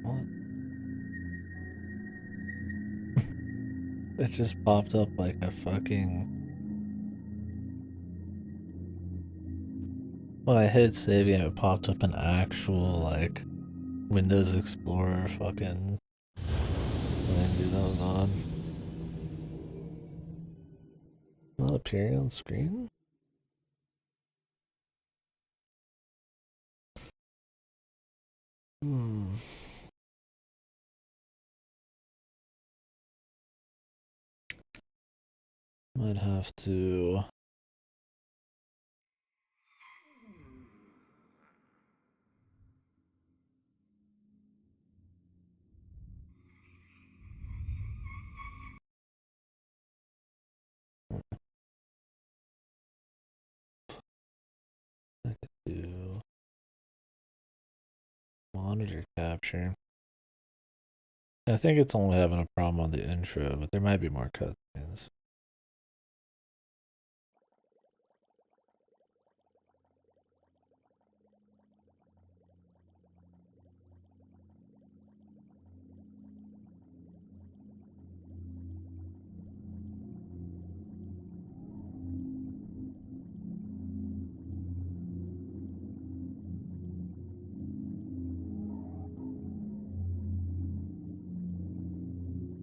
What? It just popped up like a fucking... When I hit save game, it popped up an actual, like, Windows Explorer fucking thing, dude, that was on. Not appearing on screen? Might have to... I could do... Monitor capture. I think it's only having a problem on the intro, but there might be more cutscenes.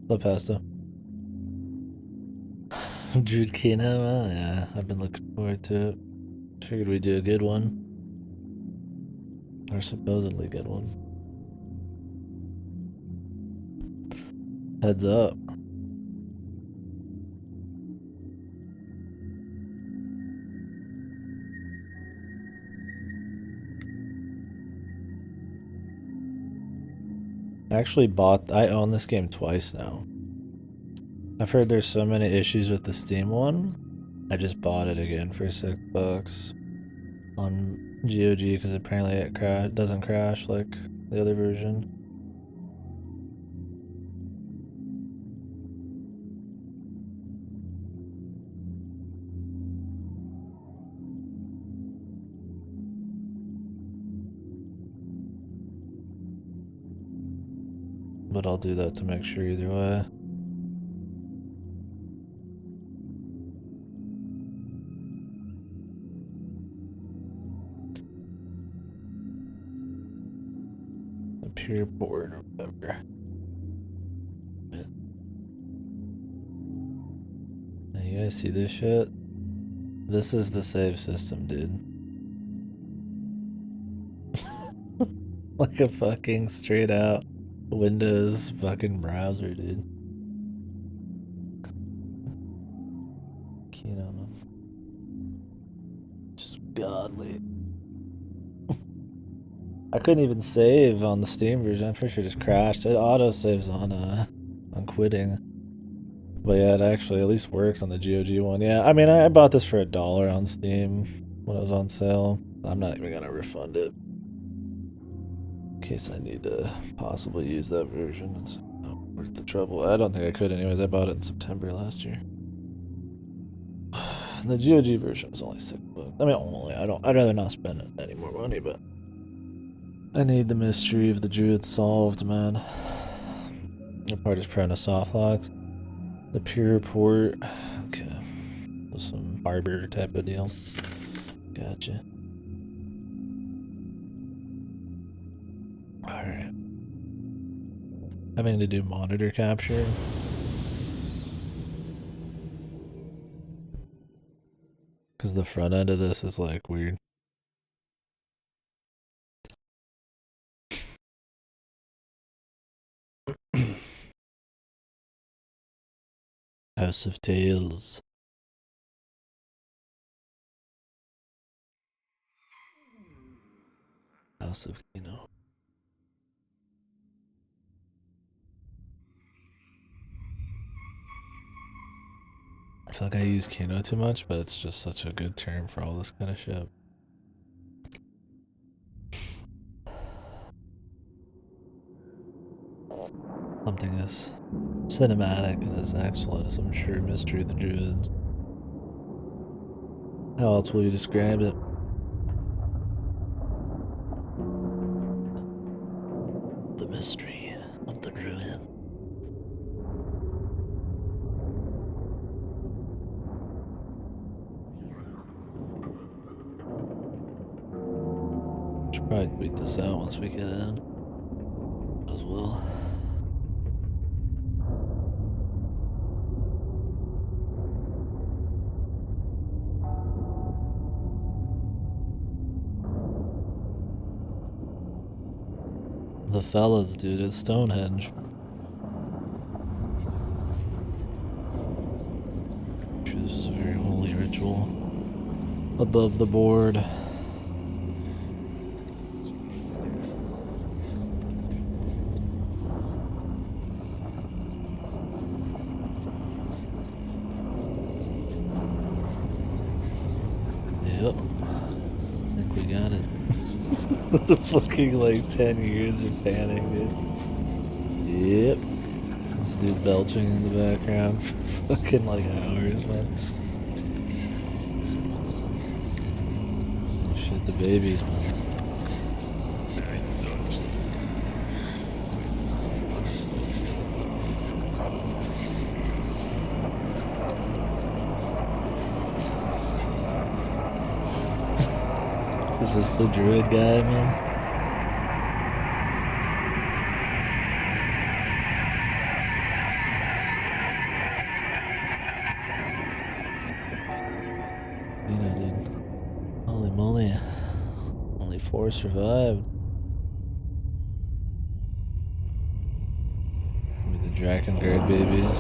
Love pasta. Druid Kino, yeah, I've been looking forward to it. Figured we'd do a good one. Or supposedly good one. Heads up. I own this game twice now. I've heard there's so many issues with the Steam one. I just bought it again for $6 on GOG because apparently it doesn't crash like the other version. But I'll do that to make sure either way. The pure board or whatever. Now you guys see this shit? This is the save system, dude. Like a fucking straight out Windows fucking browser, dude. Kino. Just godly. I couldn't even save on the Steam version. I'm pretty sure it just crashed. It auto saves on quitting. But yeah, it actually at least works on the GOG one. Yeah, I mean, I bought this for $1 on Steam when it was on sale. I'm not even gonna refund it in case I need to possibly use that version. It's not worth the trouble. I don't think I could anyways. I bought it in September last year. The GOG version was only $6. I mean, only. I'd rather not spend any more money, but I need the mystery of the Druids solved, man. The part is prone to soft locks. The pure port. Okay. Some harbor type of deal. Gotcha. Alright. Having to do monitor capture. Because the front end of this is like weird. House of Tales. House of Kino. I feel like I use Kino too much, but it's just such a good term for all this kind of shit. Something as cinematic and as excellent as I'm sure Mystery of the Druids. How else will you describe it? The mystery. Druid. Should probably tweet this out once we get in as well. The fellas, dude, it's Stonehenge. This is a very holy ritual. Above the board. Yep. I think we got it. The fucking like 10 years of panning, dude. Yep. This dude belching in the background for fucking like hours, man. Oh shit, the babies, man. Is this the druid guy, man? You know, dude. Holy moly. Only 4 survived. Maybe the Drakengard babies.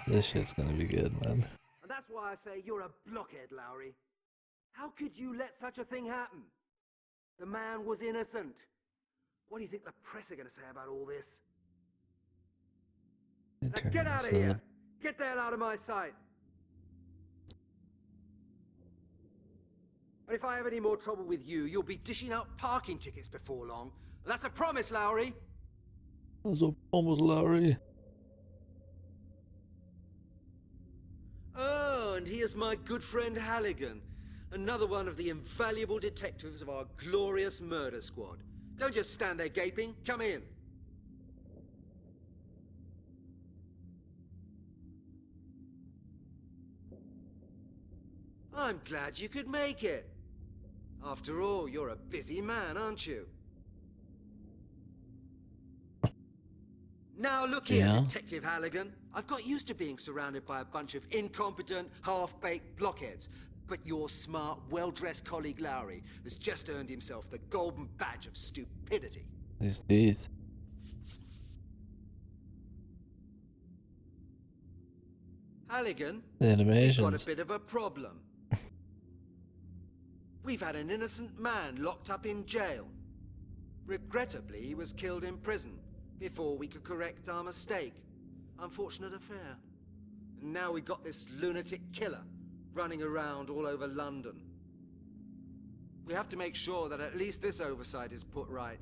This shit's gonna be good, man. And that's why I say you're a blockhead, Lowry. How could you let such a thing happen? The man was innocent. What do you think the press are going to say about all this? Now get out of here! Get the hell out of my sight! And if I have any more trouble with you, you'll be dishing out parking tickets before long. That's a promise, Lowry! That's a promise, Lowry. Oh, and here's my good friend Halligan. Another one of the invaluable detectives of our glorious murder squad. Don't just stand there gaping. Come in. I'm glad you could make it. After all, you're a busy man, aren't you? Now look here, Detective Halligan. I've got used to being surrounded by a bunch of incompetent, half-baked blockheads. But your smart, well-dressed colleague Lowry has just earned himself the golden badge of stupidity. His teeth. Halligan, The animations. we've got a bit of a problem. We've had an innocent man locked up in jail. Regrettably, he was killed in prison before we could correct our mistake. Unfortunate affair. And now we've got this lunatic killer running around all over London. We have to make sure that at least this oversight is put right.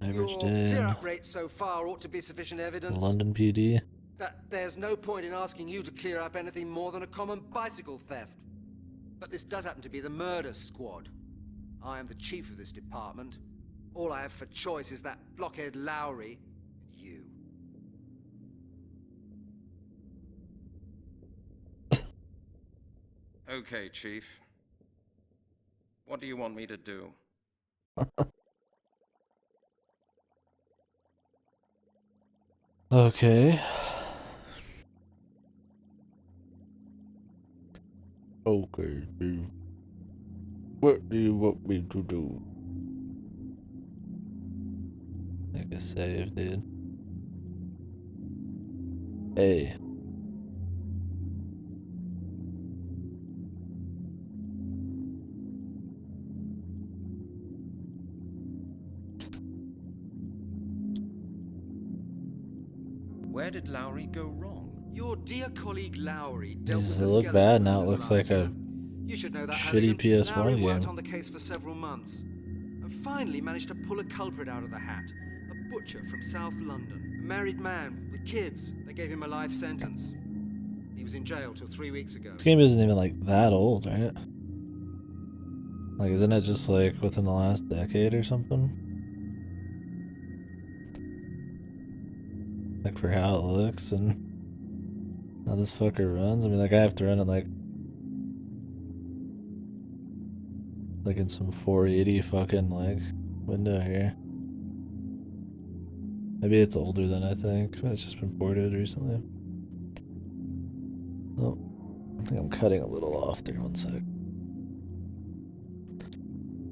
Average Your day. clear-up rate so far ought to be sufficient evidence London PD. that there's no point in asking you to clear up anything more than a common bicycle theft. But this does happen to be the murder squad. I am the chief of this department. All I have for choice is that blockhead Lowry, you. Okay, Chief. What do you want me to do? Okay. Okay, dude. What do you want me to do? Make a save, dude. Hey. Where did Lowry go wrong? Your dear colleague Lowry dealt with It the looked bad, now it looks like a You should know that, shitty Halligan. PS1 Lowry worked game. on the case for several months and finally managed to pull a culprit out of the hat. A butcher from South London. A married man with kids. They gave him a life sentence. He was in jail till 3 weeks ago. This game isn't even like that old, right? Like, isn't it just like within the last decade or something? Like for how it looks and how this fucker runs. I mean, like I have to run it like in some 480 fucking like window here. Maybe it's older than I think, but it's just been ported recently. Oh, I think I'm cutting a little off there. 1 sec.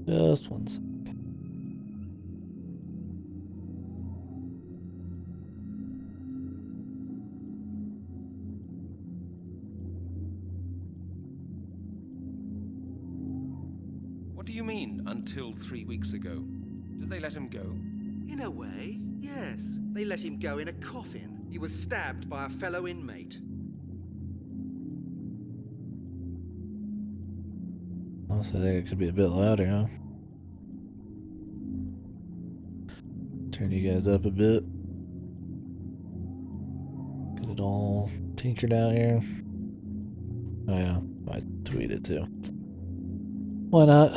Just 1 sec. What do you mean, until 3 weeks ago? Did they let him go? In a way, yes. They let him go in a coffin. He was stabbed by a fellow inmate. Honestly, I think it could be a bit louder, huh? Turn you guys up a bit. Get it all tinkered out here. Oh yeah, I tweeted too. Why not?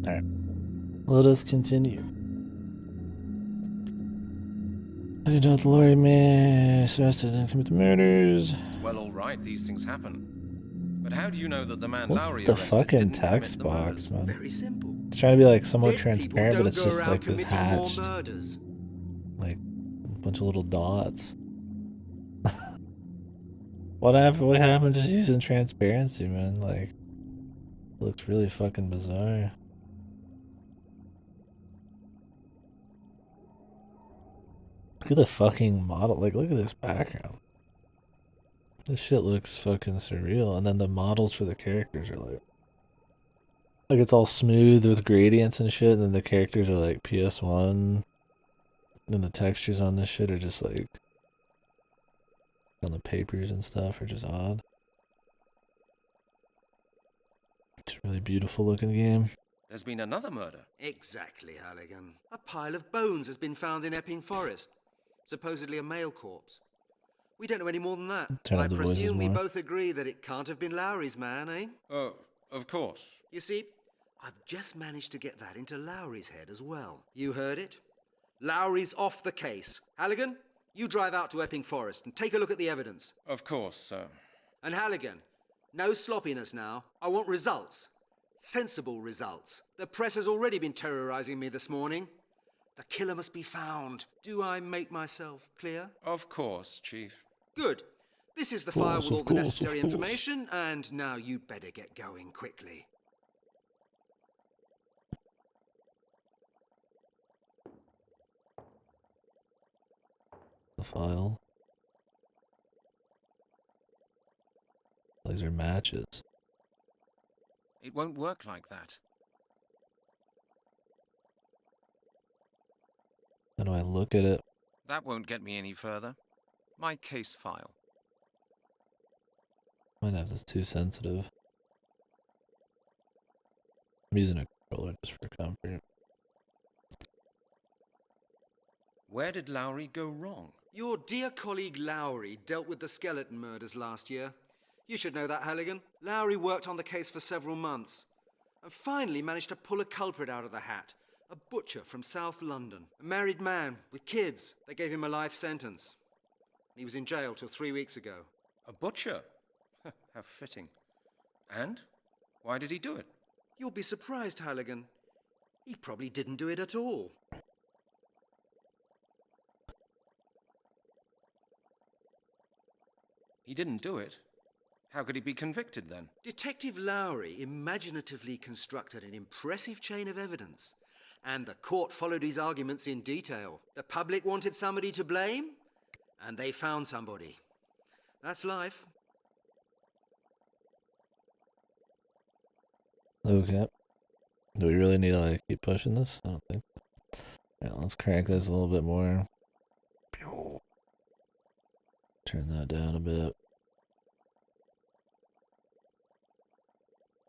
Alright. Let us continue. I did not the Laurie man arrested and commit the murders. Well, all right, these things happen. But how do you know that the man What's Lowry with the arrested fucking didn't commit text the box, murders? man? Very simple. It's trying to be like somewhat Dead people transparent, but don't it's go just around like this committing more hatched, murders. like a bunch of little dots. What happened just using transparency, man? Like, it looks really fucking bizarre. Look at the fucking model. Like, look at this background. This shit looks fucking surreal. And then the models for the characters are like it's all smooth with gradients and shit. And then the characters are like PS1. And the textures on this shit are just like on the papers and stuff are just odd. It's a really beautiful looking game. There's been another murder. Exactly, Halligan. A pile of bones has been found in Epping Forest. Supposedly a male corpse. We don't know any more than that. Turn I up the voices presume we more. both agree that it can't have been Lowry's man, eh? Oh, of course. You see, I've just managed to get that into Lowry's head as well. You heard it? Lowry's off the case. Halligan, you drive out to Epping Forest and take a look at the evidence. Of course, sir. And Halligan, no sloppiness now. I want results. Sensible results. The press has already been terrorizing me this morning. The killer must be found. Do I make myself clear? Of course, Chief. Good. This is the Course, file with all of the course, necessary of course. information, and now you better get going quickly. The file. These are matches. It won't work like that. How do I look at it? That won't get me any further. My case file. Might have this too sensitive. I'm using a controller just for comfort. Where did Lowry go wrong? Your dear colleague Lowry dealt with the skeleton murders last year. You should know that, Halligan. Lowry worked on the case for several months and finally managed to pull a culprit out of the hat. A butcher from South London. A married man with kids. They gave him a life sentence. He was in jail till 3 weeks ago. A butcher? How fitting. And? Why did he do it? You'll be surprised, Halligan. He probably didn't do it at all. He didn't do it. How could he be convicted then? Detective Lowry imaginatively constructed an impressive chain of evidence, and the court followed his arguments in detail. The public wanted somebody to blame, and they found somebody. That's life. Okay. Do we really need to like keep pushing this? I don't think so. Yeah, let's crank this a little bit more. Turn that down a bit.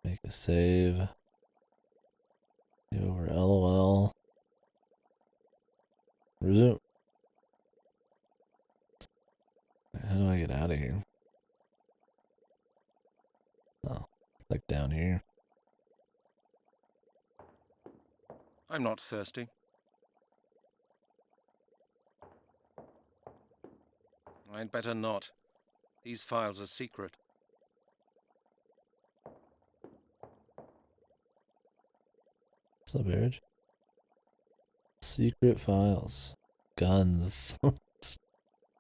Make a save. Go over LOL. Resume. How do I get out of here? Oh, like down here. I'm not thirsty. I'd better not. These files are secret. What's up, Erge? Secret files. Guns.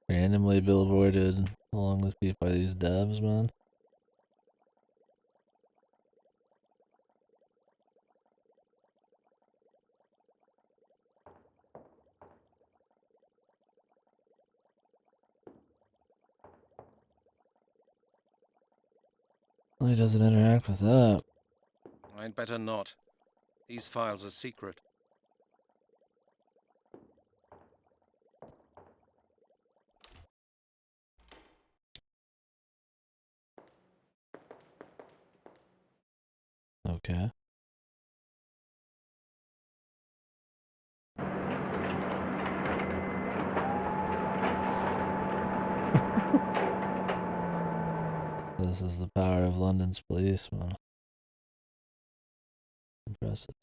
Randomly billboarded along with people by these devs, man. Well, he doesn't interact with that. I'd better not. These files are secret. Okay. This is the power of London's police, man. Impressive.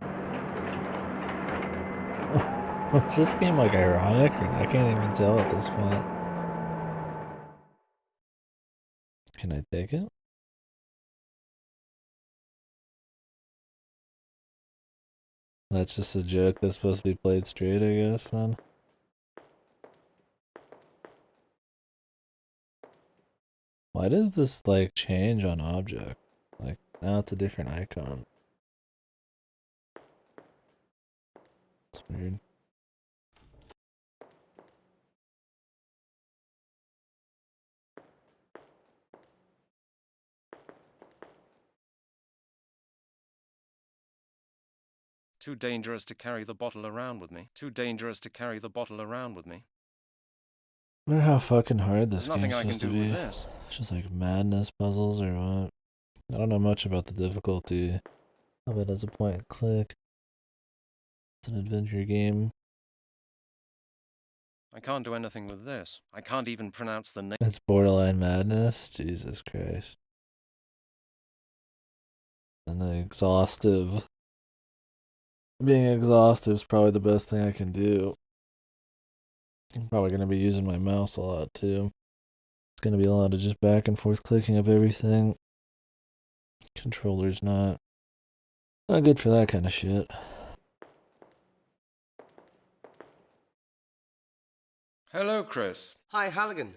Is this game like ironic? I can't even tell at this point. Can I take it? That's just a joke that's supposed to be played straight, I guess, man. Why does this, like, change on object? Like, now it's a different icon. It's weird. Too dangerous to carry the bottle around with me. Too dangerous to carry the bottle around with me. I wonder how fucking hard this There's nothing game's I can supposed to do be. with this. It's just like madness puzzles or what? I don't know much about the difficulty of it as a point and click. It's an adventure game. I can't do anything with this. I can't even pronounce the name. It's borderline madness. Jesus Christ. And then exhaustive. Being exhaustive is probably the best thing I can do. I'm probably going to be using my mouse a lot too. It's going to be a lot of just back and forth clicking of everything. Controller's not good for that kind of shit. Hello, Chris. Hi, Halligan.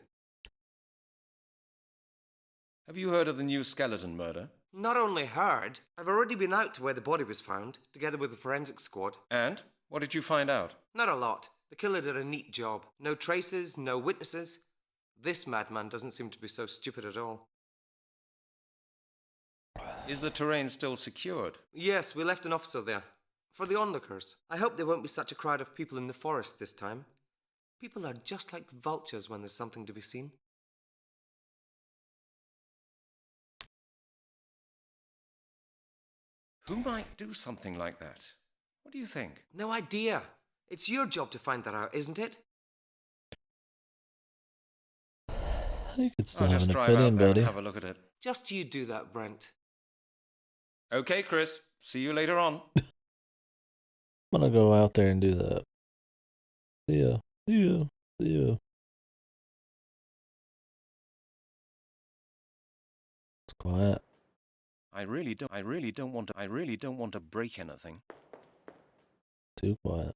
Have you heard of the new skeleton murder? Not only heard, I've already been out to where the body was found, together with the forensic squad. And? What did you find out? Not a lot. The killer did a neat job. No traces, no witnesses. This madman doesn't seem to be so stupid at all. Is the terrain still secured? Yes, we left an officer there. For the onlookers. I hope there won't be such a crowd of people in the forest this time. People are just like vultures when there's something to be seen. Who might do something like that? What do you think? No idea. It's your job to find that out, isn't it? You could still I'll have just an drive opinion, out there buddy. and have a look at it. Just you do that, Brent. Okay, Chris. See you later on. I'm gonna go out there and do that. See ya. See ya. See ya. Let's Quiet. I really don't want to break anything. Too quiet.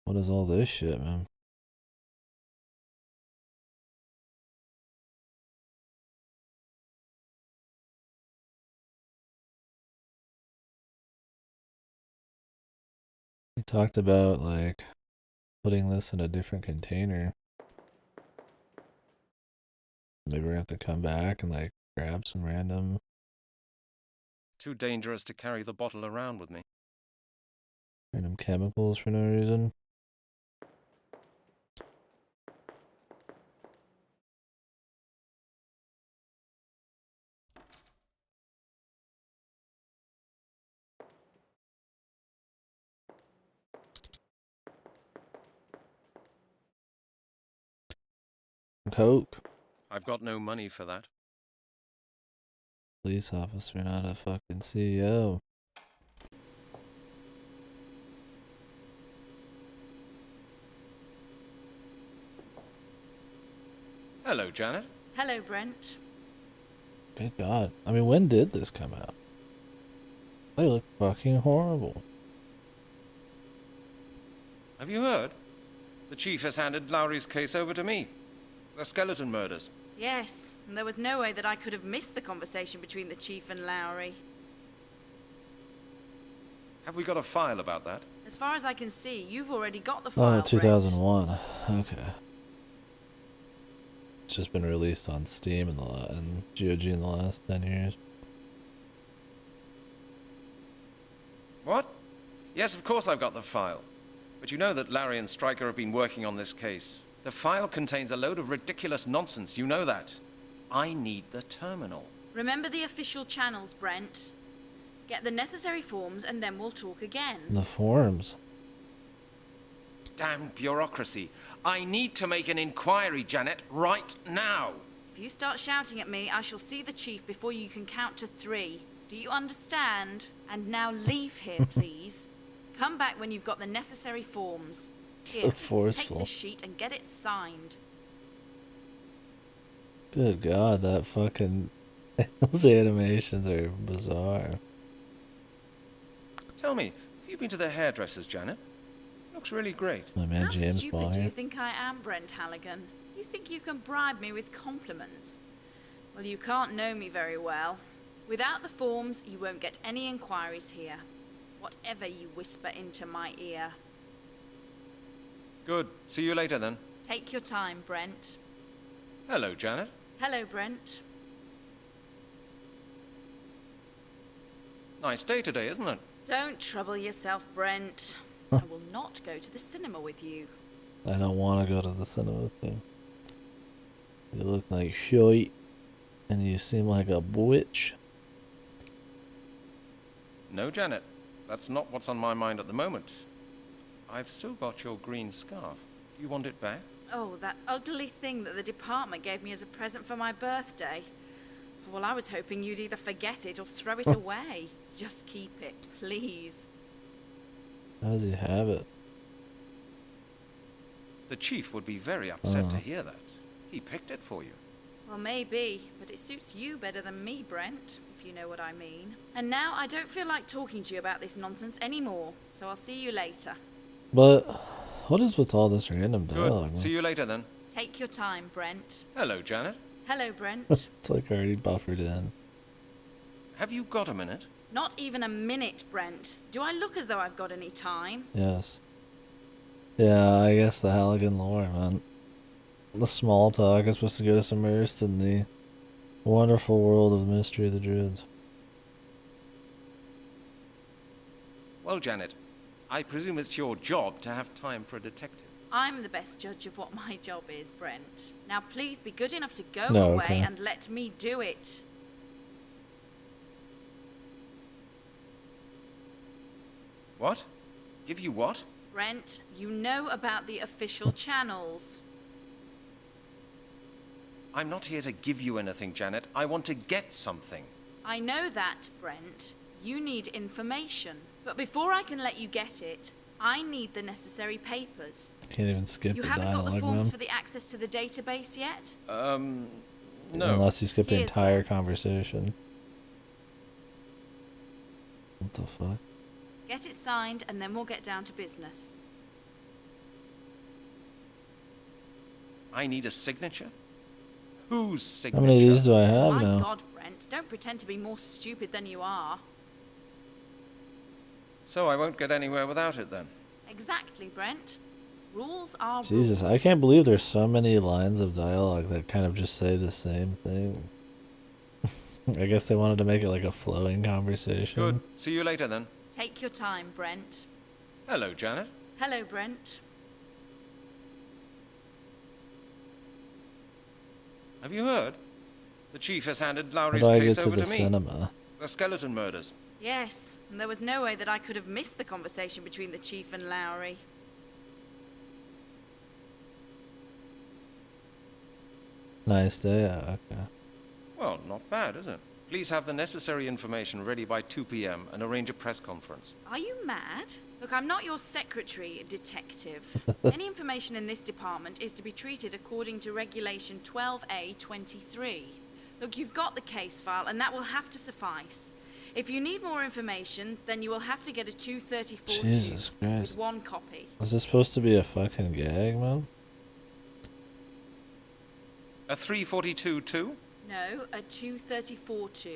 What is all this shit, man? We talked about, like, putting this in a different container. Maybe we're gonna have to come back and, like, grab some random... Too dangerous to carry the bottle around with me. random chemicals for no reason. Coke. I've got no money for that. Police officer, not a fucking CEO. Hello, Janet. Hello, Brent. Good God. I mean, when did this come out? They look fucking horrible. Have you heard? The chief has handed Lowry's case over to me. The skeleton murders. Yes, and there was no way that I could have missed the conversation between the chief and Lowry. Have we got a file about that? As far as I can see, you've already got the file, Oh, 2001. Okay. It's just been released on Steam and GOG in the last 10 years. What? Yes, of course I've got the file. But you know that Larry and Stryker have been working on this case. The file contains a load of ridiculous nonsense, you know that. I need the terminal. Brent. Remember the official channels, Brent. Get the necessary forms and then we'll talk again. The forms. Damn bureaucracy. I need to make an inquiry, Janet, right now. If you start shouting at me, I shall see the chief before you can count to 3. Do you understand? And now leave here, please. Come back when you've got the necessary forms. So Here, forceful. take this sheet and get it signed. Good God, that fucking... those animations are bizarre. Tell me, have you been to the hairdressers, Janet? Looks really great. My man How James stupid Bond do you here. think I am, Brent Halligan? Do you think you can bribe me with compliments? Well, you can't know me very well. Without the forms, you won't get any inquiries here. Whatever you whisper into my ear. Good. See you later, then. Take your time, Brent. Hello, Janet. Hello, Brent. Nice day today, isn't it? Don't trouble yourself, Brent. I will not go to the cinema with you. I don't want to go to the cinema with you. You look like shite, and you seem like a witch. No, Janet. That's not what's on my mind at the moment. I've still got your green scarf. Do you want it back? Oh, that ugly thing that the department gave me as a present for my birthday. Well, I was hoping you'd either forget it or throw it away. Just keep it, please. How does he have it? The chief would be very upset to hear that. He picked it for you. Well, maybe, but it suits you better than me, Brent, if you know what I mean. And now I don't feel like talking to you about this nonsense anymore, so I'll see you later. But what is with all this random dialogue? Good. See you later, then. Take your time, Brent. Hello, Janet. Hello, Brent. It's like already buffered in. Have you got a minute? Not even a minute, Brent. Do I look as though I've got any time? Yes. Yeah, I guess the Halligan lore, man. The small talk is supposed to get us immersed in the wonderful world of the mystery of the Druids. Well, Janet, I presume it's your job to have time for a detective. I'm the best judge of what my job is, Brent. Now please be good enough to go No, away okay. and let me do it. What? Give you what? Brent, you know about the official channels. I'm not here to give you anything, Janet. I want to get something. I know that, Brent. You need information. But before I can let you get it, I need the necessary papers. Can't even skip You the haven't got the dialogue, forms man. for the access to the database yet? No. Unless you skip the Here's entire one. conversation. What the fuck? Get it signed, and then we'll get down to business. I need a signature? Whose How signature? many of these do I have My now? God, Brent, don't pretend to be more stupid than you are. So I won't get anywhere without it then. Exactly, Brent. Rules are Jesus, I rules. can't believe there's so many lines of dialogue that kind of just say the same thing. I guess they wanted to make it like a flowing conversation. Good. See you later then. Take your time, Brent. Hello, Janet. Hello, Brent. Have you heard? The chief has handed How Lowry's do I case get to over the to me. cinema? The skeleton murders. Yes, and there was no way that I could have missed the conversation between the chief and Lowry. Nice day. Okay. Well, not bad, is it? Please have the necessary information ready by 2 p.m. and arrange a press conference. Are you mad? Look, I'm not your secretary, detective. Any information in this department is to be treated according to Regulation 12A23. Look, you've got the case file, and that will have to suffice. If you need more information, then you will have to get a 234 Jesus with Christ. one copy. Is this supposed to be a fucking gag, man? A 342 too? No, a 234-2.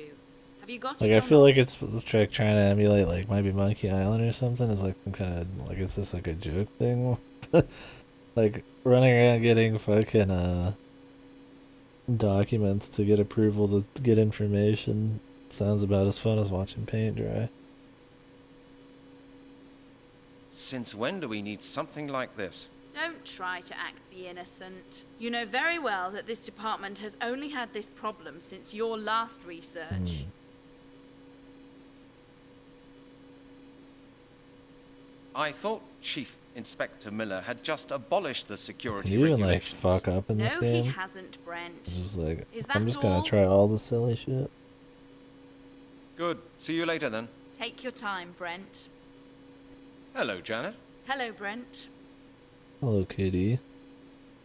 Have you got Like, it I or feel not? like it's trying to emulate, like, maybe Monkey Island or something. It's like some kind of, like, it's just like a joke thing. Like, running around getting fucking, documents to get approval to get information. Sounds about as fun as watching paint dry. Since when do we need something like this? Don't try to act the innocent. You know very well that this department has only had this problem since your last research. I thought Chief Inspector Miller had just abolished the security Can you even, like, regulations. fuck up in this No, game? he hasn't, Brent. It's just like, Is I'm that just gonna all? try all the silly shit. Good. See you later then. Take your time, Brent. Hello, Janet. Hello, Brent. Hello, KD.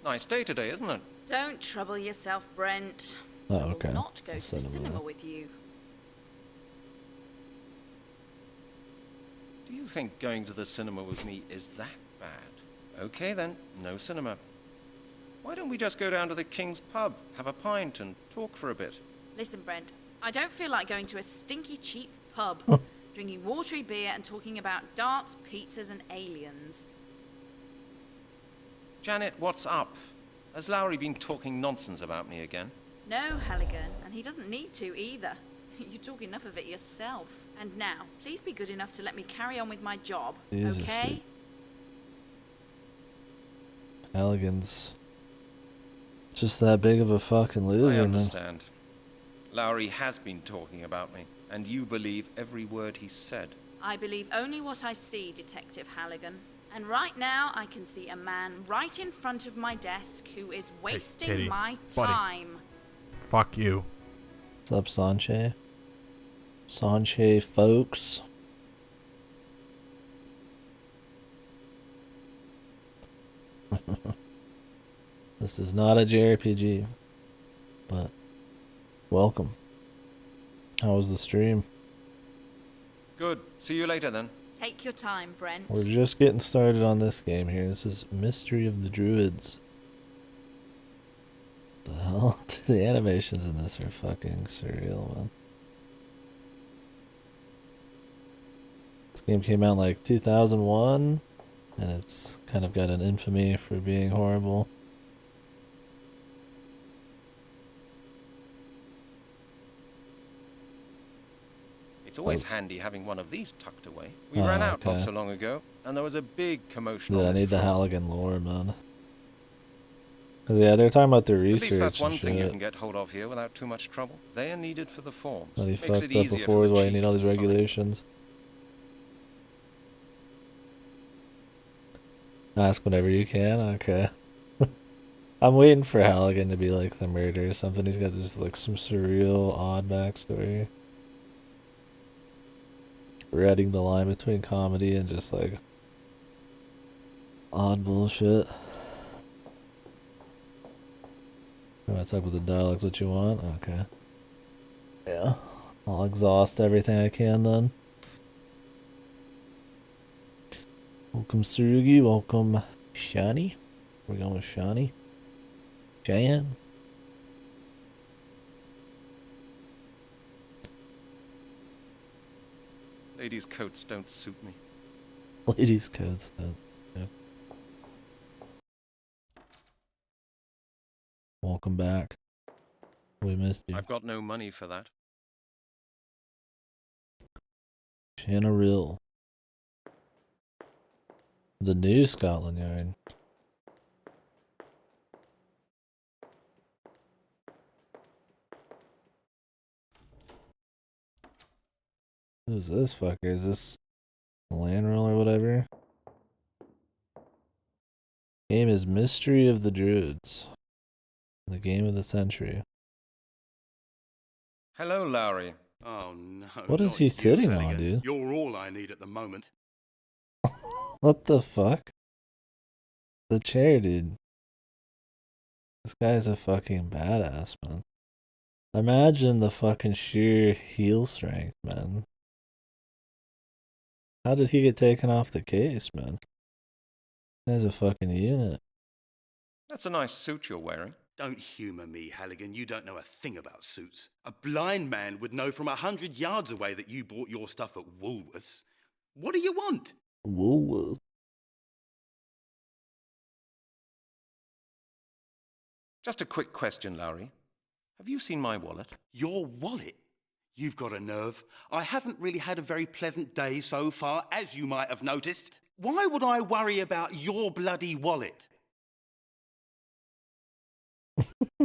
Nice day today, isn't it? Don't trouble yourself, Brent. Oh, I will okay. not go The to the cinema. cinema with you. Do you think going to the cinema with me is that bad? Okay then, no cinema. Why don't we just go down to the King's pub, have a pint and talk for a bit? Listen, Brent, I don't feel like going to a stinky cheap pub, drinking watery beer and talking about darts, pizzas and aliens. Janet, what's up? Has Lowry been talking nonsense about me again? No, Halligan, and he doesn't need to either. You talk enough of it yourself. And now, please be good enough to let me carry on with my job, Jesus, okay? dude. Halligan's just that big of a fucking I loser, man. understand. Lowry has been talking about me, and you believe every word he said. I believe only what I see, Detective Halligan. And right now, I can see a man right in front of my desk who is wasting Kitty, my buddy. time. Fuck you. What's up, Sanche? Sanche, folks. This is not a JRPG, but welcome. How was the stream? Good. See you later then. Take your time, Brent. We're just getting started on this game here. This is Mystery of the Druids. The hell? The animations in this are fucking surreal, man. This game came out in like 2001, and it's kind of got an infamy for being horrible. It's always handy having one of these tucked away. We Oh, ran out not okay. so long ago, and there was a big commotion Dude, on I this need the front. Halligan lore, man. Cause yeah, they're talking about the At research least that's one and thing you shit. can get hold of here without too much trouble. They are needed for the forms. That he Makes fucked it up easier before for is the why you chief need all these to sign. regulations. Ask whenever you can, okay. I'm waiting for Halligan to be like the murderer or something. He's got just like some surreal, odd backstory. Reading the line between comedy and just like odd bullshit. Oh, What's up with the dialogues? What you want? Okay. Yeah. I'll exhaust everything I can then. Welcome Surugi, welcome Shani. We're going with Shani. Cheyenne. Ladies' coats don't suit me. Ladies' codes. Yeah. Welcome back. We missed you. I've got no money for that. Chanaril. The new Scotland Yard. Who's this fucker? Is this Lanril or whatever? Game is Mystery of the Druids. The game of the century. Hello, Lowry. Oh no. What is not he you, sitting on, Halligan. dude? You're all I need at the moment. What the fuck? The chair, dude. This guy's a fucking badass, man. Imagine the fucking sheer heel strength, man. How did he get taken off the case, man? This guy's a fucking unit. That's a nice suit you're wearing. Don't humour me, Halligan. You don't know a thing about suits. A blind man would know from 100 yards away that you bought your stuff at Woolworths. What do you want? Whoa. Just a quick question, Lowry. Have you seen my wallet? Your wallet? You've got a nerve. I haven't really had a very pleasant day so far, as you might have noticed. Why would I worry about your bloody wallet?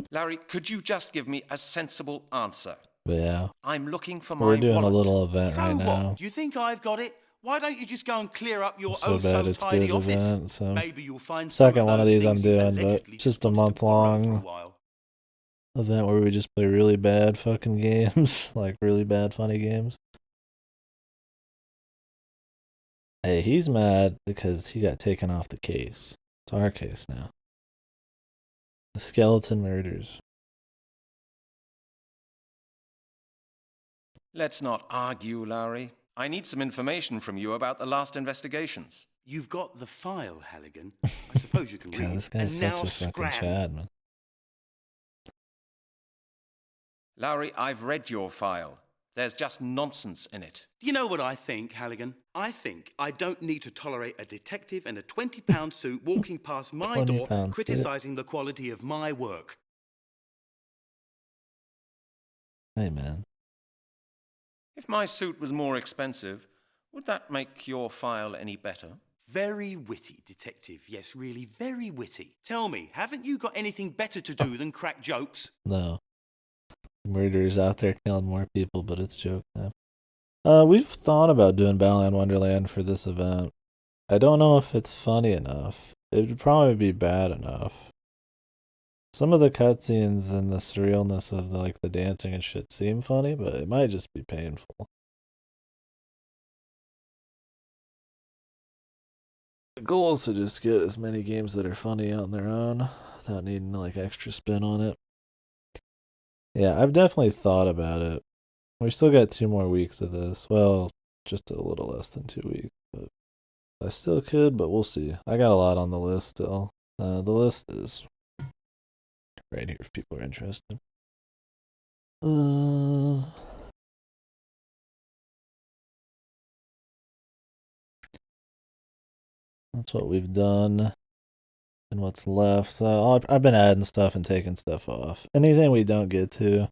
Larry, could you just give me a sensible answer? But yeah, I'm looking for my we're doing wallet. a little event So right what? now. Do you think I've got it? Why don't you just go and clear up your So bad it's oh-so-tidy good office? event, so Maybe you'll find second some one of those these I'm things you doing, but allegedly just a wanted to month borrow for a long while. event where we just play really bad fucking games, like really bad funny games. Hey, he's mad because he got taken off the case. It's our case now. The skeleton murders. Let's not argue, Lowry. I need some information from you about the last investigations. You've got the file, Halligan. I suppose you can God, read. this guy's And such now a fucking scram. Chad, man. Lowry, I've read your file. There's just nonsense in it. Do you know what I think, Halligan? I think I don't need to tolerate a detective in a £20 suit walking past my door, £20 criticising the quality of my work. Hey, man. If my suit was more expensive, would that make your file any better? Very witty, detective. Yes, really, very witty. Tell me, haven't you got anything better to do than crack jokes? No. Murderers out there killing more people, but it's joke time. We've thought about doing Battleland Wonderland for this event. I don't know if it's funny enough. It would probably be bad enough. Some of the cutscenes and the surrealness of the dancing and shit seem funny, but it might just be painful. The goal is to just get as many games that are funny on their own without needing extra spin on it. Yeah, I've definitely thought about it. We still got 2 more weeks of this. Well, just a little less than 2 weeks, but I still could, but we'll see. I got a lot on the list still. The list is right here if people are interested. That's what we've done and what's left. So I've been adding stuff and taking stuff off. Anything we don't get to,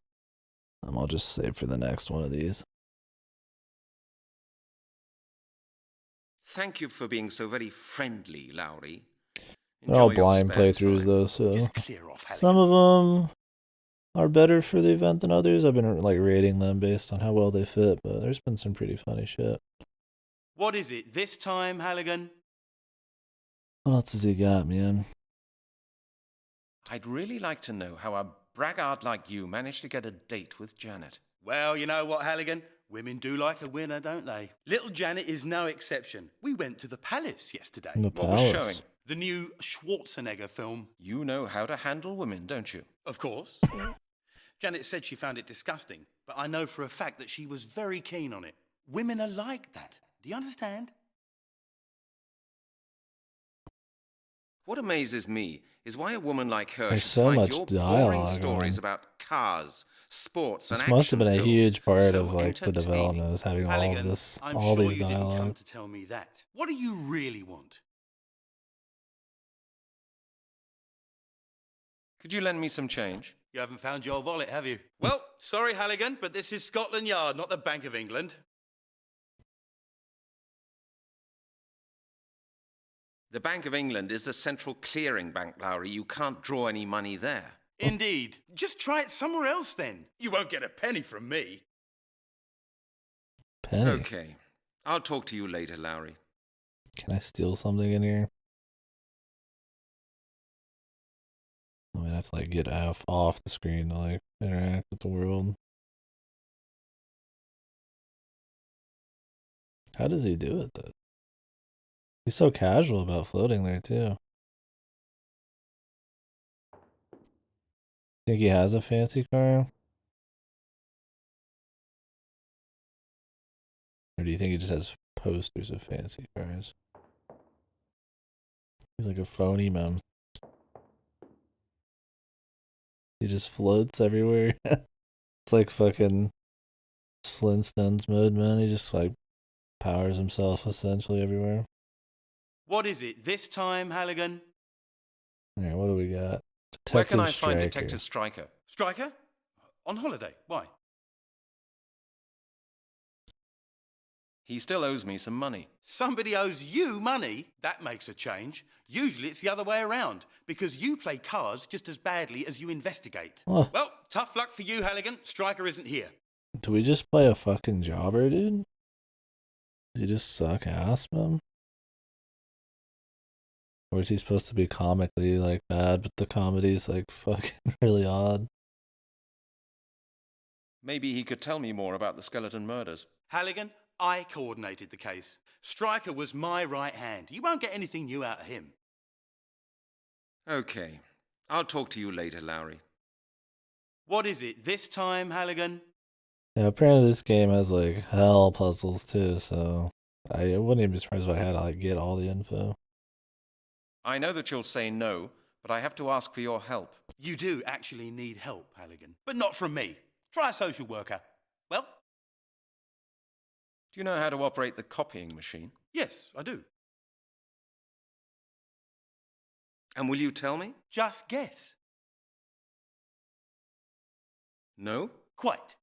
I'll just save for the next one of these. Thank you for being so very friendly, Lowry. They're all Enjoy your blind spare playthroughs time. though, so Just clear off, Halligan. some of them are better for the event than others. I've been rating them based on how well they fit, but there's been some pretty funny shit. What is it this time, Halligan? What else has he got, man? I'd really like to know how a braggart like you managed to get a date with Janet. Well, you know what, Halligan? Women do like a winner, don't they? Little Janet is no exception. We went to the palace yesterday. The What was palace. showing? The new Schwarzenegger film. You know how to handle women, don't you? Of course. Janet said she found it disgusting, but I know for a fact that she was very keen on it. Women are like that. Do you understand? What amazes me is why a woman like her There's should so find much your dialogue boring stories on. about cars, sports, and This action must have been a films huge part so of like the entertaining. development, was having all of Halligan, this, I'm all sure these you didn't come dialogue. to tell me that. What do you really want? Could you lend me some change? You haven't found your wallet, have you? Well, sorry, Halligan, but this is Scotland Yard, not the Bank of England. The Bank of England is the central clearing bank, Lowry. You can't draw any money there. Indeed. Just try it somewhere else then. You won't get a penny from me. Penny. Okay. I'll talk to you later, Lowry. Can I steal something in here? I mean, I have to like get off the screen to like interact with the world. How does he do it though? He's so casual about floating there too. Think he has a fancy car? Or do you think he just has posters of fancy cars? He's like a phony meme. He just floats everywhere. It's like fucking Flintstones mode, man. He just like powers himself essentially everywhere. What is it this time, Halligan? Alright, what do we got? Detective Where can I Stryker. find Detective Stryker? Stryker? On holiday. Why? He still owes me some money. Somebody owes you money? That makes a change. Usually it's the other way around, because you play cards just as badly as you investigate. Oh. Well, tough luck for you, Halligan. Stryker isn't here. Do we just play a fucking jobber, dude? Does he just suck ass, man? Or is he supposed to be comically like bad, but the comedy's like fucking really odd? Maybe he could tell me more about the skeleton murders. Halligan, I coordinated the case. Stryker was my right hand. You won't get anything new out of him. Okay. I'll talk to you later, Lowry. What is it this time, Halligan? Yeah, apparently this game has like hell puzzles too, so I wouldn't even be surprised if I had to like get all the info. I know that you'll say no, but I have to ask for your help. You do actually need help, Halligan. But not from me. Try a social worker. Well? Do you know how to operate the copying machine? Yes, I do. And will you tell me? Just guess. No? Quite.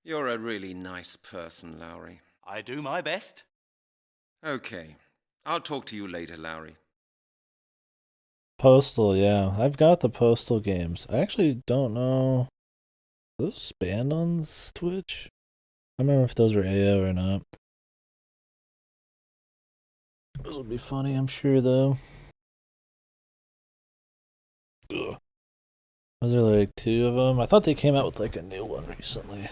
You're a really nice person, Lowry. I do my best. Okay. I'll talk to you later, Lowry. Postal, yeah. I've got the Postal games. I actually don't know. Are those banned on Twitch? I don't remember if those were AO or not. Those would be funny, I'm sure, though. Ugh. Was there like 2 of them? I thought they came out with like a new one recently.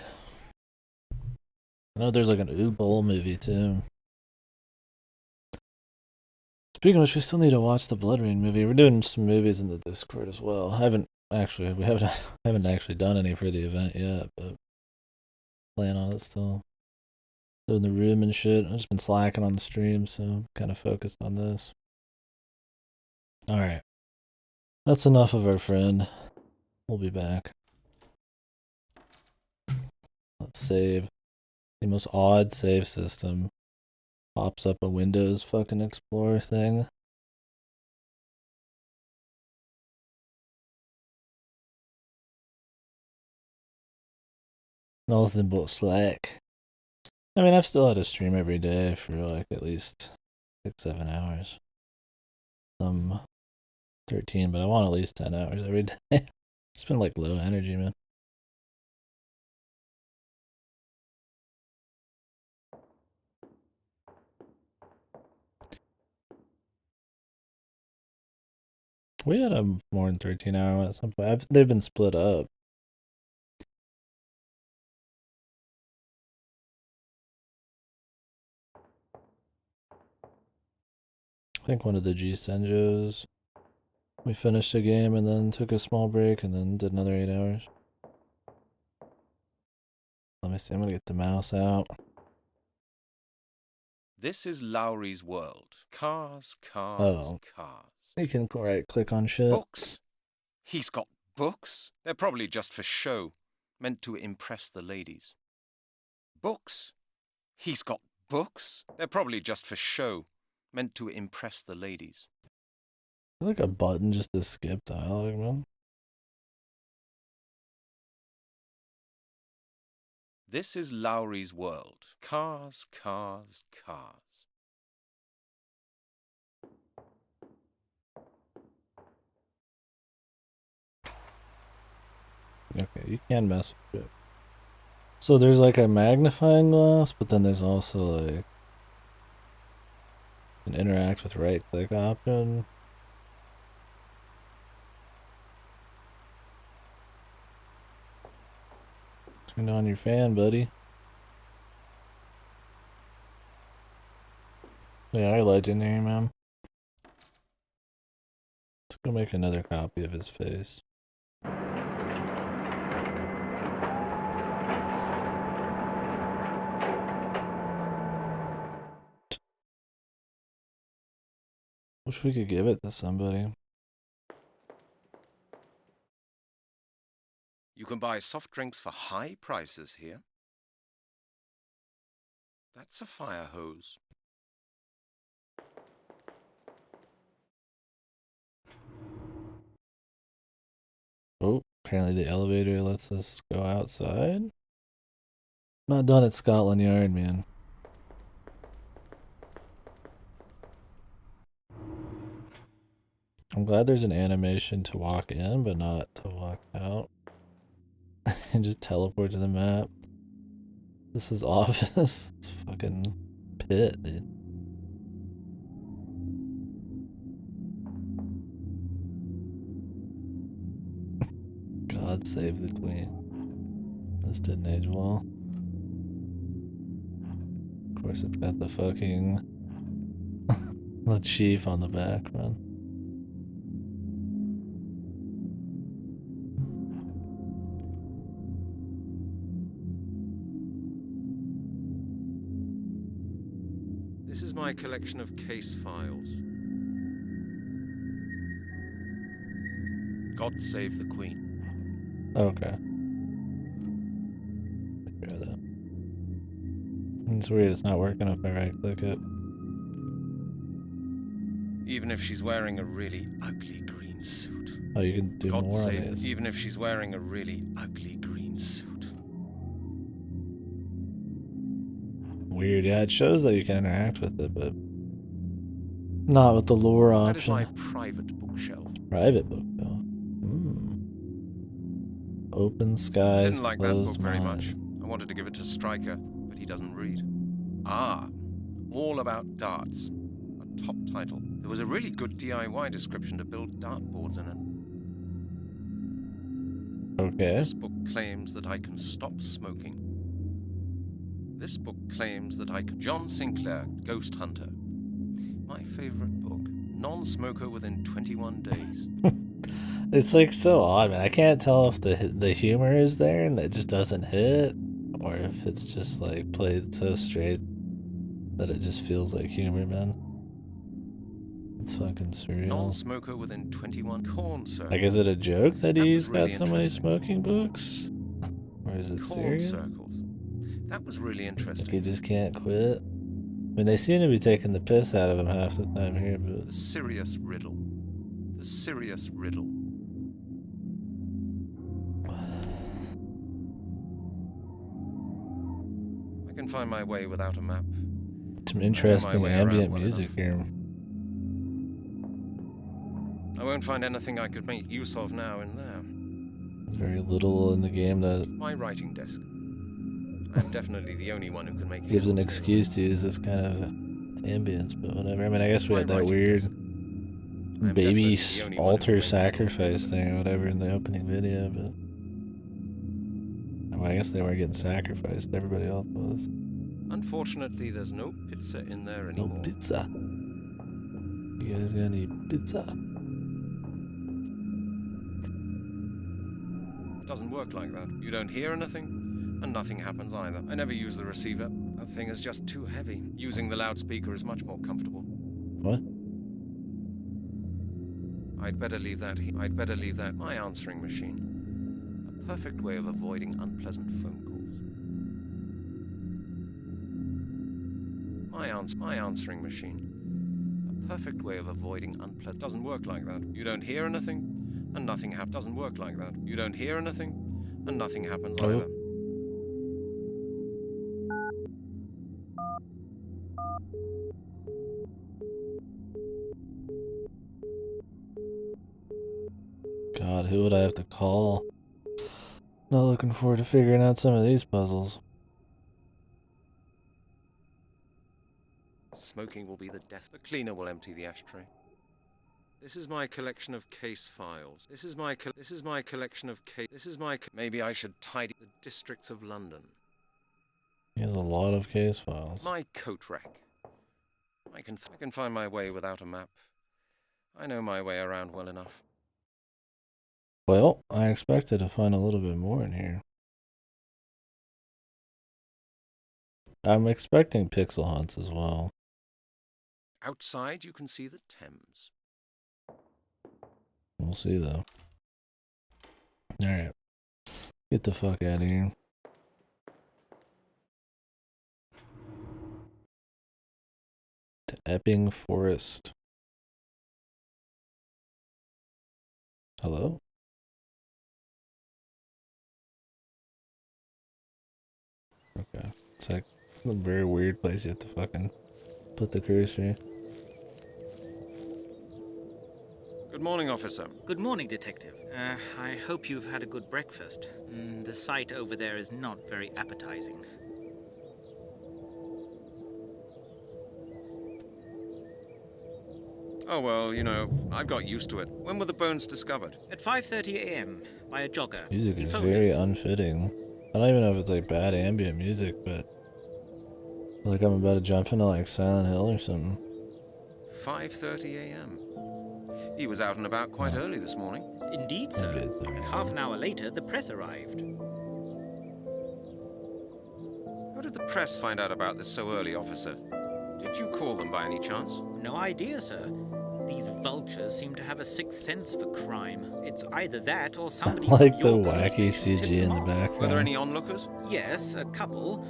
I know there's like an Ooh Bowl movie too. Speaking of which, we still need to watch the Blood Rain movie. We're doing some movies in the Discord as well. We haven't actually done any for the event yet, but plan on it still. Doing the room and shit. I've just been slacking on the stream, so I'm kind of focused on this. Alright. That's enough of our friend. We'll be back. Let's save. The most odd save system. Pops up a Windows fucking Explorer thing. Nothing but slack. I mean, I've still had to stream every day for like at least 6-7 hours. 13, but I want at least 10 hours every day. It's been like low energy, man. We had a more than 13-hour one at some point. They've been split up. think one of the G Senjos. We finished a game and then took a small break and then did another 8 hours. Let me see, I'm gonna get the mouse out. This is Lowry's world. Cars, cars, Oh. cars. You can right click on shit. Books. He's got books. They're probably just for show, meant to impress the ladies. Books. He's got books. They're probably just for show, meant to impress the ladies. Like a button just to skip dialogue, man. This is Lowry's world. Cars, cars, cars. Okay, you can mess with it. So there's like a magnifying glass, but then there's also like an interact with right click option. Turn on your fan, buddy. Yeah, I legendary, man. Let's go make another copy of his face. Wish we could give it to somebody. You can buy soft drinks for high prices here. That's a fire hose. Oh, apparently the elevator lets us go outside. Not done at Scotland Yard, man. I'm glad there's an animation to walk in, but not to walk out. And just teleport to the map. This is office. It's fucking pit, dude. God save the queen. This didn't age well. Of course, it's got the fucking the chief on the back, man. This is my collection of case files. God save the Queen. Okay. It's weird, it's not working if I right click it. Even if she's wearing a really ugly green suit. Oh, you can do God more on save these. even if she's wearing a really ugly green suit. Weird, yeah, it shows that you can interact with it, but not with the lore That is option. my private bookshelf. Private book, though. Open skies, Didn't like that closed book very mind. much. I wanted to give it to Stryker, but he doesn't read. Ah, All About Darts. A top title. There was a really good DIY description to build dartboards in it. Okay. This book claims that I can stop smoking. This book claims that I can... John Sinclair, Ghost Hunter. My favorite book. Non-smoker within 21 days. It's like so odd, man. I can't tell if the humor is there and it just doesn't hit, or if it's just like played so straight that it just feels like humor, man. It's fucking surreal. Non-smoker within 21 corn circles. Like, is it a joke that he's really got so many interesting. smoking books? Or is it Corn serious? circles. That was really Like interesting. he just can't quit? I mean, they seem to be taking the piss out of him half the time here, but... The serious riddle. The serious riddle. I can find my way without a map. Some interesting way ambient around well music enough. here. I won't find anything I could make use of now in there. There's very little in the game that My writing desk. I'm definitely the only one who can make gives an head or excuse to use this kind of ambience, but whatever. I mean, I guess we My had that writing weird desk. I'm baby definitely the only one who altar can make sacrifice thing or whatever in the opening video, but... Well, I guess they weren't getting sacrificed. Everybody else was. Unfortunately, there's no pizza in there No anymore. pizza. You guys got any pizza? It doesn't work like that. You don't hear anything, and nothing happens either. I never use the receiver. That thing is just too heavy. Using the loudspeaker is much more comfortable. What? I'd better leave that here. I'd better leave that. My answering machine. A perfect way of avoiding unpleasant phone calls. My answering machine. A perfect way of avoiding unpleasant. Doesn't work like that. You don't hear anything, and nothing happens. Doesn't work like that. You don't hear anything, and nothing happens Oh. either. God, who would I have to call? Not looking forward to figuring out some of these puzzles. Smoking will be the death. The cleaner will empty the ashtray. This is my collection of case files. This is my collection of case. Maybe I should tidy the districts of London. He has a lot of case files. My coat rack. I can find my way without a map. I know my way around well enough. Well, I expected to find a little bit more in here. I'm expecting pixel hunts as well. Outside, you can see the Thames. We'll see, though. Alright. Get the fuck out of here. To Epping Forest. Hello? Okay. It's like a very weird place you have to fucking put the cursor. Good morning, officer. Good morning, Detective. I hope you've had a good breakfast. The sight over there is not very appetizing. Oh, well, you know, I've got used to it. When were the bones discovered? At 5:30 a.m. by a jogger. Music He is phoned very us. unfitting. I don't even know if it's like bad ambient music, but like I'm about to jump into like Silent Hill or something. 5:30 a.m. He was out and about quite early this morning. Indeed, Maybe sir. it's alright. Half an hour later, the press arrived. How did the press find out about this so early, officer? Did you call them by any chance? No idea, sir. These vultures seem to have a sixth sense for crime. It's either that or somebody Like from the your police wacky station tipped CG in them the off. background. Were there any onlookers? Yes, a couple,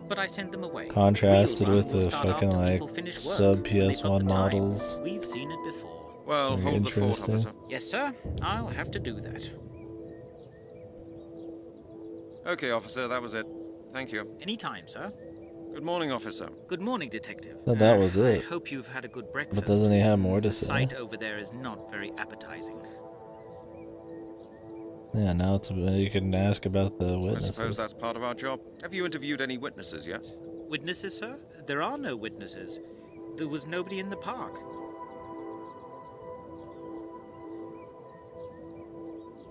but I sent them away. Contrasted Real with run will the start fucking after like people finish work. sub They've got PS1 the time. models. We've seen it before. Well, Very hold the fort, interesting. officer. Yes, sir. I'll have to do that. Okay, officer, that was it. Thank you. Anytime, sir. Good morning, officer. Good morning, Detective. No, that was I it. hope you've had a good breakfast. But doesn't he have more to The say? sight over there is not very appetizing. Yeah, now it's you can ask about the I witnesses. suppose that's part of our job. Have you interviewed any witnesses yet? Witnesses, sir? There are no witnesses. There was nobody in the park.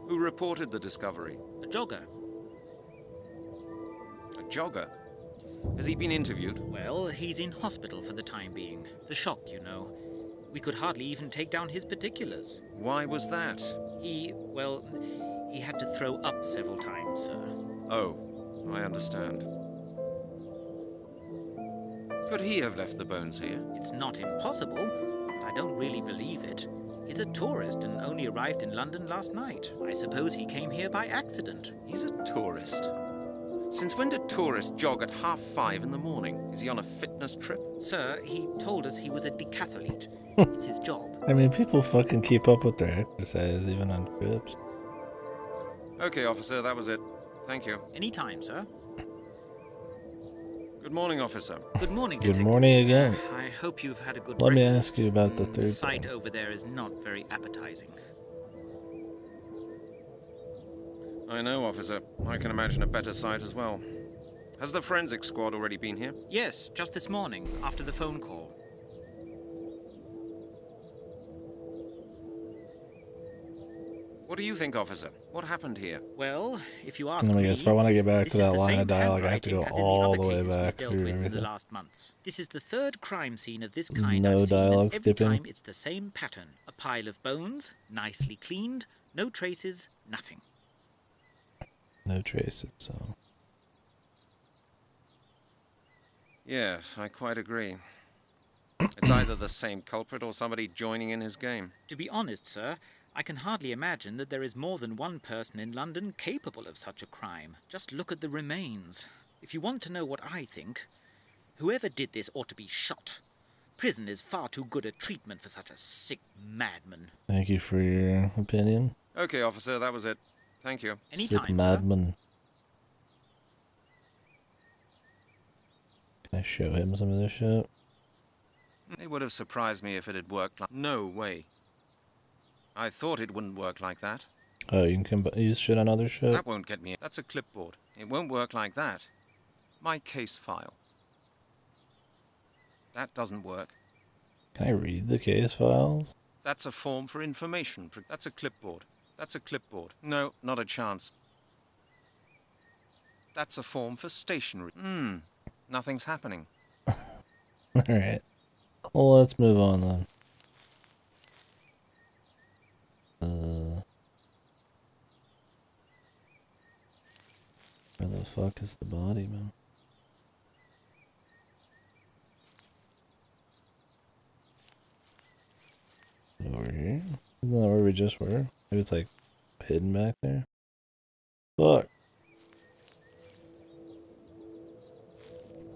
Who reported the discovery? A jogger. A jogger? Has he been interviewed? Well, he's in hospital for the time being. The shock, you know. We could hardly even take down his particulars. Why was that? He had to throw up several times, sir. Oh, I understand. Could he have left the bones here? It's not impossible, but I don't really believe it. He's a tourist and only arrived in London last night. I suppose he came here by accident. He's a tourist. Since when did tourists jog at 5:30 in the morning? Is he on a fitness trip? Sir, he told us he was a decathlete. It's his job. I mean, people fucking keep up with their exercise even on trips. Okay, officer, that was it. Thank you. Anytime, sir. Good morning, officer. Good morning, Good Detective. morning again. I hope you've had a good Let me breakfast. ask you about the The third sight thing. over there is not very appetizing. I know, officer. I can imagine a better sight as well. Has the forensic squad already been here? Yes, just this morning, after the phone call. What do you think, officer? What happened here? Well, if you ask I me, guess if I want to get back this to is that the line same of dialogue, I have to go handwriting as in the all other the way cases we've back dealt through with in the everything. last months. This is the third crime scene of this kind No I've seen, dialogue and every skipping. time it's the same pattern. A pile of bones, nicely cleaned, no traces, nothing. No traces, so... Yes, I quite agree. It's either the same culprit or somebody joining in his game. To be honest, sir, I can hardly imagine that there is more than one person in London capable of such a crime. Just look at the remains. If you want to know what I think, whoever did this ought to be shot. Prison is far too good a treatment for such a sick madman. Thank you for your opinion. Okay, officer, that was it. Thank you. Sick Anytime, sir. madman. Can I show him some of this shit? It would have surprised me if it had worked like... No way. I thought it wouldn't work like that. Oh, you can use shit on other shit? That won't get me... That's a clipboard. It won't work like that. My case file. That doesn't work. Can I read the case files? That's a form for information. That's a clipboard. That's a clipboard. No, not a chance. That's a form for stationery. Nothing's happening. Alright. Well, let's move on then. Where the fuck is the body, man? Over here? Isn't that where we just were? Maybe it's like hidden back there? Fuck.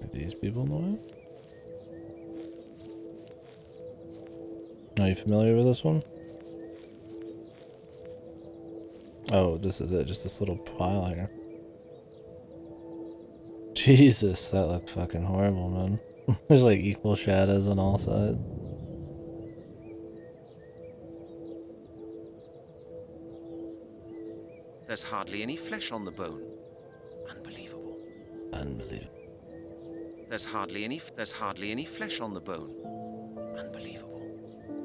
Are these people in the way? Are you familiar with this one? Oh, this is it. Just this little pile here. Jesus, that looked fucking horrible, man. There's like equal shadows on all sides. There's hardly any flesh on the bone. Unbelievable. Unbelievable. There's hardly any flesh on the bone. Unbelievable.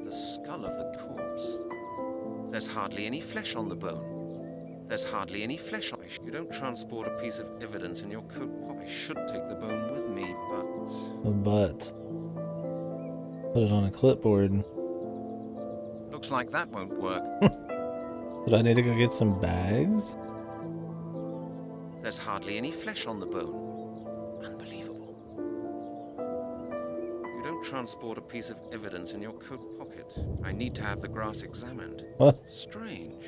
The skull of the corpse. There's hardly any flesh on the bone. There's hardly any flesh on... You don't transport a piece of evidence in your coat pocket. I should take the bone with me, But... Put it on a clipboard. looks like that won't work. Did I need to go get some bags? There's hardly any flesh on the bone. Unbelievable. You don't transport a piece of evidence in your coat pocket. I need to have the grass examined. What? Strange.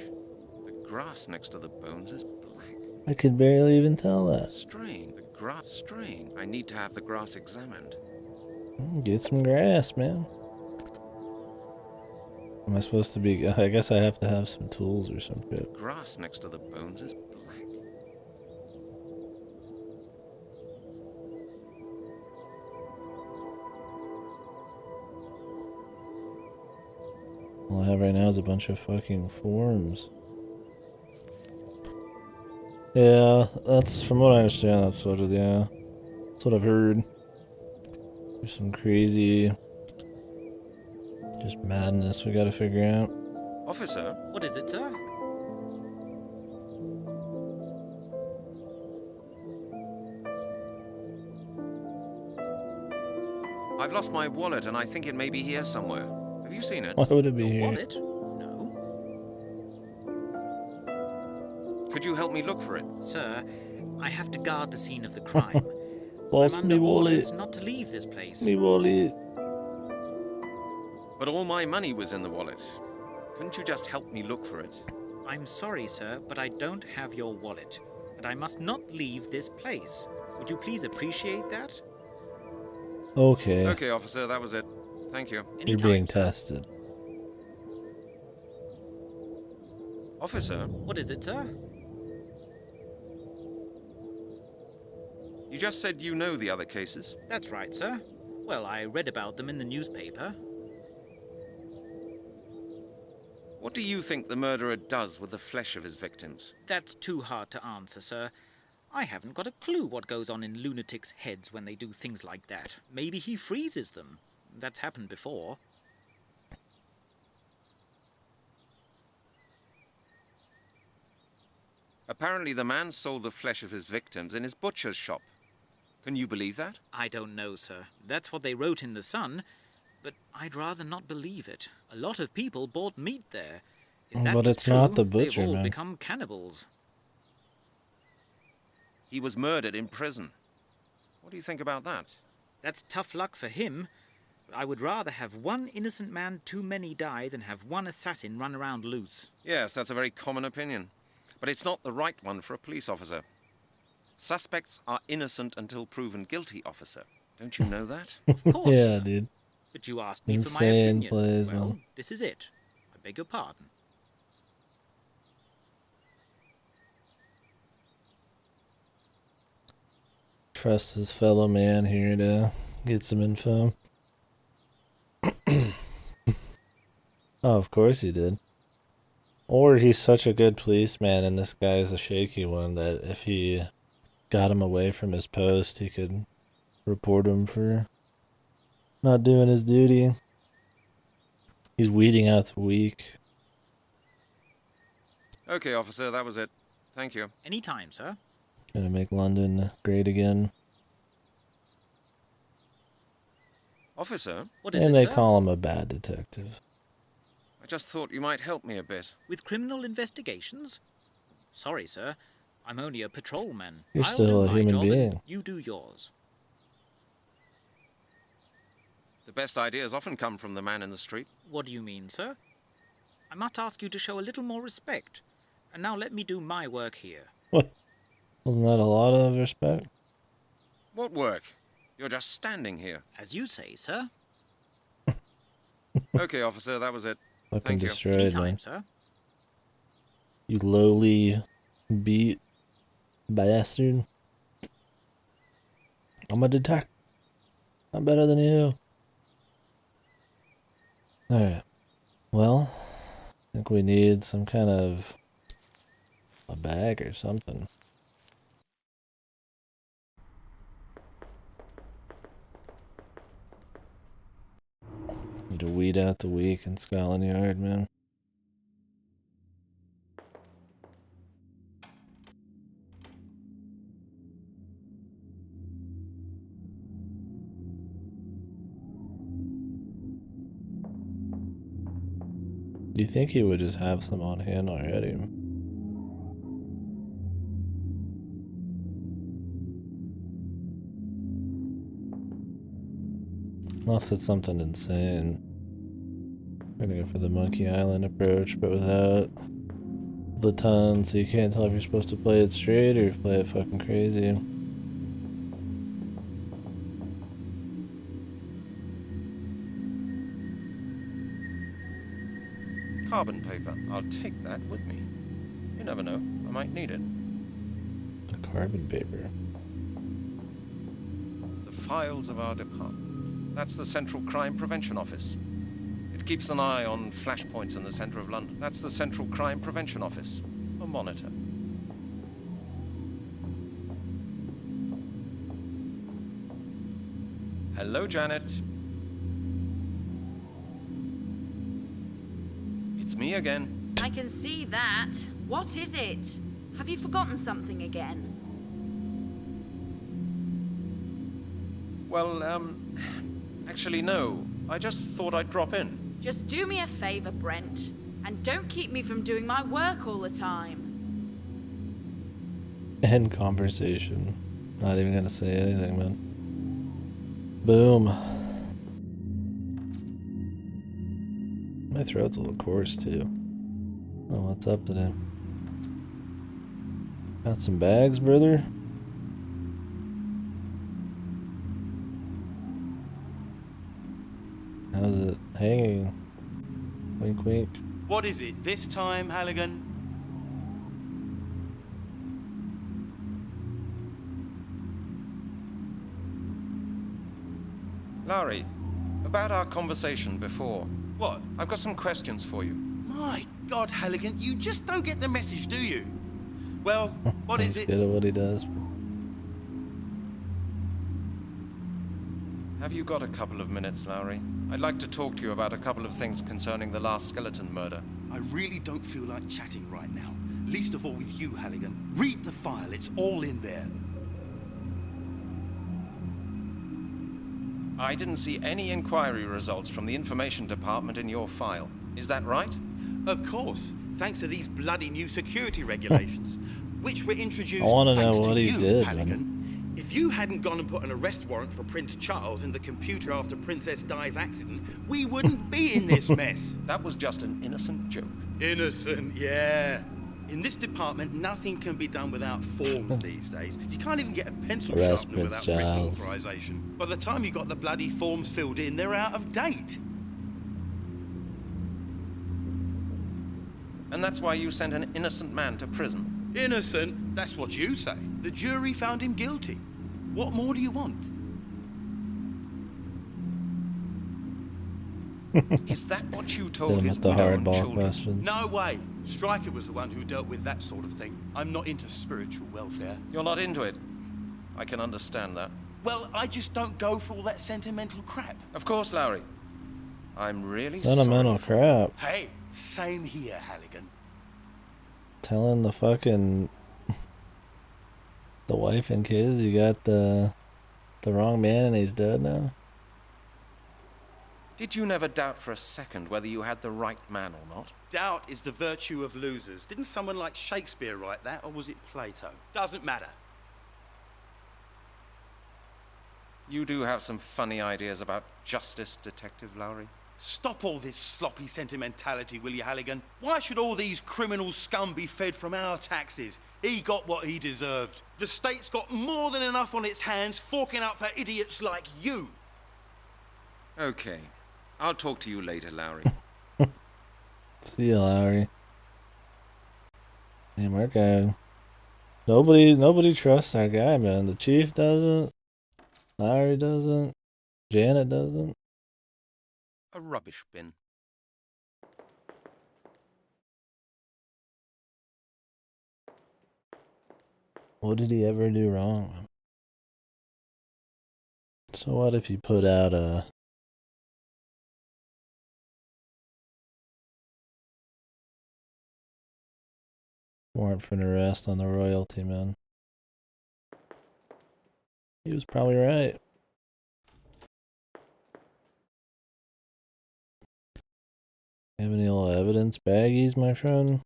The grass next to the bones is black. I could barely even tell that. Strange. The grass... Strange. I need to have the grass examined. Get some grass, man. Am I supposed to be... I guess I have to have some tools or some shit. Grass next to the bones is black. All I have right now is a bunch of fucking forms. Yeah, that's... From what I understand, that's what it... Yeah. That's what I've heard. There's some crazy... Just madness we gotta figure out. Officer, What is it, sir? I've lost my wallet and I think it may be here somewhere. Have you seen it? Why would it be Your here? wallet? No. Could you help me look for it? Sir, I have to guard the scene of the crime. Lost I'm me under wallet. orders not to leave this place. Me wallet. But all my money was in the wallet. Couldn't you just help me look for it? I'm sorry, sir, but I don't have your wallet, and I must not leave this place. Would you please appreciate that? Okay. Okay, officer, that was it. Thank you. You're Anytime, being sir. tested. Officer, What is it, sir? you just said you know the other cases. That's right, sir. Well, I read about them in the newspaper. What do you think the murderer does with the flesh of his victims? That's too hard to answer, sir. I haven't got a clue what goes on in lunatics' heads when they do things like that. Maybe he freezes them. That's happened before. Apparently the man sold the flesh of his victims in his butcher's shop. Can you believe that? I don't know, sir. That's what they wrote in the Sun, but I'd rather not believe it. A lot of people bought meat there. If that But was it's true, not the butcher, they've all man. become cannibals. He was murdered in prison. What do you think about that? That's tough luck for him. I would rather have one innocent man too many die than have one assassin run around loose. Yes, that's a very common opinion. But it's not the right one for a police officer. Suspects are innocent until proven guilty, officer. Don't you know that? Of course, Yeah, sir. dude. But you asked me for my Insane opinion. plays, Well, man. this is it. I beg your pardon. Trust his fellow man here to get some info. Oh, of course he did. Or he's such a good policeman and this guy's a shaky one that if he got him away from his post, he could report him for not doing his duty. He's weeding out the weak. Okay, officer, that was it. Thank you. Any time, sir. Gonna make London great again. Officer, What is And it, they sir? call him a bad detective. I just thought you might help me a bit. With criminal investigations? Sorry, sir. I'm only a patrolman. You're I'll still do a my human job and being. you do yours. The best ideas often come from the man in the street. What do you mean, sir? I must ask you to show a little more respect. And now let me do my work here. What? Wasn't that a lot of respect? What work? You're just standing here. As you say, sir. Okay, officer, that was it. Fucking Thank you. destroyed, Anytime, man. sir. You lowly beat bastard. I'm a detective. I'm better than you. Alright. Well, I think we need some kind of a bag or something. Need to weed out the weak in Scotland Yard, man. Do you think he would just have some on hand already? Unless it's something insane. We're gonna go for the Monkey Island approach, but without the ton, so you can't tell if you're supposed to play it straight or play it fucking crazy. Carbon paper. I'll take that with me. You never know. I might need it. The carbon paper. The files of our department. That's the Central Crime Prevention Office. It keeps an eye on flashpoints in the centre of London. That's the Central Crime Prevention Office. A monitor. Hello, Janet. It's me again. I can see that. What is it? Have you forgotten something again? Well, actually, no. I just thought I'd drop in. Just do me a favor, Brent, and don't keep me from doing my work all the time. End conversation. Not even gonna say anything, man. Boom. My throat's a little coarse, too. Oh, what's up today? Got some bags, brother? How's it hanging? Wink, wink. What is it this time, Halligan? Larry, about our conversation before. What? I've got some questions for you. My God, Halligan, you just don't get the message, do you? Well, what is He's it? good at what he does. Have you got a couple of minutes, Lowry? I'd like to talk to you about a couple of things concerning the last skeleton murder. I really don't feel like chatting right now. Least of all with you, Halligan. Read the file, it's all in there. I didn't see any inquiry results from the information department in your file. Is that right? Of course, thanks to these bloody new security regulations, which were introduced I wanna thanks know to what he you, did, Halligan. If you hadn't gone and put an arrest warrant for Prince Charles in the computer after Princess Di's accident, we wouldn't be in this mess. That was just an innocent joke. Innocent, yeah. In this department, nothing can be done without forms these days. You can't even get a pencil Arrest sharpener Prince without written Charles. authorization. By the time you got the bloody forms filled in, they're out of date. And that's why you sent an innocent man to prison. Innocent? That's what you say. The jury found him guilty. What more do you want? Is that what you Hit told him his with the widow and hardball children? questions. No way. Stryker was the one who dealt with that sort of thing. I'm not into spiritual welfare. You're not into it. I can understand that. Well, I just don't go for all that sentimental crap. Of course, Lowry. I'm really Sentimental sorry. crap. Hey, same here, Halligan. Telling the fucking the wife and kids you got the wrong man and he's dead now. Did you never doubt for a second whether you had the right man or not? Doubt is the virtue of losers. Didn't someone like Shakespeare write that, or was it Plato? Doesn't matter. You do have some funny ideas about justice, Detective Lowry. Stop all this sloppy sentimentality, will you, Halligan? Why should all these criminal scum be fed from our taxes? He got what he deserved. The state's got more than enough on its hands forking out for idiots like you. Okay. I'll talk to you later, Lowry. See you, Lowry. Damn, our guy. Nobody trusts our guy, man. The chief doesn't. Lowry doesn't. Janet doesn't. A rubbish bin. What did he ever do wrong? So what if you put out a warrant for an arrest on the royalty, man? He was probably right. Have any little evidence baggies, my friend?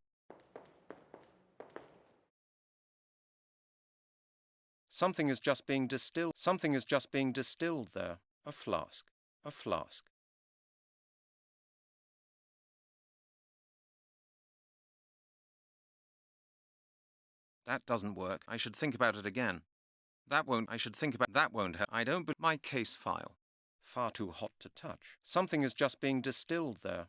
Something is just being distilled. Something is just being distilled there. A flask. A flask. That doesn't work. I should think about it again. I should think about that won't help. I don't, but my case file. Far too hot to touch. Something is just being distilled there.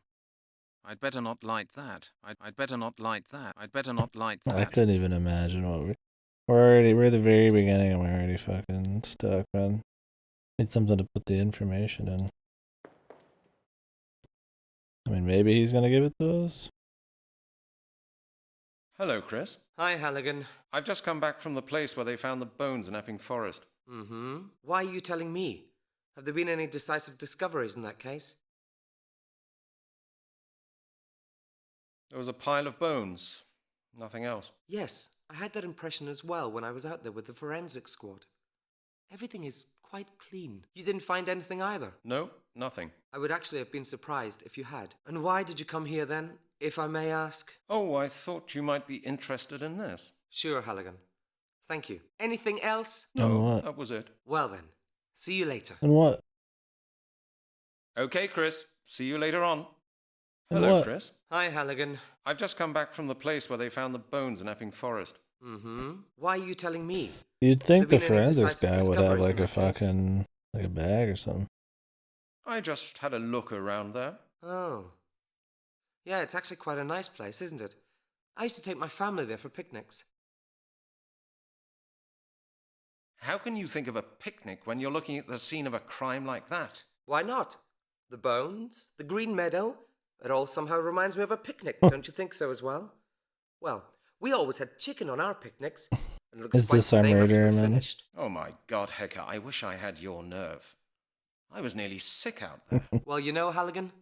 I'd better not light that. I'd better not light that. I'd better not light that. I couldn't even imagine what we're at the very beginning and we're already fucking stuck, man. Need something to put the information in. I mean, maybe he's gonna give it to us. Hello, Chris. Hi, Halligan. I've just come back from the place where they found the bones in Epping Forest. Mm-hmm. Why are you telling me? Have there been any decisive discoveries in that case? There was a pile of bones. Nothing else. Yes, I had that impression as well when I was out there with the forensic squad. Everything is quite clean. You didn't find anything either? No, nothing. I would actually have been surprised if you had. And why did you come here then, if I may ask? Oh, I thought you might be interested in this. Sure, Halligan. Thank you. Anything else? And No, what? that was it. Well then, see you later. And what? Okay, Chris. See you later on. And Hello, what? Chris. Hi, Halligan. I've just come back from the place where they found the bones in Epping Forest. Mm-hmm. Why are you telling me? You'd think the Have there been any forensics decisive guy would have discoveries like in a that case? fucking like a bag or something. I just had a look around there. Oh. Yeah, it's actually quite a nice place, isn't it? I used to take my family there for picnics. How can you think of a picnic when you're looking at the scene of a crime like that? Why not? The bones, the green meadow, it all somehow reminds me of a picnic, don't you think so as well? Well, we always had chicken on our picnics, and it looks Is quite this the our same after murderer, we're man? finished. Oh my God, Hecker, I wish I had your nerve. I was nearly sick out there. Well, you know, Halligan,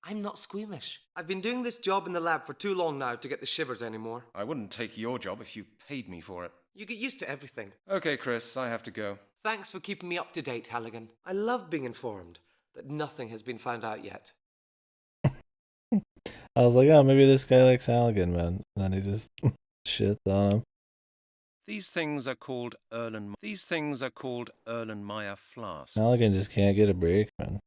I'm not squeamish. I've been doing this job in the lab for too long now to get the shivers anymore. I wouldn't take your job if you paid me for it. You get used to everything. Okay, Chris, I have to go. Thanks for keeping me up to date, Halligan. I love being informed that nothing has been found out yet. I was like, oh, maybe this guy likes Halligan, man. And then he just shits on him. These things are called Erlenmeyer flasks. Halligan just can't get a break, man.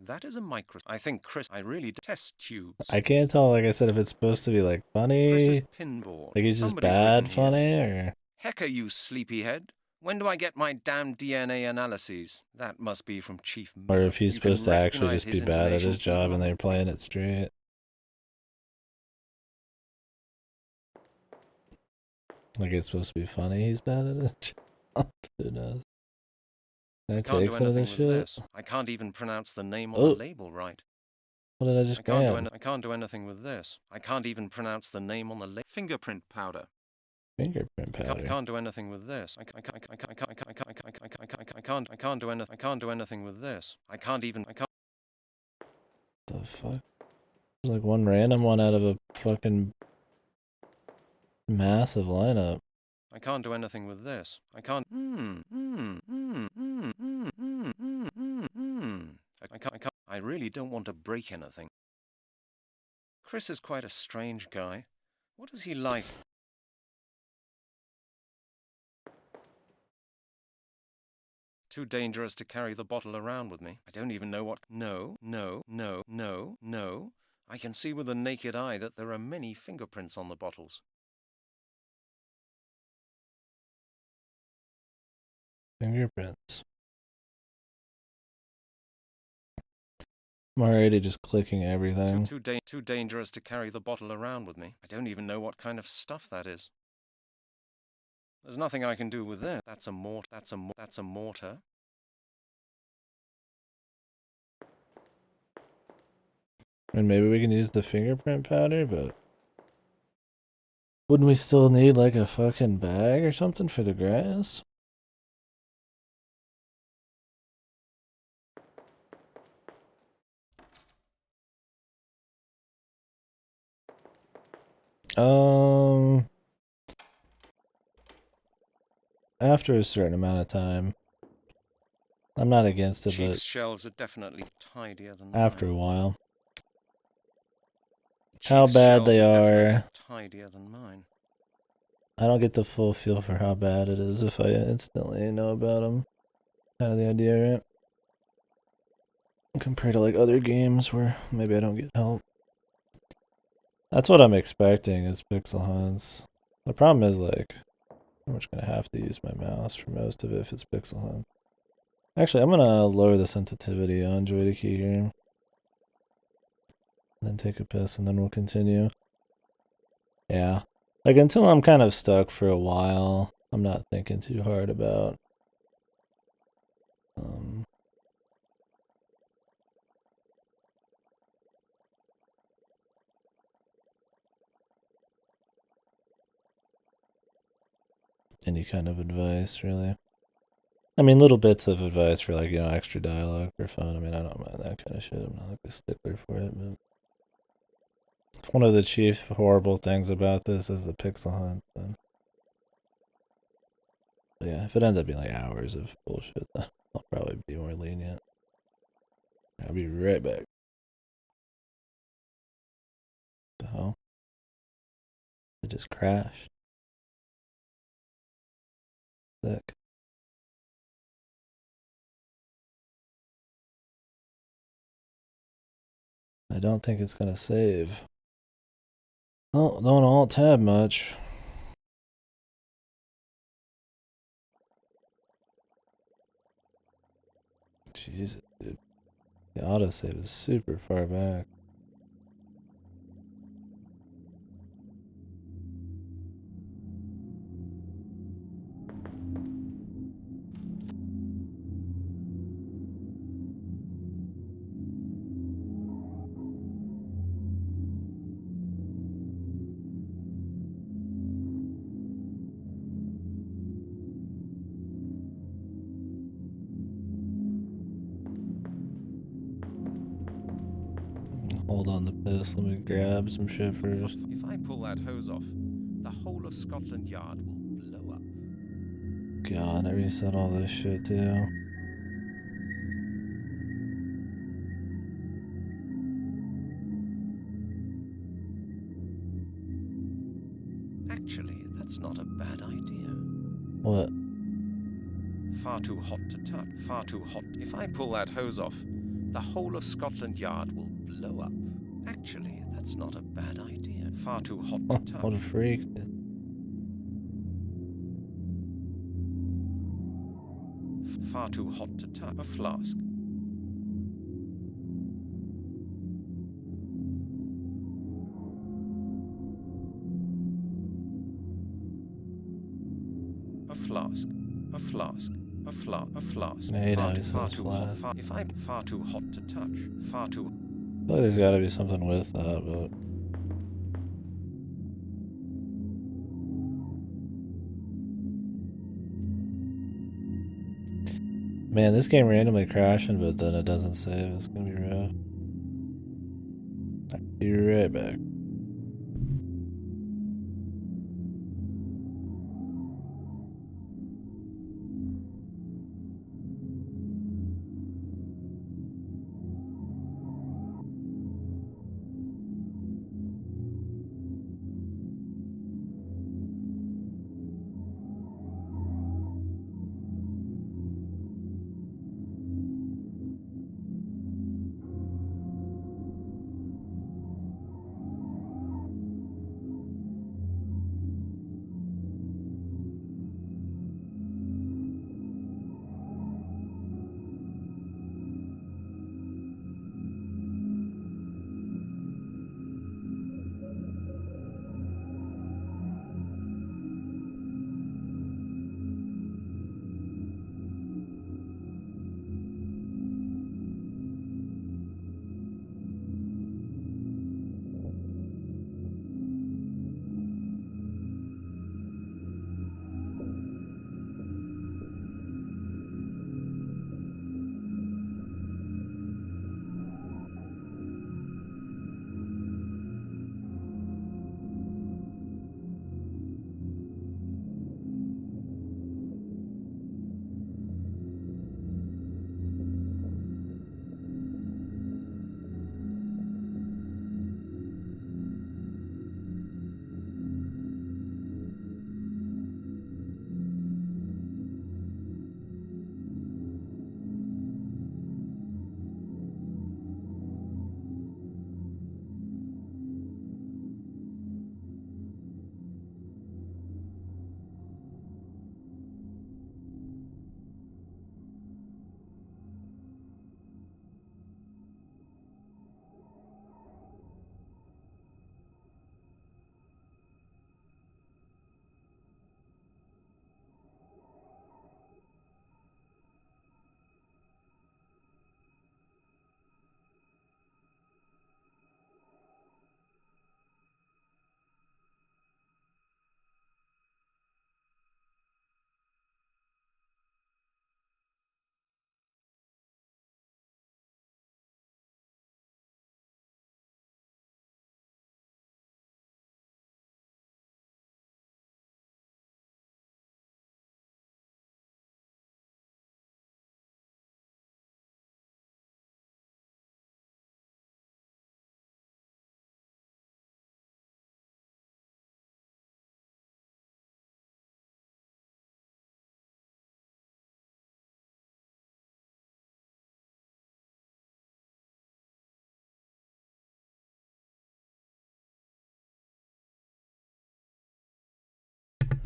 That is a micro. I think Chris. I really test tubes. I can't tell, like I said, if it's supposed to be like Chris's funny, pinboard. like he's just Somebody's bad written here. funny, or Hecker, you sleepyhead. When do I get my damn DNA analyses? That must be from Chief Miller. or if he's You can supposed to actually recognize just be his bad at his intonations job even and on they're playing it straight. Like it's supposed to be funny, he's bad at it. Who knows? Can I I can't take do some of anything this with shit? this. I can't even pronounce the name on Oh. the label right. What did I just ban? I can't do anything with this. I can't even pronounce the name on the label. Fingerprint powder. Fingerprint I powder. can't do anything with this. I can't do anything with this. I can't. The fuck? There's like one random one out of a fucking massive lineup. I can't do anything with this. I can't. I really don't want to break anything. Chris is quite a strange guy. What is he like? Too dangerous to carry the bottle around with me. I don't even know what. No. I can see with the naked eye that there are many fingerprints on the bottles. Fingerprints. I'm already just clicking everything. Too dangerous to carry the bottle around with me. I don't even know what kind of stuff that is. There's nothing I can do with this. That's a mortar. That's a mortar. And maybe we can use the fingerprint powder, but wouldn't we still need like a fucking bag or something for the grass? After a certain amount of time. I'm not against it, Chief's but shelves are definitely tidier than after mine. a while. Chief's How bad they shelves are. definitely tidier than mine. I don't get the full feel for how bad it is if I instantly know about them. Kind of the idea, right? Compared to like other games where maybe I don't get help. That's what I'm expecting is pixel hunts. The problem is like, I'm just gonna have to use my mouse for most of it if it's pixel hunt. Actually, I'm gonna lower the sensitivity on KDkill here. Then take a piss and then we'll continue. Yeah. Like until I'm kind of stuck for a while, I'm not thinking too hard about any kind of advice, really. I mean, little bits of advice for like, you know, extra dialogue for fun. I mean, I don't mind that kind of shit. I'm not like a stickler for it, but one of the chief horrible things about this is the pixel hunt. But yeah, if it ends up being like hours of bullshit, I'll probably be more lenient. I'll be right back. What the hell? It just crashed. Sick. I don't think it's gonna save. Oh, don't alt tab much. Jesus, dude. The autosave is super far back. hold on the piss. Let me grab some shit first. If I pull that hose off, the whole of Scotland Yard will blow up. God, I reset all this shit too. Actually, that's not a bad idea. What? Far too hot to touch. Far too hot. If I pull that hose off, the whole of Scotland Yard will blow up. Actually, that's not a bad idea. Far too hot to touch. What a freak. Far too hot to touch. A flask. A flask. A flask. A flask. Yeah, Far too hot. Far too hot to touch. Far too. I feel like there's gotta be something with that, but. Man, this game randomly crashing, but then it doesn't save. It's gonna be rough. I'll be right back.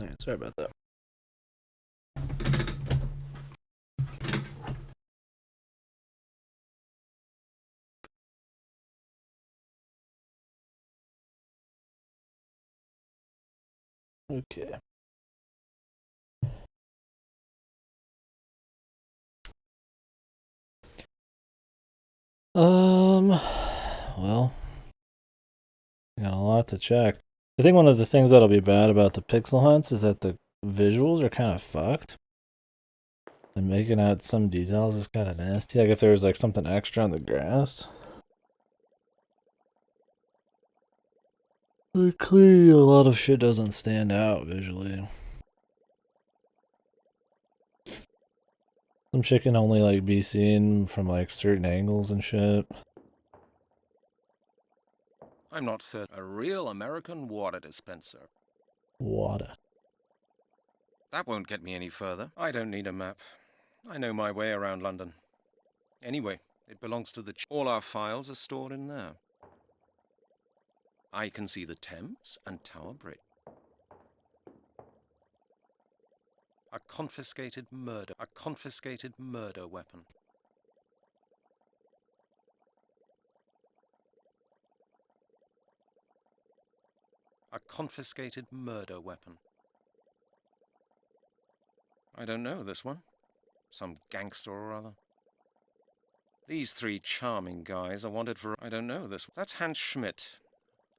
Alright, sorry about that. Okay. Well, I got a lot to check. I think one of the things that'll be bad about the pixel hunts is that the visuals are kind of fucked. And making out some details is kind of nasty. Like if there was like something extra on the grass. But clearly, a lot of shit doesn't stand out visually. Some shit can only like be seen from like certain angles and shit. I'm not a real American water dispenser. Water. That won't get me any further. I don't need a map. I know my way around London. Anyway, it belongs to the all our files are stored in there. I can see the Thames and Tower Bridge. A confiscated murder weapon. A confiscated murder weapon. I don't know this one. Some gangster or other. These three charming guys are wanted for... I don't know this one. That's Hans Schmidt,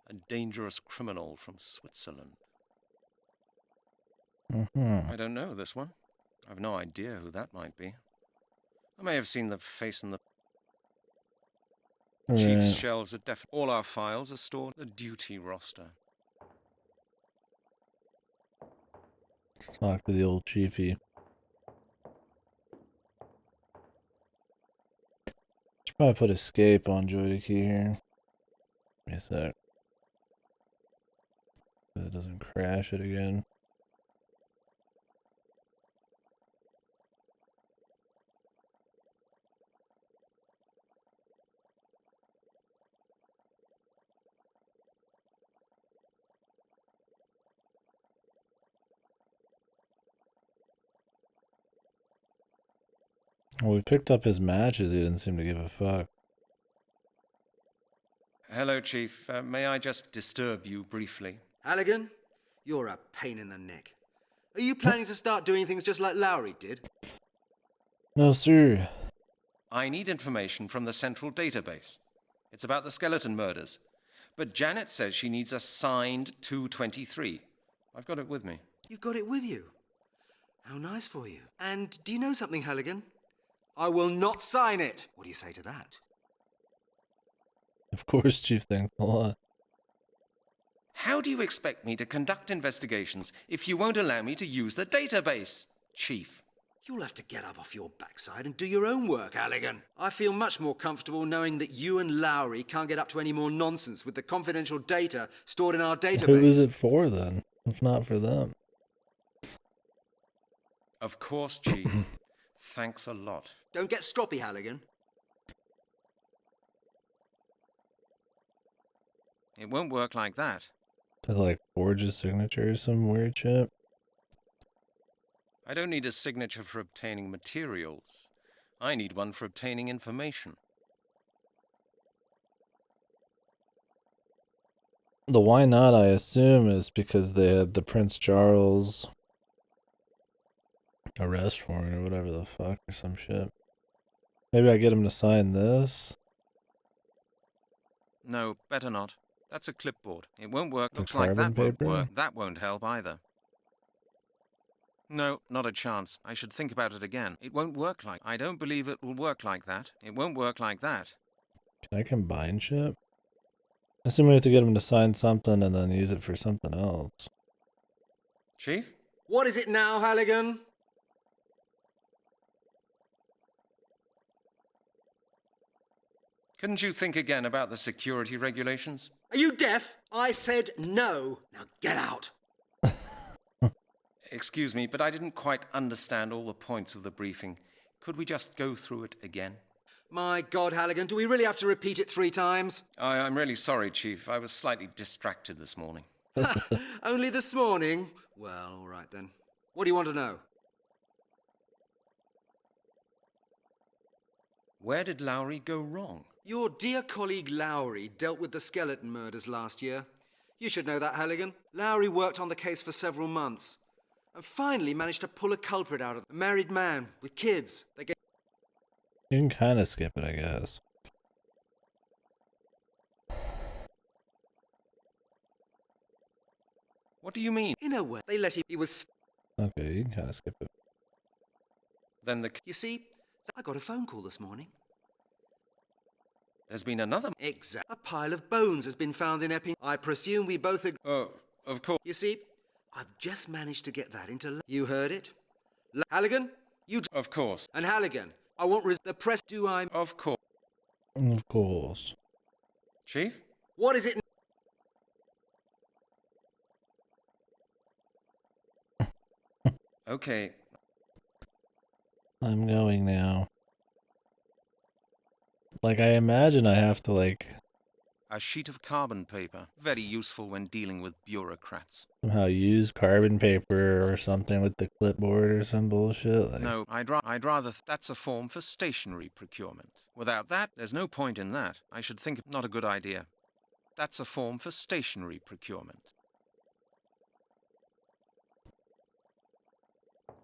a dangerous criminal from Switzerland. I don't know this one. I've no idea who that might be. I may have seen the face in the... Chief's shelves are definitely... All our files are stored in the duty roster. Let's talk to the old chiefy. Should probably put escape on KDkill here. Give me a sec. So it doesn't crash it again. Well, we picked up his matches. He didn't seem to give a fuck. Hello, Chief. May I just disturb you briefly? Halligan, you're a pain in the neck. Are you planning to start doing things just like Lowry did? No, sir. I need information from the central database. It's about the skeleton murders. But Janet says she needs a signed 223. I've got it with me. You've got it with you? How nice for you. And do you know something, Halligan? I will not sign it. What do you say to that? Of course, Chief, thanks a lot. How do you expect me to conduct investigations if you won't allow me to use the database, Chief? You'll have to get up off your backside and do your own work, Halligan. I feel much more comfortable knowing that you and Lowry can't get up to any more nonsense with the confidential data stored in our database. Who is it for, then, if not for them? Of course, Chief. Thanks a lot. Don't get stroppy, Halligan. It won't work like that. To like forge his signature or some weird shit. I don't need a signature for obtaining materials. I need one for obtaining information. The why not, I assume, is because they had the Prince Charles arrest warrant or whatever the fuck or some shit. Maybe I get him to sign this. No, better not. That's a clipboard. It won't work. The Looks like carbon that won't paper? work. That won't help either. No, not a chance. I should think about it again. It won't work like... I don't believe it will work like that. It won't work like that. Can I combine shit? I assume we have to get him to sign something and then use it for something else. Chief? What is it now, Halligan? Couldn't you think again about the security regulations? Are you deaf? I said no. Now get out. Excuse me, but I didn't quite understand all the points of the briefing. Could we just go through it again? My God, Halligan, do we really have to repeat it 3 times? I'm really sorry, Chief. I was slightly distracted this morning. Only this morning? Well, all right then. What do you want to know? Where did Lowry go wrong? Your dear colleague Lowry dealt with the skeleton murders last year. You should know that, Halligan. Lowry worked on the case for several months and finally managed to pull a culprit out of it. A married man with kids. They get... You can kind of skip it, I guess. What do you mean? In a way, they let him... He was... Okay, you can kind of skip it. Then the... You see, I got a phone call this morning. There's been another... Exact. A pile of bones has been found in Epping. I presume we both agree. Oh, of course. You see, I've just managed to get that into... You heard it? Halligan, you... Of course. And Halligan, I want the press... Do I... Of course. Of course. Chief? What is it... Okay. I'm going now. Like, I imagine I have to, like, A sheet of carbon paper. Very useful when dealing with bureaucrats. somehow use carbon paper or something with the clipboard or some bullshit. Like, No, I'd rather... That's a form for stationery procurement. Without that, there's no point in that. I should think... Not a good idea. That's a form for stationery procurement.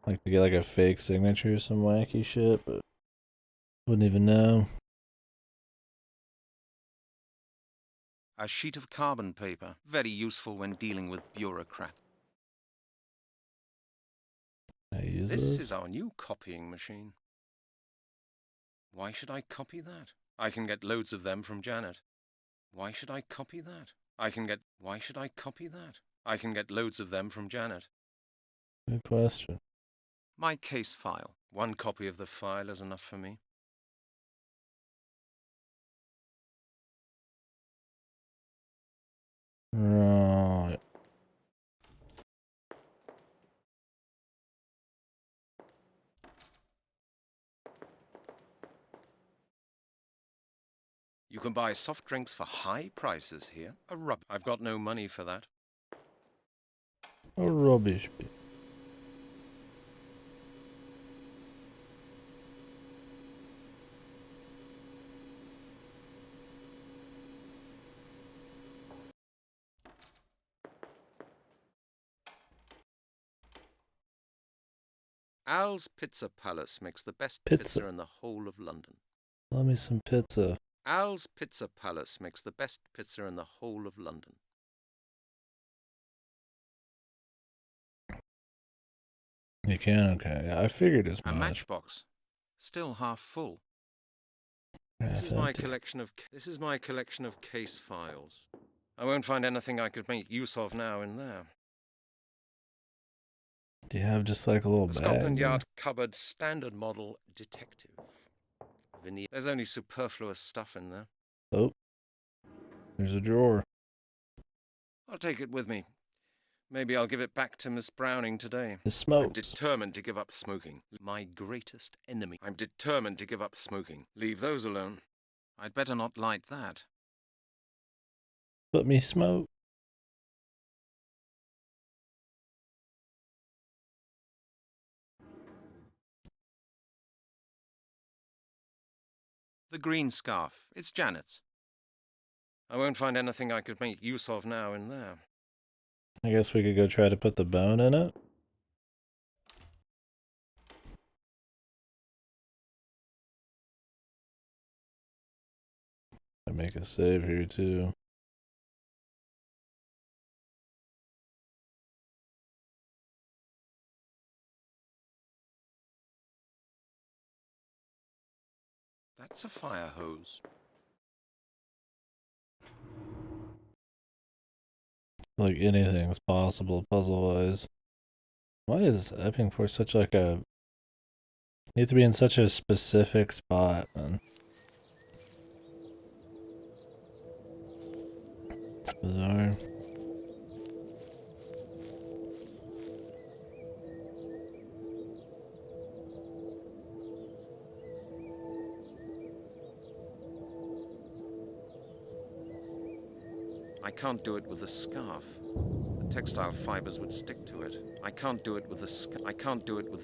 like to get like a fake signature or some wacky shit, but wouldn't even know. A sheet of carbon paper. Very useful when dealing with bureaucrats. I use This those? is our new copying machine. Why should I copy that? I can get loads of them from Janet. Why should I copy that? Why should I copy that? I can get loads of them from Janet. Good question. My case file. One copy of the file is enough for me. Right. You can buy soft drinks for high prices here. I've got no money for that. A rubbish bin. Al's Pizza Palace makes the best Pizza. pizza in the whole of London. Love me some pizza. Al's Pizza Palace makes the best pizza in the whole of London. You can? Okay. Yeah, I figured as A much. matchbox. Still half full. Half This is my empty. collection of case files. I won't find anything I could make use of now in there. Do you have just like a little The bag? Scotland there? Yard cupboard standard model detective. Veneer. There's only superfluous stuff in there. Oh. There's a drawer. I'll take it with me. Maybe I'll give it back to Miss Browning today. The I'm smokes. determined to give up smoking. My greatest enemy. I'm determined to give up smoking. Leave those alone. I'd better not light that. Put me smoke. The green scarf. It's Janet's. I won't find anything I could make use of now in there. I guess we could go try to put the bone in it. I make a save here too. That's a fire hose. Like anything's possible puzzle-wise. Why is Eppingport such like a... You have to be in such a specific spot, man. It's bizarre. I can't do it with the scarf. The textile fibers would stick to it. I can't do it with the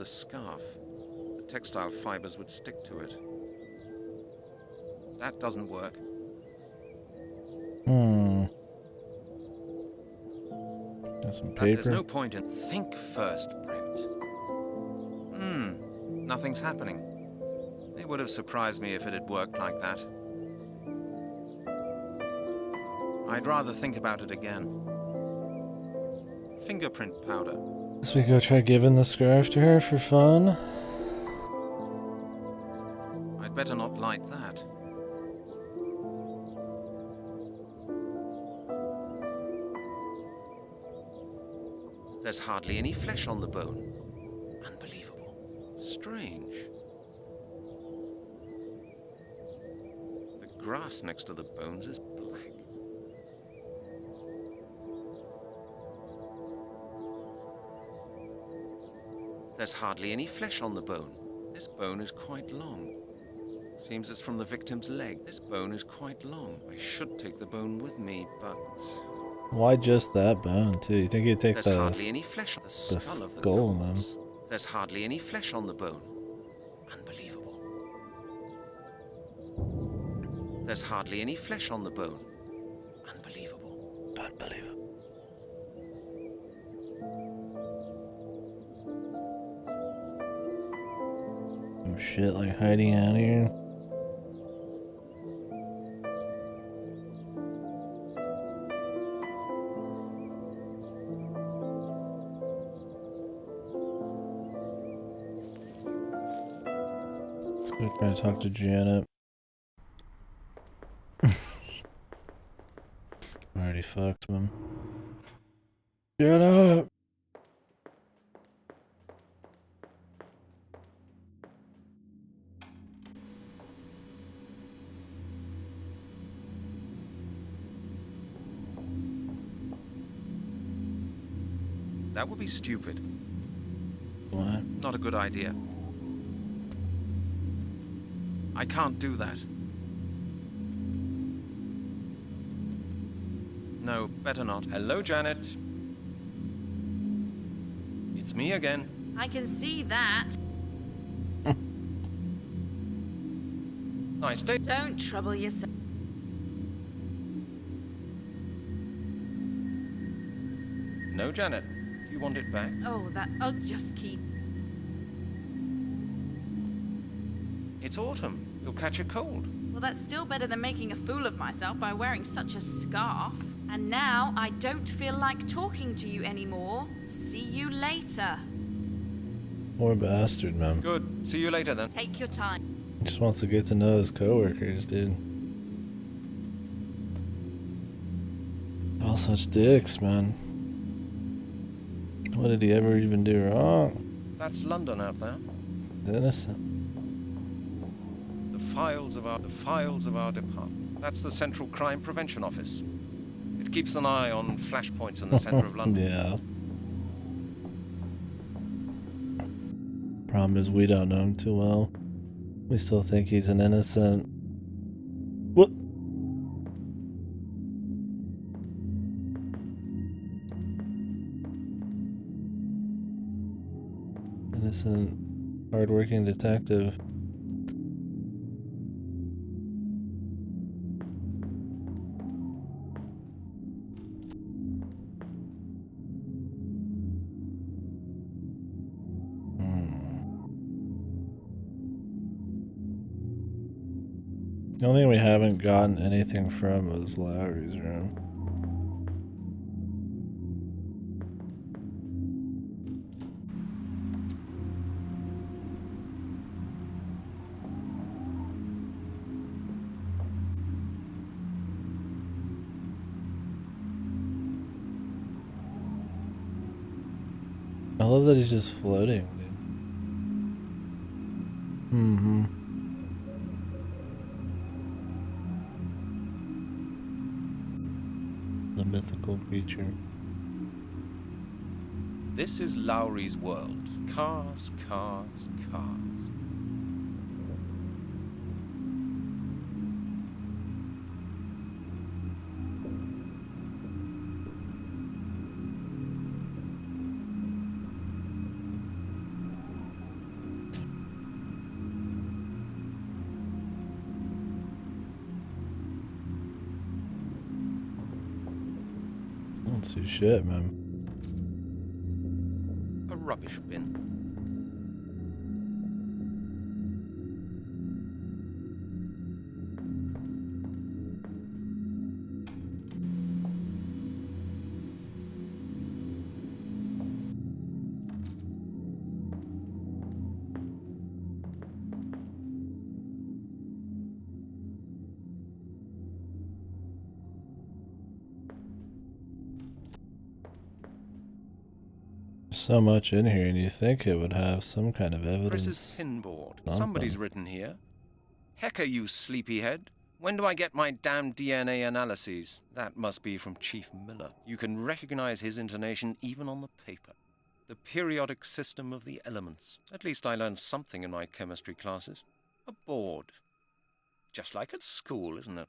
scarf. The textile fibers would stick to it. That doesn't work. Got some There's paper. no point in... Think first, Brent. Nothing's happening. It would have surprised me if it had worked like that. I'd rather think about it again. Fingerprint powder. Guess we go try giving the scarf to her for fun. I'd better not light that. There's hardly any flesh on the bone. Unbelievable. Strange. The grass next to the bones is black. There's hardly any flesh on the bone. This bone is quite long. Seems it's from the victim's leg. This bone is quite long. I should take the bone with me, but... Why just that bone, too? You think you'd take There's hardly any flesh on the skull of the skull, man. corpse. There's hardly any flesh on the bone. Unbelievable. There's hardly any flesh on the bone. Unbelievable. Unbelievable. Some shit like hiding out here. Let's go try to talk to Janet. Already fucked, man. Get up! That would be stupid. What? Not a good idea. I can't do that. No, better not. Hello, Janet. It's me again. I can see that. Nice day. Don't trouble yourself. No, Janet. Do you want it back? Oh, I'll just keep... It's autumn. You'll catch a cold. Well, that's still better than making a fool of myself by wearing such a scarf. And now I don't feel like talking to you anymore. See you later. Poor bastard, man. Good. See you later, then. Take your time. He just wants to get to know his coworkers, dude. All such dicks, man. What did he ever even do wrong? That's London out there. Innocent. The files of our department. That's the Central Crime Prevention Office. It keeps an eye on flashpoints in the center of London. Yeah. Problem is, we don't know him too well. We still think he's an innocent. What? Innocent, hardworking detective. The only thing we haven't gotten anything from is Lowry's room. I love that he's just floating, dude. Mm-hmm. The mythical creature. This is Lowry's world. Cars, cars, cars. I don't see shit, man. A rubbish bin. So much in here, and you think it would have some kind of Chris's evidence. pinboard. Something. Somebody's written here. Hecker, you sleepyhead. When do I get my damn DNA analyses? That must be from Chief Miller. You can recognize his intonation even on the paper. The periodic system of the elements. At least I learned something in my chemistry classes. A board. Just like at school, isn't it?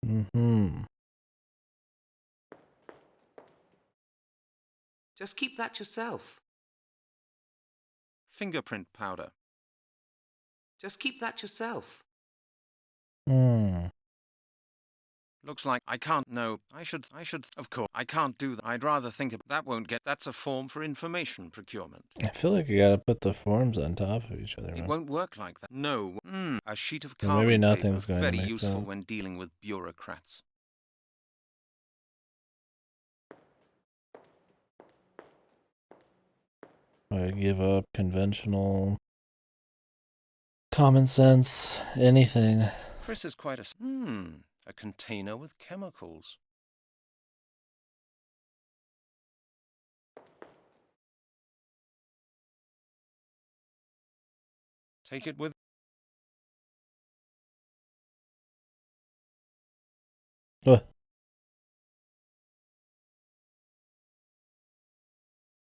Mm-hmm. Just keep that yourself. Fingerprint powder. Just keep that yourself. Hmm. Looks like I can't. No, I should, of course. I can't do that. I'd rather think of that won't get. That's a form for information procurement. I feel like you gotta put the forms on top of each other. It Man. won't work like that. No. A sheet of Well, carbon maybe nothing's paper. going to Very make useful that. when dealing with bureaucrats. I give up conventional common sense, anything. Chris is quite a container with chemicals. Take it with. What?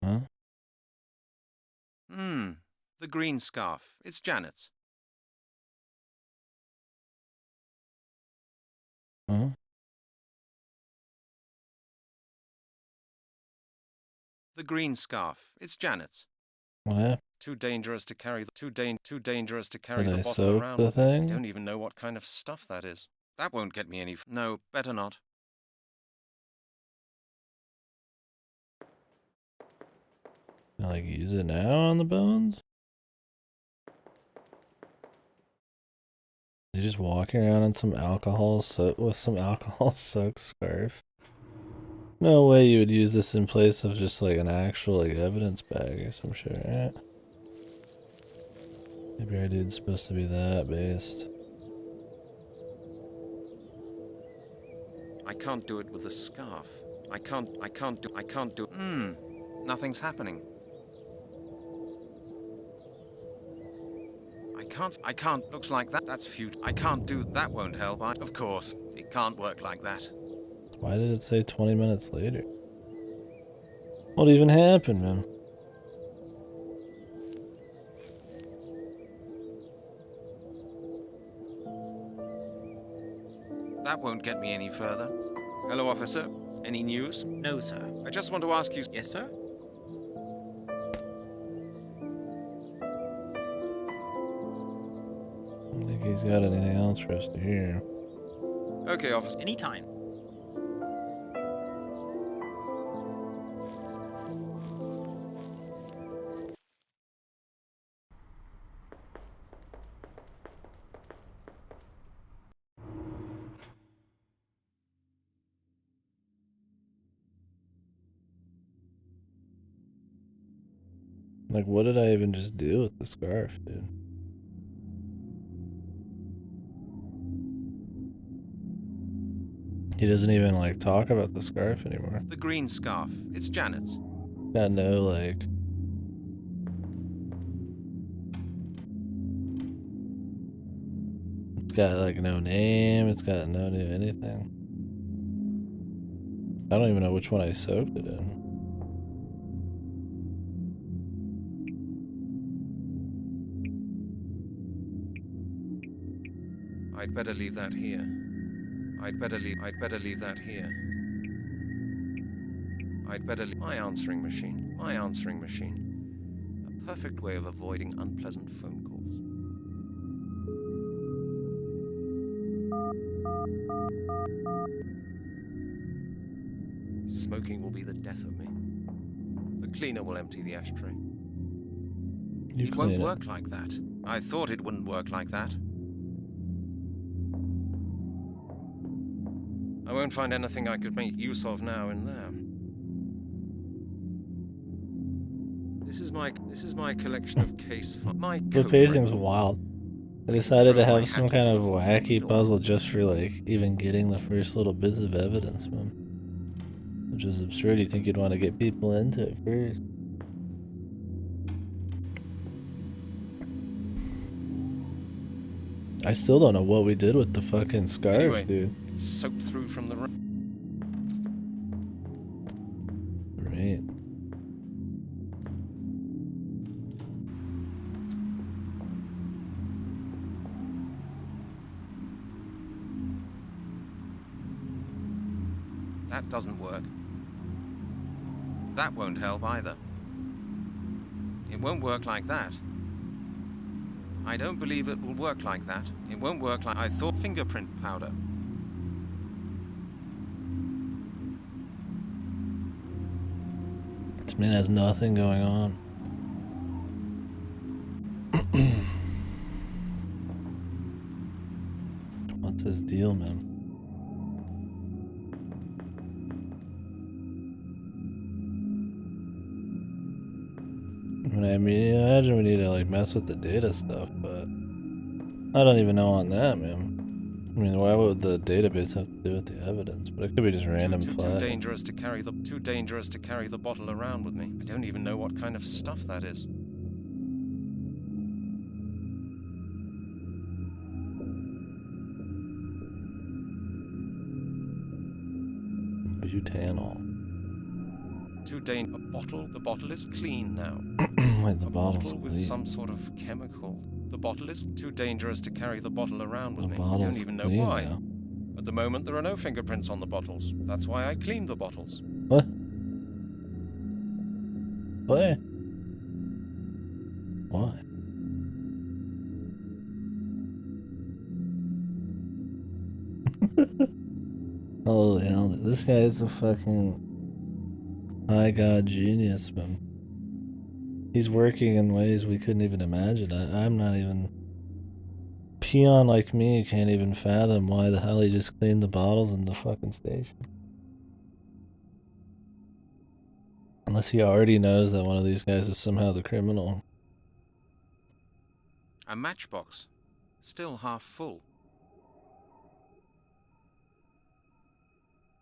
Huh? The green scarf. It's Janet's. Huh? The green scarf. It's Janet's. What happened? Too dangerous to carry. Too dangerous to carry Did the I bottle soak around. the with me. I thing? don't even know what kind of stuff that is. That won't get me any. No, better not. Can I, like, use it now on the bones? Is he just walking around in some alcohol with some alcohol soaked scarf? No way you would use this in place of just like an actual like evidence bag or some shit, right? Maybe our dude's supposed to be that based. I can't do it with the scarf. I can't do. Nothing's happening. I can't. Looks like that's futile. I can't do. That won't help. Of course, it can't work like that. Why did it say 20 minutes later? What even happened, man? That won't get me any further. Hello, officer. Any news? No, sir. I just want to ask you. Yes, sir? I don't think he's got anything else for us to hear. Okay, officer. Anytime. Like, what did I even just do with the scarf, dude? He doesn't even, like, talk about the scarf anymore. The green scarf. It's Janet's. Got no, like... It's got, like, no name. It's got no new anything. I don't even know which one I soaked it in. I'd better leave that here. I'd better leave that here. My answering machine. My answering machine. A perfect way of avoiding unpleasant phone calls. Smoking will be the death of me. The cleaner will empty the ashtray. It won't work like that. I thought it wouldn't work like that. I won't find anything I could make use of now in there. This is my collection of case files. My The code pacing's red. wild. I I can decided to throw my have some hat kind over of the wacky door. puzzle just for like even getting the first little bits of evidence, man. Which is absurd. You think you'd want to get people into it first. I still don't know what we did with the fucking scarf, Anyway, dude. it's soaked through from the rain. Right. That doesn't work. That won't help either. It won't work like that. I don't believe it will work like that. It won't work like I thought. Fingerprint powder. This man has nothing going on. What's his deal, man? I mean, I imagine we need to like mess with the data stuff, but I don't even know on that, man. I mean, why would the database have to do with the evidence? But it could be just random Too flag. dangerous to carry the bottle around with me. I don't even know what kind of stuff that is. Butanol. A bottle. The bottle is clean now. Wait, the A bottle's bottle with clean. some sort of chemical. The bottle is too dangerous to carry the bottle around with The me. I bottle's don't even know clean why. now. At the moment, there are no fingerprints on the bottles. That's why I cleaned the bottles. What? What? Why? Holy hell, this guy is a fucking high god genius, man. He's working in ways we couldn't even imagine. I'm not even... Peon like me can't even fathom why the hell he just cleaned the bottles in the fucking station. Unless he already knows that one of these guys is somehow the criminal. A matchbox. Still half full.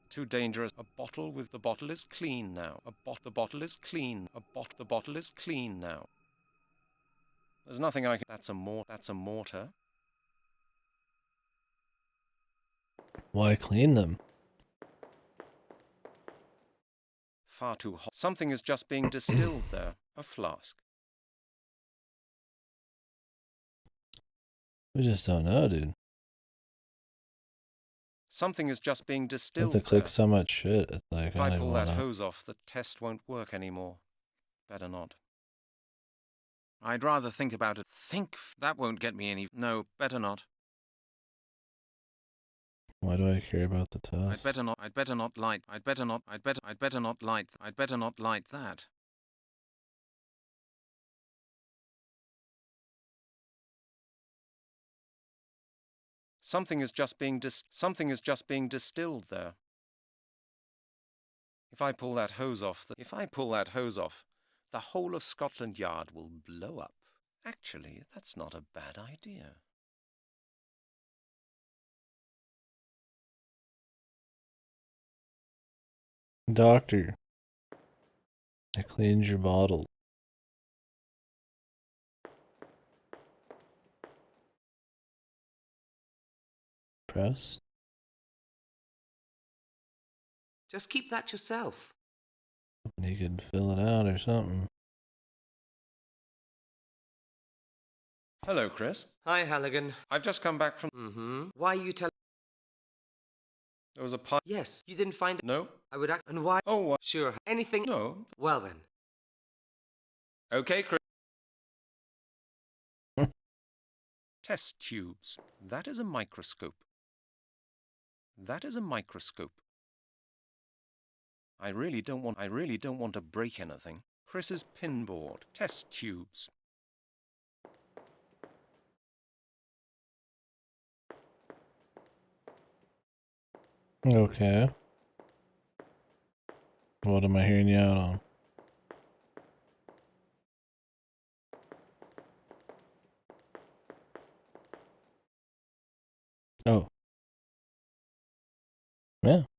Too dangerous. A bottle with the bottle is clean now. The bottle is clean. The bottle is clean now. There's nothing I can... That's a mortar. Why clean them? Far too hot. Something is just being distilled there. A flask. We just don't know, dude. Something is just being I have distilled to click there. so much shit. It's like, If I I don't pull even that wanna... hose off, the test won't work anymore. Better not. I'd rather think about it. That won't get me any... No, better not. Why do I care about the test? I'd better not light that. Something is just being distilled there. If I pull that hose off, the whole of Scotland Yard will blow up. Actually, that's not a bad idea. Doctor, I cleaned your bottle. Press? Just keep that yourself. And you can fill it out or something. Hello, Chris. Hi, Halligan. I've just come back from... Mm-hmm. Why are you telling... There was a pie... Yes, you didn't find it. No? I would act... And why... Oh, Sure. Anything... no. Well then. Okay, Chris. Test tubes. That is a microscope. I really don't want to break anything. Chris's pinboard. Test tubes. Okay. What am I hearing you out on?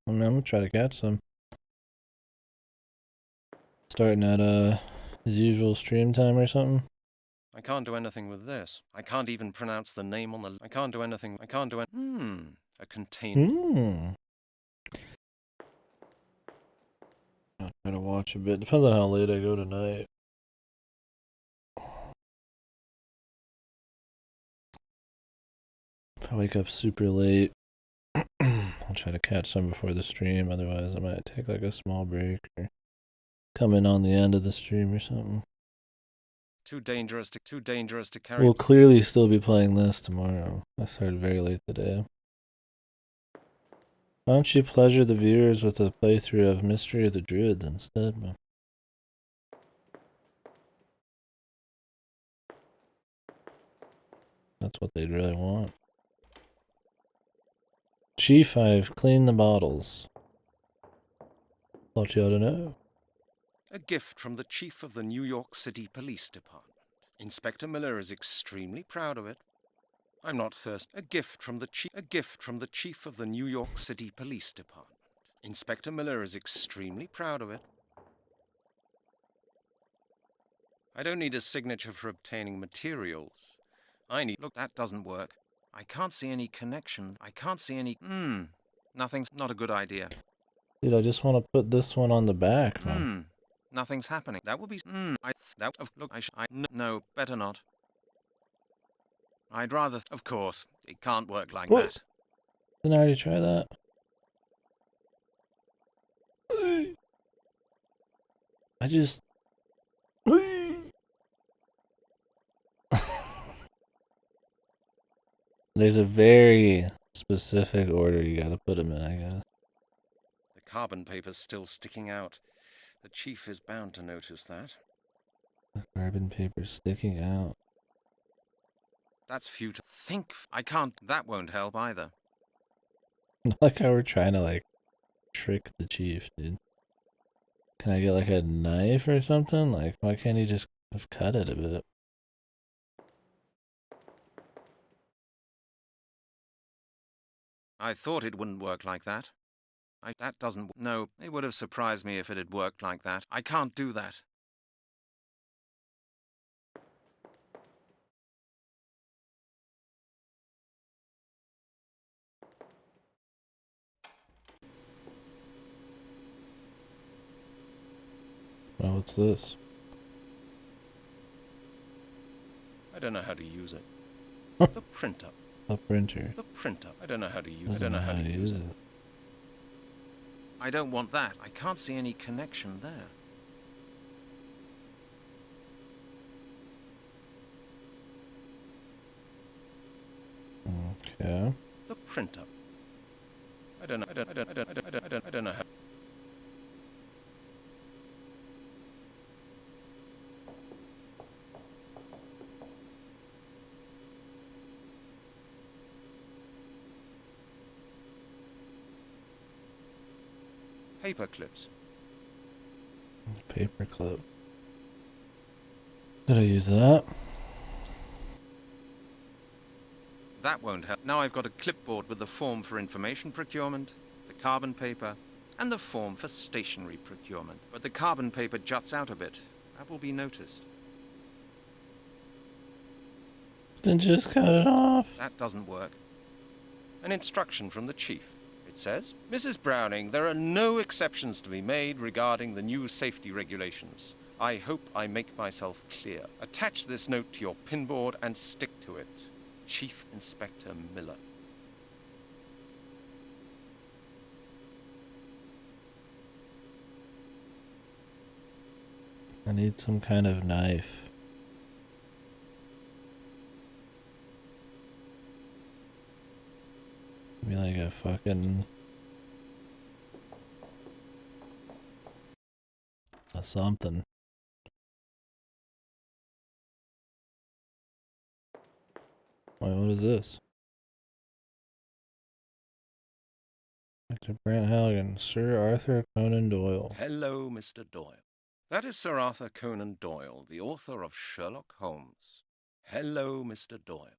I mean, I'm gonna try to catch some. Starting at his usual stream time or something. I can't do anything with this. I can't even pronounce the name on the... I can't do anything. I can't do it. A container. I'll try to watch a bit. Depends on how late I go tonight. If I wake up super late, I'll try to catch some before the stream. Otherwise, I might take like a small break or come in on the end of the stream or something. Too dangerous to carry. We'll clearly still be playing this tomorrow. I started very late today. Why don't you pleasure the viewers with a playthrough of Mystery of the Druids instead, man? That's what they'd really want. Chief, I've cleaned the bottles. Thought you ought to know. A gift from the chief of the New York City Police Department. Inspector Miller is extremely proud of it. I'm not thirsty. A gift from the chief of the New York City Police Department. Inspector Miller is extremely proud of it. I don't need a signature for obtaining materials. Look, that doesn't work. I can't see any connection. Nothing's not a good idea. Dude, I just want to put this one on the back, man. Nothing's happening. That would be. No, better not. I'd rather. Of course, it can't work like that. Didn't I already try that? I just. There's a very specific order you gotta put them in, I guess. The carbon paper's still sticking out. The chief is bound to notice that. The carbon paper's sticking out. That's futile. I can't. That won't help either. Like how we're trying to, like, trick the chief, dude. Can I get, like, a knife or something? Like, why can't he just have cut it a bit? I thought it wouldn't work like that. That doesn't... No, it would have surprised me if it had worked like that. I can't do that. Oh, what's this? I don't know how to use it. The printer. A printer. The printer. I don't know how to use it. I don't know how to use it. I don't want that. I can't see any connection there. Okay. The printer. I don't know how. Paper clips. Paper clip. Did I use that? That won't help. Now I've got a clipboard with the form for information procurement, the carbon paper, and the form for stationery procurement. But the carbon paper juts out a bit. That will be noticed. Then just cut it off. That doesn't work. An instruction from the chief. It says, Mrs. Browning, there are no exceptions to be made regarding the new safety regulations. I hope I make myself clear. Attach this note to your pinboard and stick to it. Chief Inspector Miller. I need some kind of knife. Be like a fucking... something. Wait, what is this? Dr. Brant Halligan, Sir Arthur Conan Doyle. Hello, Mr. Doyle. That is Sir Arthur Conan Doyle, the author of Sherlock Holmes. Hello, Mr. Doyle.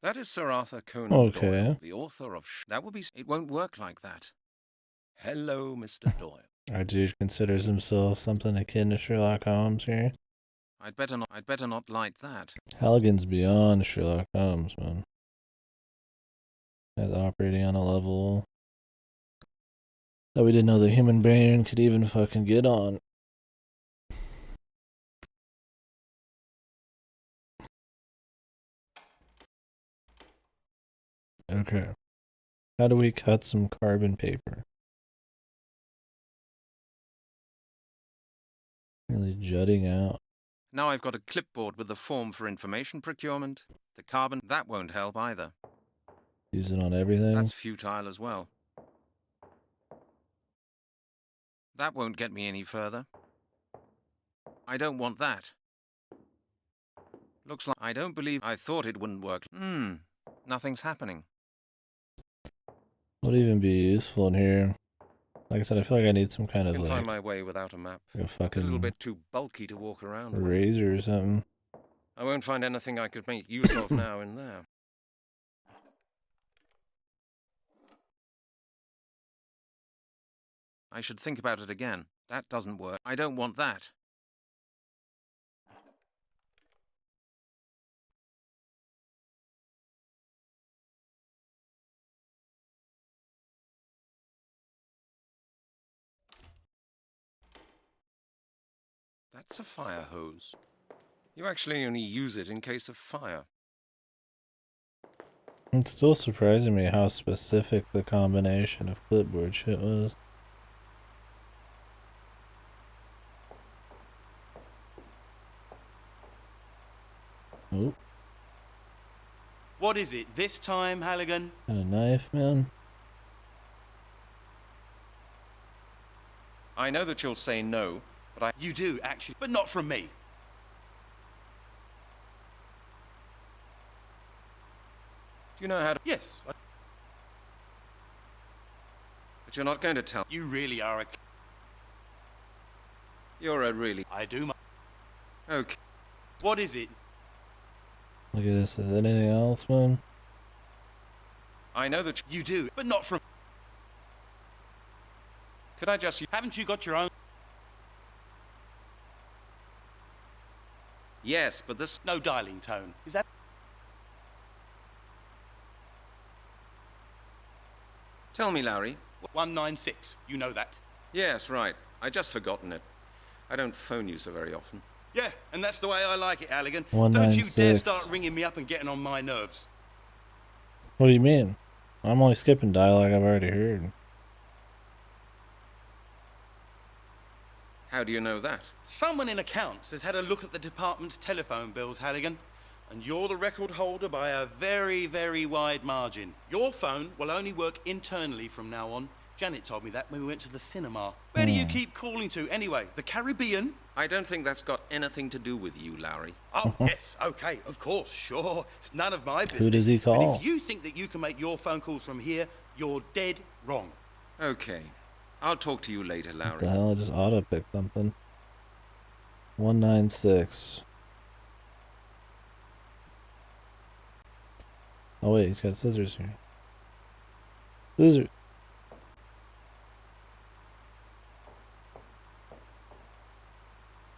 That is Sir Arthur Conan Doyle, the author of... That will be... It won't work like that. Hello, Mr. Doyle. Our dude considers himself something akin to Sherlock Holmes here. I'd better not light that. Halligan's beyond Sherlock Holmes, man. He's operating on a level that we didn't know the human brain could even fucking get on. Okay. How do we cut some carbon paper? Really jutting out. Now I've got a clipboard with the form for information procurement. The carbon, that won't help either. Use it on everything. That's futile as well. That won't get me any further. I don't want that. Looks like I don't believe I thought it wouldn't work. Nothing's happening. What would even be useful in here? Like I said, I feel like I need some kind I of can like find my way without a map. a It's a fucking little bit too bulky to walk around with. razor or something. I won't find anything I could make use of now in there. I should think about it again. That doesn't work. I don't want that. That's a fire hose. You actually only use it in case of fire. It's still surprising me how specific the combination of clipboard shit was. Oh, What is it this time, Halligan? and a knife, man. I know that you'll say no, but You do, actually, but not from me. do you know how to... Yes, But you're not going to tell... you really are a... You're a really... I do my... Okay. What is it? Look at this. Is there anything else, man? I know that You do, but not from... Could I just... Haven't you got your own? Yes, but this... No dialing tone. Is that... Tell me, Larry. 196. You know that. Yes, right. I just forgotten it. I don't phone you so very often. Yeah, and that's the way I like it, Halligan. Don't you dare 196. start ringing me up and getting on my nerves. What do you mean? I'm only skipping dialogue I've already heard. How do you know that? Someone in accounts has had a look at the department's telephone bills, Halligan, and you're the record holder by a very, very wide margin. Your phone will only work internally from now on. Janet told me that when we went to the cinema. Where do you keep calling to anyway? The Caribbean? I don't think that's got anything to do with you, Larry. Oh, yes, okay, of course, sure. It's none of my business. Who does he But call? if you think that you can make your phone calls from here, you're dead wrong. Okay. I'll talk to you later, What the Larry. hell? I just auto-picked something. 196. Oh wait, he's got scissors here. Scissors.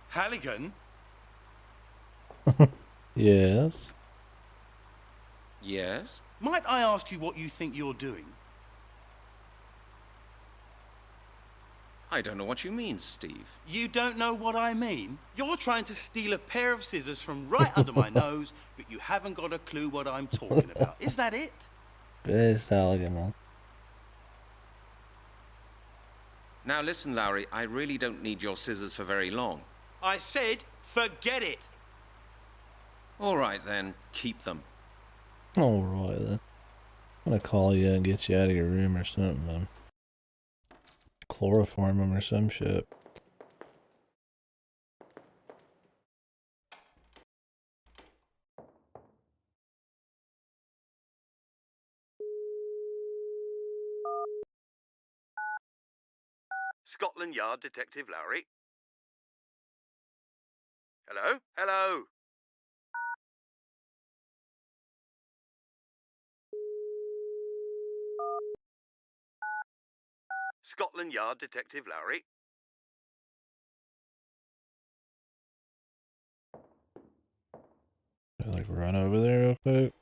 Halligan? Yes. Yes? Might I ask you what you think you're doing? I don't know what you mean, Steve. You don't know what I mean? You're trying to steal a pair of scissors from right under my nose, but you haven't got a clue what I'm talking about. Is that it? Best Halligan, man. Now listen, Larry, I really don't need your scissors for very long. I said, forget it. All right, then. Keep them. Alright then. I'm gonna call you and get you out of your room or something, man. Chloroform him or some shit. Scotland Yard Detective Lowry. Hello? Hello? Scotland Yard Detective Lowry. Like run over there real quick.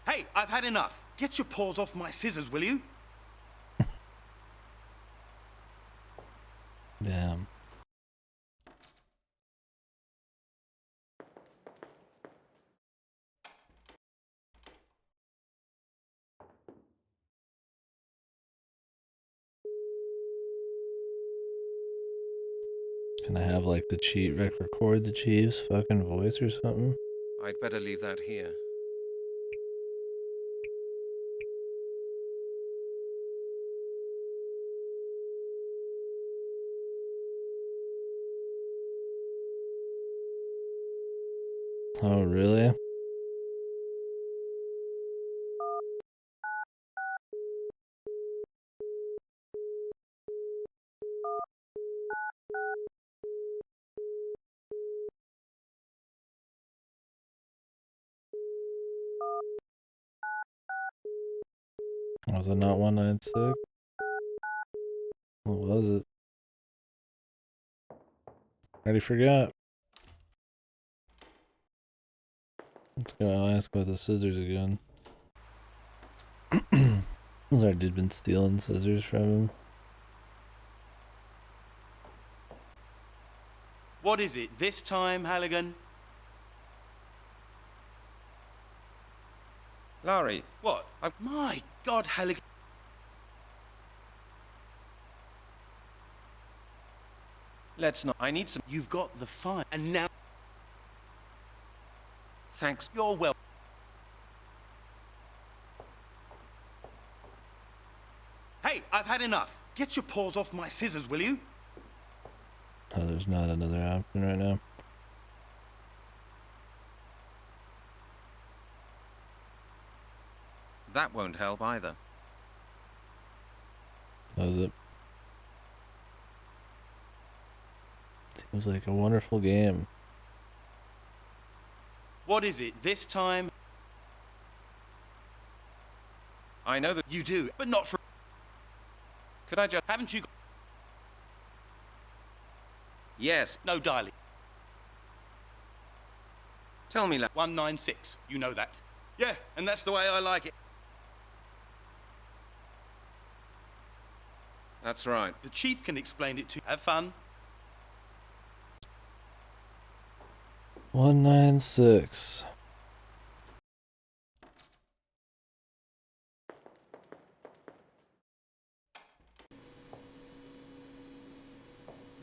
Hey, I've had enough. Get your paws off my scissors, will you? Damn. Can I have like the cheat record the Chief's fucking voice or something? I'd better leave that here. Oh, really? Was it not 196? What was it? Already forgot. Let's go ask about the scissors again. Was our dude been stealing scissors from him? What is it this time, Halligan? Lowry, What? My God, Halligan. let's not. I need some. You've got the file, and now Thanks. you're well. Hey, I've had enough. Get your paws off my scissors, will you? Oh, there's not another option right now. That won't help either. Does it? Seems like a wonderful game. What is it this time? I know that. You do, but not for. Could I just. Haven't you got. Yes. No, darling. Tell me, 196. You know that. Yeah, and that's the way I like it. That's right. The chief can explain it to you. Have fun. 196.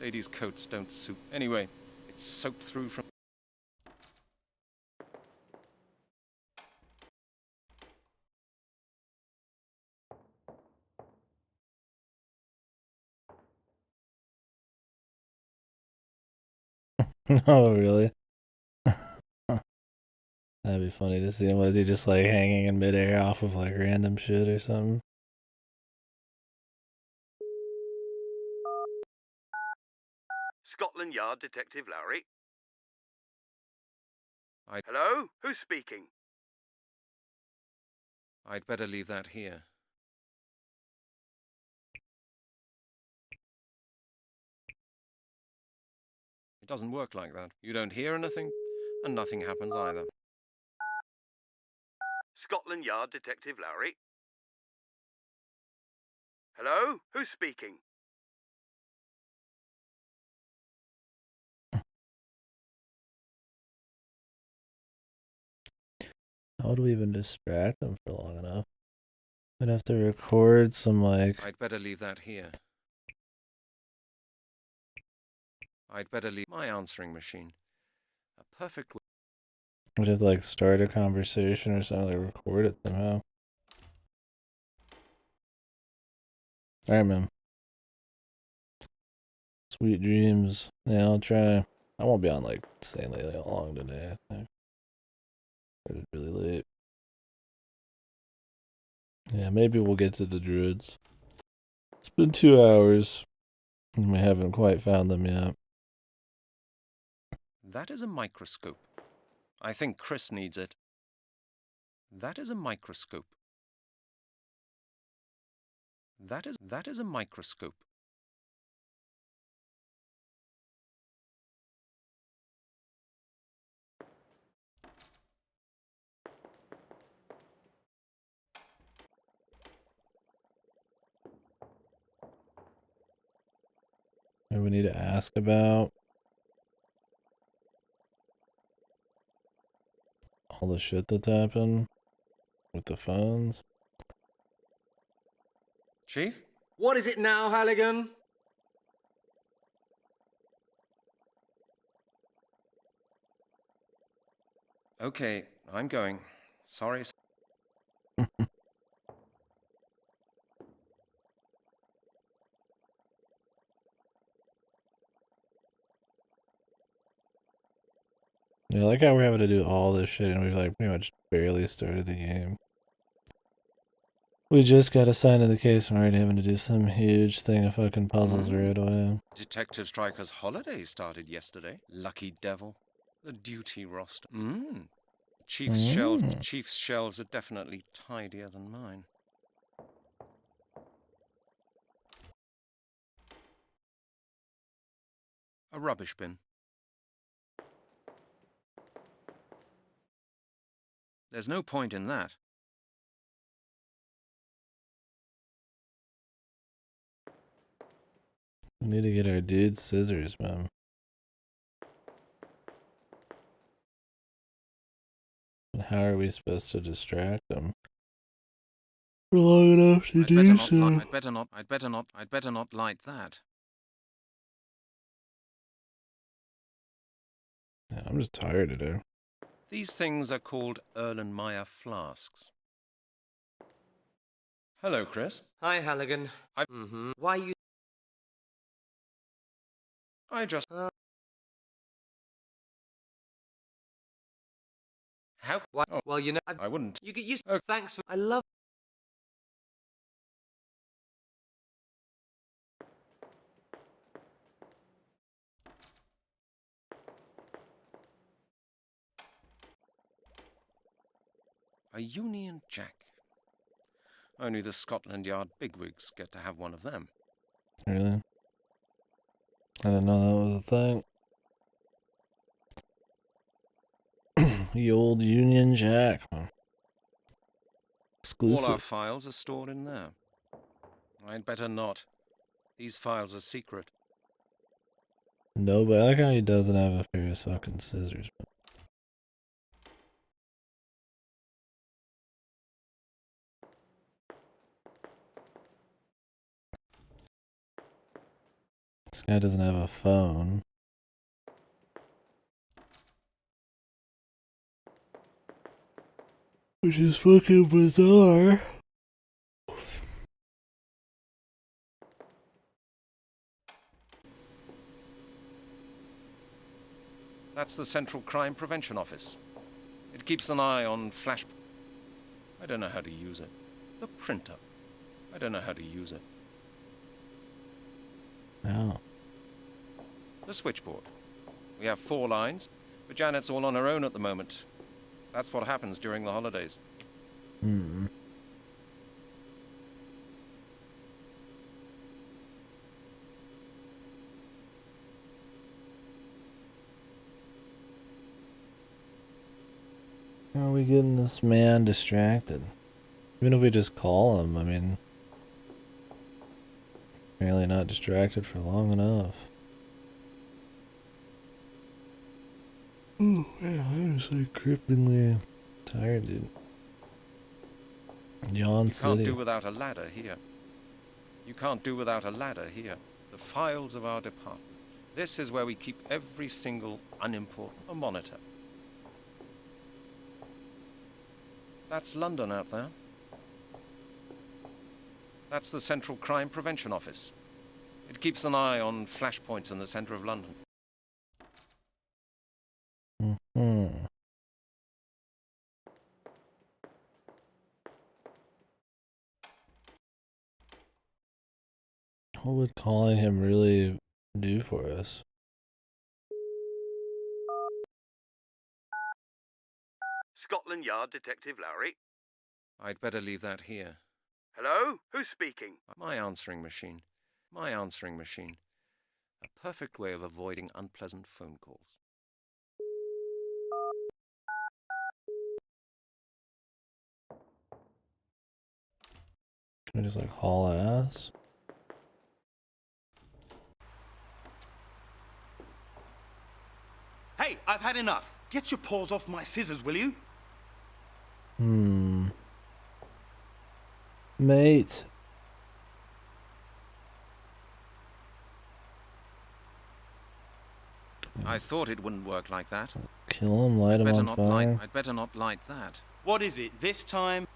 Ladies' coats don't suit. Anyway, it's soaked through from. Oh, really? That'd be funny to see him. What is he just like hanging in midair off of like random shit or something? Scotland Yard Detective Lowry. I'd Hello? Who's speaking? better leave that here. It doesn't work like that. You don't hear anything, and nothing happens either. Scotland Yard Detective Lowry. Hello? Who's speaking? How would we even distract him for long enough? I'd have to record some like. I'd better leave that here. I'd better leave my answering machine. A perfect. I'd have to like start a conversation or something, like record it somehow. Alright, man. Sweet dreams. Yeah, I'll try. I won't be on like insanely long today, I think. Started really late. Yeah, maybe we'll get to the Druids. It's been 2 hours, and we haven't quite found them yet. That is a microscope. I think Chris needs it. That is a microscope. That is a microscope. Maybe we need to ask about all the shit that's happened with the phones. Chief? What is it now, Halligan? Okay, I'm going. Sorry. Yeah, I like how we're having to do all this shit and we've like pretty much barely started the game. We just got assigned to the case and we're already having to do some huge thing of fucking puzzles right away. Detective Striker's holiday started yesterday. Lucky devil. The duty roster. Chief's shelves are definitely tidier than mine. A rubbish bin. There's no point in that. We need to get our dude scissors, man. And how are we supposed to distract them for long enough to do so? I'd better not light that. Yeah, I'm just tired today. These things are called Erlenmeyer flasks. Hello, Chris. Hi, Halligan. Why you... I just... How? Why? Oh, Well, you know... I wouldn't. You get used to... Thanks for... I love... A Union Jack. Only the Scotland Yard bigwigs get to have one of them. Really? I didn't know that was a thing. The old Union Jack. Exclusive. All our files are stored in there. I'd better not. These files are secret. No, but I like how he doesn't have a pair of fucking scissors. This guy doesn't have a phone. Which is fucking bizarre. That's the Central Crime Prevention Office. It keeps an eye on flash... I don't know how to use it. The printer. I don't know how to use it. Oh. The switchboard. We have 4 lines, but Janet's all on her own at the moment. That's what happens during the holidays. Hmm. How are we getting this man distracted? Even if we just call him, I mean... Apparently not distracted for long enough. Oh, yeah, I'm just like cripplingly tired, dude. Yawn City. You can't do without a ladder here. You can't do without a ladder here. The files of our department. This is where we keep every single unimportant... A monitor. That's London out there. That's the Central Crime Prevention Office. It keeps an eye on flashpoints in the centre of London. Mm-hmm. What would calling him really do for us? Scotland Yard Detective Lowry. I'd better leave that here. Hello? Who's speaking? My answering machine. My answering machine. A perfect way of avoiding unpleasant phone calls. Can we just like haul ass? Hey, I've had enough. Get your paws off my scissors, will you? Mate. I thought it wouldn't work like that. Kill him, light him on fire. I'd better not light that. What is it this time?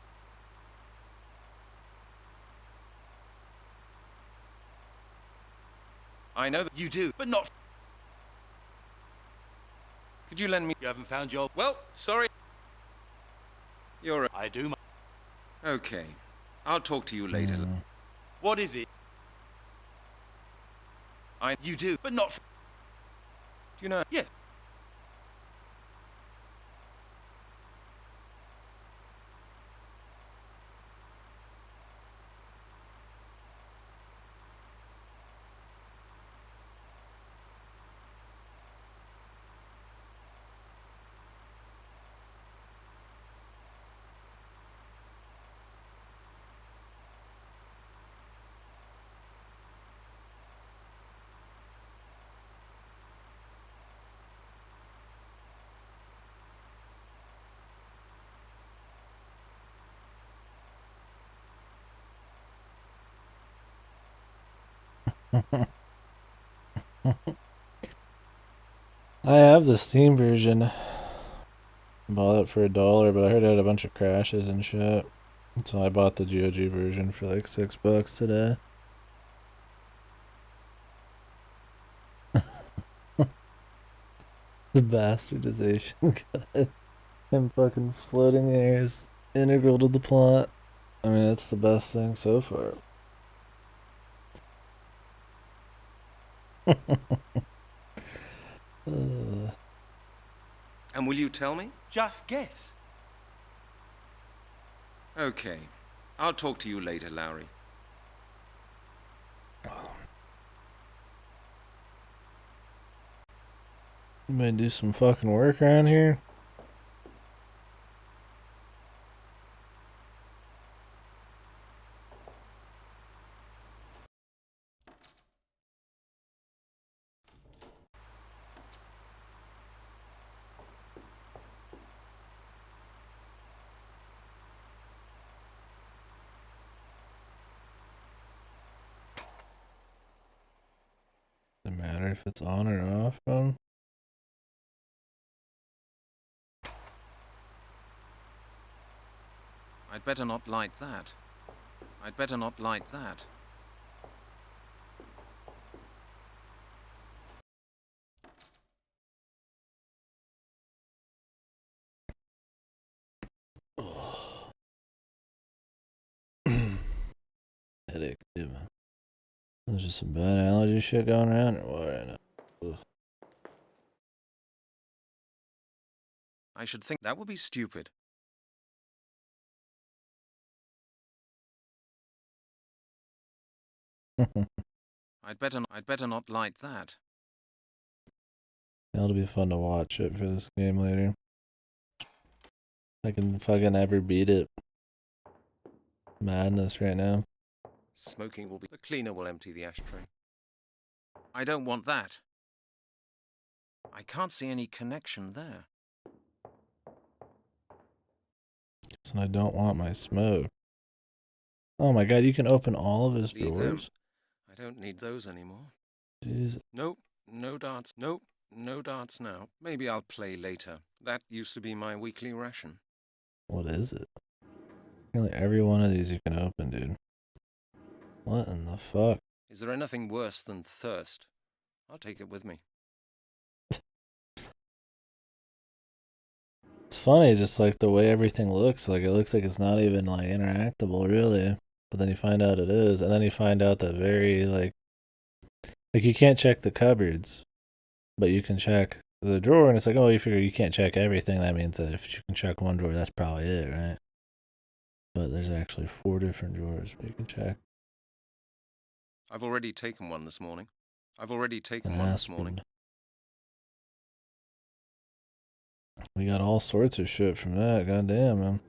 I know that You do, but not... Could you lend me... You haven't found your... Well, sorry. You're a... I do. Okay. I'll talk to you later. What is it? You do, but not... Do you know... Yes. I have the Steam version. Bought it for $1, but I heard it had a bunch of crashes and shit. So I bought the GOG version for like $6 today. The bastardization cut. And fucking floating air is integral to the plot. I mean, it's the best thing so far. And will you tell me? Just guess. Okay. I'll talk to you later, Lowry. You may do some fucking work around here. Doesn't matter if it's on or off, phone. I'd better not light that. I'd better not light that. Headache, dude. There's just some bad allergy shit going around, or what right now? Ugh. I should think that would be stupid. I'd better not light that. It'll be fun to watch it for this game later. I can fucking ever beat it. Madness right now. Smoking will be... The cleaner will empty the ashtray. I don't want that. I can't see any connection there. And I don't want my smoke. Oh my god, you can open all of his Leave them. doors? I don't need those anymore. Jeez. Nope, no darts. Nope, no darts now. Maybe I'll play later. That used to be my weekly ration. What is it? Nearly every one of these you can open, dude. What in the fuck? Is there anything worse than thirst? I'll take it with me. It's funny, just like the way everything looks. Like, it looks like it's not even, like, interactable, really. But then you find out it is. And then you find out that very, like, you can't check the cupboards. But you can check the drawer, and it's like, oh, you figure you can't check everything. That means that if you can check one drawer, that's probably it, right? But there's actually 4 different drawers where you can check. I've already taken one this morning. We got all sorts of shit from that. Goddamn, man.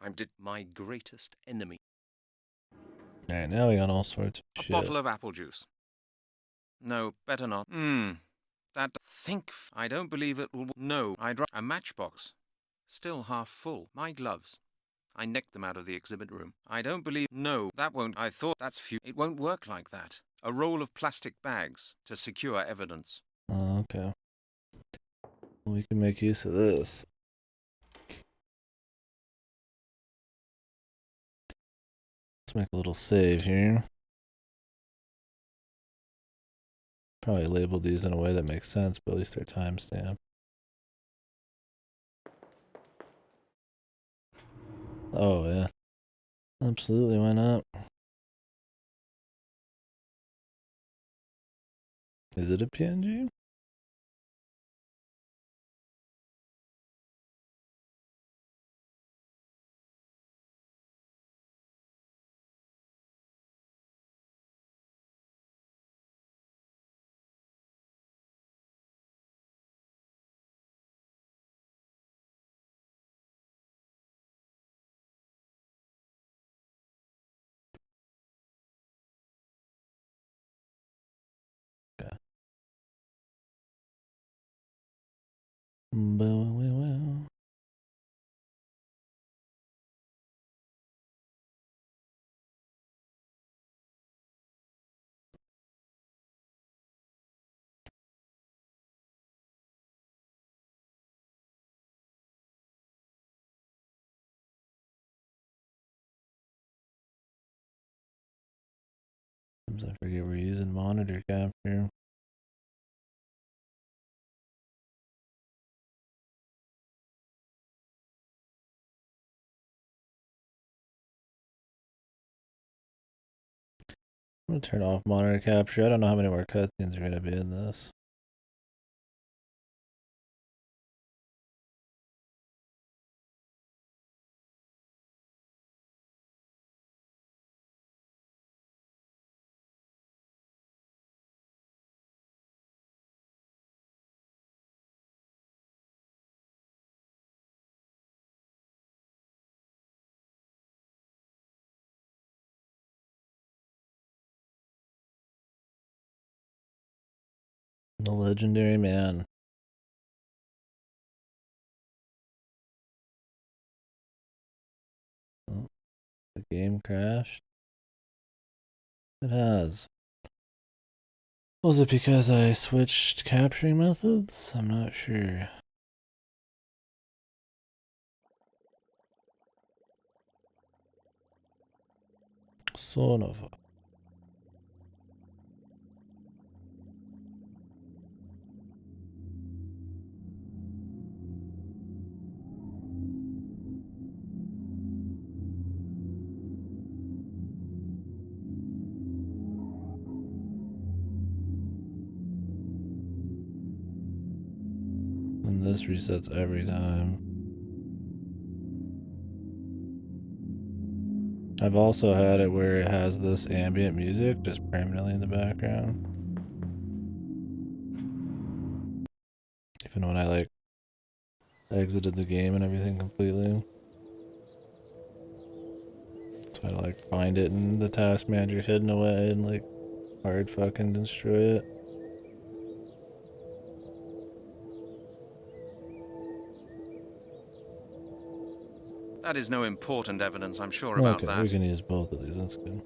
I'm my greatest enemy. Alright, now we got all sorts of A shit. bottle of apple juice. No, better not. I don't believe it will. No, a matchbox. Still half full. My gloves. I nicked them out of the exhibit room. I don't believe. No, that won't. I thought that's few. It won't work like that. A roll of plastic bags to secure evidence. Oh, okay. We can make use of this. Let's make a little save here. Probably label these in a way that makes sense, but at least they're timestamped. Oh, yeah. Absolutely, why not? Is it a PNG? Okay. Well. I forget we're using monitor capture. I'm gonna turn off monitor capture. I don't know how many more cutscenes are gonna be in this. The legendary man. Oh, the game crashed. It has. Was it because I switched capturing methods? I'm not sure. Son of a... And this resets every time. I've also had it where it has this ambient music just permanently in the background. Even when I like exited the game and everything completely. So I like find it in the task manager hidden away and like hard fucking destroy it. That is no important evidence, I'm sure about that. Okay, we can use both of these, that's good.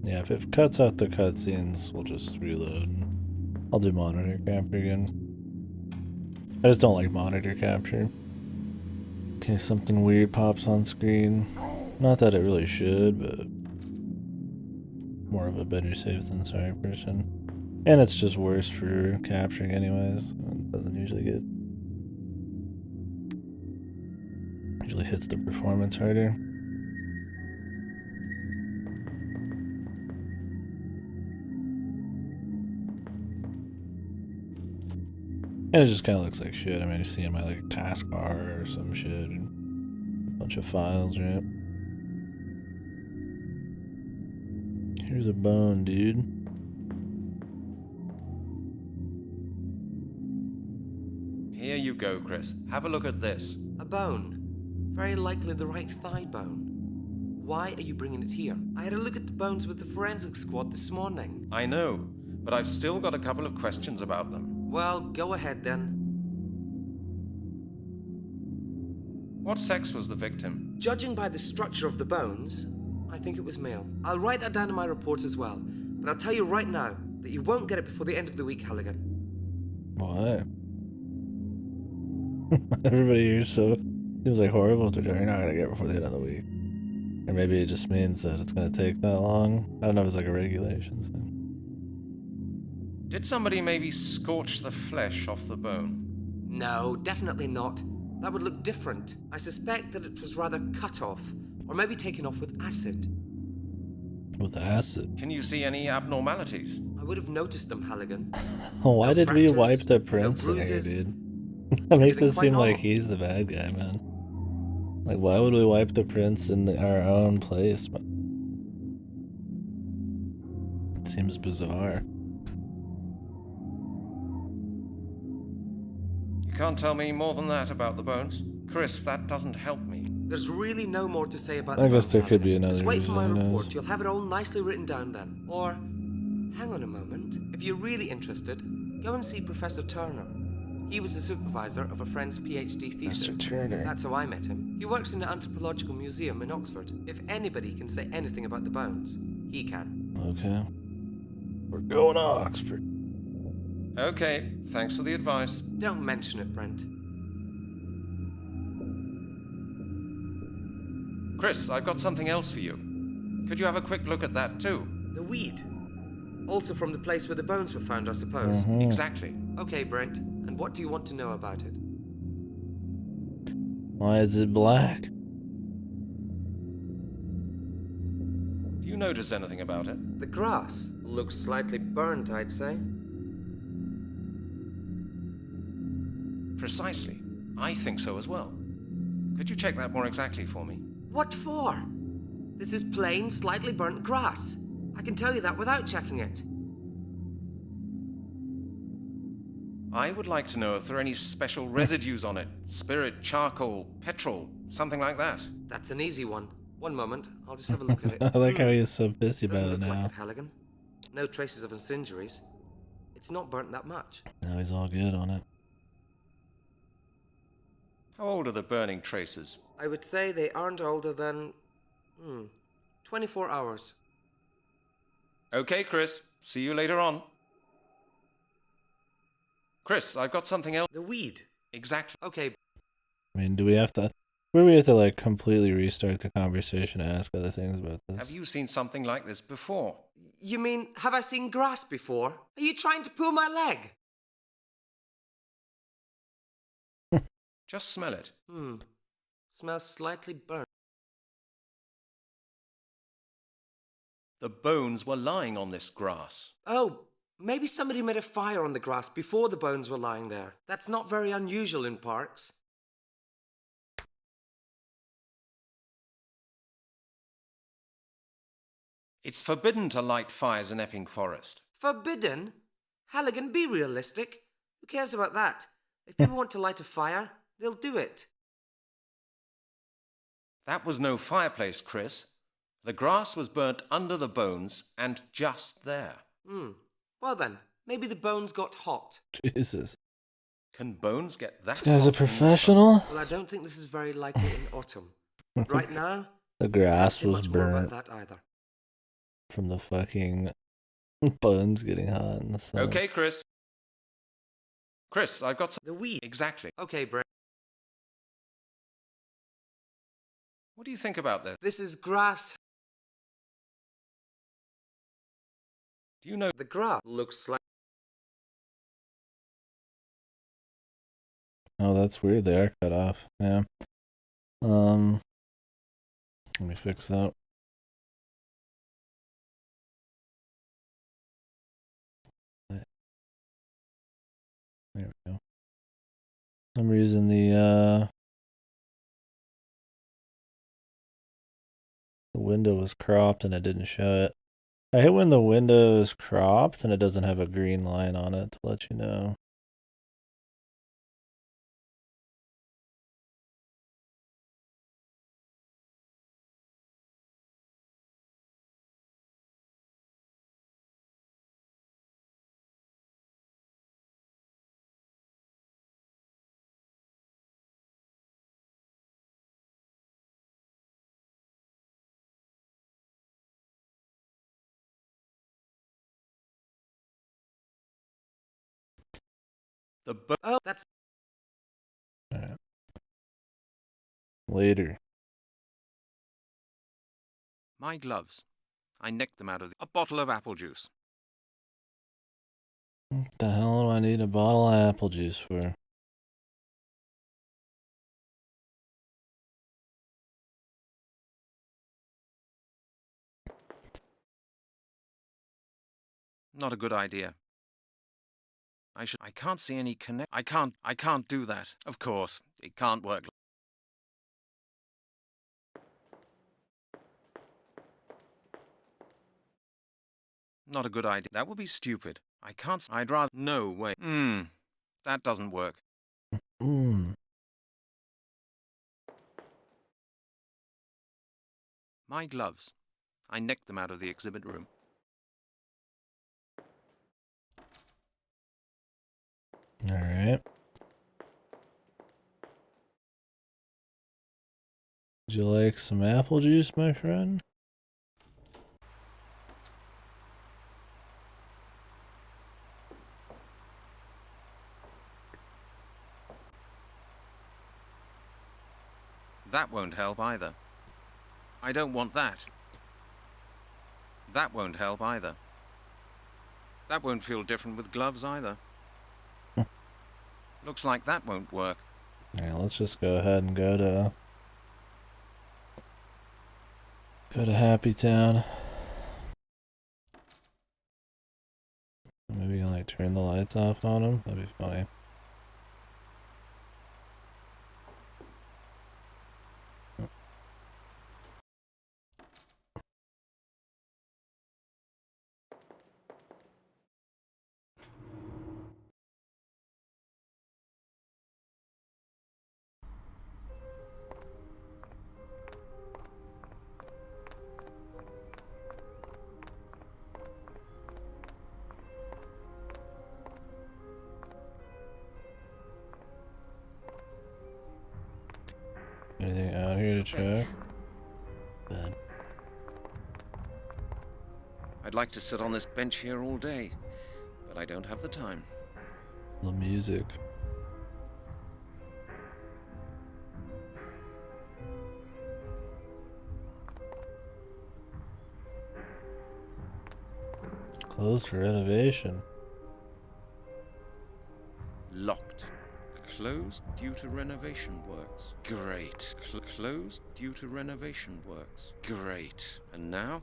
Yeah, if it cuts out the cutscenes, we'll just reload. I'll do monitor capture again. I just don't like monitor capture. Okay, something weird pops on screen. Not that it really should, but more of a better safe than sorry person. And it's just worse for capturing anyways. It doesn't usually get... Usually hits the performance harder. And it just kind of looks like shit. I mean, you see in my like taskbar or some shit. And a bunch of files, right? Here's a bone, dude. Here you go, Chris. Have a look at this. A bone. Very likely the right thigh bone. Why are you bringing it here? I had a look at the bones with the forensic squad this morning. I know, but I've still got a couple of questions about them. Well, go ahead then. What sex was the victim? Judging by the structure of the bones, I think it was male. I'll write that down in my report as well. But I'll tell you right now that you won't get it before the end of the week, Halligan. What? Everybody here seems like horrible to do. You're not gonna get it before the end of the week. Or maybe it just means that it's gonna take that long. I don't know if it's like a regulation thing. Did somebody maybe scorch the flesh off the bone? No, definitely not. That would look different. I suspect that it was rather cut off, or maybe taken off with acid. With acid? Can you see any abnormalities? I would have noticed them, Halligan. Why No did we fractures, wipe the no prince here, bruises. dude? That makes it Everything quite seem like normal. he's the bad guy, man. Like, why would we wipe the prince in our own place? It seems bizarre. You can't tell me more than that about the bones? Chris, that doesn't help me. There's really no more to say about I the guess bones, there could be Halligan. another Just wait for my reason, who knows? report. You'll have it all nicely written down then. Or, hang on a moment. If you're really interested, go and see Professor Turner. He was the supervisor of a friend's PhD thesis. Mr. Turner. That's how I met him. He works in an anthropological museum in Oxford. If anybody can say anything about the bones, he can. Okay. We're going to Oxford. Okay, thanks for the advice. Don't mention it, Brent. Chris, I've got something else for you. Could you have a quick look at that too? The weed. Also from the place where the bones were found, I suppose. Exactly. Okay, Brent. And what do you want to know about it? Why is it black? Do you notice anything about it? The grass looks slightly burnt, I'd say. Precisely. I think so as well. Could you check that more exactly for me? What for? This is plain, slightly burnt grass. I can tell you that without checking it. I would like to know if there are any special residues on it. Spirit, charcoal, petrol, something like that. That's an easy one. One moment, I'll just have a look at it. I like how he's so pissy Doesn't about it look like now. it, Halligan. No traces of incendiaries. It's not burnt that much. Now he's all good on it. How old are the burning traces? I would say they aren't older than... 24 hours. Okay, Chris. See you later on. Chris, I've got something else. The weed. Exactly. Okay, I mean, do we have to... Where we have to, like, completely restart the conversation and ask other things about this? Have you seen something like this before? you mean, have I seen grass before? Are you trying to pull my leg? Just smell it. Smells slightly burnt. The bones were lying on this grass. Oh, maybe somebody made a fire on the grass before the bones were lying there. That's not very unusual in parks. It's forbidden to light fires in Epping Forest. Forbidden? Halligan, be realistic. Who cares about that? If people want to light a fire, they'll do it. That was no fireplace, Chris. The grass was burnt under the bones and just there. Well then, maybe the bones got hot. Jesus. Can bones get that This guy's a hot in the sun? professional? Well, I don't think this is very likely in autumn. Right now, The I can't grass say was much more about burnt. that either. from the fucking buns getting hot in the sun. Okay, Chris. Chris, I've got some... The weed. Exactly. Okay, Brent. What do you think about this? This is grass. Do you know... The grass looks like... Oh, that's weird. They are cut off. Yeah. Let me fix that. There we go. For some reason the window was cropped and it didn't show it. I hate when the window is cropped and it doesn't have a green line on it to let you know. Oh, that's... All right. Later. My gloves. I nicked them out of a bottle of apple juice. What the hell do I need a bottle of apple juice for? Not a good idea. I can't see any connect... I can't do that. Of course, it can't work. Not a good idea. That would be stupid. I can't... I'd rather... No way. That doesn't work. My gloves. I nicked them out of the exhibit room. All right. Would you like some apple juice, my friend? That won't help either. I don't want that. That won't help either. That won't feel different with gloves either. Looks like that won't work. Yeah, let's just go ahead and go to Happy Town. Maybe you can like turn the lights off on him. That'd be funny. Anything out here to check? Bad. I'd like to sit on this bench here all day, but I don't have the time. The music. Closed for renovation. Locked. Closed due to renovation works. Great. Closed due to renovation works. Great. And now?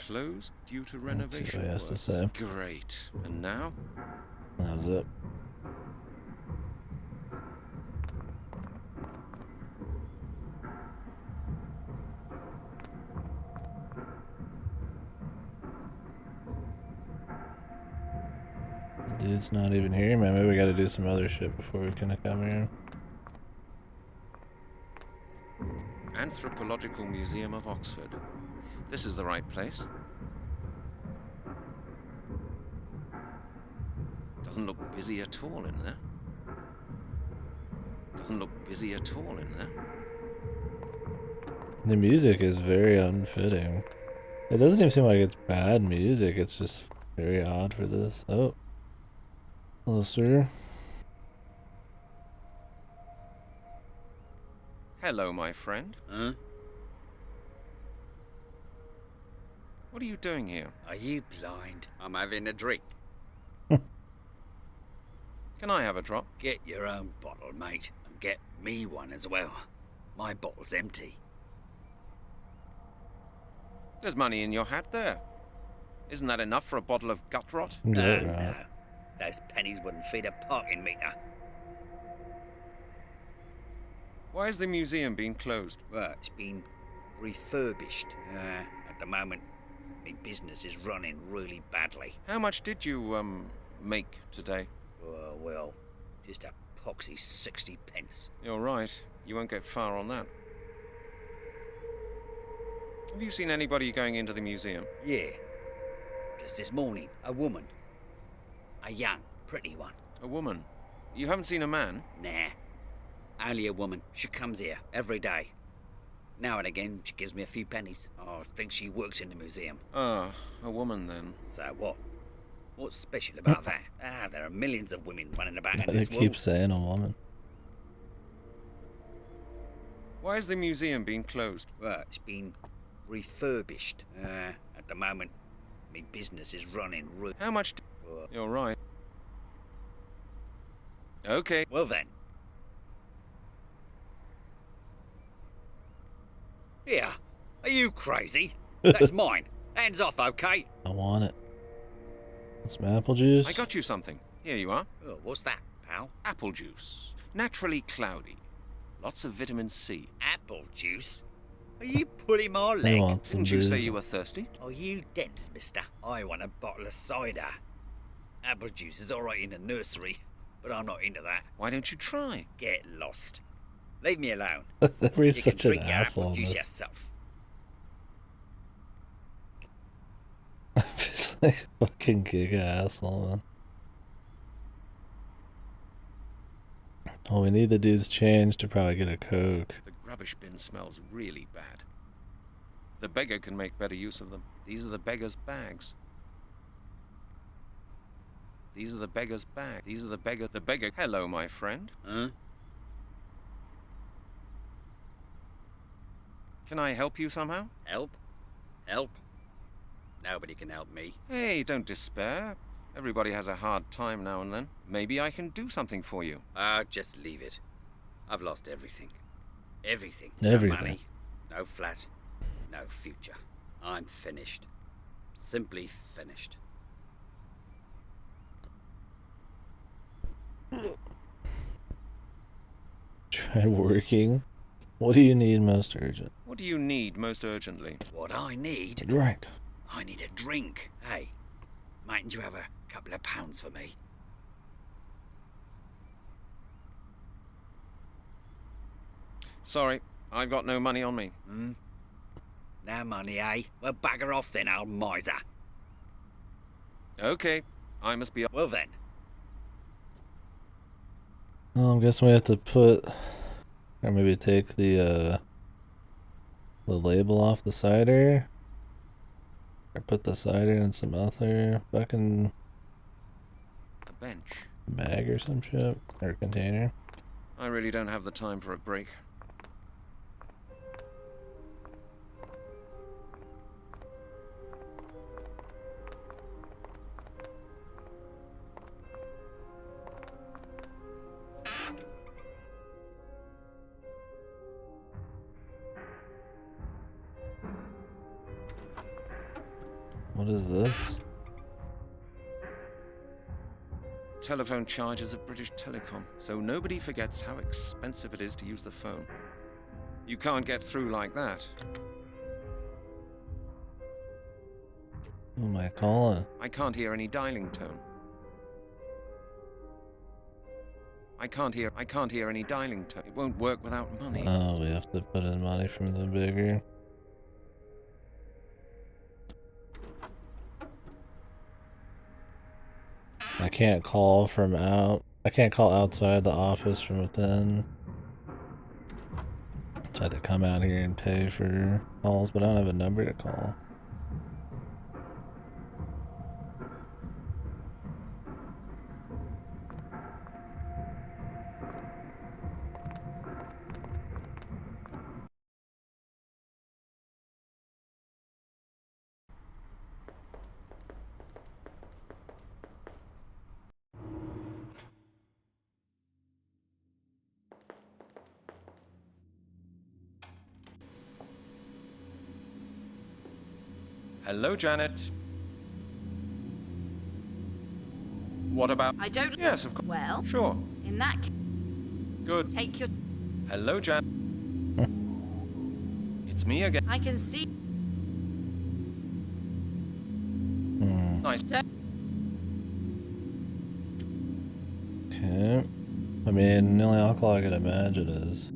Closed due to renovation Let's see what he has to works. say. Great. And now? That was it. Dude's not even here, man. Maybe we gotta do some other shit before we can come here. Anthropological Museum of Oxford. This is the right place. Doesn't look busy at all in there. Doesn't look busy at all in there. The music is very unfitting. It doesn't even seem like it's bad music, it's just very odd for this. Oh. Hello, sir. Hello, my friend. Huh? What are you doing here? Are you blind? I'm having a drink. Can I have a drop? Get your own bottle, mate, and get me one as well. My bottle's empty. There's money in your hat there. Isn't that enough for a bottle of gut rot? No, Yeah, no. right. Those pennies wouldn't feed a parking meter. Why has the museum been closed? Well, it's been refurbished. At the moment, my business is running really badly. How much did you, make today? Well, just a poxy 60 pence. You're right. You won't get far on that. Have you seen anybody going into the museum? Yeah. Just this morning, a woman. A young, pretty one. A woman? You haven't seen a man? Nah. Only a woman. She comes here every day. Now and again, she gives me a few pennies. I think she works in the museum. Ah, a woman then. So what? What's special about that? There are millions of women running about in They this keep world. saying a woman. Why has the museum been closed? Well, it's been refurbished. At the moment, my business is running How much? You're right. Okay. Well then. Here, are you crazy? That's mine. Hands off, okay? I want it. Some apple juice. I got you something. Here you are. Oh, what's that, pal? Apple juice. Naturally cloudy. Lots of vitamin C. Apple juice? Are you pulling my I leg? want some Didn't you juice. say you were thirsty? Are you dense, mister? I want a bottle of cider. Apple juice is alright in the nursery, but I'm not into that. Why don't you try? Get lost. Leave me alone. We're You such can an drink your asshole. apple in juice this. yourself. It's like a fucking giga asshole, man. Oh, we need the dude's change to probably get a Coke. The rubbish bin smells really bad. The beggar can make better use of them. These are the beggar's bags. These are the beggar's bags. These are the beggar. Hello, my friend. Huh? Can I help you somehow? Help? Help? Nobody can help me. Hey, don't despair. Everybody has a hard time now and then. Maybe I can do something for you. Just leave it. I've lost everything. Everything. Everything. No money, no flat, no future. I'm finished. Simply finished. Try working. What do you need most urgent? What do you need most urgently? What I need? Drink. I need a drink. Hey, mightn't you have a couple of pounds for me? Sorry, I've got no money on me. No money, eh? Well, bagger off then, old miser. Okay, I must be... Well then. Well, I'm guessing we have to put, or maybe take the label off the cider, or put the cider in some other fucking A bench. bag or some shit, or container. I really don't have the time for a break. What is this? Telephone charges of British Telecom, so nobody forgets how expensive it is to use the phone. You can't get through like that. Who am I calling? I can't hear any dialing tone. I can't hear any dialing tone. It won't work without money. Oh, we have to put in money from the bigger. I can't call from out. I can't call outside the office from within. So I have to come out here and pay for calls, but I don't have a number to call. Hello, Janet. What about... I don't... Yes, of course. Well, Sure. in that case, Good. take your... Hello, Janet. It's me again. I can see... Nice. Okay. I mean, the only alcohol I could imagine is...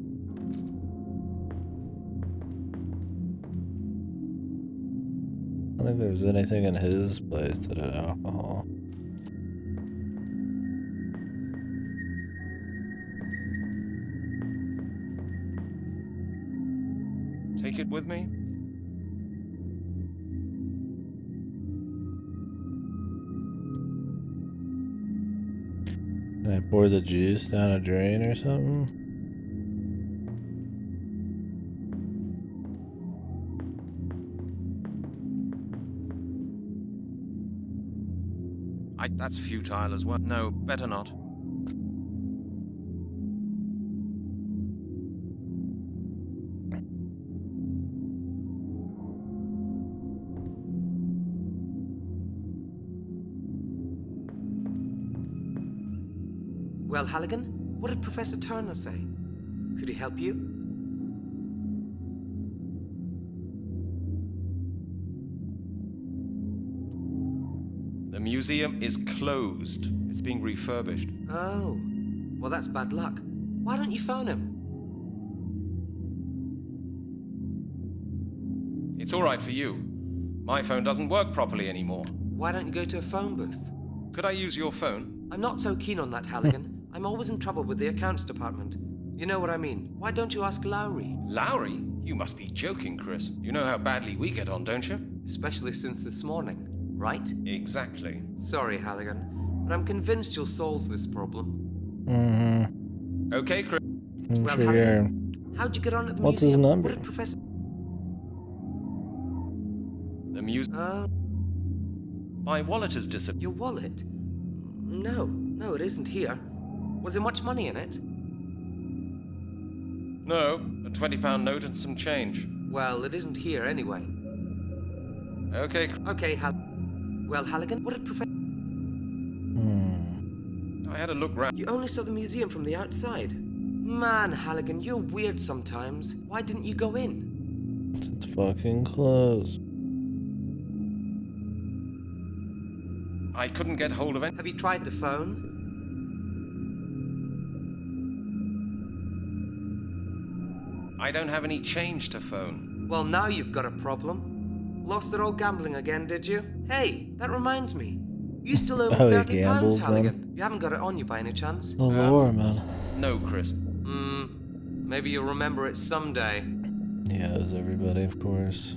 I don't think there was anything in his place that had alcohol. Take it with me. Can I pour the juice down a drain or something? That's futile as well. No, better not. Well, Halligan, what did Professor Turner say? Could he help you? The museum is closed. It's being refurbished. Oh, well, that's bad luck. Why don't you phone him? It's all right for you. My phone doesn't work properly anymore. Why don't you go to a phone booth? Could I use your phone? I'm not so keen on that, Halligan. I'm always in trouble with the accounts department. You know what I mean. Why don't you ask Lowry? Lowry? You must be joking, Chris. You know how badly we get on, don't you? Especially since this morning, right? Exactly. Sorry, Halligan, but I'm convinced you'll solve this problem. Mm-hmm. Okay, Chris. I'm Well, sure Halligan, how'd you get on at the What's museum? his number? What did Professor... The museum... My wallet has disappeared. Your wallet? No, it isn't here. Was there much money in it? No, a £20 note and some change. Well, it isn't here anyway. Okay, Okay, Well, Halligan, what did Professor... I had a look round. You only saw the museum from the outside. Man, Halligan, you're weird sometimes. Why didn't you go in? It's fucking closed. I couldn't get hold of it. Have you tried the phone? I don't have any change to phone. Well, now you've got a problem. Lost it all gambling again, did you? Hey, that reminds me. You still owe me Oh, he £30, gambles, man. Halligan. You haven't got it on you by any chance? The lore, man. No, Chris. Maybe you'll remember it someday. He owes everybody, of course.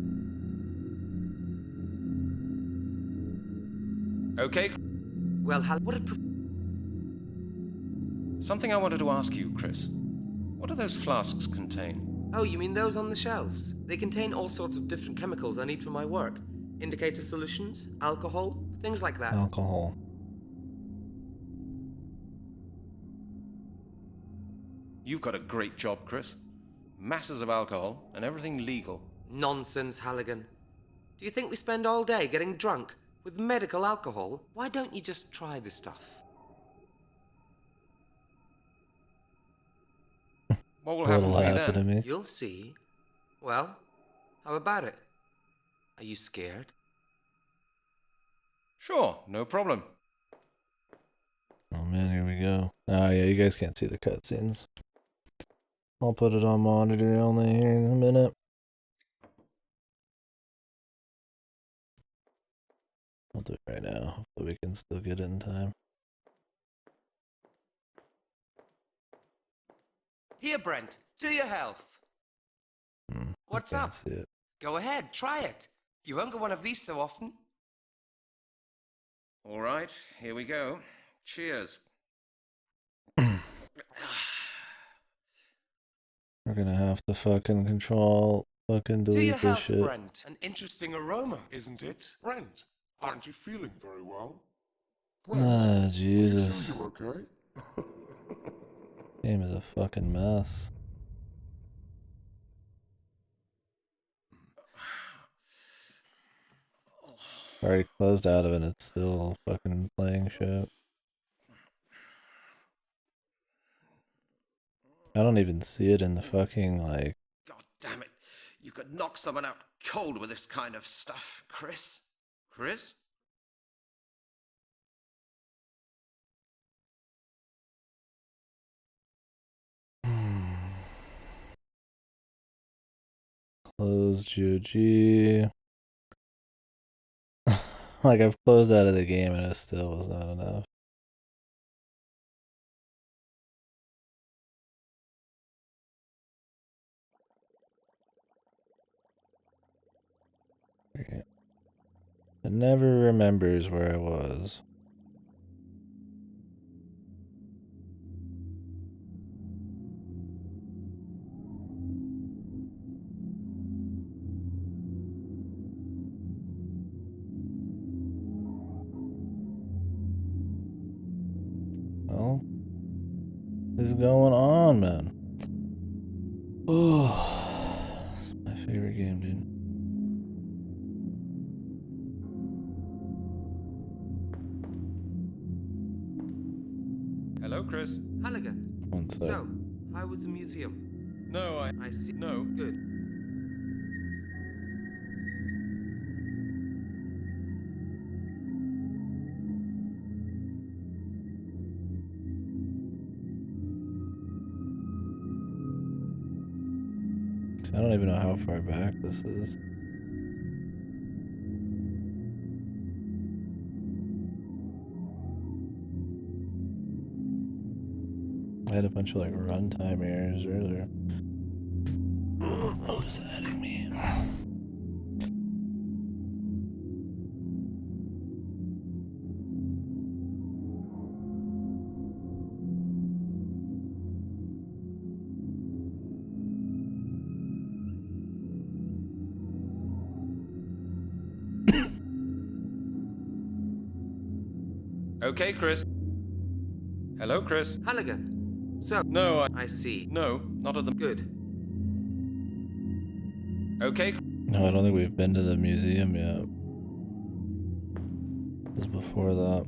Okay. Well, what did Something I wanted to ask you, Chris. What do those flasks contain? Oh, you mean those on the shelves? They contain all sorts of different chemicals I need for my work. Indicator solutions, alcohol, things like that. Alcohol. You've got a great job, Chris. Masses of alcohol and everything legal. Nonsense, Halligan. Do you think we spend all day getting drunk with medical alcohol? Why don't you just try the stuff? What will happen What'll to me happen to then? me? You'll see. Well, how about it? Are you scared? Sure, no problem. Oh man, here we go. Oh yeah, you guys can't see the cutscenes. I'll put it on monitor only here in a minute. I'll do it right now. Hopefully we can still get it in time. Here, Brent, to your health. What's I up? can't see it. Go ahead, try it. You won't get one of these so often. All right, here we go. Cheers. We're gonna have to fucking control, fucking To your delete this health, shit. Brent. An interesting aroma, isn't it? Brent, aren't you feeling very well? Ah, Are Jesus. you okay? Game is a fucking mess. Already closed out of it and it's still fucking playing shit. I don't even see it in the fucking, like... God damn it. You could knock someone out cold with this kind of stuff, Chris. Chris? Close GOG. Like, I've closed out of the game and it still was not enough. Okay. It never remembers where I was. Well, what is going on, man? Oh, it's my favorite game, dude. Hello, Chris. Halligan. One sec. So, how was the museum? No, I see. No. Good. I don't even know how far back this is. I had a bunch of like runtime errors earlier. Who's adding me? Okay, Chris. Hello, Chris. Halligan. So, No, I see. No, not at the... Good. Okay. No, I don't think we've been to the museum yet. This was before that.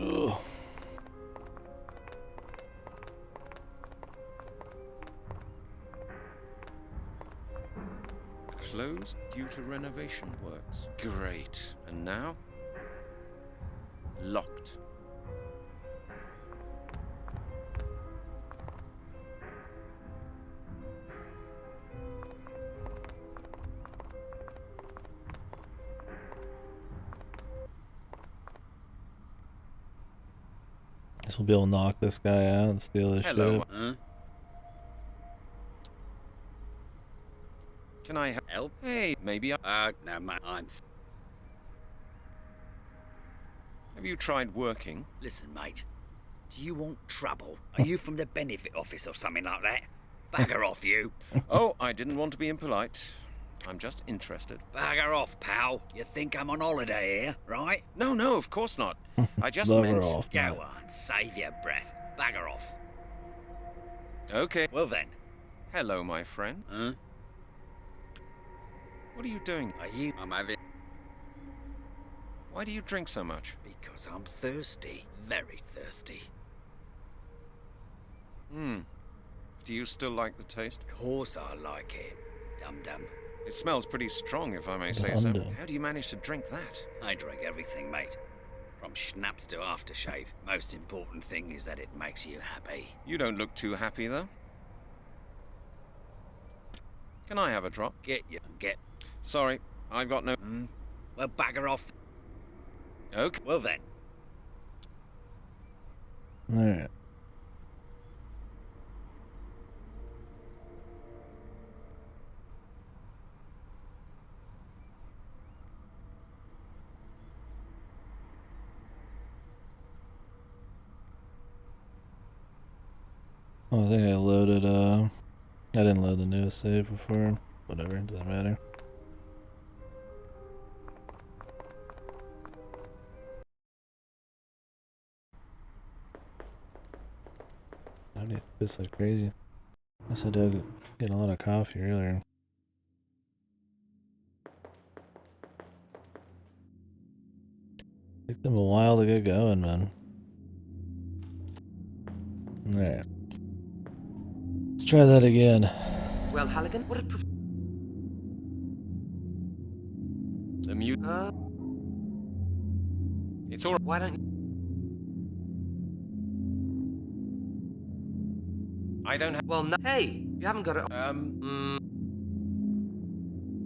Ugh. Closed due to renovation works. Great. And now? Locked. Guess we'll be able to knock this guy out and steal his Hello. shit. Huh? Can I Help? Hey, maybe I... No, mate, Have you tried working? Listen, mate. Do you want trouble? Are you from the benefit office or something like that? Bagger off, you. Oh, I didn't want to be impolite. I'm just interested. Bagger off, pal. You think I'm on holiday here, right? No, no, of course not. I just Bugger meant... off, Go mate. on, save your breath. Bagger off. Okay. Well then. Hello, my friend. Huh? What are you doing? Are you? I'm having... Why do you drink so much? Because I'm thirsty. Very thirsty. Do you still like the taste? Of course I like it. Dum-dum. It smells pretty strong, if I may say so. Dum-dum. How do you manage to drink that? I drink everything, mate. From schnapps to aftershave, most important thing is that it makes you happy. You don't look too happy, though. Can I have a drop? Get you, get. Sorry, I've got no... Well, bagger off. Okay. Well then. Alright. Oh, I think I loaded, I didn't load the newest save before. Whatever, it doesn't matter. I need to piss like crazy. I said I'd get a lot of coffee earlier. Took them a while to get going, man. Alright. Let's try that again. Well, Halligan, what did The mute... It's all right. why don't you... I don't have... Well, no... Hey, you haven't got it...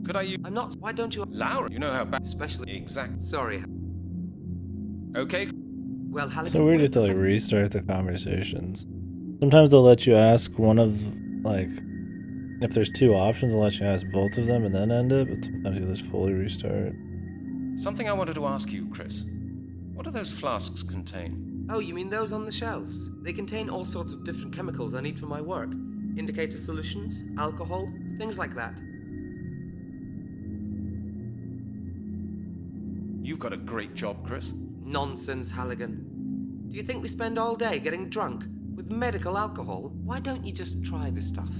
Could I use... I'm not... Why don't you... Laura, you know how bad... Especially... Exactly. Sorry. Okay. Well, Halligan... So weird to like restart the conversations. Sometimes they'll let you ask one of, like, if there's two options, they'll let you ask both of them and then end it, but sometimes you just fully restart. Something I wanted to ask you, Chris. What do those flasks contain? Oh, you mean those on the shelves? They contain all sorts of different chemicals I need for my work. Indicator solutions, alcohol, things like that. You've got a great job, Chris. Nonsense, Halligan. Do you think we spend all day getting drunk with medical alcohol? Why don't you just try the stuff?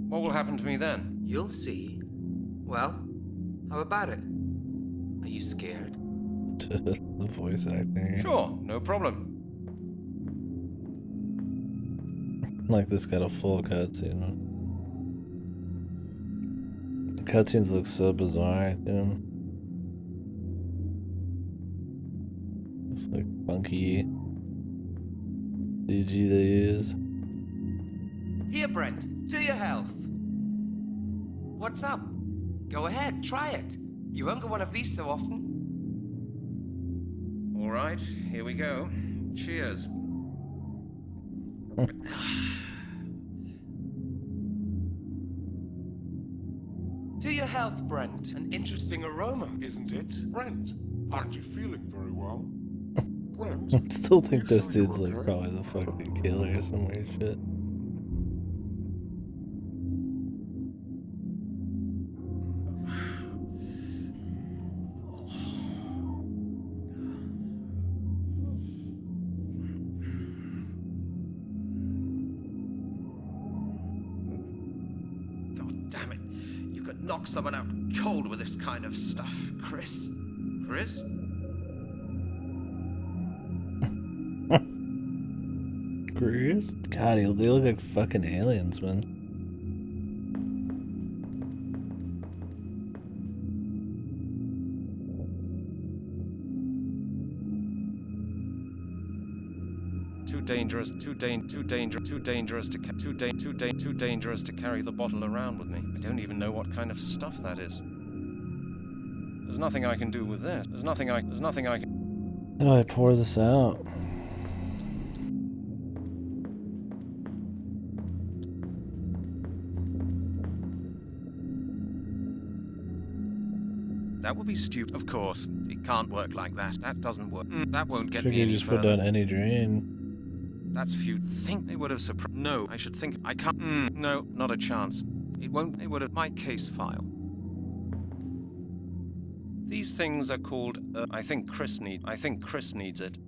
What will happen to me then? You'll see. Well, how about it? Are you scared? The voice acting. Sure, no problem. Like this got a full cutscene. The cutscenes look so bizarre, dude. It's like funky CG they use. Here, Brent, to your health. What's up? Go ahead, try it. You won't get one of these so often. All right, here we go. Cheers. To your health, Brent. An interesting aroma. Isn't it? Brent, aren't you feeling very well? Brent? I still think you this sure you're dude's like okay? probably the fucking killer or some weird shit. God damn it. You could knock someone out cold with this kind of stuff, Chris. Chris? Chris? God, they look like fucking aliens, man. Too dangerous to carry the bottle around with me. I don't even know what kind of stuff that is. There's nothing I can do with this. There's nothing I can... How do I pour this out? That would be stupid. Of course. It can't work like that. That doesn't work. That won't get Figure me you any just put further. down any drain. That's few. Think they would have surprised. No, I should think. I can't. No, not a chance. It won't. They would have. My case file. These things are called. I think Chris needs it.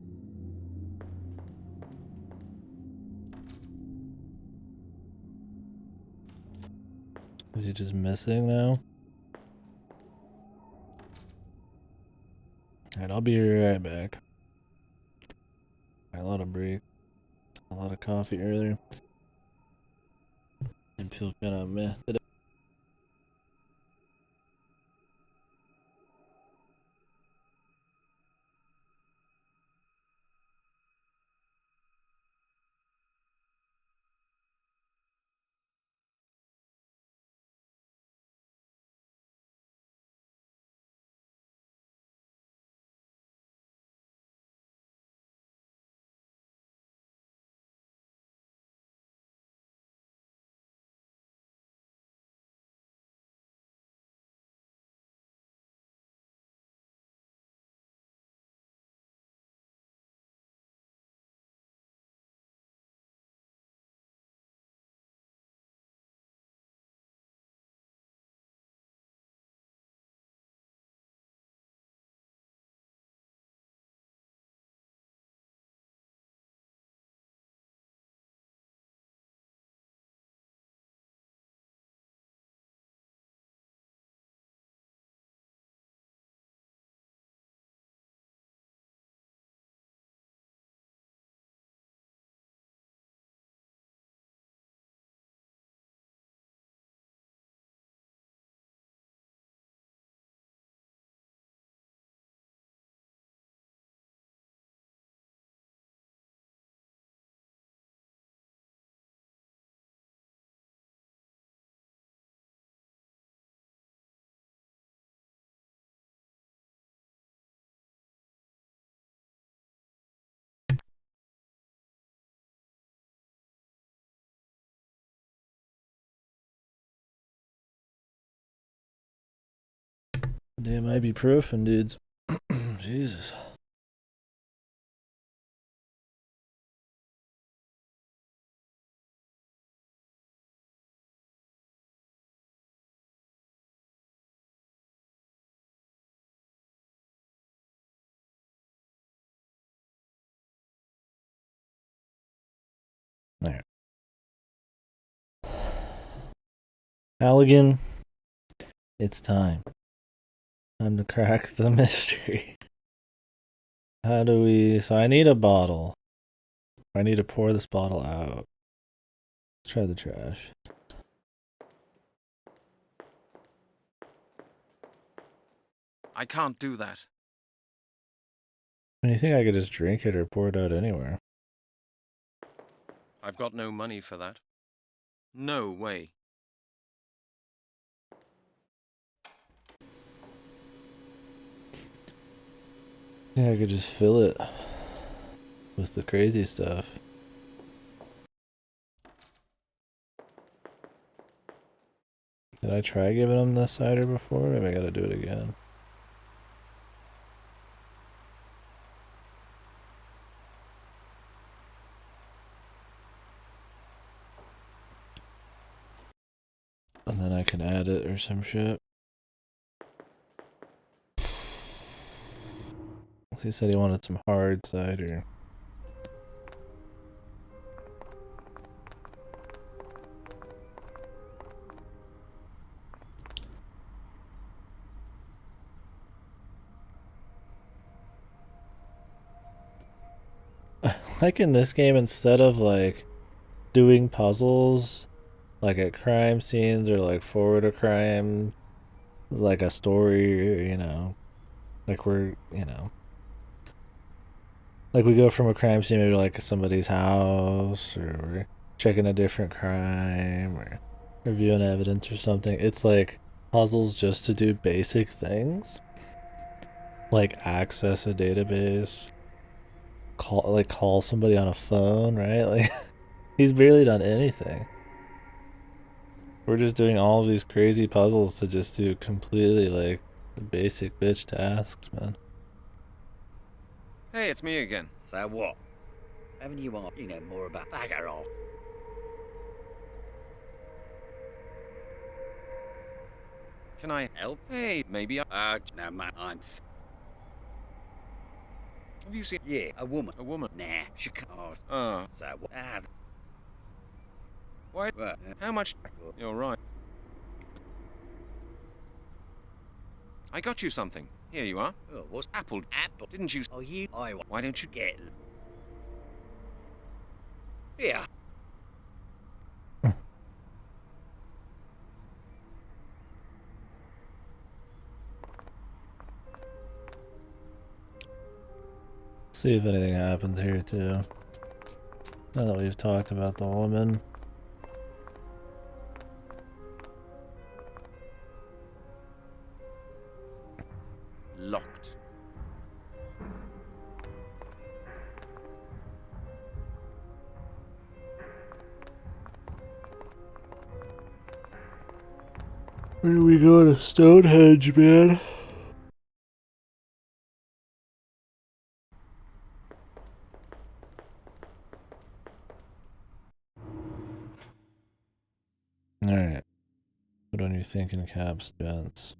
Is he just missing now? Alright, I'll be right back. A lot of break. A lot of coffee earlier. And feel kind of meh today. Damn ibuprofen, dudes. Jesus. There. Halligan, it's time. Time to crack the mystery. How do we... So I need a bottle. I need to pour this bottle out. Let's try the trash. I can't do that. And you think I could just drink it or pour it out anywhere? I've got no money for that. No way. Yeah, I could just fill it with the crazy stuff. Did I try giving him the cider before? Maybe I gotta do it again. And then I can add it or some shit. He said he wanted some hard cider. Like in this game, instead of like doing puzzles like at crime scenes or like forward a crime, like a story, you know, like we're, you know, like we go from a crime scene maybe like somebody's house, or we're checking a different crime or reviewing evidence or something. It's like puzzles just to do basic things, like access a database, call somebody on a phone, right? Like he's barely done anything. We're just doing all of these crazy puzzles to just do completely like basic bitch tasks, man. Hey, it's me again. So what? Haven't you all, you know more about bugger all? Can I help? Hey, maybe I... No, man, Have you seen... Yeah, a woman. A woman? Nah, she can't. So what? Why? How much... You're right. I got you something. Here you are. Oh, what's Apple. apple? Didn't you... Oh, you... Why don't you... Get... Yeah. See if anything happens here too. Now that we've talked about the woman. Locked. Where do we go to Stonehenge, man? Alright. Put on your thinking caps, gents.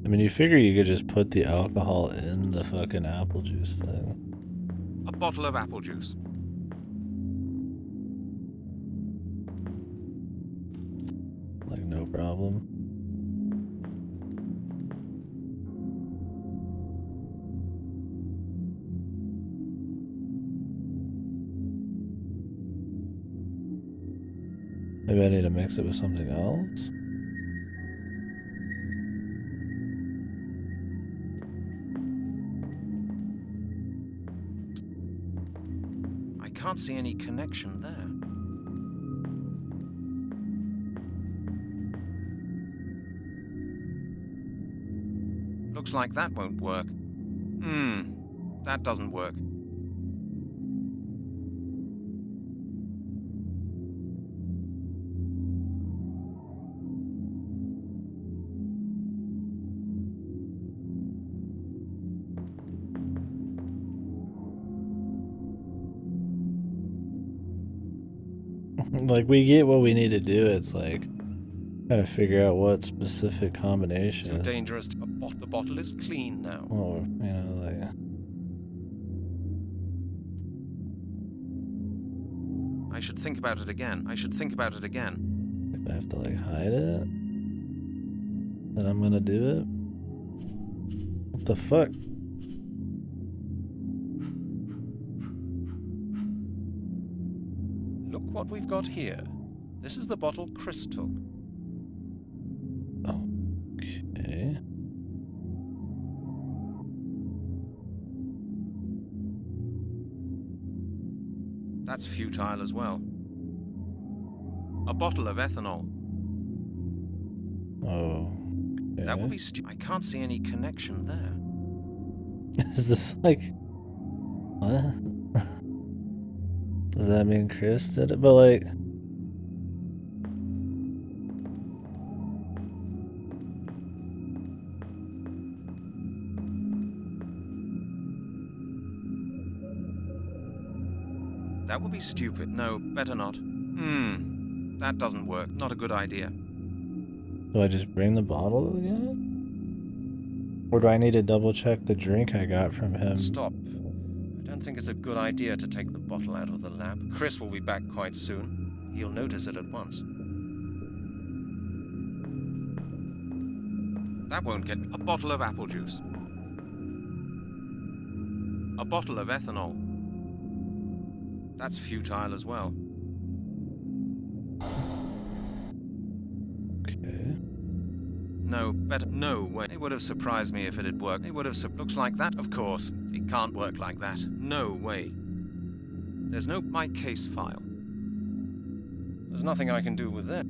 I mean, you figure you could just put the alcohol in the fucking apple juice thing. A bottle of apple juice. Like, no problem. Maybe I need to mix it with something else? I can't see any connection there. Looks like that won't work. That doesn't work. Like, we get what we need to do. It's like trying to figure out what specific combination. Too dangerous. The bottle is clean now. Or, you know, like. I should think about it again. If I have to like hide it, then I'm gonna do it. What the fuck? Look what we've got here. This is the bottle Chris took. Okay. That's futile as well. A bottle of ethanol. Oh. Okay. That will be I can't see any connection there. Is this like. What? Does that mean Chris did it? But like. That would be stupid. No, better not. That doesn't work. Not a good idea. Do I just bring the bottle again? Or do I need to double check the drink I got from him? Stop. I don't think it's a good idea to take the bottle out of the lab. Chris will be back quite soon. He'll notice it at once. That won't get me. A bottle of apple juice. A bottle of ethanol. That's futile as well. Okay. No way. It would have surprised me if it had worked. Looks like that. Of course. It can't work like that. No way. There's no my case file. There's nothing I can do with that.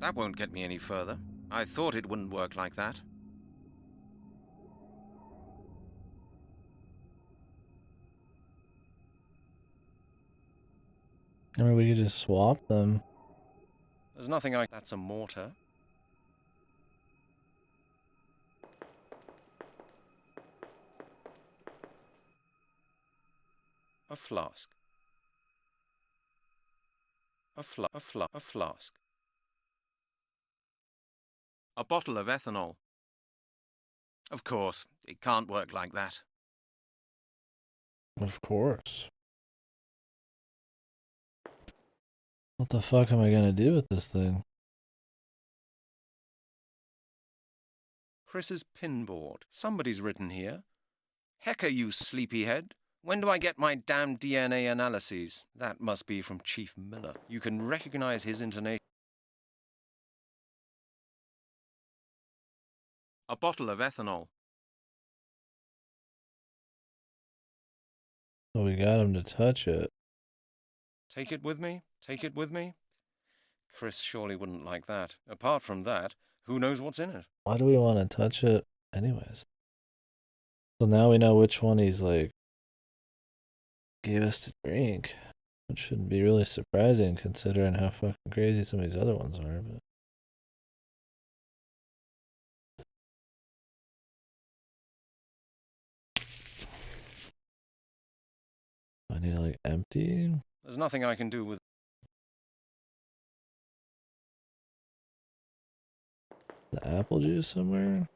That won't get me any further. I thought it wouldn't work like that. I mean, we could just swap them. There's nothing That's a mortar. A flask. A flask. A bottle of ethanol. Of course, it can't work like that. Of course. What the fuck am I gonna do with this thing? Chris's pinboard. Somebody's written here. Hecker, you sleepyhead. When do I get my damn DNA analyses? That must be from Chief Miller. You can recognize his intonation. A bottle of ethanol. So we got him to touch it. Take it with me? Chris surely wouldn't like that. Apart from that, who knows what's in it? Why do we want to touch it anyways? So now we know which one he's like gave us to drink. Which shouldn't be really surprising considering how fucking crazy some of these other ones are, but I need to like empty There's nothing I can do with the apple juice somewhere.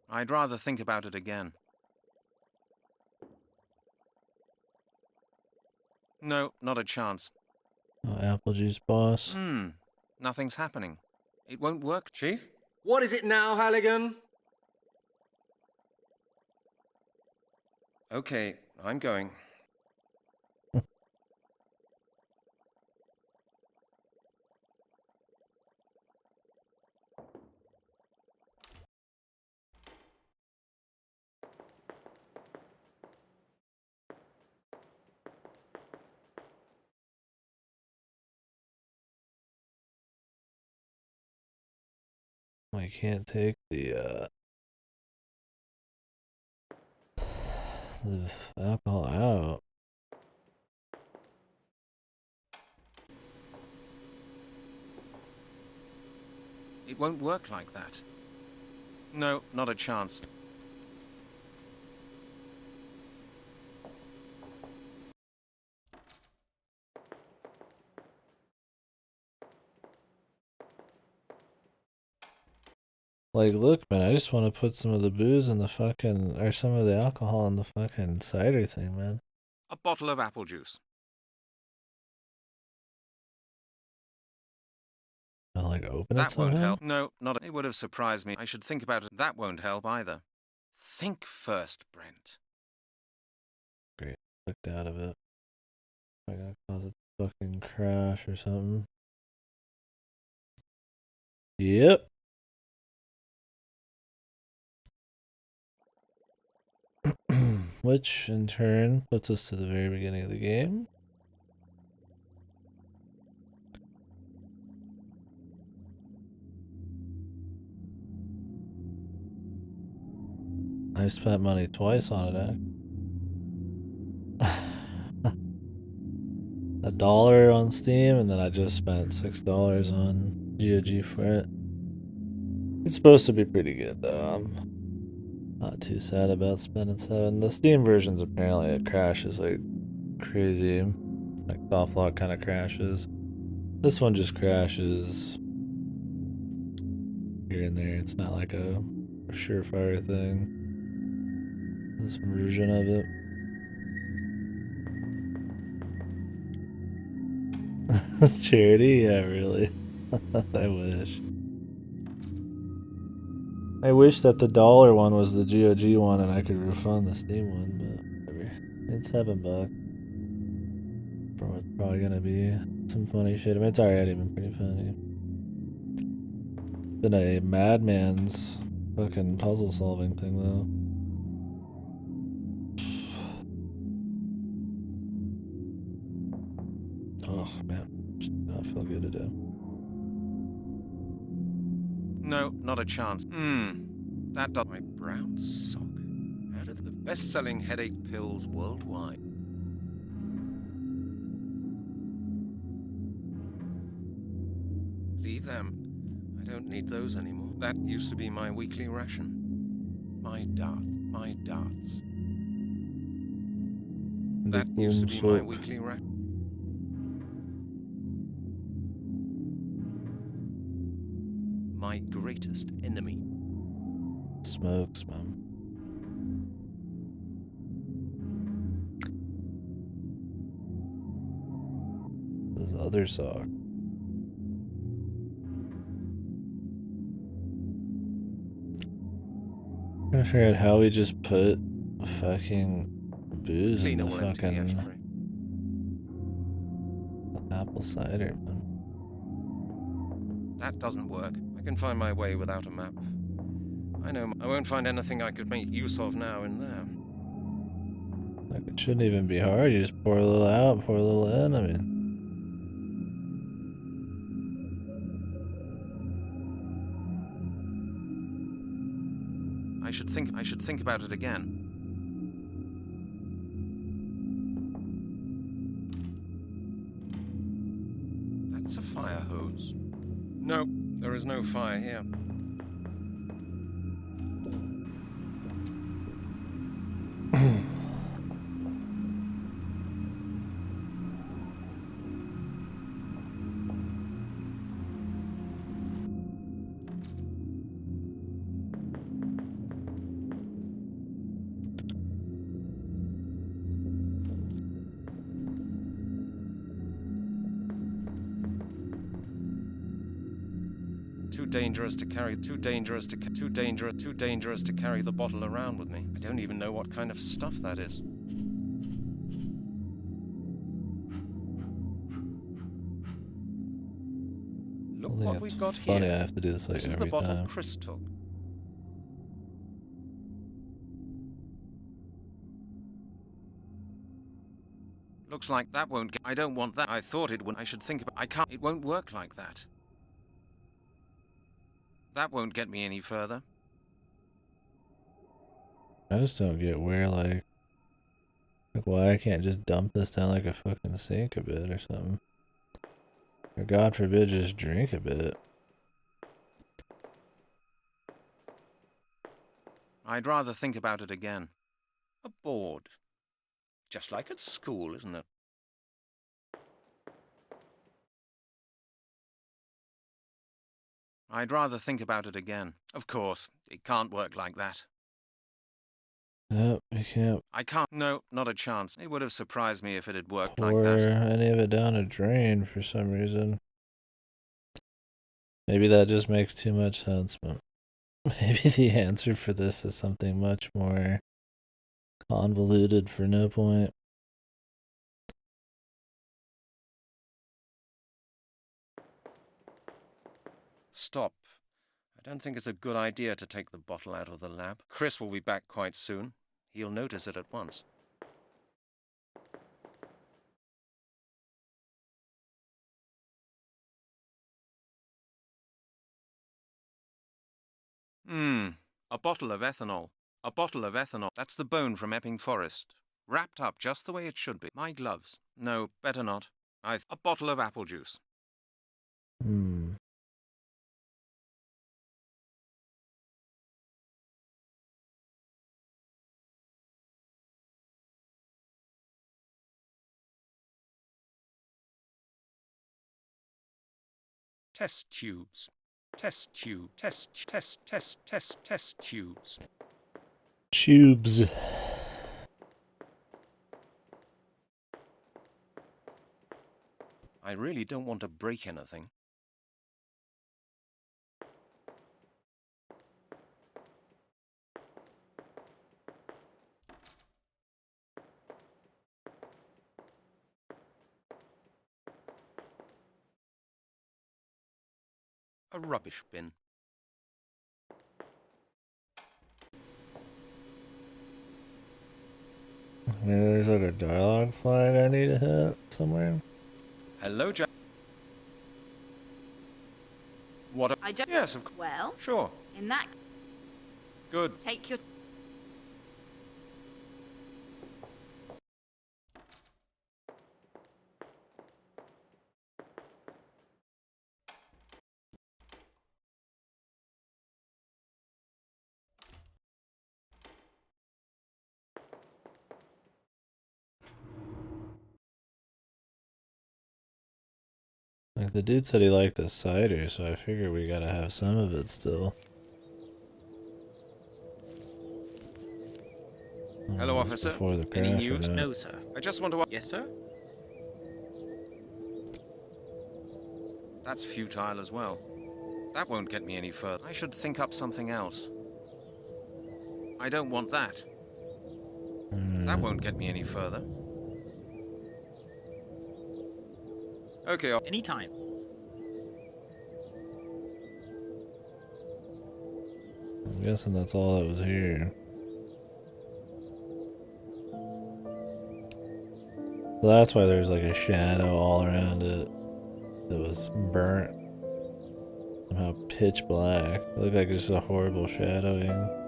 I'd rather think about it again. No, not a chance. Oh, apple juice, boss. Nothing's happening. It won't work, Chief? What is it now, Halligan? Okay, I'm going. I can't take the alcohol out. It won't work like that. No, not a chance. Like, look, man, I just want to put some of the booze in the fucking, or some of the alcohol in the fucking cider thing, man. A bottle of apple juice. I'll, like, open it That won't somehow? help. No, not. It would have surprised me. I should think about it. That won't help either. Think first, Brent. Great. Clicked out of it. I gotta cause a fucking crash or something. Yep. Which, in turn, puts us to the very beginning of the game. I spent money twice on it, $1 on Steam, and then I just spent $6 on GOG for it. It's supposed to be pretty good, though. I'm not too sad about spending $7. The Steam version's apparently it crashes like crazy. Like soft lock kind of crashes. This one just crashes here and there. It's not like a surefire thing. This version of it. Charity? Yeah, really. I wish. I wish that the dollar one was the GOG one and I could refund the Steam one, but whatever. It's $7. For what's probably gonna be some funny shit. I mean, it's already been pretty funny. Been a madman's fucking puzzle solving thing, though. Oh, man. Just do not feel good today. No, not a chance. That does. My brown sock. Out of the best-selling headache pills worldwide. Leave them. I don't need those anymore. That used to be my weekly ration. My darts. That used to be my weekly ration. My greatest enemy. Smokes, man. This other sock. I'm trying to figure out how we just put fucking booze in the fucking apple cider, man. That doesn't work. I can find my way without a map. I know I won't find anything I could make use of now in there. Like, it shouldn't even be hard. You just pour a little out, pour a little in. I mean, I should think about it again. That's a fire hose. No, there is no fire here. Too dangerous to carry. Too dangerous to. Too dangerous to carry the bottle around with me. I don't even know what kind of stuff that is. Look I think what it's we've got funny here. I have to do this like This is the every bottle time. Chris took. Looks like that won't get. I don't want that. I thought it would. I should think about. I can't. It won't work like that. That won't get me any further. I just don't get where like why I can't just dump this down like a fucking sink a bit or something. Or God forbid just drink a bit. I'd rather think about it again. A board. Just like at school, isn't it? I'd rather think about it again. Of course, it can't work like that. Yep, you can't I can't. No, not a chance. It would have surprised me if it had worked like pour that. any of it down a drain for some reason. Maybe that just makes too much sense, but maybe the answer for this is something much more convoluted for no point. Stop. I don't think it's a good idea to take the bottle out of the lab. Chris will be back quite soon. He'll notice it at once. A bottle of ethanol. A bottle of ethanol. That's the bone from Epping Forest. Wrapped up just the way it should be. My gloves. No, better not. A bottle of apple juice. Test tubes. Test tube. Test tubes. Tubes. I really don't want to break anything. A rubbish bin. Maybe there's like a dialogue flag I need to hit somewhere. Hello, Jack. What? I don't. Yes, of course. Well, Sure. in that. Good. Take your. Like the dude said he liked the cider, so I figure we gotta have some of it still. Hello, That's officer. before the Any crash, news? I know. No, sir. I just want to. Yes, sir? That's futile as well. That won't get me any further. I should think up something else. I don't want that. That won't get me any further. Okay, Anytime. I'm guessing that's all that was here. So that's why there's like a shadow all around it that was burnt. Somehow pitch black. It looked like just a horrible shadowing.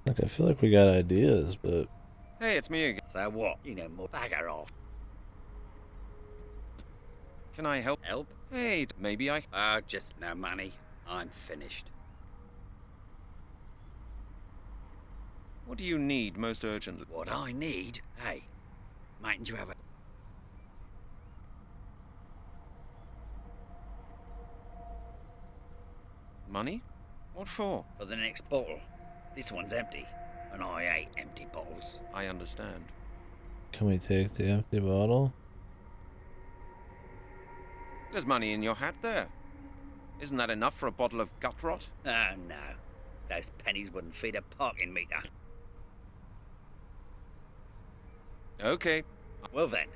Like, I feel like we got ideas, but hey, it's me again. So what? You know more. Bagger off. Can I help? Help? Hey, maybe I. Just no money. I'm finished. What do you need most urgently? What I need? Hey, mightn't you have a... Money? What for? For the next bottle. This one's empty, and I hate empty bottles. I understand. Can we take the empty bottle? There's money in your hat there. Isn't that enough for a bottle of gut rot? Oh, no. Those pennies wouldn't feed a parking meter. Okay. Well then.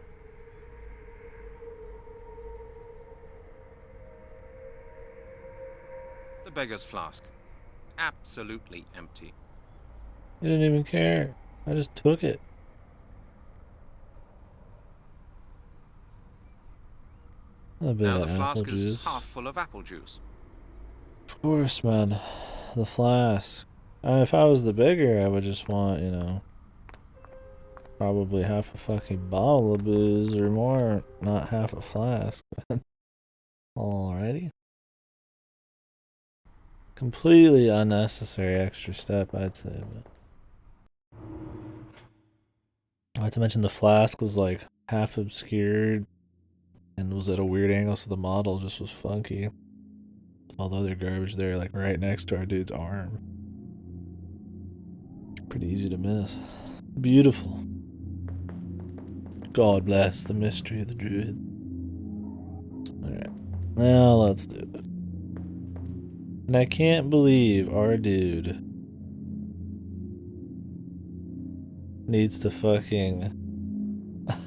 The beggar's flask. Absolutely empty. You didn't even care. I just took it. A bit Now of the apple flask juice. is half full of apple juice. Of course, man. The flask. If I was the beggar, I would just want, you know, probably half a fucking bottle of booze or more, not half a flask. Alrighty. Completely unnecessary extra step, I'd say. But not to mention the flask was like half obscured and was at a weird angle, so the model just was funky. All the other garbage there, like right next to our dude's arm. Pretty easy to miss. Beautiful. God bless the mystery of the Druid. Alright. Now let's do it. And I can't believe our dude needs to fucking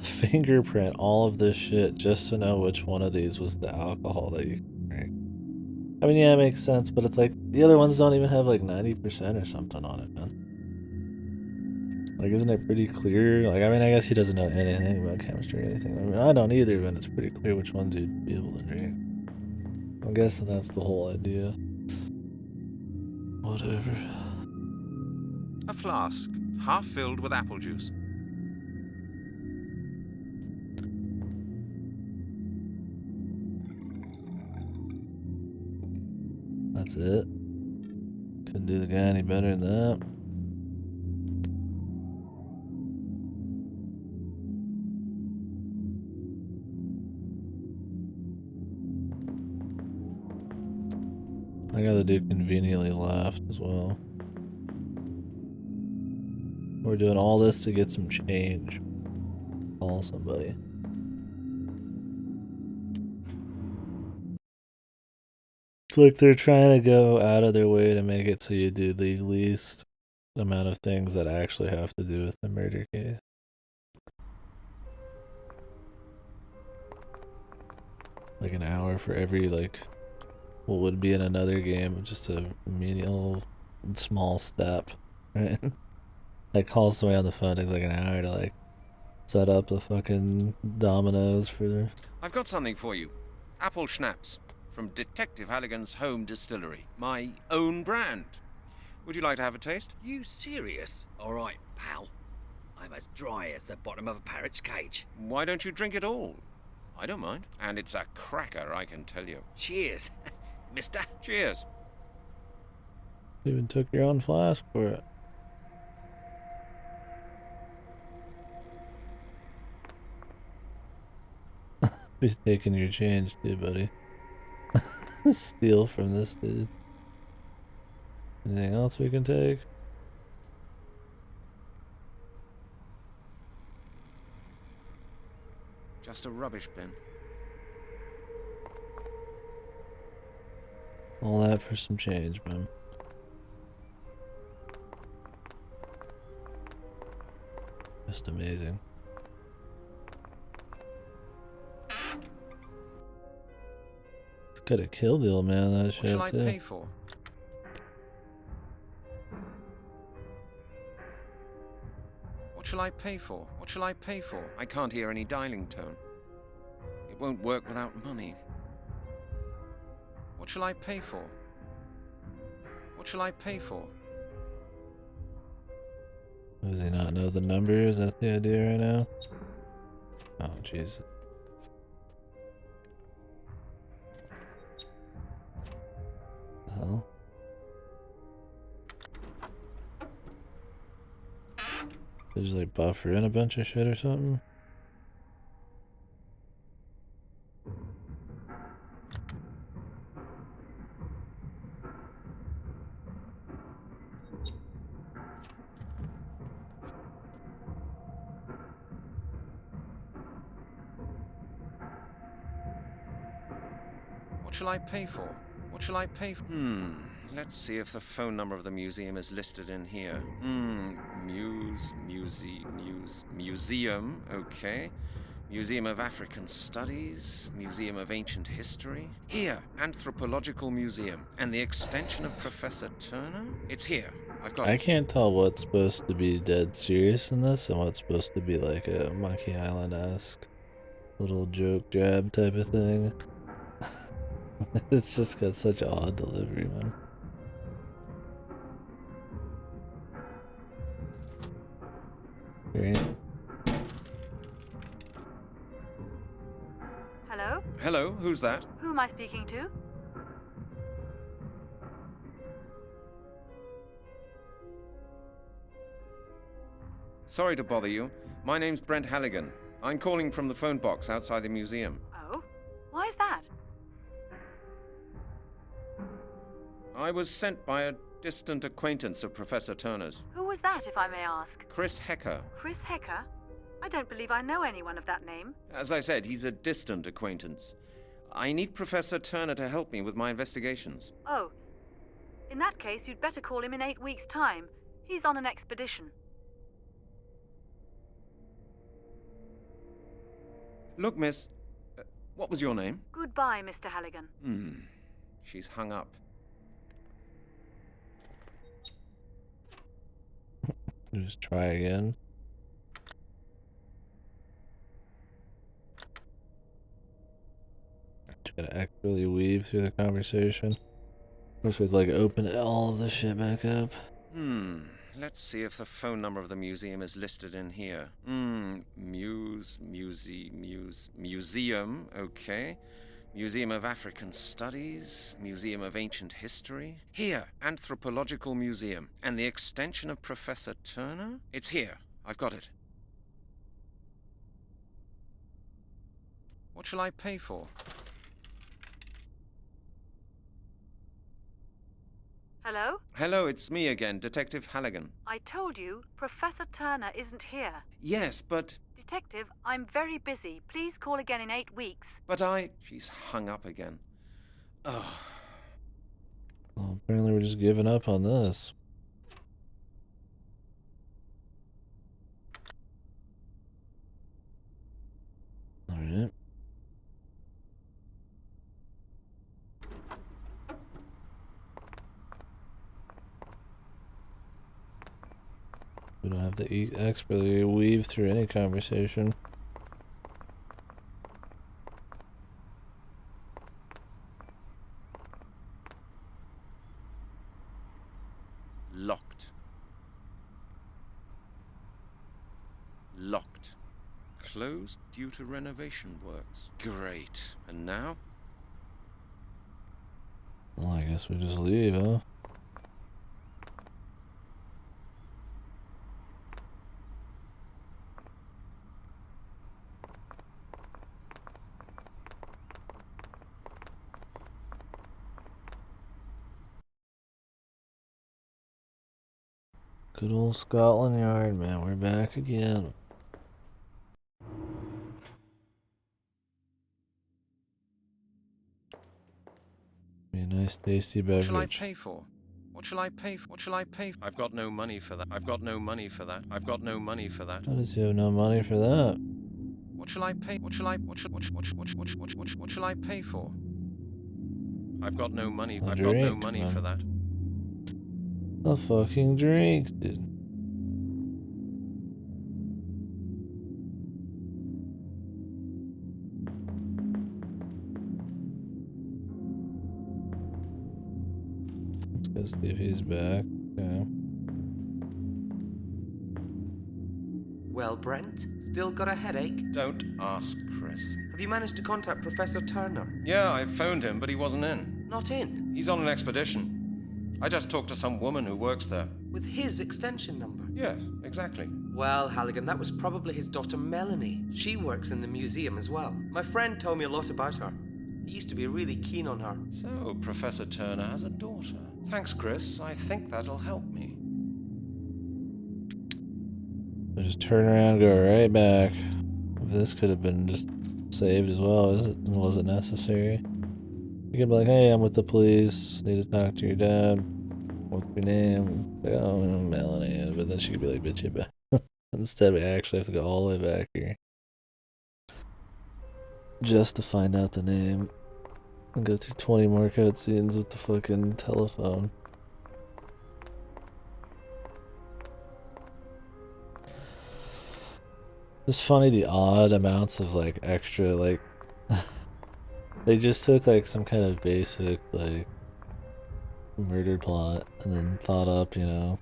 fingerprint all of this shit just to know which one of these was the alcohol that you drank. I mean, yeah, it makes sense, but it's like the other ones don't even have like 90% or something on it, man. Like, isn't it pretty clear? Like, I mean, I guess he doesn't know anything about chemistry or anything. I mean, I don't either, but it's pretty clear which ones you'd be able to drink. I'm guessing that's the whole idea. Whatever. A flask, half filled with apple juice. That's it. Couldn't do the guy any better than that. I got the dude conveniently left as well. We're doing all this to get some change. Call somebody. It's like they're trying to go out of their way to make it so you do the least amount of things that actually have to do with the murder case. Like an hour for every, like, what would be in another game, just a menial, small step, right? Like, call somebody on the phone, takes like an hour to, like, set up the fucking dominoes for... I've got something for you. Apple schnapps from Detective Halligan's home distillery. My own brand. Would you like to have a taste? You serious? All right, pal. I'm as dry as the bottom of a parrot's cage. Why don't you drink it all? I don't mind. And it's a cracker, I can tell you. Cheers, mister. Cheers. You even took your own flask for it. He's taking your change too, buddy. Steal from this dude. Anything else we can take? Just a rubbish bin. All that for some change, man. Just amazing. It's got a kill deal, man. That What shit shall I too. pay for? What shall I pay for? What shall I pay for? I can't hear any dialing tone. It won't work without money. What shall I pay for? What shall I pay for? Does he not know the number? Is that the idea right now? Oh, jeez. The hell? They just like buffer in a bunch of shit or something. What shall I pay for? What shall I pay for? Let's see if the phone number of the museum is listed in here. Museum, okay. Museum of African Studies, Museum of Ancient History. Here, Anthropological Museum. And the extension of Professor Turner? It's here. I've got it. I can't tell what's supposed to be dead serious in this and what's supposed to be like a Monkey Island-esque little joke jab type of thing. It's just got such odd delivery, man. Great. Hello? Hello, who's that? Who am I speaking to? Sorry to bother you. My name's Brent Halligan. I'm calling from the phone box outside the museum. Oh? Why is that? I was sent by a distant acquaintance of Professor Turner's. Who was that, if I may ask? Chris Hecker. Chris Hecker? I don't believe I know anyone of that name. As I said, he's a distant acquaintance. I need Professor Turner to help me with my investigations. Oh. In that case, you'd better call him in 8 weeks' time. He's on an expedition. Look, miss, what was your name? Goodbye, Mr. Halligan. She's hung up. Just try again. Just gotta actively weave through the conversation. Wish we'd like open all of this shit back up. Let's see if the phone number of the museum is listed in here. Museum, okay. Museum of African Studies, Museum of Ancient History. Here, Anthropological Museum. And the extension of Professor Turner? It's here. I've got it. What shall I pay for? Hello? Hello, it's me again, Detective Halligan. I told you, Professor Turner isn't here. Yes, but... Detective, I'm very busy. Please call again in 8 weeks. But She's hung up again. Ugh. Well, apparently we're just giving up on this. Alright. We don't have to expertly weave through any conversation. Locked. Locked. Closed due to renovation works. Great. And now? Well, I guess we just leave, huh? Good old Scotland Yard, man. We're back again. Be a nice, tasty beverage. What shall I pay for? What shall I pay for? What shall I pay for? I've got no money for that. I've got no money for that. I've got no money for that. How does he have no money for that? What shall I pay? What shall I pay for? I've got no money. I've got no money for that. A fucking drink, dude. Let's go see if he's back. Okay. Well, Brent, still got a headache? Don't ask, Chris. Have you managed to contact Professor Turner? Yeah, I phoned him, but he wasn't in. Not in? He's on an expedition. I just talked to some woman who works there. With his extension number? Yes, exactly. Well, Halligan, that was probably his daughter Melanie. She works in the museum as well. My friend told me a lot about her. He used to be really keen on her. So, Professor Turner has a daughter. Thanks, Chris. I think that'll help me. So just turn around and go right back. This could have been just saved as well, was it necessary? You could be like, hey, I'm with the police, need to talk to your dad. What's your name? Like, oh, Melanie. But then she could be like, bitch, you back. Instead, we actually have to go all the way back here. Just to find out the name. And go through 20 more cutscenes with the fucking telephone. It's funny the odd amounts of like extra like they just took like some kind of basic like murder plot and then thought up, you know,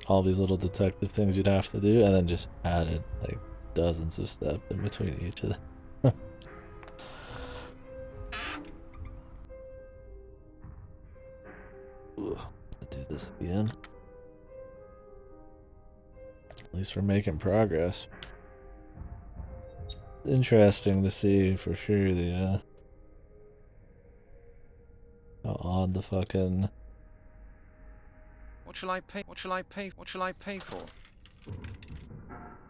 all these little detective things you'd have to do and then just added like dozens of steps in between each of them. Ugh, to do this again. At least we're making progress. Interesting to see for sure the how odd the fucking What shall I pay? What shall I pay? What shall I pay for?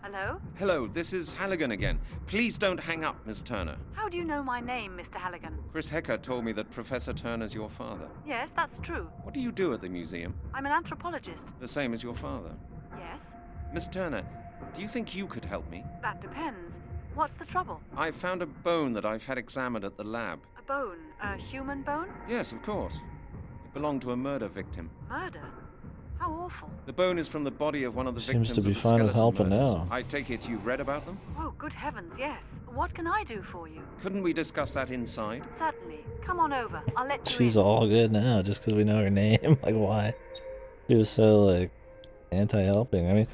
Hello? Hello, this is Halligan again. Please don't hang up, Miss Turner. How do you know my name, Mr. Halligan? Chris Hecker told me that Professor Turner's your father. Yes, that's true. What do you do at the museum? I'm an anthropologist. The same as your father. Yes? Miss Turner, do you think you could help me? That depends. What's the trouble? I found a bone that I've had examined at the lab. A bone? A human bone? Yes, of course. It belonged to a murder victim. Murder? How awful. The bone is from the body of one of the seems victims to be of the fine with skeleton helping murders. now. I take it you've read about them? Oh, good heavens, yes. What can I do for you? Couldn't we discuss that inside? Certainly. Come on over. I'll let you she's in. all good now just because we know her name. Like why? She was so like anti-helping. I mean,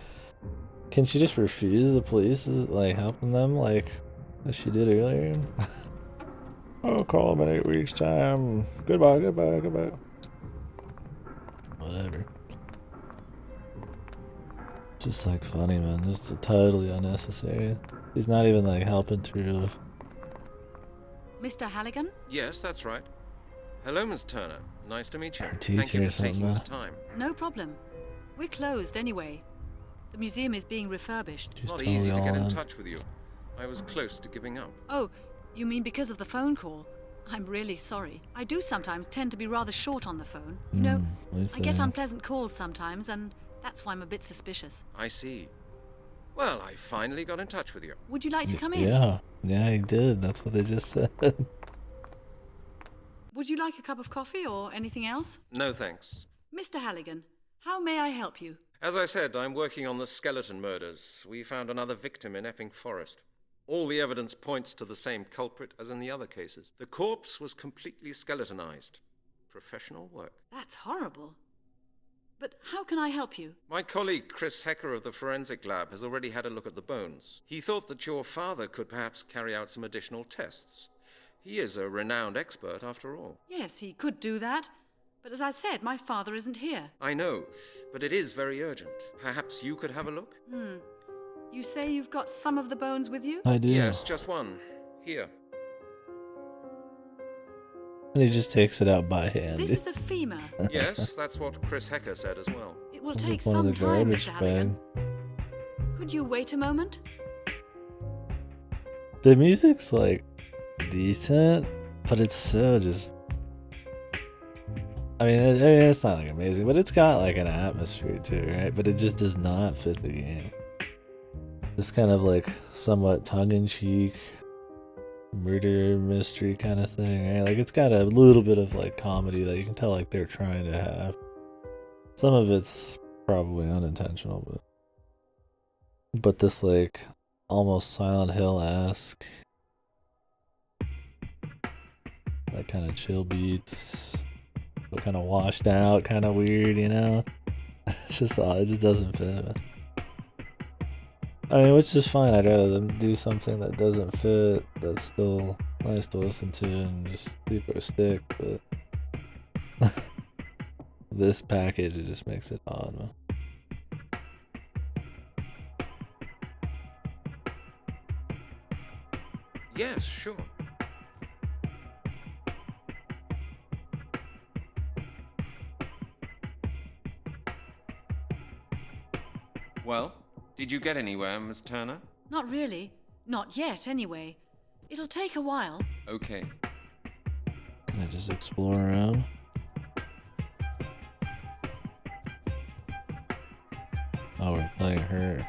can she just refuse the police like helping them like as she did earlier? I'll call them in 8 weeks time. Goodbye, goodbye, goodbye. Whatever. Just like funny, man. Just totally unnecessary. He's not even like helping through. Mr. Halligan? Yes, that's right. Hello, Miss Turner. Nice to meet you. Our Thank teacher you or for taking the something. time. No problem. We're closed anyway. The museum is being refurbished. It's She's not totally easy to get in on. touch with you. I was close to giving up. Oh, you mean because of the phone call? I'm really sorry. I do sometimes tend to be rather short on the phone. You know, at least I get they- unpleasant calls sometimes, and that's why I'm a bit suspicious. I see. Well, I finally got in touch with you. Would you like to come in? Yeah, he did. That's what they just said. Would you like a cup of coffee or anything else? No thanks. Mr. Halligan, how may I help you? As I said, I'm working on the skeleton murders. We found another victim in Epping Forest. All the evidence points to the same culprit as in the other cases. The corpse was completely skeletonized. Professional work. That's horrible. But how can I help you? My colleague Chris Hecker of the forensic lab has already had a look at the bones. He thought that your father could perhaps carry out some additional tests. He is a renowned expert after all. Yes, he could do that. But as I said, my father isn't here. I know, but it is very urgent. Perhaps you could have a look? You say you've got some of the bones with you? I do. Yes, just one. Here. And he just takes it out by hand. This is a femur. Yes, that's what Chris Hecker said as well. It will It's take like one of some the time, garbage Mr. Halligan. bag. Could you wait a moment? The music's like decent, but it's so just. I mean, it's not like amazing, but it's got like an atmosphere too, right? But it just does not fit the game. This kind of like somewhat tongue-in-cheek murder mystery kind of thing, right? Like it's got a little bit of like comedy that you can tell like they're trying to have. Some of it's probably unintentional, but this like almost Silent Hill-esque, that kind of chill beats, but kind of washed out, kind of weird, you know? It's just odd. It just doesn't fit, man. I mean, which is fine. I'd rather them do something that doesn't fit, that's still nice to listen to and just super stick, but this package, it just makes it odd, man. Yes, sure. Well, did you get anywhere, Miss Turner? Not really. Not yet, anyway. It'll take a while. Okay. Can I just explore around? Oh, we're playing her.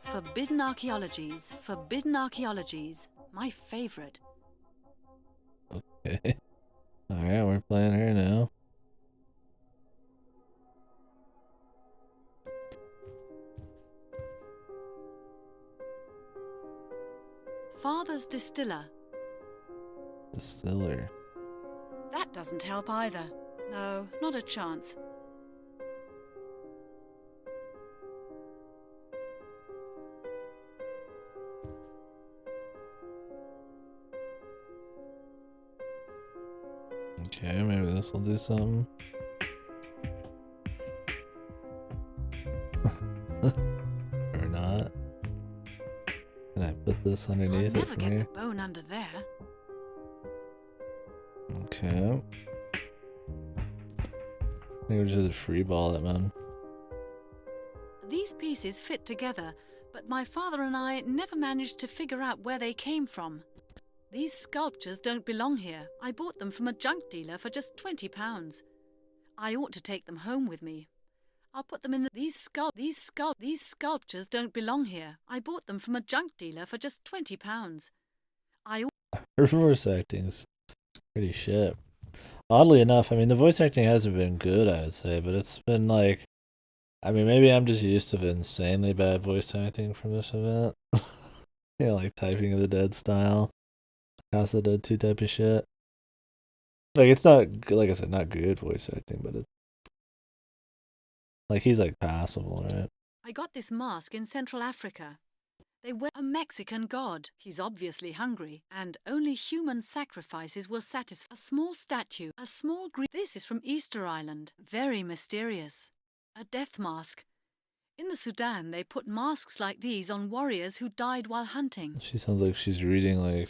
Forbidden archaeologies. Forbidden archaeologies. My favorite. Okay. Alright, we're playing her now. Father's distiller. Distiller. That doesn't help either. No, not a chance. Okay, maybe this will do something. Or not. Can I put this I'll underneath it never from get here? the bone under there. Okay. I think we're just free ball it, man. These pieces fit together, but my father and I never managed to figure out where they came from. These sculptures don't belong here. I bought them from a junk dealer for just £20. I ought to take them home with me. I'll put them in the... These sculptures don't belong here. I bought them from a junk dealer for just £20. Her voice acting's pretty shit. Oddly enough, I mean, the voice acting hasn't been good, I would say, but it's been like... I mean, maybe I'm just used to insanely bad voice acting from this event. You know, like Typing of the Dead style. House of the Dead 2 type of shit. Like, it's not, like I said, not good voice acting, but it's... Like, he's like passable, right? I got this mask in Central Africa. They wear a Mexican god. He's obviously hungry, and only human sacrifices will satisfy. A small statue, a small green... This is from Easter Island. Very mysterious. A death mask. In the Sudan, they put masks like these on warriors who died while hunting. She sounds like she's reading, like,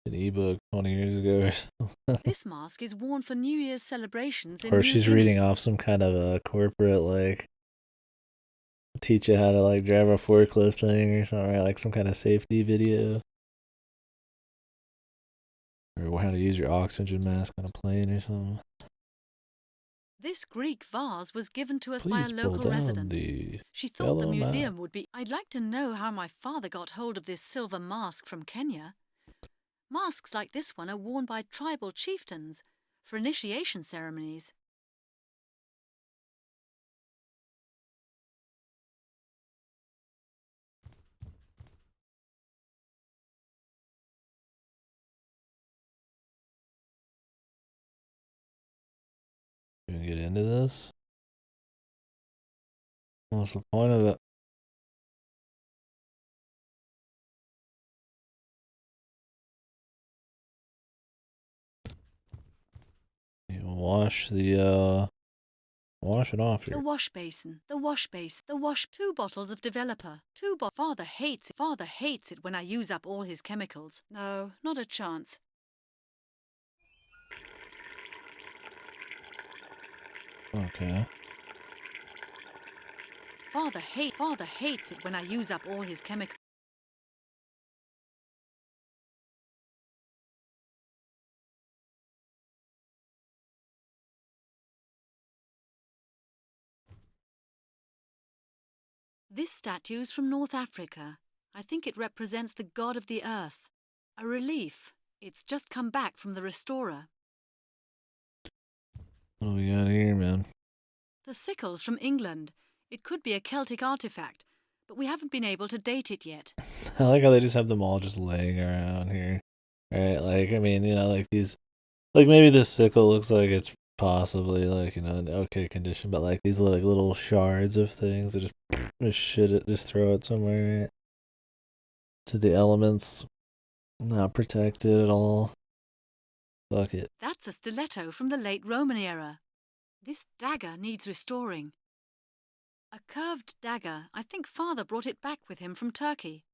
an ebook 20 years ago or something. This mask is worn for New Year's celebrations in Or New she's Guinea. reading off some kind of a corporate, like, teach you how to, like, drive a forklift thing or something, right? Like some kind of safety video. Or how to use your oxygen mask on a plane or something. This Greek vase was given to us Please by a pull local down resident. the She thought the yellow museum map. would be... I'd like to know how my father got hold of this silver mask from Kenya. Masks like this one are worn by tribal chieftains for initiation ceremonies. You can get into this? What's the point of it? You wash the, wash it off The here. wash basin, the wash base, the wash... 2 bottles of developer, Father hates it. Father hates it when I use up all his chemicals. No, not a chance. Okay. Father hates it when I use up all his chemicals. This statue's from North Africa. I think it represents the god of the earth. A relief. It's just come back from the restorer. What do we got here, man? The sickle's from England. It could be a Celtic artifact, but we haven't been able to date it yet. I like how they just have them all just laying around here. Right? Like, I mean, you know, like these... Like, maybe this sickle looks like it's possibly, like, you know, in okay condition, but, like, these like little shards of things that just shit it, just throw it somewhere, right? To the elements. Not protected at all. Fuck it. That's a stiletto from the late Roman era. This dagger needs restoring. A curved dagger. I think Father brought it back with him from Turkey.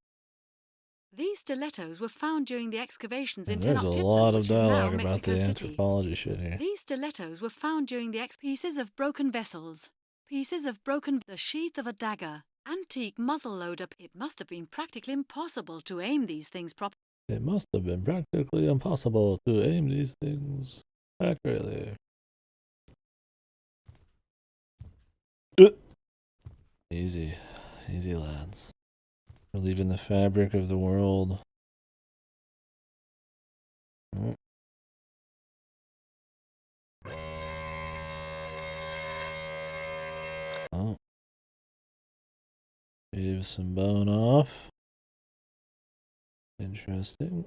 These stilettos were found during the excavations in There's a Tenochtitlan, lot of which is now dialogue about Mexico the City. anthropology shit here. These stilettos were found during the pieces of broken vessels. Pieces of broken... The sheath of a dagger. Antique muzzle loader. It must have been practically impossible to aim these things properly. It must have been practically impossible to aim these things accurately. Easy. Easy, lads. We're leaving the fabric of the world. Oh. Shave some bone off. Interesting.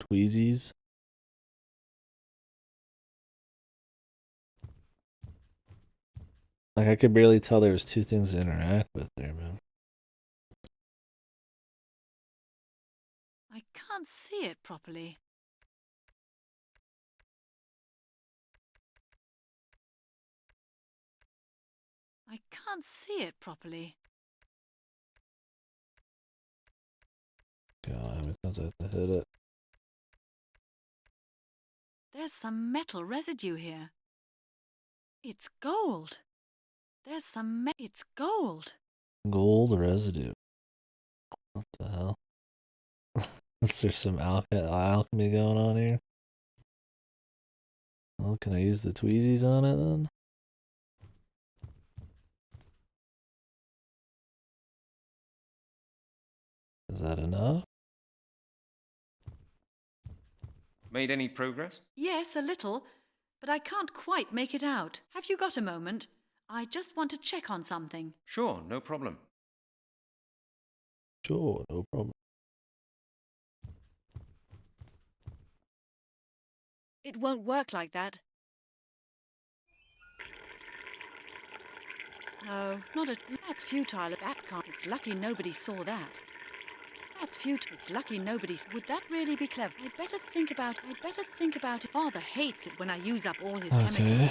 Tweezies. Like, I could barely tell there was two things to interact with there, man. I can't see it properly. I can't see it properly. God, how many times I have to hit it? There's some metal residue here. It's gold. There's some it's gold. Gold residue. What the hell? Is there some alchemy going on here? Well, can I use the tweezies on it then? Is that enough? Made any progress? Yes, a little, but I can't quite make it out. Have you got a moment? I just want to check on something. Sure, no problem. Sure, no problem. It won't work like that. No, not a... That's futile. That can't... It's lucky nobody saw that. That's futile. It's lucky nobody... Would that really be clever? I'd better think about it. Father hates it when I use up all his chemicals.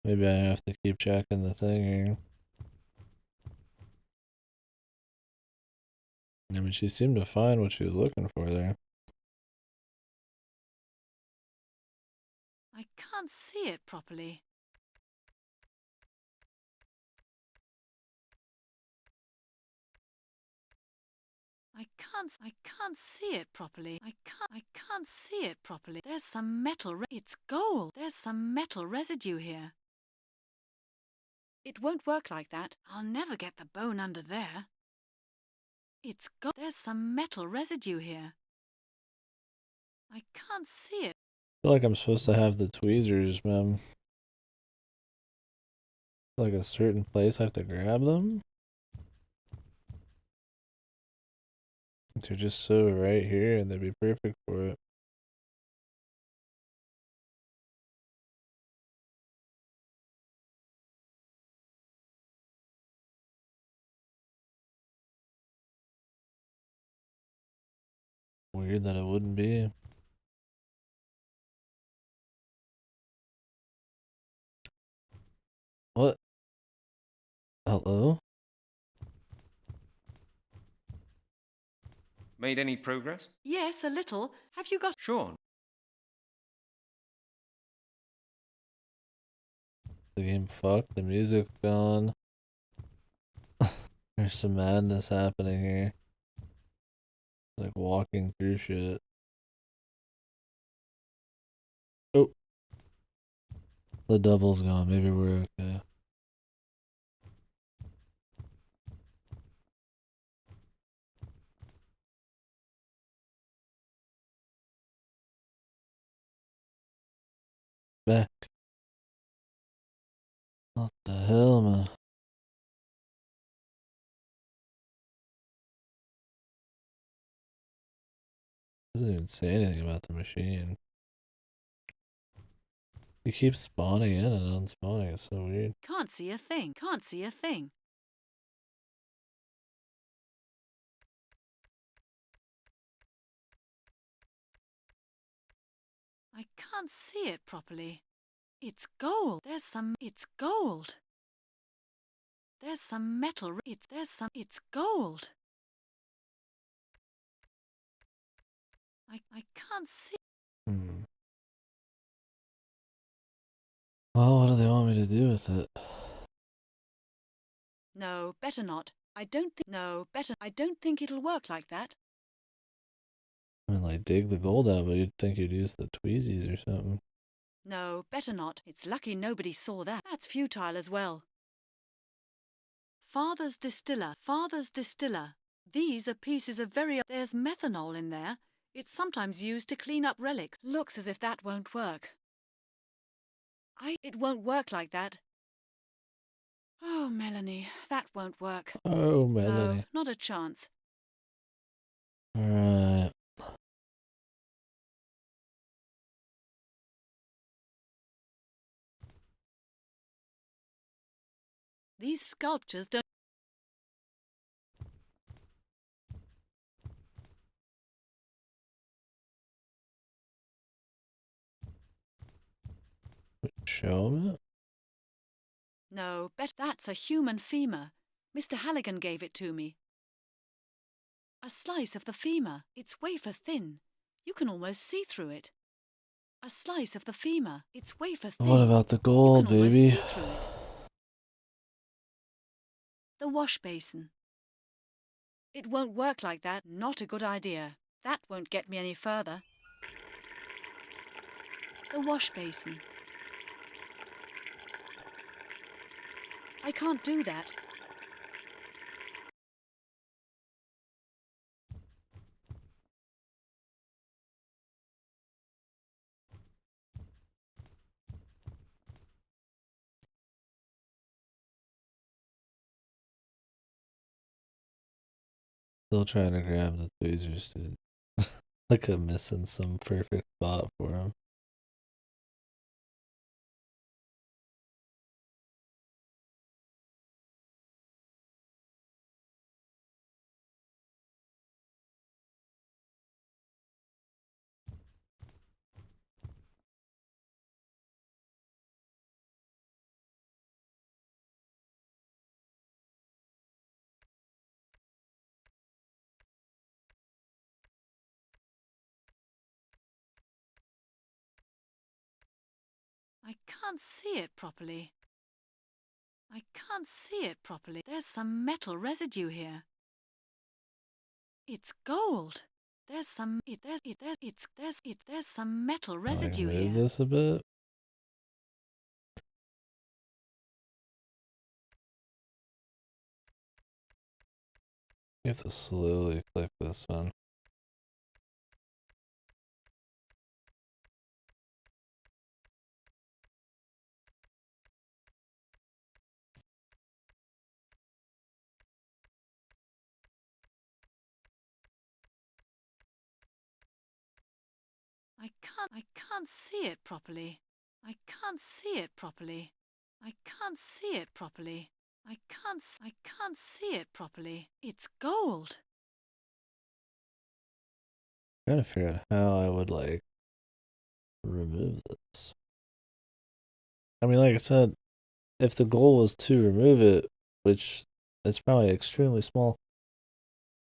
Maybe I have to keep checking the thing here. I mean, she seemed to find what she was looking for there. I can't see it properly. I can't see it properly. I can't see it properly. There's some metal. It's gold. There's some metal residue here. It won't work like that. I'll never get the bone under there. It's gold. There's some metal residue here. I can't see it. I feel like I'm supposed to have the tweezers, man. Like a certain place I have to grab them. They're just so right here and they'd be perfect for it. Weird that it wouldn't be. What? Hello? Made any progress? Yes, a little. Have you got... Sure. The game fucked. The music's gone. There's some madness happening here. Like walking through shit. Oh. The double's gone. Maybe we're okay. Back. What the hell, man? Doesn't even say anything about the machine. You keep spawning in and unspawning. It's so weird. Can't see a thing. Can't see a thing. can't see it properly. It's gold. It's gold. There's some metal. It's gold. I can't see. Well, what do they want me to do with it? No, better not. I don't think it'll work like that. I mean, like, dig the gold out, but you'd think you'd use the tweezies or something. No, better not. It's lucky nobody saw that. That's futile as well. Father's distiller. Father's distiller. These are pieces of There's methanol in there. It's sometimes used to clean up relics. Looks as if that won't work. It won't work like that. Oh, Melanie, that won't work. Oh, Melanie. No, not a chance. Alright. These sculptures don't... Show him it? No, that's a human femur. Mr. Halligan gave it to me. A slice of the femur. It's wafer thin. You can almost see through it. A slice of the femur. It's wafer thin. What about the gold, you can baby? almost see through it. The wash basin. It won't work like that. Not a good idea. That won't get me any further. The wash basin. I can't do that. Still trying to grab the tweezers, dude. Like I'm missing some perfect spot for him. I can't see it properly. I can't see it properly. There's some metal residue here. It's gold. There's some metal residue Can I move here. this a bit? You have to slowly click this one. I can't see it properly. I can't see it properly. I can't see it properly. I can't see it properly. It's gold. I'm trying to figure out how I would, like, remove this. I mean, like I said, if the goal was to remove it, which it's probably extremely small,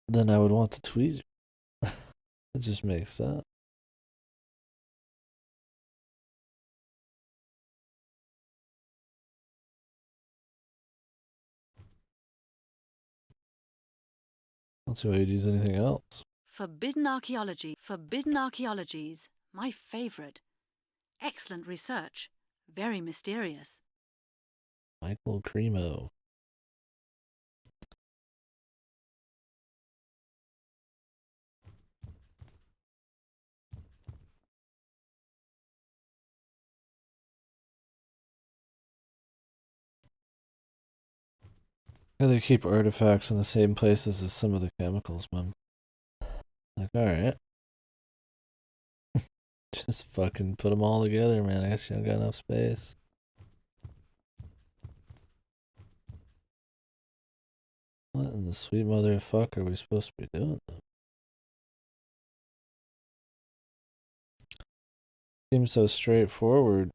then I would want the tweezer. It just makes sense. I don't see why you'd use anything else. Forbidden archaeology. Forbidden archaeologies. My favorite. Excellent research. Very mysterious. Michael Cremo. Yeah, they keep artifacts in the same places as some of the chemicals, man. Like, alright. Just fucking put them all together, man. I guess you don't got enough space. What in the sweet motherfucker are we supposed to be doing, though? seems so straightforward.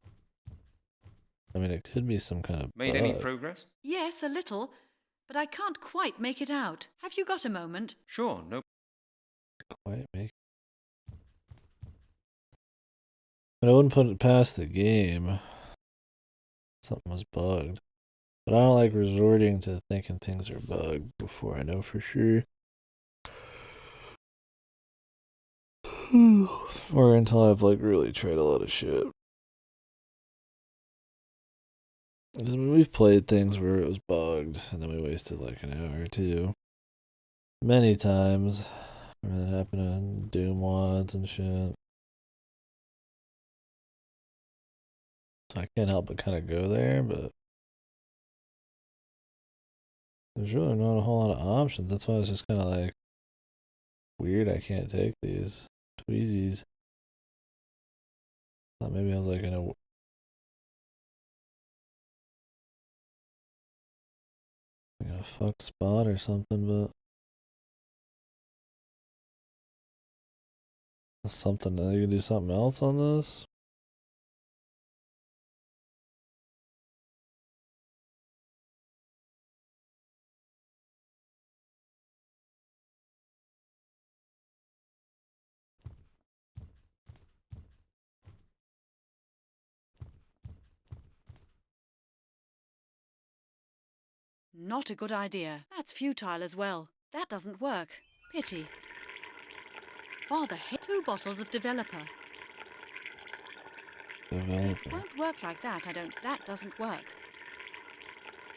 I mean, it could be some kind of Made any progress? Yes, a little, but I can't quite make it out. Have you got a moment? Sure, no. Quite make. But I wouldn't put it past the game. Something was bugged. But I don't like resorting to thinking things are bugged before I know for sure. Or until I've like really tried a lot of shit. I mean, we've played things where it was bugged and then we wasted like an hour or two. Many times. Where that happened in Doom mods and shit. So I can't help but kind of go there, but there's really not a whole lot of options. That's why it's just kind of like weird I can't take these tweezies. Thought maybe I was like in a fucked spot or something, but something that you can do something else on this. Not a good idea. That's futile as well. That doesn't work. Pity. Father hit 2 bottles of developer. It won't work like that, That doesn't work.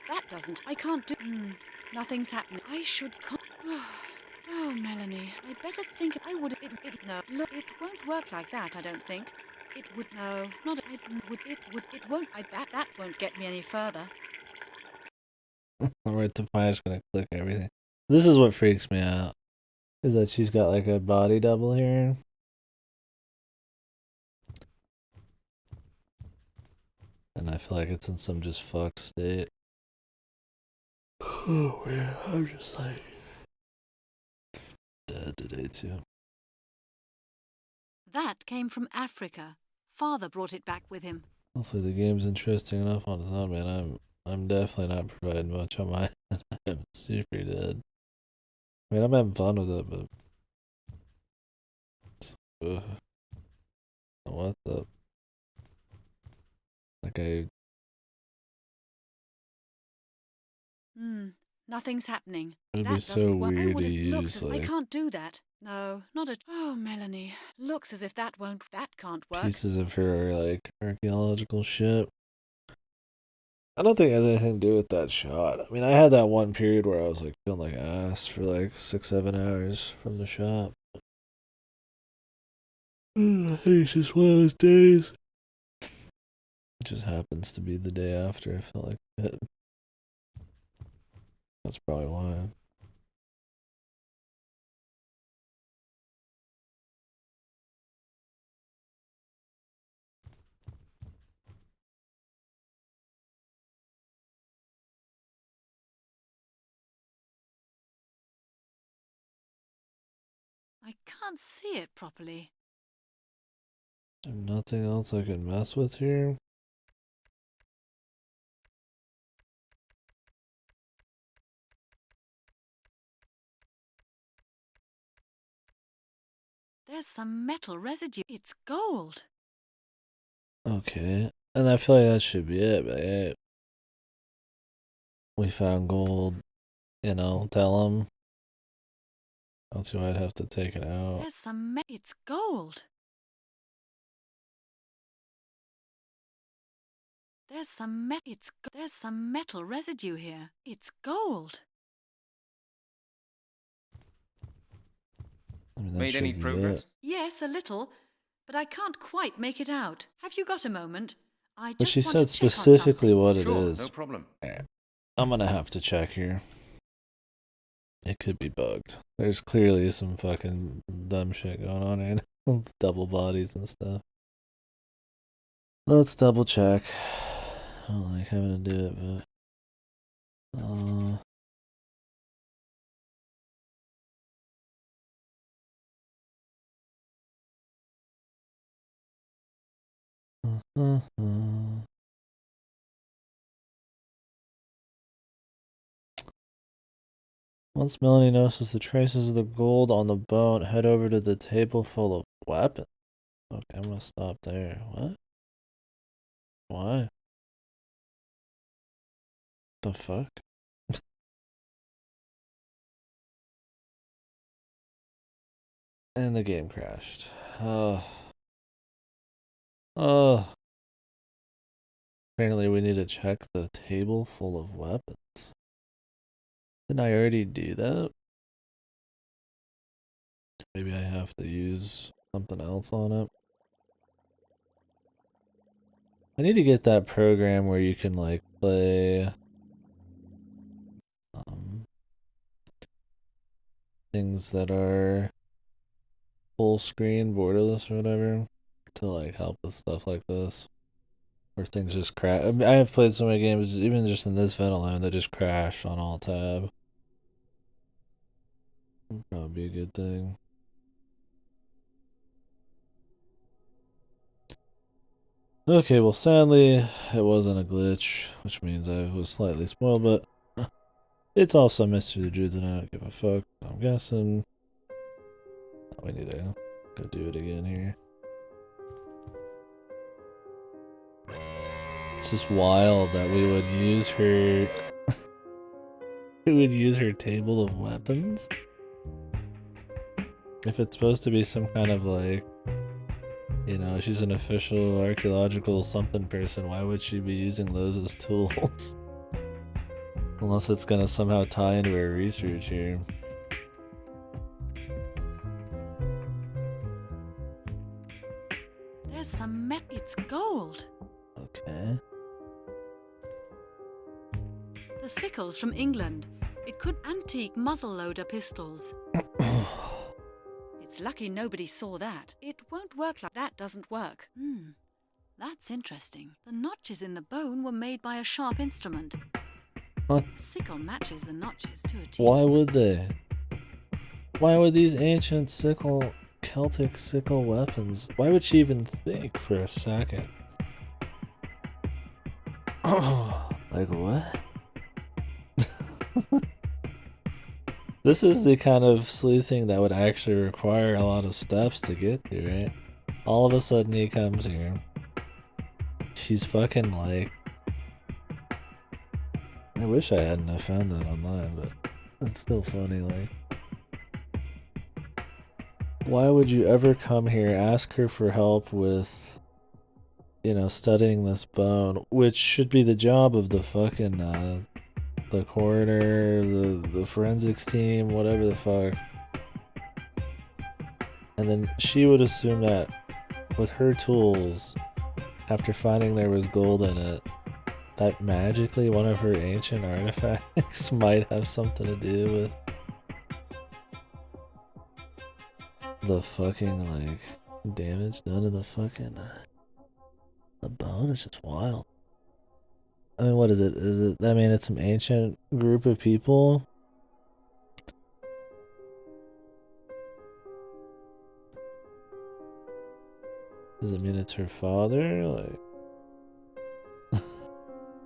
That doesn't. I can't do. Nothing's happening. I should. Oh, Melanie. I better think. I would. No. Look, it won't work like that, I don't think. It would. No. Not. It would. It would. It won't. That won't get me any further. Alright, the fire's gonna click everything. This is what freaks me out. Is that she's got like a body double here. And I feel like it's in some just fucked state. Oh man, I'm just like dead today too. That came from Africa. Father brought it back with him. Hopefully the game's interesting enough on its own, man. I'm definitely not providing much on my end. I'm super dead. I mean, I'm having fun with it, but what the? Like Nothing's happening. it'd That be so doesn't work. weird to use. I can't do that. No, not at. Oh, Melanie. Looks as if that can't work. Pieces of her like archaeological shit. I don't think it has anything to do with that shot. I mean, I had that one period where I was like feeling like ass for like 6-7 hours from the shot. I think it's just one of those days. It just happens to be the day after I felt like it. That's probably why. I can't see it properly. There's nothing else I can mess with here. There's some metal residue. It's gold. Okay. And I feel like that should be it, but hey, we found gold, tell them. I don't see why I'd have to take it out. There's some it's gold. There's some metal residue here. It's gold. I mean, Made any progress? Yes, a little, but I can't quite make it out. Have you got a moment? But she said specifically what it is. Sure, no problem. I'm gonna have to check here. It could be bugged. There's clearly some fucking dumb shit going on right now. Double bodies and stuff. Let's double check. I don't like having to do it, but Once Melanie notices the traces of the gold on the bone, head over to the table full of weapons. Okay, I'm gonna stop there. What? Why? The fuck? And the game crashed. Oh. Apparently we need to check the table full of weapons. Didn't I already do that? Maybe I have to use something else on it. I need to get that program where you can like play things that are full screen, borderless or whatever, to like help with stuff like this. Where things just crash. I mean, I have played so many games, even just in this event alone, that just crash on alt tab. That'd probably be a good thing. Okay, well, sadly, it wasn't a glitch, which means I was slightly spoiled, but it's also Mystery of the Druids, and I don't give a fuck. I'm guessing we need to go do it again here. It's just wild that we would use her. We would use her table of weapons. If it's supposed to be some kind of like, you know, she's an official archaeological something person, why would she be using those as tools? Unless it's gonna somehow tie into her research here. There's some it's gold. Okay. The sickles from England. It could antique muzzle-loader pistols. It's lucky nobody saw that. It won't work like that. Doesn't work. That's interesting. The notches in the bone were made by a sharp instrument. What? The sickle matches the notches to a T. Why would they? Why would these ancient Celtic sickle weapons? Why would she even think for a second? Like what? This is the kind of sleuthing that would actually require a lot of steps to get to, right? All of a sudden he comes here. She's fucking like... I wish I hadn't have found that online, but it's still funny, like... Why would you ever come here, ask her for help with, you know, studying this bone, which should be the job of the fucking, the coroner, the forensics team, whatever the fuck. And then she would assume that with her tools, after finding there was gold in it, that magically one of her ancient artifacts might have something to do with the fucking, like, damage done to the fucking, the bone. Is just wild. I mean, what is it? I mean, it's some ancient group of people. Does it mean it's her father? Like,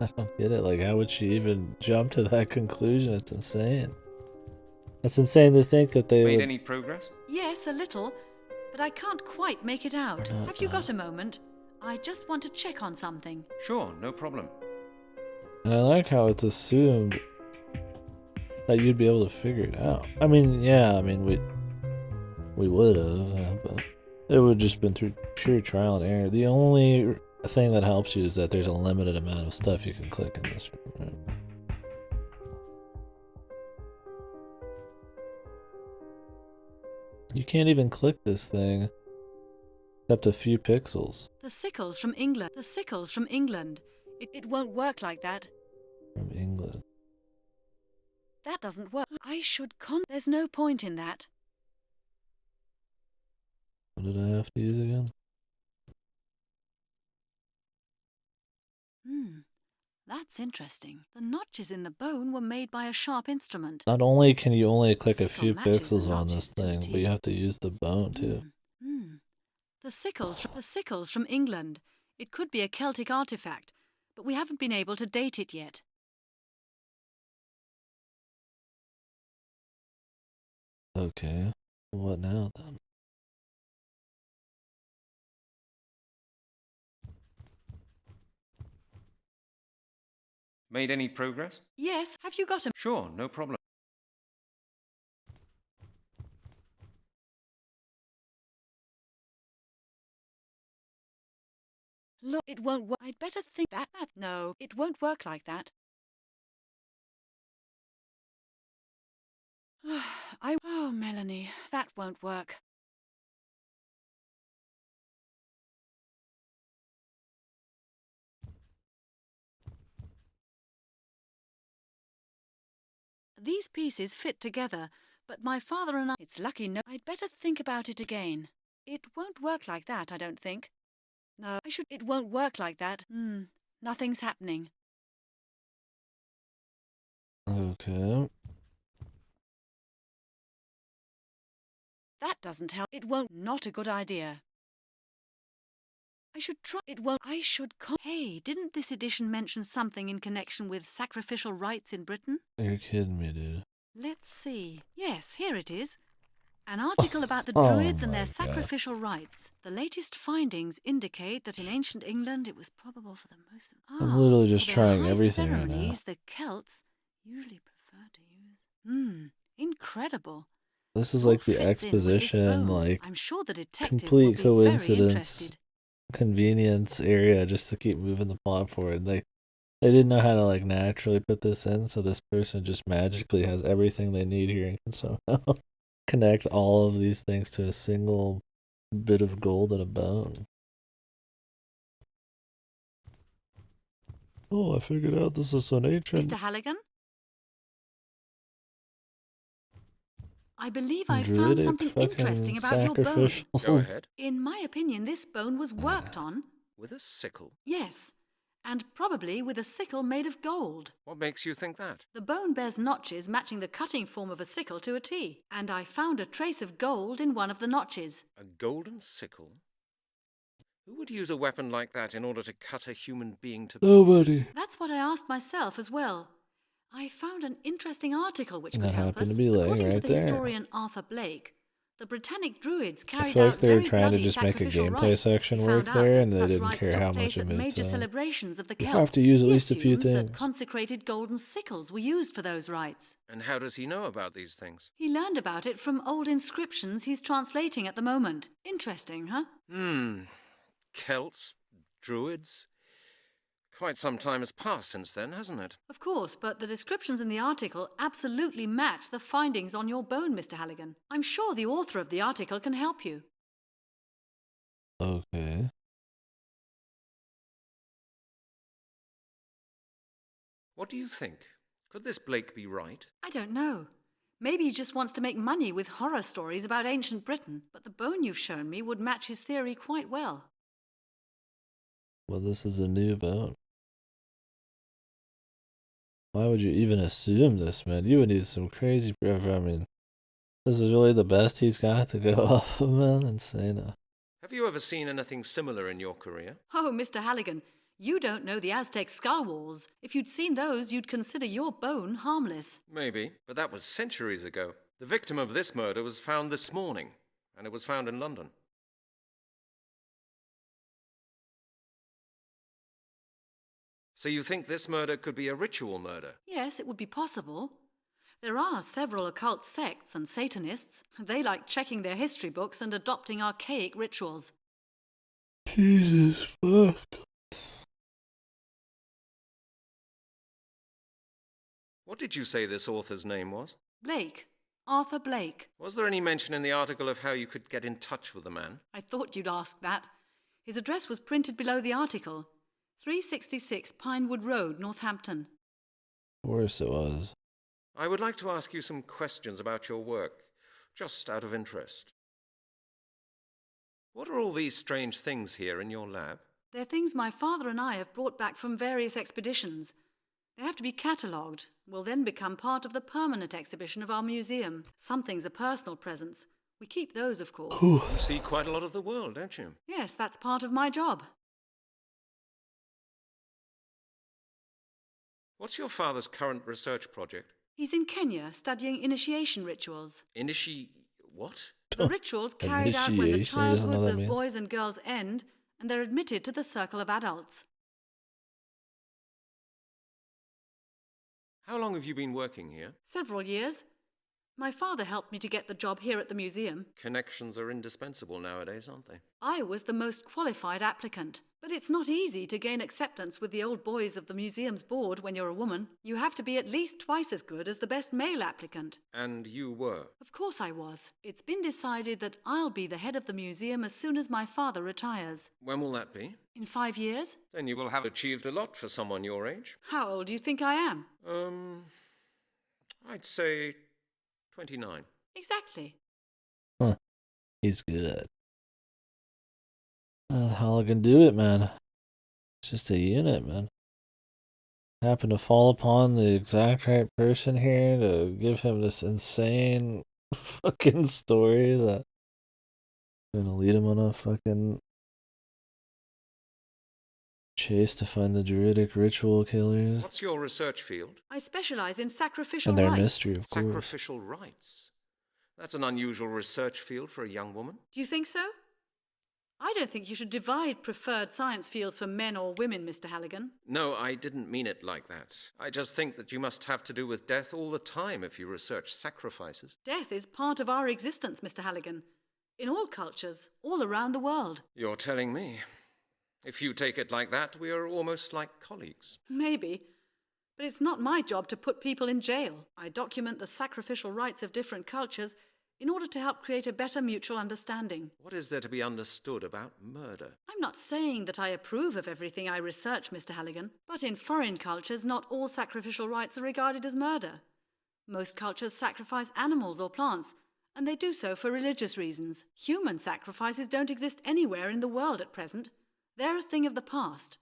I don't get it. Like, how would she even jump to that conclusion? It's insane. It's insane to think that they Made would... any progress? Yes, a little, but I can't quite make it out. Have you got a moment? I just want to check on something. Sure, no problem. And I like how it's assumed that you'd be able to figure it out. I mean, yeah, I mean, we would have, but it would have just been through pure trial and error. The only thing that helps you is that there's a limited amount of stuff you can click in this room, right? You can't even click this thing except a few pixels. The sickles from England. The sickles from England. It won't work like that. From England. That doesn't work. I should There's no point in that. What did I have to use again? That's interesting. The notches in the bone were made by a sharp instrument. Not only can you only click a Sickle few matches the pixels on this notches to a thing, T. but you have to use the bone too. The sickles from England. It could be a Celtic artifact, but we haven't been able to date it yet. Okay. What now then? Made any progress? Yes, have you got a... Sure, no problem. Look, it won't work. I'd better think that... No, it won't work like that. Oh, Melanie, that won't work. These pieces fit together, but my father and I... It's lucky no... I'd better think about it again. It won't work like that, I don't think. No, I should... It won't work like that. Nothing's happening. Okay. That doesn't help. It won't... Not a good idea. I should try... It won't... I should... Hey, didn't this edition mention something in connection with sacrificial rites in Britain? You're kidding me, dude. Let's see. Yes, here it is. An article about the Oh Druids and my their God. sacrificial rites. The latest findings indicate that in ancient England it was probable for the most... I'm literally just for their trying high everything right now. ceremonies, the Celts usually prefer to use... Incredible. This is What like the fits in with this exposition, bone? like I'm sure the detective complete will be very coincidence, interested. convenience area just to keep moving the plot forward. They didn't know how to like naturally put this in, so this person just magically has everything they need here and can somehow connect all of these things to a single bit of gold and a bone. Oh, I figured out this is an ancient Mr. Halligan? I believe I found druidic something fucking interesting about your bone. sacrificial. Go ahead. In my opinion, this bone was worked on. With a sickle? Yes, and probably with a sickle made of gold. What makes you think that? The bone bears notches matching the cutting form of a sickle to a T, and I found a trace of gold in one of the notches. A golden sickle? Who would use a weapon like that in order to cut a human being to pieces? Nobody. That's what I asked myself as well. I found an interesting article which That could help happened us. to be laying According to right the there. historian Arthur Blake, the Britannic Druids I carried feel like out they were very trying to bloody just make a sacrificial gameplay rites. section He work found out there, that and they such didn't rites care took how place much at of major it. celebrations of the You Celts. have to use at He least a few assumes that things. consecrated golden sickles were used for those rites. And how does he know about these things? He learned about it from old inscriptions he's translating at the moment. Interesting, huh? Celts? Druids? Quite some time has passed since then, hasn't it? Of course, but the descriptions in the article absolutely match the findings on your bone, Mr. Halligan. I'm sure the author of the article can help you. Okay. What do you think? Could this Blake be right? I don't know. Maybe he just wants to make money with horror stories about ancient Britain, but the bone you've shown me would match his theory quite well. Well, this is a new bone. Why would you even assume this, man? You would need some crazy proof. I mean, this is really the best he's got to go off of, man. Insane. Have you ever seen anything similar in your career? Oh, Mr. Halligan, you don't know the Aztec skull walls. If you'd seen those, you'd consider your bone harmless. Maybe, but that was centuries ago. The victim of this murder was found this morning, and it was found in London. So you think this murder could be a ritual murder? Yes, it would be possible. There are several occult sects and Satanists. They like checking their history books and adopting archaic rituals. Jesus fuck. What did you say this author's name was? Blake. Arthur Blake. Was there any mention in the article of how you could get in touch with the man? I thought you'd ask that. His address was printed below the article. 366 Pinewood Road, Northampton. Of course it was. I would like to ask you some questions about your work, just out of interest. What are all these strange things here in your lab? They're things my father and I have brought back from various expeditions. They have to be catalogued, will then become part of the permanent exhibition of our museum. Some things are personal presents. We keep those, of course. You see quite a lot of the world, don't you? Yes, that's part of my job. What's your father's current research project? He's in Kenya studying initiation rituals. What? The rituals carried out when the Initiation, he doesn't know childhoods what of that means. boys and girls end, and they're admitted to the circle of adults. How long have you been working here? Several years. My father helped me to get the job here at the museum. Connections are indispensable nowadays, aren't they? I was the most qualified applicant. But it's not easy to gain acceptance with the old boys of the museum's board when you're a woman. You have to be at least twice as good as the best male applicant. And you were? Of course I was. It's been decided that I'll be the head of the museum as soon as my father retires. When will that be? In 5 years? Then you will have achieved a lot for someone your age. How old do you think I am? I'd say 29. Exactly. Huh. He's good. How the hell I can do it, man? It's just a unit, man. Happen to fall upon the exact right person here to give him this insane fucking story that gonna lead him on a fucking chase to find the druidic ritual killers. What's your research field? I specialize in sacrificial And their rites. mystery, of course. Sacrificial rites. That's an unusual research field for a young woman. Do you think so? I don't think you should divide preferred science fields for men or women, Mr. Halligan. No, I didn't mean it like that. I just think that you must have to do with death all the time if you research sacrifices. Death is part of our existence, Mr. Halligan. In all cultures, all around the world. You're telling me. If you take it like that, we are almost like colleagues. Maybe. But it's not my job to put people in jail. I document the sacrificial rites of different cultures in order to help create a better mutual understanding. What is there to be understood about murder? I'm not saying that I approve of everything I research, Mr. Halligan, but in foreign cultures, not all sacrificial rites are regarded as murder. Most cultures sacrifice animals or plants, and they do so for religious reasons. Human sacrifices don't exist anywhere in the world at present. They're a thing of the past.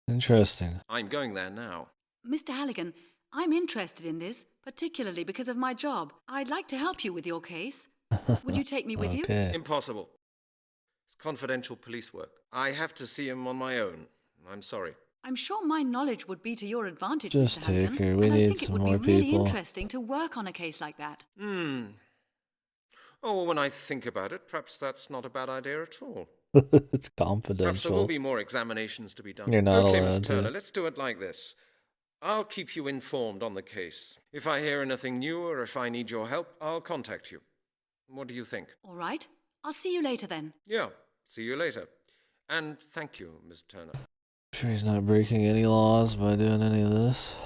Interesting. I'm going there now. Mr. Halligan, I'm interested in this, particularly because of my job. I'd like to help you with your case. Would you take me with you? Impossible. It's confidential police work. I have to see him on my own. I'm sorry. I'm sure my knowledge would be to your advantage, Just Mr. take Halligan. her. We and I need think it some would more be really people. interesting to work on a case like that. Oh, when I think about it, perhaps that's not a bad idea at all. It's confidential. Perhaps there will be more examinations to be done. You're not okay, allowed Miss to. Turner, let's do it like this. I'll keep you informed on the case. If I hear anything new or if I need your help, I'll contact you. What do you think? All right. I'll see you later then. Yeah, see you later. And thank you, Miss Turner. Sure he's not breaking any laws by doing any of this.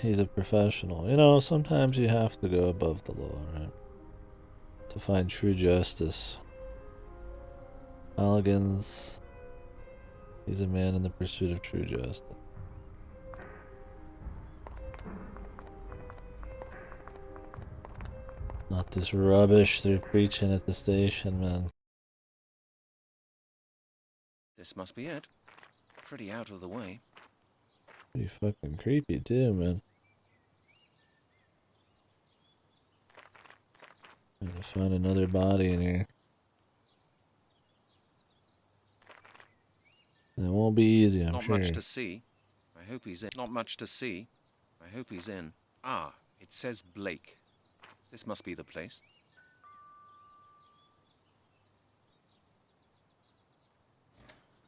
He's a professional. You know, sometimes you have to go above the law, right? To find true justice. Halligan's... He's a man in the pursuit of true justice. Not this rubbish they're preaching at the station, man. This must be it. Pretty out of the way. Pretty fucking creepy too, man. Gotta find another body in here. It won't be easy, I'm Not sure. much to see. I hope he's in. Not much to see. I hope he's in. Ah, it says Blake. This must be the place.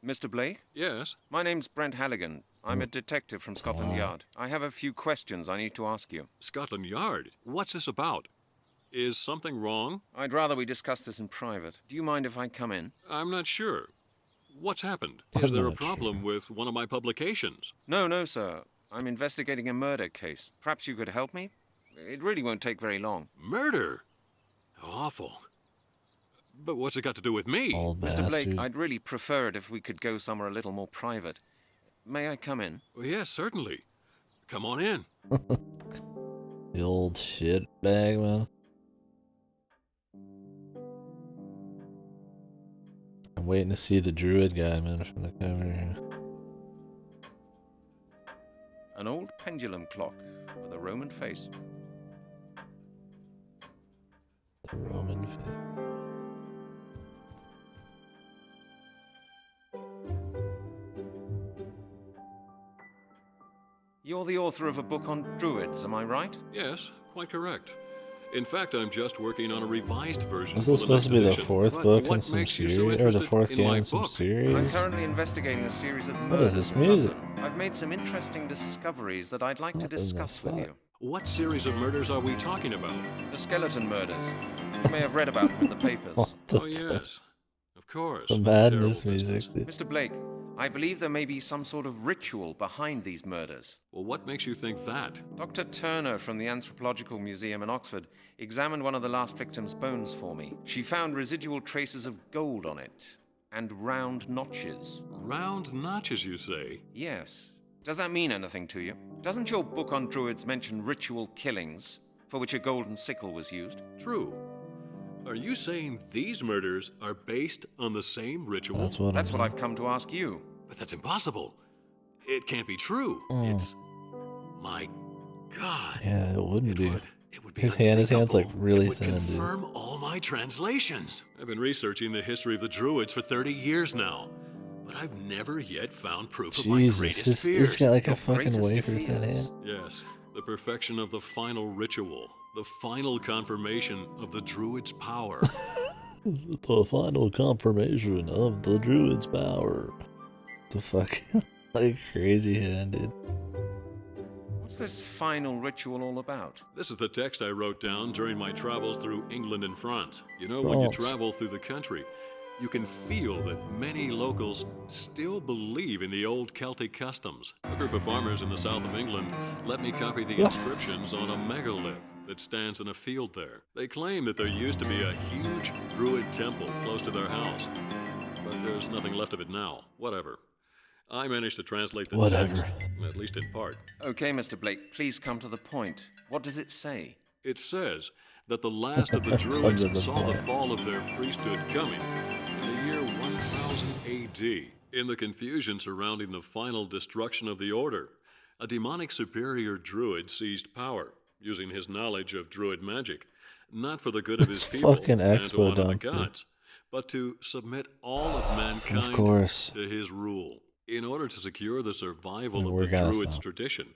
Mr. Blake? Yes? My name's Brent Halligan. I'm a detective from Scotland Yard. I have a few questions I need to ask you. Scotland Yard? What's this about? Is something wrong? I'd rather we discuss this in private. Do you mind if I come in? I'm not sure. What's happened? I'm Is there a not problem with one of my publications? No, sir. I'm investigating a murder case. Perhaps you could help me? It really won't take very long. Murder? How awful. But what's it got to do with me? Old Mr. Blake, bastard. I'd really prefer it if we could go somewhere a little more private. May I come in? Well, yes, certainly. Come on in. The old shit bag, man. I'm waiting to see the druid guy, man, from the cover here. An old pendulum clock with a Roman face. The Roman face. You're the author of a book on Druids, am I right? Yes, quite correct. In fact, I'm just working on a revised version Is for this the supposed next to be the edition. fourth But book in what some makes you series, so or the interested fourth in game my in some book? series? I'm currently investigating a series of What is murders this in music? London. I've made some interesting discoveries that I'd like to What in the discuss with fuck? you. What series of murders are we talking about? The skeleton murders. You may have read about them in the papers. What the Oh, fuck? yes. Of course. The Terrible madness music. business. Mr. Blake, I believe there may be some sort of ritual behind these murders. Well, what makes you think that? Dr. Turner from the Anthropological Museum in Oxford examined one of the last victim's bones for me. She found residual traces of gold on it and round notches. Round notches, you say? Yes. Does that mean anything to you? Doesn't your book on Druids mention ritual killings for which a golden sickle was used? True. Are you saying these murders are based on the same ritual? That's what I've come to ask you. But that's impossible. It can't be true. It's... My God. Yeah, it wouldn't be. It would be His hand's like really it would thin, dude. confirm all my translations. I've been researching the history of the Druids for 30 years now, but I've never yet found proof of my Jesus, greatest fears. he's got like a Your fucking greatest wafer thin fears? hand. Yes, the perfection of the final ritual, the final confirmation of the Druids' power. The final confirmation of the Druids' power. The fuck, like crazy hand, dude. What's this final ritual all about? This is the text I wrote down during my travels through England and France. You know, when you France. travel through the country, you can feel that many locals still believe in the old Celtic customs. A group of farmers in the south of England let me copy the inscriptions on a megalith that stands in a field there. They claim that there used to be a huge Druid temple close to their house, but there's nothing left of it now. Whatever. I managed to translate the text, at least in part. Okay, Mr. Blake, please come to the point. What does it say? It says that the last of the Druids saw the fall of their priesthood coming in the year 1000 AD. In the confusion surrounding the final destruction of the Order, a demonic superior Druid seized power, using his knowledge of Druid magic, not for the good of his people fucking and to expo honor the dump, dude. gods, but to submit all of mankind course. to his rule. In order to secure the survival We're of the gonna Druids' stop. tradition,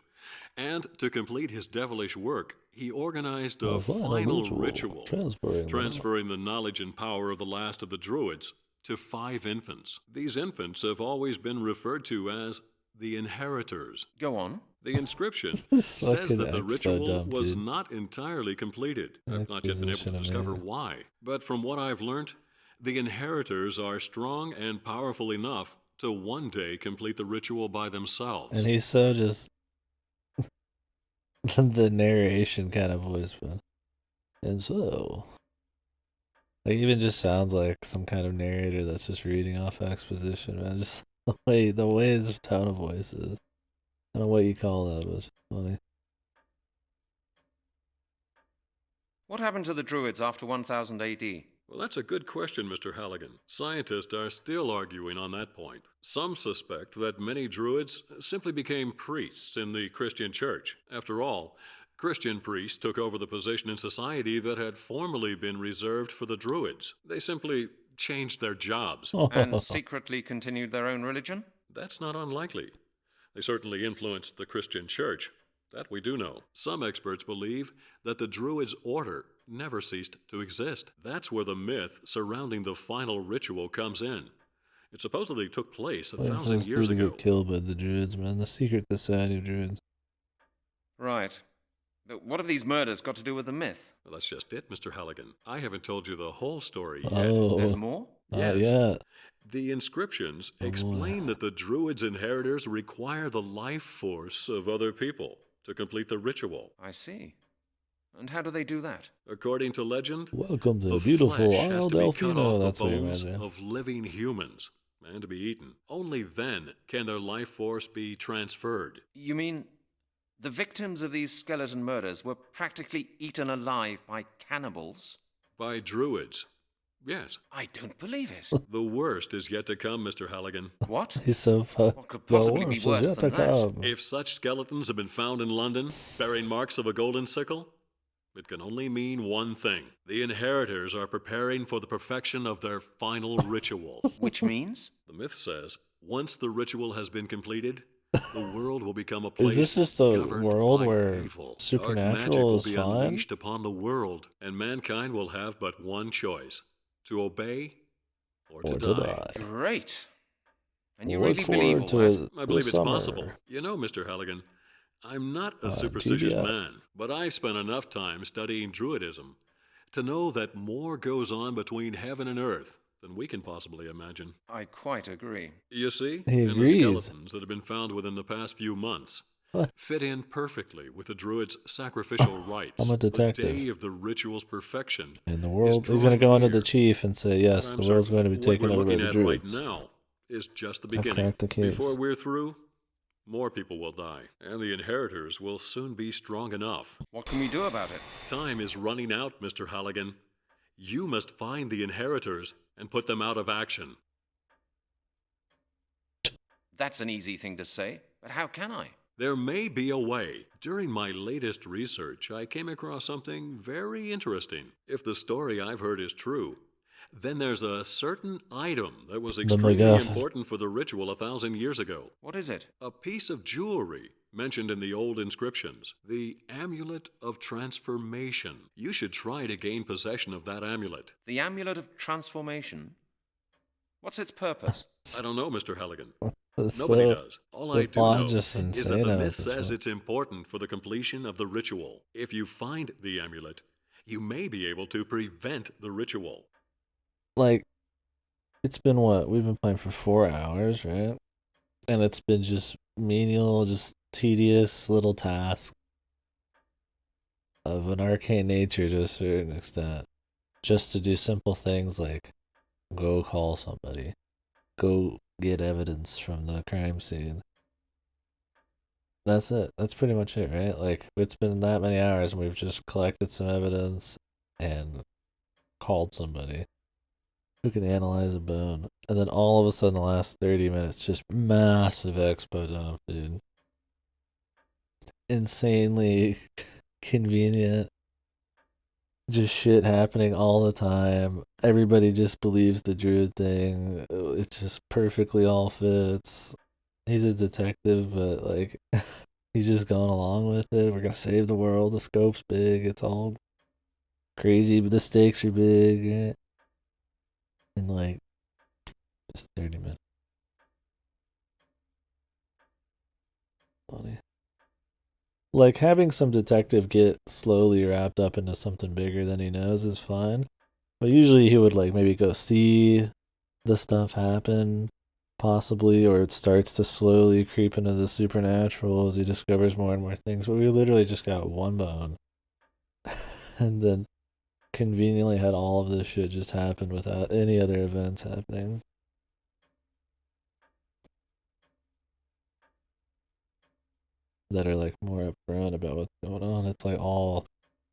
and to complete his devilish work, he organized a A final final ritual, ritual, transferring the knowledge and power of the last of the Druids to 5 infants. These infants have always been referred to as the inheritors. Go on. The inscription This says fucking that the expo ritual dump, was dude. not entirely completed. I've not yet been able to Acquisition discover amazing. why. But from what I've learnt, the inheritors are strong and powerful enough to one day complete the ritual by themselves. And he's so just the narration kind of voice, man. And so, like, even just sounds like some kind of narrator that's just reading off exposition, man. Just the way his tone of voice is. I don't know what you call that, but it's funny. What happened to the Druids after 1000 AD? Well, that's a good question, Mr. Halligan. Scientists are still arguing on that point. Some suspect that many Druids simply became priests in the Christian church. After all, Christian priests took over the position in society that had formerly been reserved for the Druids. They simply changed their jobs. And secretly continued their own religion? That's not unlikely. They certainly influenced the Christian church. That we do know. Some experts believe that the Druids' order never ceased to exist. That's where the myth surrounding the final ritual comes in. It supposedly took place 1,000 years People ago. get killed by the Druids, man. The secret society of Druids. Right. But what have these murders got to do with the myth? Well, that's just it, Mr. Halligan. I haven't told you the whole story yet. Oh, There's more? not Yes. yet. The inscriptions boy. explain that the Druids' inheritors require the life force of other people to complete the ritual. I see. And how do they do that? According to legend, Welcome to the beautiful flesh has Isle to be cut Delfino. off the That's what you bones imagine. of living humans and to be eaten. Only then can their life force be transferred. You mean the victims of these skeleton murders were practically eaten alive by cannibals? By Druids. Yes. I don't believe it. The worst is yet to come, Mr. Halligan. What? He's so fucked. What could possibly be worse than that? If such skeletons have been found in London, bearing marks of a golden sickle, it can only mean one thing. The inheritors are preparing for the perfection of their final ritual. Which means? The myth says, once the ritual has been completed, The world will become a Is place this just a governed world by where evil. Dark magic supernatural will is be fine? unleashed upon the world, and mankind will have but one choice: to obey or to die. Great. And you Look really believe forward all to that? it I believe this it's summer. possible. You know, Mr. Halligan, I'm not a on superstitious TBI. man, but I've spent enough time studying Druidism to know that more goes on between heaven and earth than we can possibly imagine. I quite agree. You see, He and the agrees. skeletons that have been found within the past few months fit in perfectly with the Druids' sacrificial rites. I'm a The detective. day of the ritual's perfection And the is world, he's going to drawing go into near. the chief and say, But yes, I'm the world's certain going to be what taken we're over by looking the at Druids. right now is just the I've beginning. cracked the case. Before we're through, more people will die, and the inheritors will soon be strong enough. What can we do about it? Time is running out, Mr. Halligan. You must find the inheritors and put them out of action. That's an easy thing to say, but how can I? There may be a way. During my latest research, I came across something very interesting. If the story I've heard is true, then there's a certain item that was extremely MacGuffin. important for the ritual 1,000 years ago. What is it? A piece of jewelry mentioned in the old inscriptions, the Amulet of Transformation. You should try to gain possession of that amulet. The Amulet of Transformation? What's its purpose? I don't know, Mr. Halligan. That's Nobody so- does. All the I do plot know just is insane that the out myth this says one. it's important for the completion of the ritual. If you find the amulet, you may be able to prevent the ritual. Like, it's been what? We've been playing for 4 hours, right? And it's been just menial, just tedious little tasks of an arcane nature to a certain extent. Just to do simple things like go call somebody, go get evidence from the crime scene. That's it. That's pretty much it, right? Like, it's been that many hours and we've just collected some evidence and called somebody who can analyze a bone. And then all of a sudden, the last 30 minutes, just massive expo dump, dude. Insanely convenient. Just shit happening all the time. Everybody just believes the druid thing. It just perfectly all fits. He's a detective, but like he's just going along with it. We're gonna save the world. The scope's big. It's all crazy, but the stakes are big, right? And like just 30 minutes. Funny. Like, having some detective get slowly wrapped up into something bigger than he knows is fine. But usually he would, like, maybe go see the stuff happen, possibly, or it starts to slowly creep into the supernatural as he discovers more and more things. But we literally just got one bone. And then conveniently had all of this shit just happen without any other events happening. That are like more upfront about what's going on. It's like all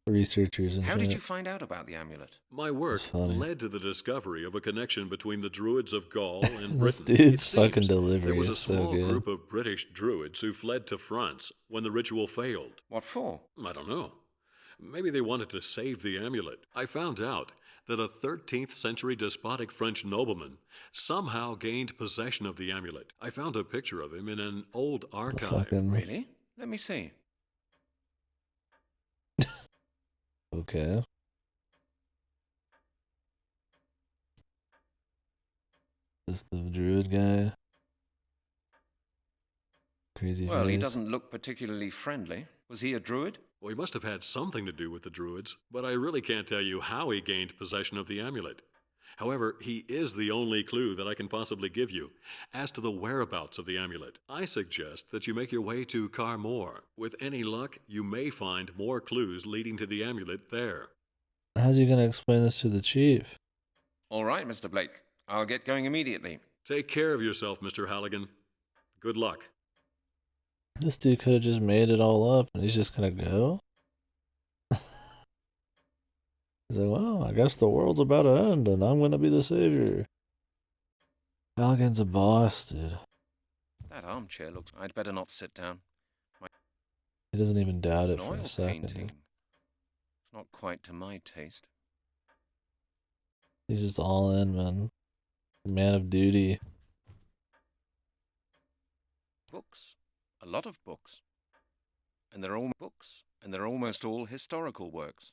researchers and How shit. did you find out about the amulet? My work That's funny. led to the discovery of a connection between the Druids of Gaul and This Britain. dude's It seems fucking delivery there was a is so small good. group of British Druids who fled to France when the ritual failed. What for? I don't know. Maybe they wanted to save the amulet. I found out that a 13th century despotic French nobleman somehow gained possession of the amulet. I found a picture of him in an old archive. Fucking Really? Let me see. okay. Is the druid guy? Crazy Well, he face? doesn't look particularly friendly. Was he a druid? Well, he must have had something to do with the Druids, but I really can't tell you how he gained possession of the amulet. However, he is the only clue that I can possibly give you as to the whereabouts of the amulet. I suggest that you make your way to Carmore. With any luck, you may find more clues leading to the amulet there. How's he gonna explain this to the chief? All right, Mr. Blake. I'll get going immediately. Take care of yourself, Mr. Halligan. Good luck. This dude could have just made it all up and he's just gonna go? He's like, well, I guess the world's about to end and I'm gonna be the savior. Falcon's a boss, dude. That armchair looks... I'd better not sit down. He doesn't even doubt it An for oil a second. painting. It's not quite to my taste. He's just all in, man. Man of duty. Books. A lot of books. And they're all books, and they're almost all historical works.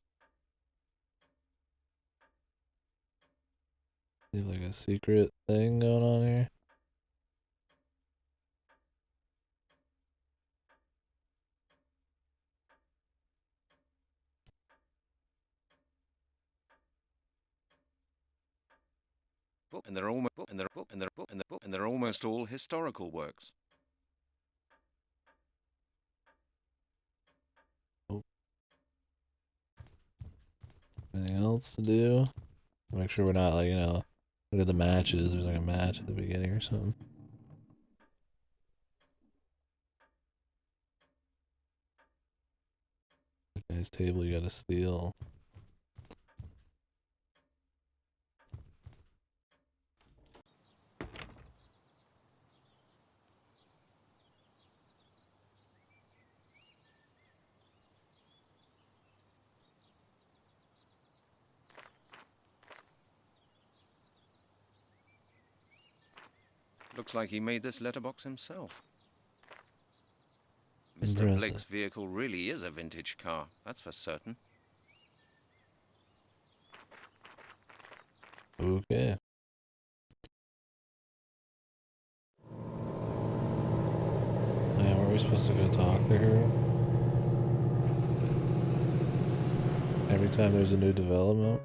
Seems like a secret thing going on here. And they're almost all historical works. Anything else to do? Make sure we're not like, you know, look at the matches. There's like a match at the beginning or something. Nice table you gotta steal. Looks like he made this letterbox himself. Mr. Impressive. Blake's vehicle really is a vintage car, that's for certain. Okay. Yeah, were we supposed to go talk to her? Every time there's a new development?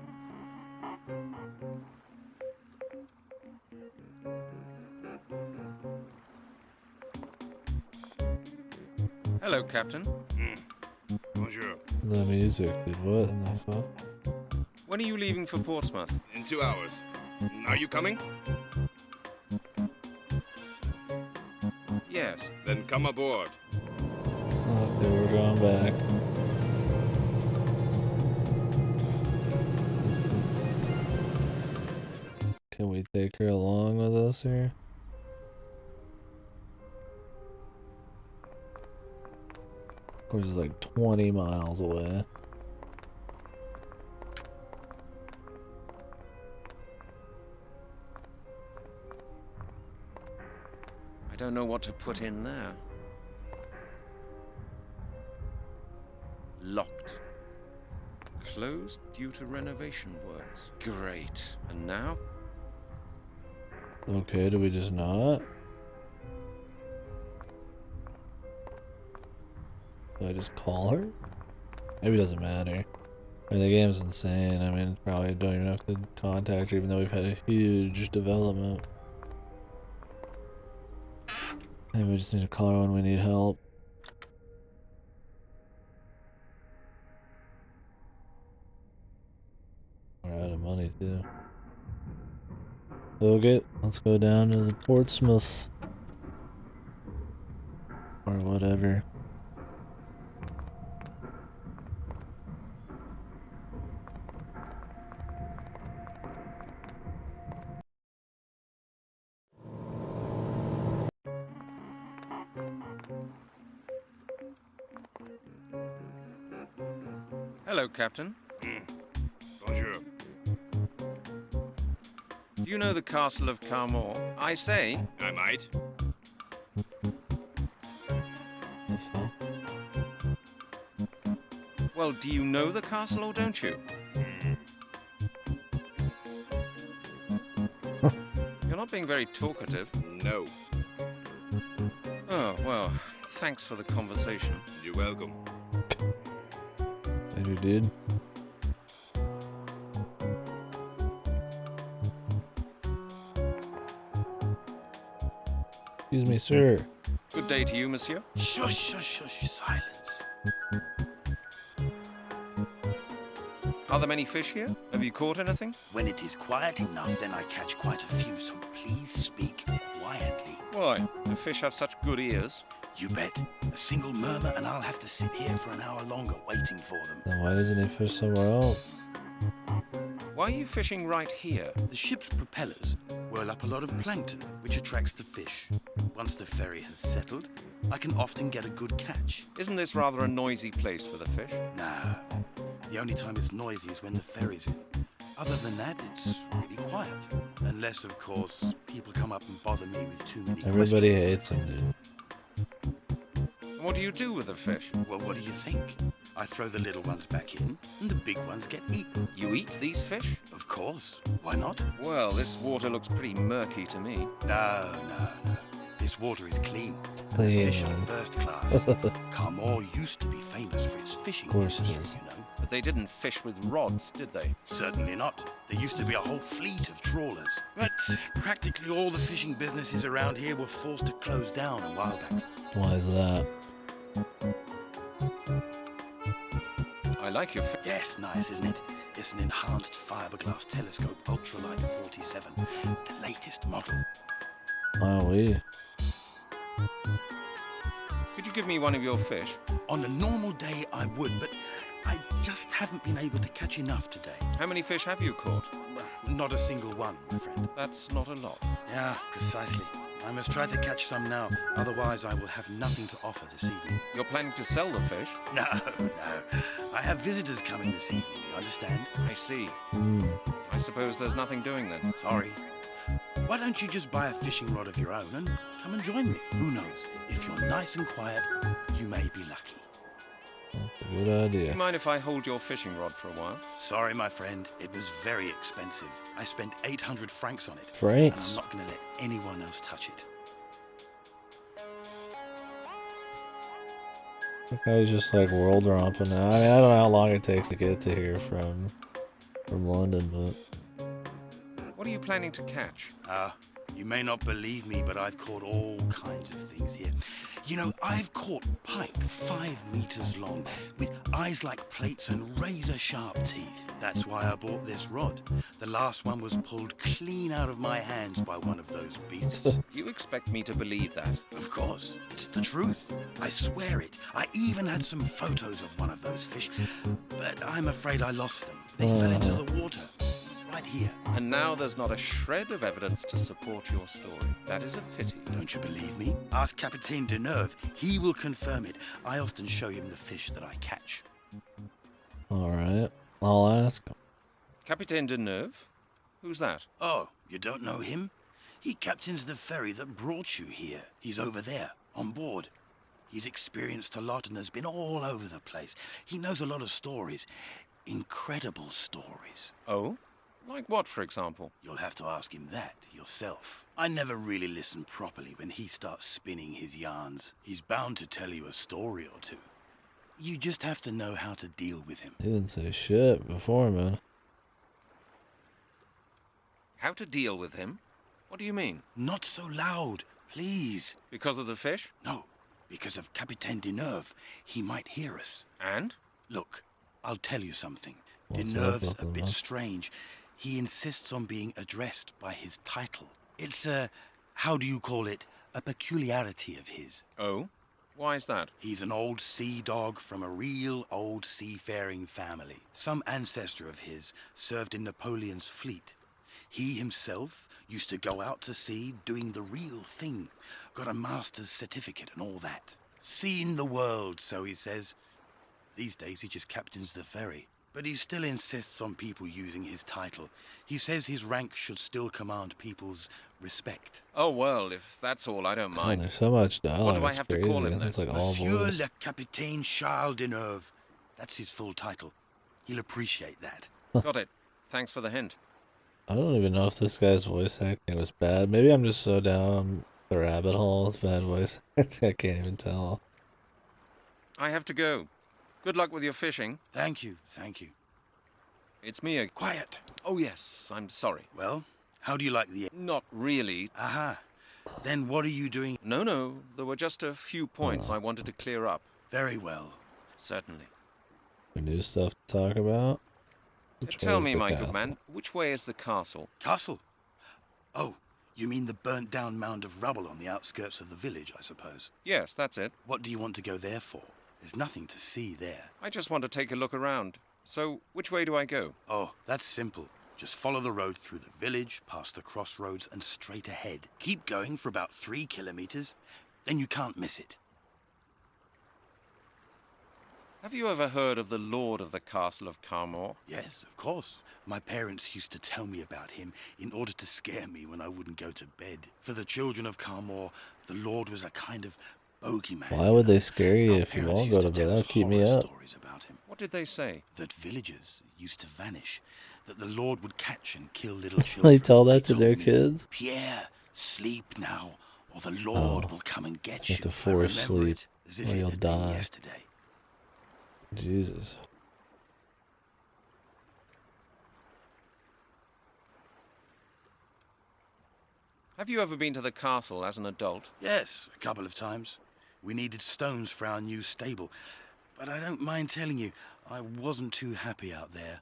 Hello, Captain. Bonjour. The music did what in the fuck? When are you leaving for Portsmouth? In 2 hours. Are you coming? Yes. Then come aboard. Okay, we're going back. Can we take her along with us here? Of course, it's like 20 miles away. I don't know what to put in there. Locked. Closed due to renovation works. Great. And now? Okay, do we just not? Do I just call her? Maybe it doesn't matter. I mean, the game's insane. I mean, probably don't even have to contact her, even though we've had a huge development. Maybe we just need to call her when we need help. We're out of money, too. Okay, let's go down to the Portsmouth. Or whatever. Hello, Captain. Bonjour. Do you know the castle of Carmore? I say. I might. Well, do you know the castle or don't you? You're not being very talkative. No. Oh, well, thanks for the conversation. You're welcome. And you did? Excuse me, sir. Good day to you, monsieur. Shush, shush, shush, silence. Are there many fish here? Have you caught anything? When it is quiet enough, then I catch quite a few, so please speak quietly. Why? Do fish have such good ears? You bet. A single murmur and I'll have to sit here for an hour longer waiting for them. Then why doesn't he fish somewhere else? Why are you fishing right here? The ship's propellers whirl up a lot of plankton, which attracts the fish. Once the ferry has settled, I can often get a good catch. Isn't this rather a noisy place for the fish? Nah. The only time it's noisy is when the ferry's in. Other than that, it's really quiet. Unless, of course, people come up and bother me with too many Everybody questions. hates him, dude. What do you do with the fish? Well, what do you think? I throw the little ones back in, and the big ones get eaten. You eat these fish? Of course. Why not? Well, this water looks pretty murky to me. No. This water is clean. Clean. Fish are first class. Carmore used to be famous for its fishing industry, you know. But they didn't fish with rods, did they? Certainly not. There used to be a whole fleet of trawlers. But practically all the fishing businesses around here were forced to close down a while back. Why is that? I like your fish. Yes, nice, isn't it? It's an enhanced fiberglass telescope, ultralight 47. The latest model. Wowee. Could you give me one of your fish? On a normal day, I would, but I just haven't been able to catch enough today. How many fish have you caught? Not a single one, my friend. That's not a lot. Yeah, precisely. I must try to catch some now, otherwise I will have nothing to offer this evening. You're planning to sell the fish? No. I have visitors coming this evening, you understand? I see. I suppose there's nothing doing then. Sorry. Why don't you just buy a fishing rod of your own and come and join me? Who knows? If you're nice and quiet, you may be lucky. That's a good idea. Do you mind if I hold your fishing rod for a while? Sorry, my friend. It was very expensive. I spent 800 francs on it. Francs? And I'm not going to let anyone else touch it. I think I was just like world romping now. I mean, I don't know how long it takes to get to here from London, but... What are you planning to catch? You may not believe me, but I've caught all kinds of things here. You know, I've caught pike 5 meters long, with eyes like plates and razor-sharp teeth. That's why I bought this rod. The last one was pulled clean out of my hands by one of those beasts. You expect me to believe that? Of course. It's the truth. I swear it. I even had some photos of one of those fish, but I'm afraid I lost them. They fell into the water. Right here. And now there's not a shred of evidence to support your story. That is a pity. Don't you believe me? Ask Capitaine Deneuve. He will confirm it. I often show him the fish that I catch. Alright, I'll ask him. Capitaine Deneuve? Who's that? Oh, you don't know him? He captains the ferry that brought you here. He's over there, on board. He's experienced a lot and has been all over the place. He knows a lot of stories. Incredible stories. Oh? Like what, for example? You'll have to ask him that yourself. I never really listen properly when he starts spinning his yarns. He's bound to tell you a story or two. You just have to know how to deal with him. He didn't say shit before, man. How to deal with him? What do you mean? Not so loud, please. Because of the fish? No, because of Capitaine Deneuve. He might hear us. And? Look, I'll tell you something. What's Deneuve's up, a bit huh? strange. He insists on being addressed by his title. It's how do you call it? A peculiarity of his. Oh? Why is that? He's an old sea dog from a real old seafaring family. Some ancestor of his served in Napoleon's fleet. He himself used to go out to sea doing the real thing. Got a master's certificate and all that. Seen the world, so he says. These days he just captains the ferry. But he still insists on people using his title. He says his rank should still command people's respect. Oh, well, if that's all, I don't Oh, mind. there's so much dialogue. What do I it's have to crazy. call him then? It's like all Monsieur voice. le Capitaine Charles Deneuve. That's his full title. He'll appreciate that. Got it. Thanks for the hint. I don't even know if this guy's voice acting was bad. Maybe I'm just so down the rabbit hole with bad voice acting. I can't even tell. I have to go. Good luck with your fishing. Thank you, thank you. It's me again. Quiet. Oh, yes, I'm sorry. Well, how do you like the... Not really. Aha. Then what are you doing? No, there were just a few points I wanted to clear up. Very well. Certainly. We new stuff to talk about. Which way Tell is me, the my castle? good man, which way is the castle? Castle? Oh, you mean the burnt-down mound of rubble on the outskirts of the village, I suppose? Yes, that's it. What do you want to go there for? There's nothing to see there. I just want to take a look around. So, which way do I go? Oh, that's simple. Just follow the road through the village, past the crossroads, and straight ahead. Keep going for about 3 kilometers, then you can't miss it. Have you ever heard of the Lord of the Castle of Carmore? Yes, of course. My parents used to tell me about him in order to scare me when I wouldn't go to bed. For the children of Carmore, the Lord was a kind of Bogeyman. Why would they scare you Our if you parents won't used go to tell bed? us That'll keep me horror up. stories about him. What did they say? That villagers used to vanish, that the Lord would catch and kill little children. They tell that to told their me, kids? Pierre, sleep now, or the Lord will come and get You you. have to force I remember sleep, it as if or it you'll had been die. yesterday. Jesus. Have you ever been to the castle as an adult? Yes, a couple of times. We needed stones for our new stable. But I don't mind telling you, I wasn't too happy out there.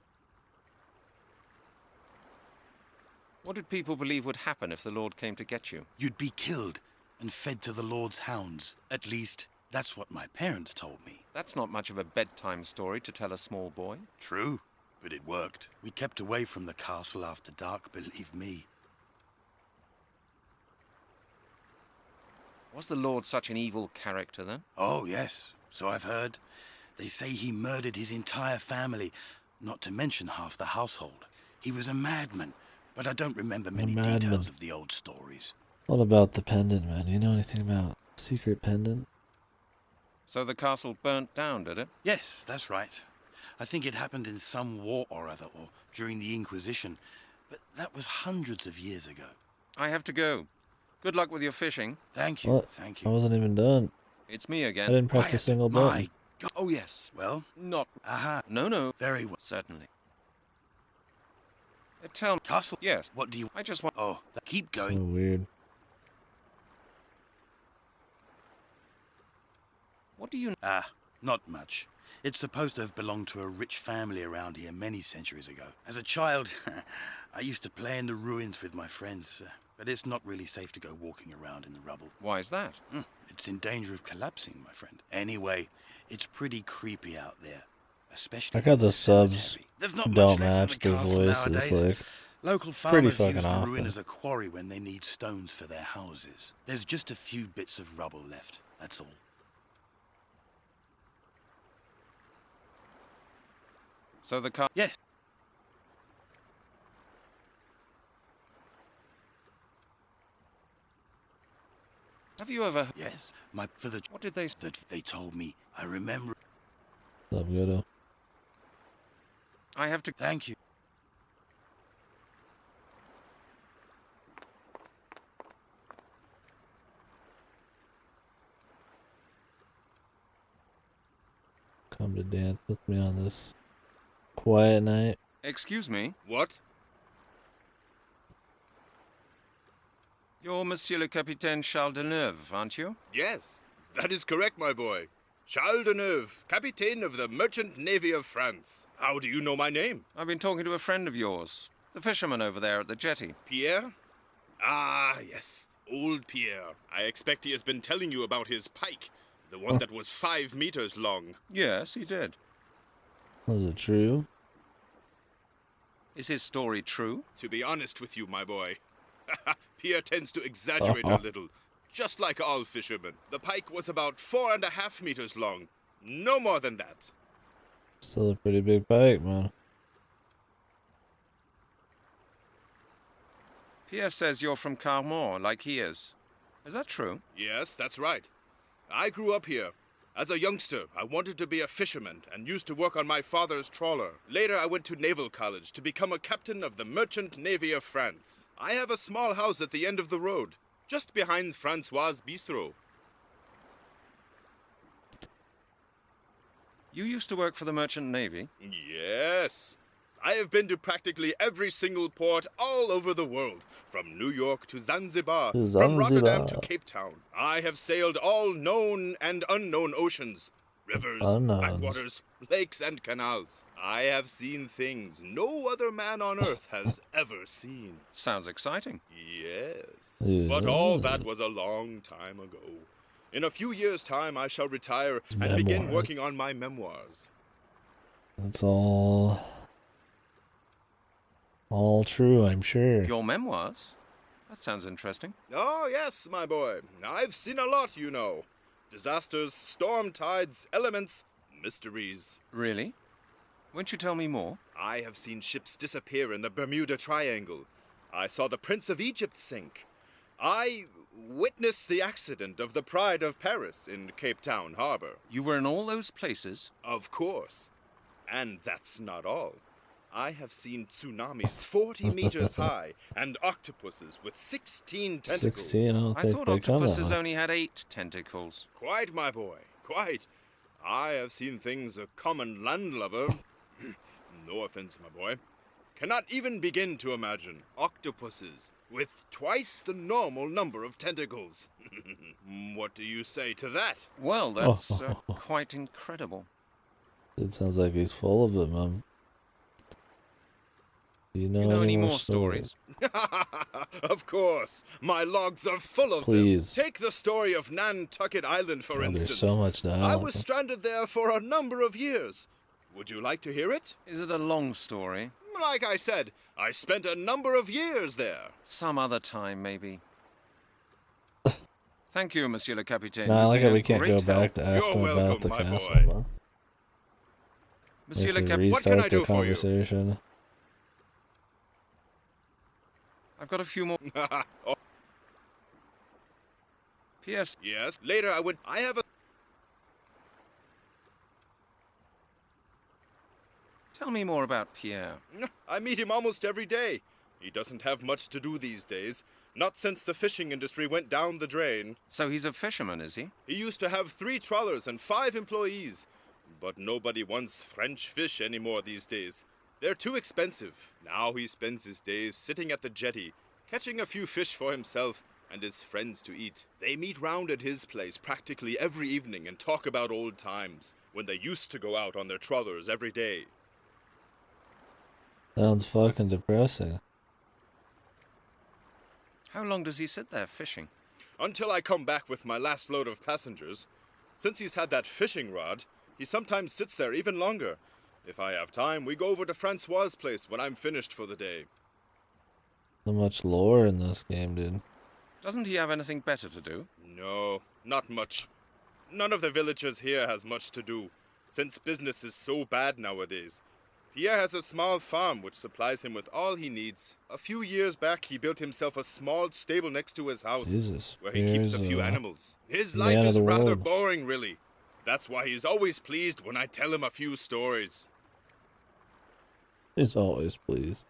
What did people believe would happen if the Lord came to get you? You'd be killed and fed to the Lord's hounds. At least, that's what my parents told me. That's not much of a bedtime story to tell a small boy. True, but it worked. We kept away from the castle after dark, believe me. Was the Lord such an evil character then? Oh, yes, so I've heard. They say he murdered his entire family, not to mention half the household. He was a madman, but I don't remember many details of the old stories. What about the pendant, man? Do you know anything about secret pendant? So the castle burnt down, did it? Yes, that's right. I think it happened in some war or other, or during the Inquisition. But that was hundreds of years ago. I have to go. Good luck with your fishing. Thank you, What? thank I you. wasn't even done. It's me I again. didn't press a Quiet, single my button. God. Oh, yes. Well, Not... aha, No. very well. Certainly. Tell me... Castle? Yes. What do you... I just want... Oh, keep So going. weird. What do you... Ah, not much. It's supposed to have belonged to a rich family around here many centuries ago. As a child, I used to play in the ruins with my friends, but it's not really safe to go walking around in the rubble. Why is that? It's in danger of collapsing, my friend. Anyway, it's pretty creepy out there, especially I got in the subs cemetery. There's not don't much left match of the their castle voices. nowadays. Like, Local pretty farmers fucking use the awful. ruin as a quarry when they need stones for their houses. There's just a few bits of rubble left, that's all. So the car... Yes. Have you ever... Yes. What did they... That they told me. I remember. What's up, Godo? I have to... Thank you. Come to dance with me on this quiet night. Excuse me? What? You're Monsieur le Capitaine Charles Deneuve, aren't you? Yes, that is correct, my boy. Charles Deneuve, Captain of the Merchant Navy of France. How do you know my name? I've been talking to a friend of yours, the fisherman over there at the jetty. Pierre? Ah, yes, old Pierre. I expect he has been telling you about his pike, the one that was 5 meters long. Yes, he did. Was it true? Is his story true? To be honest with you, my boy, Pierre tends to exaggerate a little, just like all fishermen. The pike was about 4.5 meters long, no more than that. Still a pretty big pike, man. Pierre says you're from Carmore, like he is. Is that true? Yes, that's right. I grew up here. As a youngster, I wanted to be a fisherman and used to work on my father's trawler. Later, I went to naval college to become a captain of the Merchant Navy of France. I have a small house at the end of the road, just behind Francois' Bistro. You used to work for the Merchant Navy? Yes. I have been to practically every single port all over the world, from New York to Zanzibar, from Rotterdam to Cape Town. I have sailed all known and unknown oceans, rivers, backwaters, lakes, and canals. I have seen things no other man on earth has ever seen. Sounds exciting. Yes, but all that was a long time ago. In a few years' time, I shall retire and begin working on my memoirs. That's all true, I'm sure. Your memoirs? That sounds interesting. Oh, yes, my boy. I've seen a lot, you know. Disasters, storm tides, elements, mysteries. Really? Won't you tell me more? I have seen ships disappear in the Bermuda Triangle. I saw the Prince of Egypt sink. I witnessed the accident of the Pride of Paris in Cape Town Harbor. You were in all those places? Of course. And that's not all. I have seen tsunamis 40 meters high and octopuses with 16 tentacles. 16, I thought octopuses only had 8 tentacles. Quite, my boy, quite. I have seen things a common landlubber, no offense, my boy, cannot even begin to imagine. Octopuses with twice the normal number of tentacles. What do you say to that? Well, that's quite incredible. It sounds like he's full of it, man. Do you know any more stories? Of course. My logs are full of them. Take the story of Nantucket Island, for instance. There's so much to I was stranded there for a number of years. Would you like to hear it? Is it a long story? Like I said, I spent a number of years there. Some other time, maybe. Thank you, Monsieur le Capitaine. I like how we can't go back to ask him about the castle. Monsieur le Capitaine, what can I do for you? I've got a few more. P.S. Yes, later I have a... Tell me more about Pierre. I meet him almost every day. He doesn't have much to do these days. Not since the fishing industry went down the drain. So he's a fisherman, is he? He used to have 3 trawlers and 5 employees. But nobody wants French fish anymore these days. They're too expensive. Now he spends his days sitting at the jetty, catching a few fish for himself and his friends to eat. They meet round at his place practically every evening and talk about old times, when they used to go out on their trawlers every day. Sounds fucking depressing. How long does he sit there fishing? Until I come back with my last load of passengers. Since he's had that fishing rod, he sometimes sits there even longer. If I have time, we go over to Francois's place when I'm finished for the day. So much lore in this game, dude. Doesn't he have anything better to do? No, not much. None of the villagers here has much to do, since business is so bad nowadays. Pierre has a small farm which supplies him with all he needs. A few years back, he built himself a small stable next to his house, where he keeps a few animals. His life is rather boring, really. That's why he's always pleased when I tell him a few stories. He's always pleased.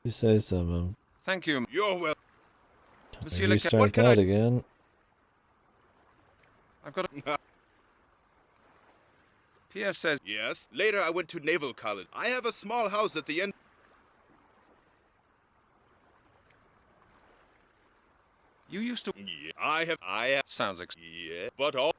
You say so, man. Thank you. You're welcome. Monsieur le Capitaine, what can I... again? I've got a... Pierre says... Yes, later I went to Naval College. I have a small house at the end... You used to... Yeah, I have... Sounds yeah, but all...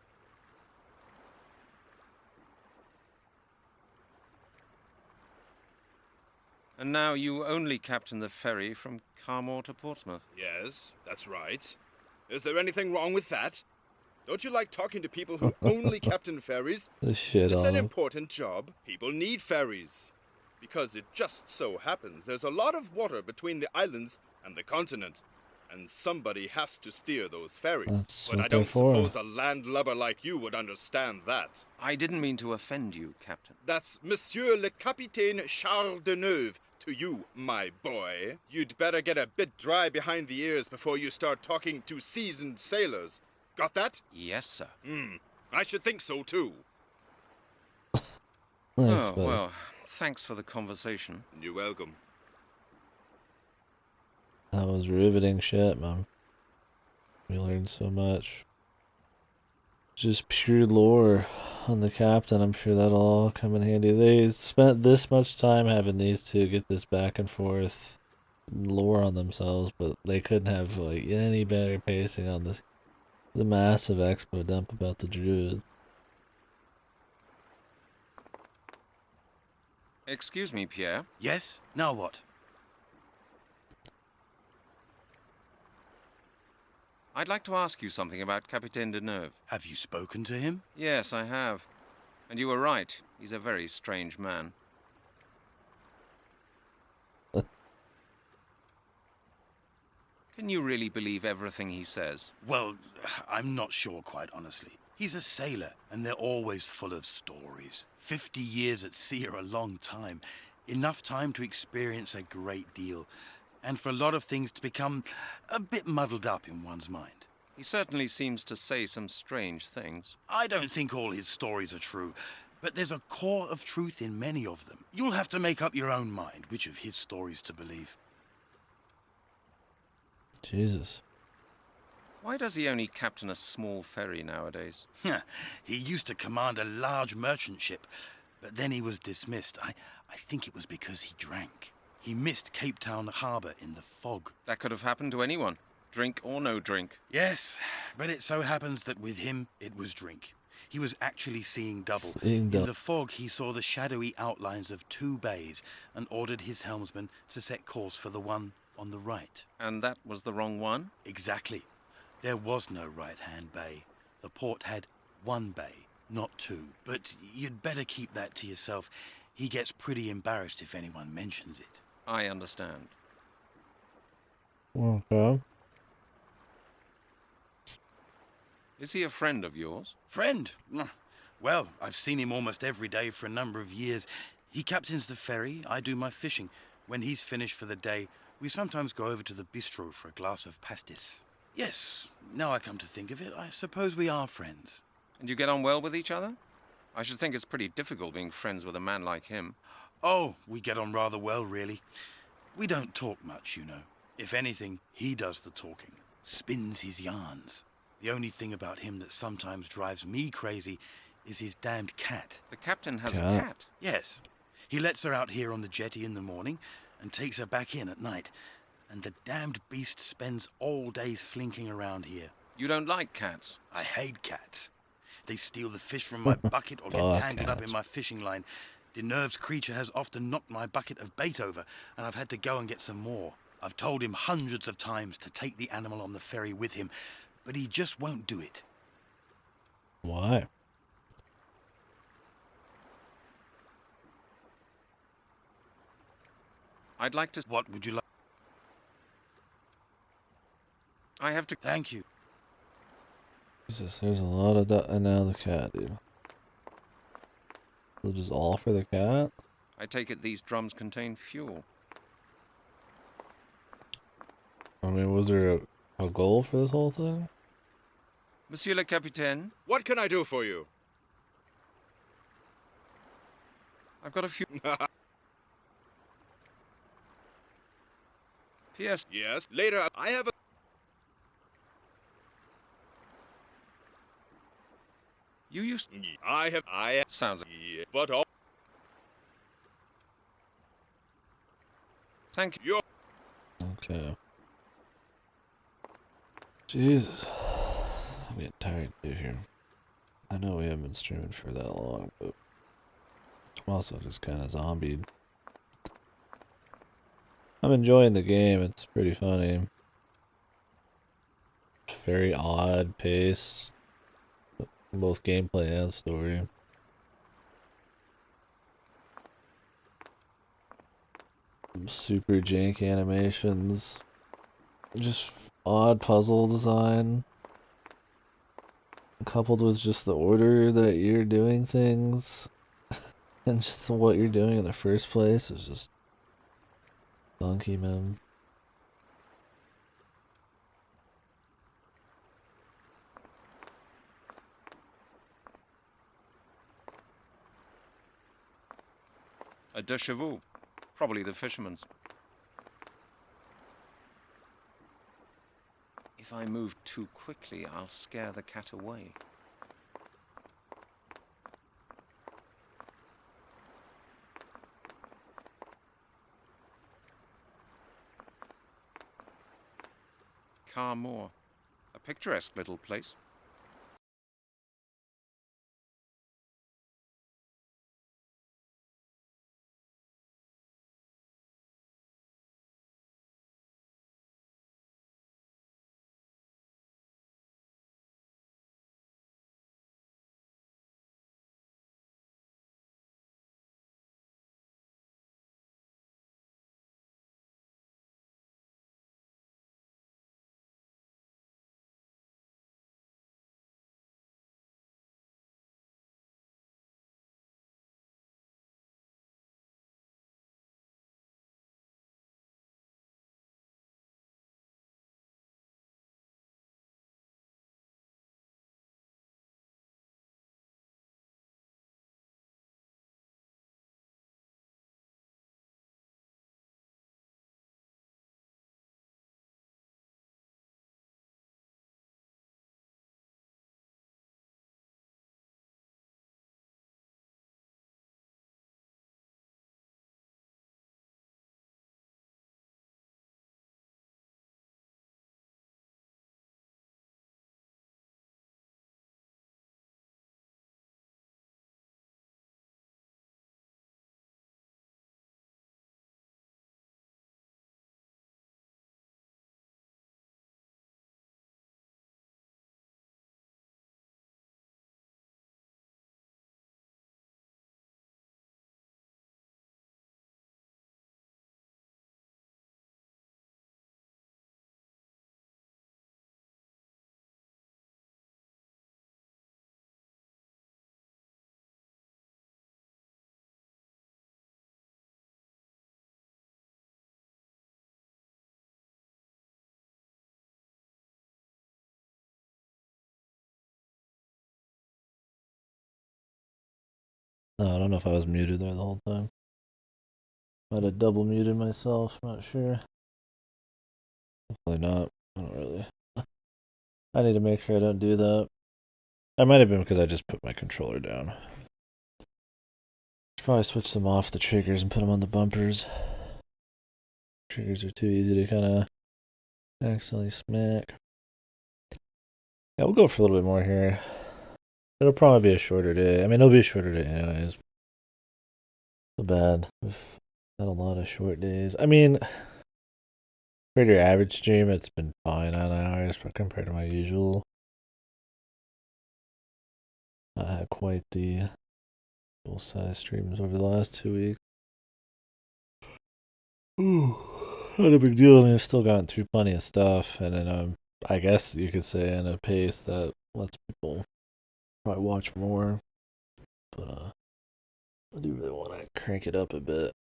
And now you only captain the ferry from Carmore to Portsmouth. Yes, that's right. Is there anything wrong with that? Don't you like talking to people who only captain ferries? It's an important job. People need ferries. Because it just so happens there's a lot of water between the islands and the continent. And somebody has to steer those ferries. But I don't suppose a landlubber like you would understand that. I didn't mean to offend you, Captain. That's Monsieur le Capitaine Charles Deneuve to you, my boy. You'd better get a bit dry behind the ears before you start talking to seasoned sailors. Got that? Yes, sir. I should think so, too. Thanks, well, thanks for the conversation. You're welcome. That was riveting shit, man. We learned so much. Just pure lore on the captain. I'm sure that'll all come in handy. They spent this much time having these two get this back and forth lore on themselves, but they couldn't have like any better pacing on this. The massive expo dump about the Druids. Excuse me, Pierre. Yes? Now what? I'd like to ask you something about Capitaine Deneuve. Have you spoken to him? Yes, I have. And you were right. He's a very strange man. Can you really believe everything he says? Well, I'm not sure, quite honestly. He's a sailor, and they're always full of stories. 50 years at sea are a long time. Enough time to experience a great deal. and for a lot of things to become a bit muddled up in one's mind. He certainly seems to say some strange things. I don't think all his stories are true, but there's a core of truth in many of them. You'll have to make up your own mind which of his stories to believe. Jesus. Why does he only captain a small ferry nowadays? He used to command a large merchant ship, but then he was dismissed. I think it was because he drank. He missed Cape Town harbour in the fog. That could have happened to anyone, drink or no drink. Yes, but it so happens that with him, it was drink. He was actually seeing double. In the fog, he saw the shadowy outlines of 2 bays and ordered his helmsman to set course for the one on the right. And that was the wrong one? Exactly. There was no right-hand bay. The port had 1 bay, not 2. But you'd better keep that to yourself. He gets pretty embarrassed if anyone mentions it. I understand. Okay. Is he a friend of yours? Friend? Well, I've seen him almost every day for a number of years. He captains the ferry, I do my fishing. When he's finished for the day, we sometimes go over to the bistro for a glass of pastis. Yes, now I come to think of it, I suppose we are friends. And you get on well with each other? I should think it's pretty difficult being friends with a man like him. Oh, we get on rather well, really. We don't talk much, you know. If anything, he does the talking, spins his yarns. The only thing about him that sometimes drives me crazy is his damned cat. The captain has a cat? Yes. He lets her out here on the jetty in the morning and takes her back in at night. And the damned beast spends all day slinking around here. You don't like cats? I hate cats. They steal the fish from my bucket or get tangled up in my fishing line. The nervous creature has often knocked my bucket of bait over, and I've had to go and get some more. I've told him hundreds of times to take the animal on the ferry with him, but he just won't do it. Why? I'd like to... What would you like? I have to... Thank you. Jesus, there's a lot of that. And now the cat, dude. So just all for the cat? I take it these drums contain fuel. I mean, was there a goal for this whole thing? Monsieur le Capitaine? What can I do for you? I've got a few... P.S. Yes, later I have a... You used... I have... Sounds... But all... Thank you. Okay. Jesus. I'm getting tired too here. I know we haven't been streaming for that long, but I'm also just kind of zombied. I'm enjoying the game. It's pretty funny. Very odd pace. Both gameplay and story. Super jank animations. Just odd puzzle design. Coupled with just the order that you're doing things. And just what you're doing in the first place is just funky, man. A de chevaux. Probably the fisherman's. If I move too quickly, I'll scare the cat away. Car Moor. A picturesque little place. Oh, I don't know if I was muted there the whole time. Might have double muted myself, I'm not sure. Hopefully not. I don't really. I need to make sure I don't do that. I might have been because I just put my controller down. Should probably switch them off the triggers and put them on the bumpers. Triggers are too easy to kind of accidentally smack. Yeah, we'll go for a little bit more here. It'll probably be a shorter day. I mean, it'll be a shorter day anyways. So bad. We've had a lot of short days. I mean, for your average stream, it's been fine 9 hours, but compared to my usual, I had quite the full-size streams over the last 2 weeks. Ooh, not a big deal. I mean, I've still gotten through plenty of stuff, and then I guess you could say in a pace that lets people probably watch more. But I do really want to crank it up a bit.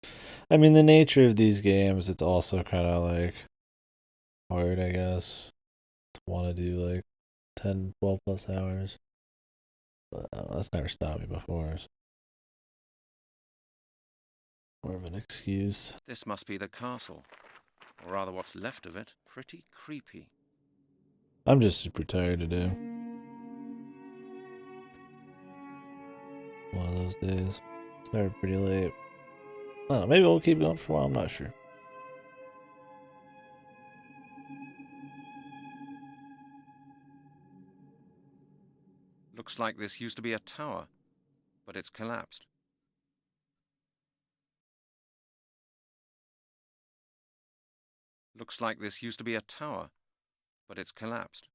I mean, the nature of these games, it's also kind of like hard, I guess, to want to do like 10, 12 plus hours. But that's never stopped me before. So. More of an excuse. This must be the castle. Or rather what's left of it. Pretty creepy. I'm just super tired today. One of those days. Started pretty late. I don't know, maybe we'll keep going for a while, I'm not sure. Looks like this used to be a tower, but it's collapsed. Looks like this used to be a tower, but it's collapsed.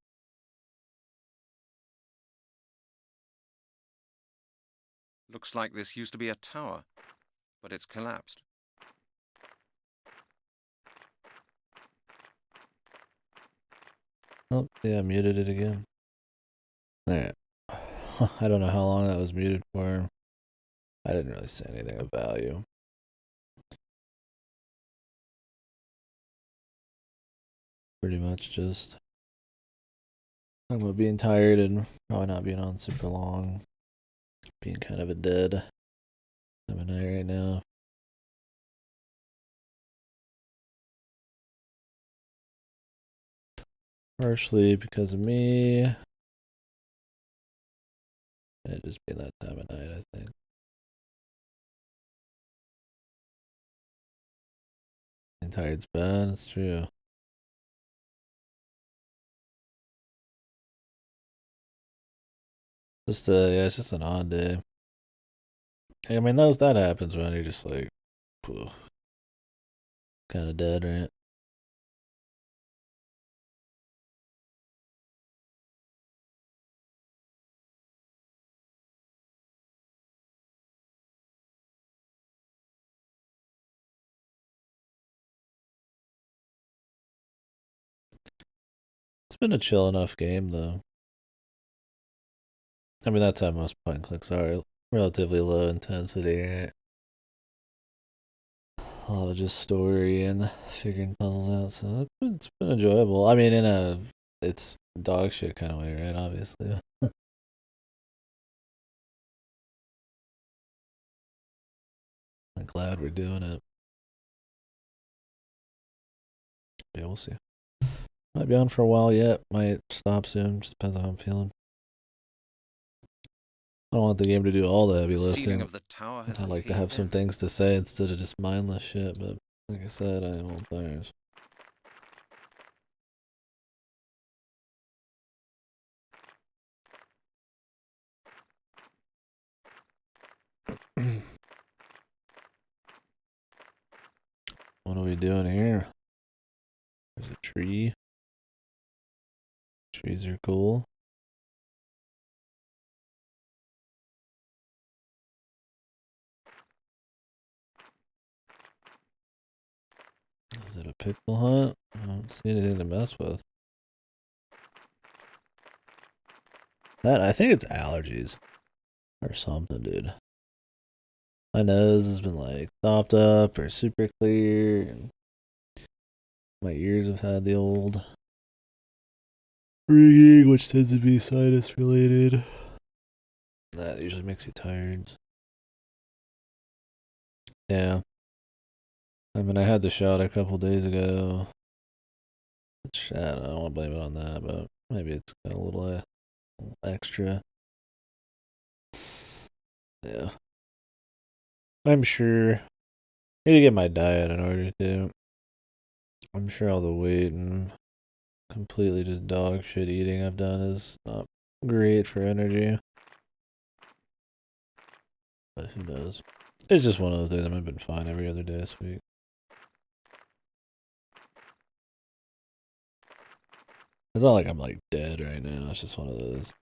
Looks like this used to be a tower, but it's collapsed. Oh, yeah, I muted it again. Alright. I don't know how long that was muted for. I didn't really say anything of value. Pretty much just talking about being tired and probably not being on super long. Being kind of a dead time of night right now. Partially because of me. And it just being that time of night, I think. Being tired's bad, it's true. Just yeah, it's just an odd day. I mean, that happens when you're just like, kind of dead, right? It's been a chill enough game, though. I mean, that's how most point and clicks are. Relatively low intensity, right? A lot of just story and figuring puzzles out, so it's been enjoyable. I mean, it's dog shit kind of way, right? Obviously. I'm glad we're doing it. Yeah, we'll see. Might be on for a while yet. Might stop soon. Just depends on how I'm feeling. I don't want the game to do all the heavy lifting. Of the tower has I like to have some things to say instead of just mindless shit, but like I said, I am all tires. What are we doing here? There's a tree. Trees are cool. Is it a pixel hunt? I don't see anything to mess with. I think it's allergies or something, dude. My nose has been like stopped up or super clear, and my ears have had the old ringing, which tends to be sinus related. That usually makes you tired. Yeah. I mean, I had the shot a couple days ago. Which, I don't want to blame it on that, but maybe it's got a little extra. Yeah. I'm sure. I need to get my diet in order to. I'm sure all the weight and completely just dog shit eating I've done is not great for energy. But who knows? It's just one of those days. I've been fine every other day this week. It's not like I'm like dead right now. It's just one of those.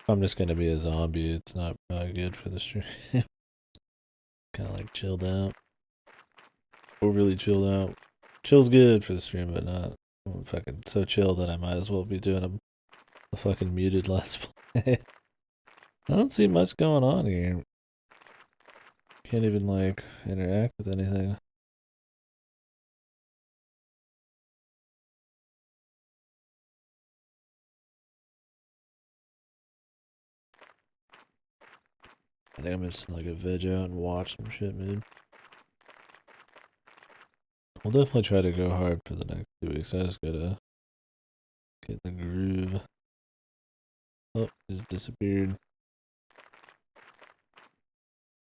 I'm just gonna be a zombie. It's not probably good for the stream. Kind of like chilled out. Overly chilled out. Chill's good for the stream, but not fucking so chill that I might as well be doing a fucking muted let's play. I don't see much going on here. Can't even like interact with anything. I think I'm just like a veg out and watch some shit, man. We'll definitely try to go hard for the next 2 weeks. I just gotta get the groove. Oh, just disappeared.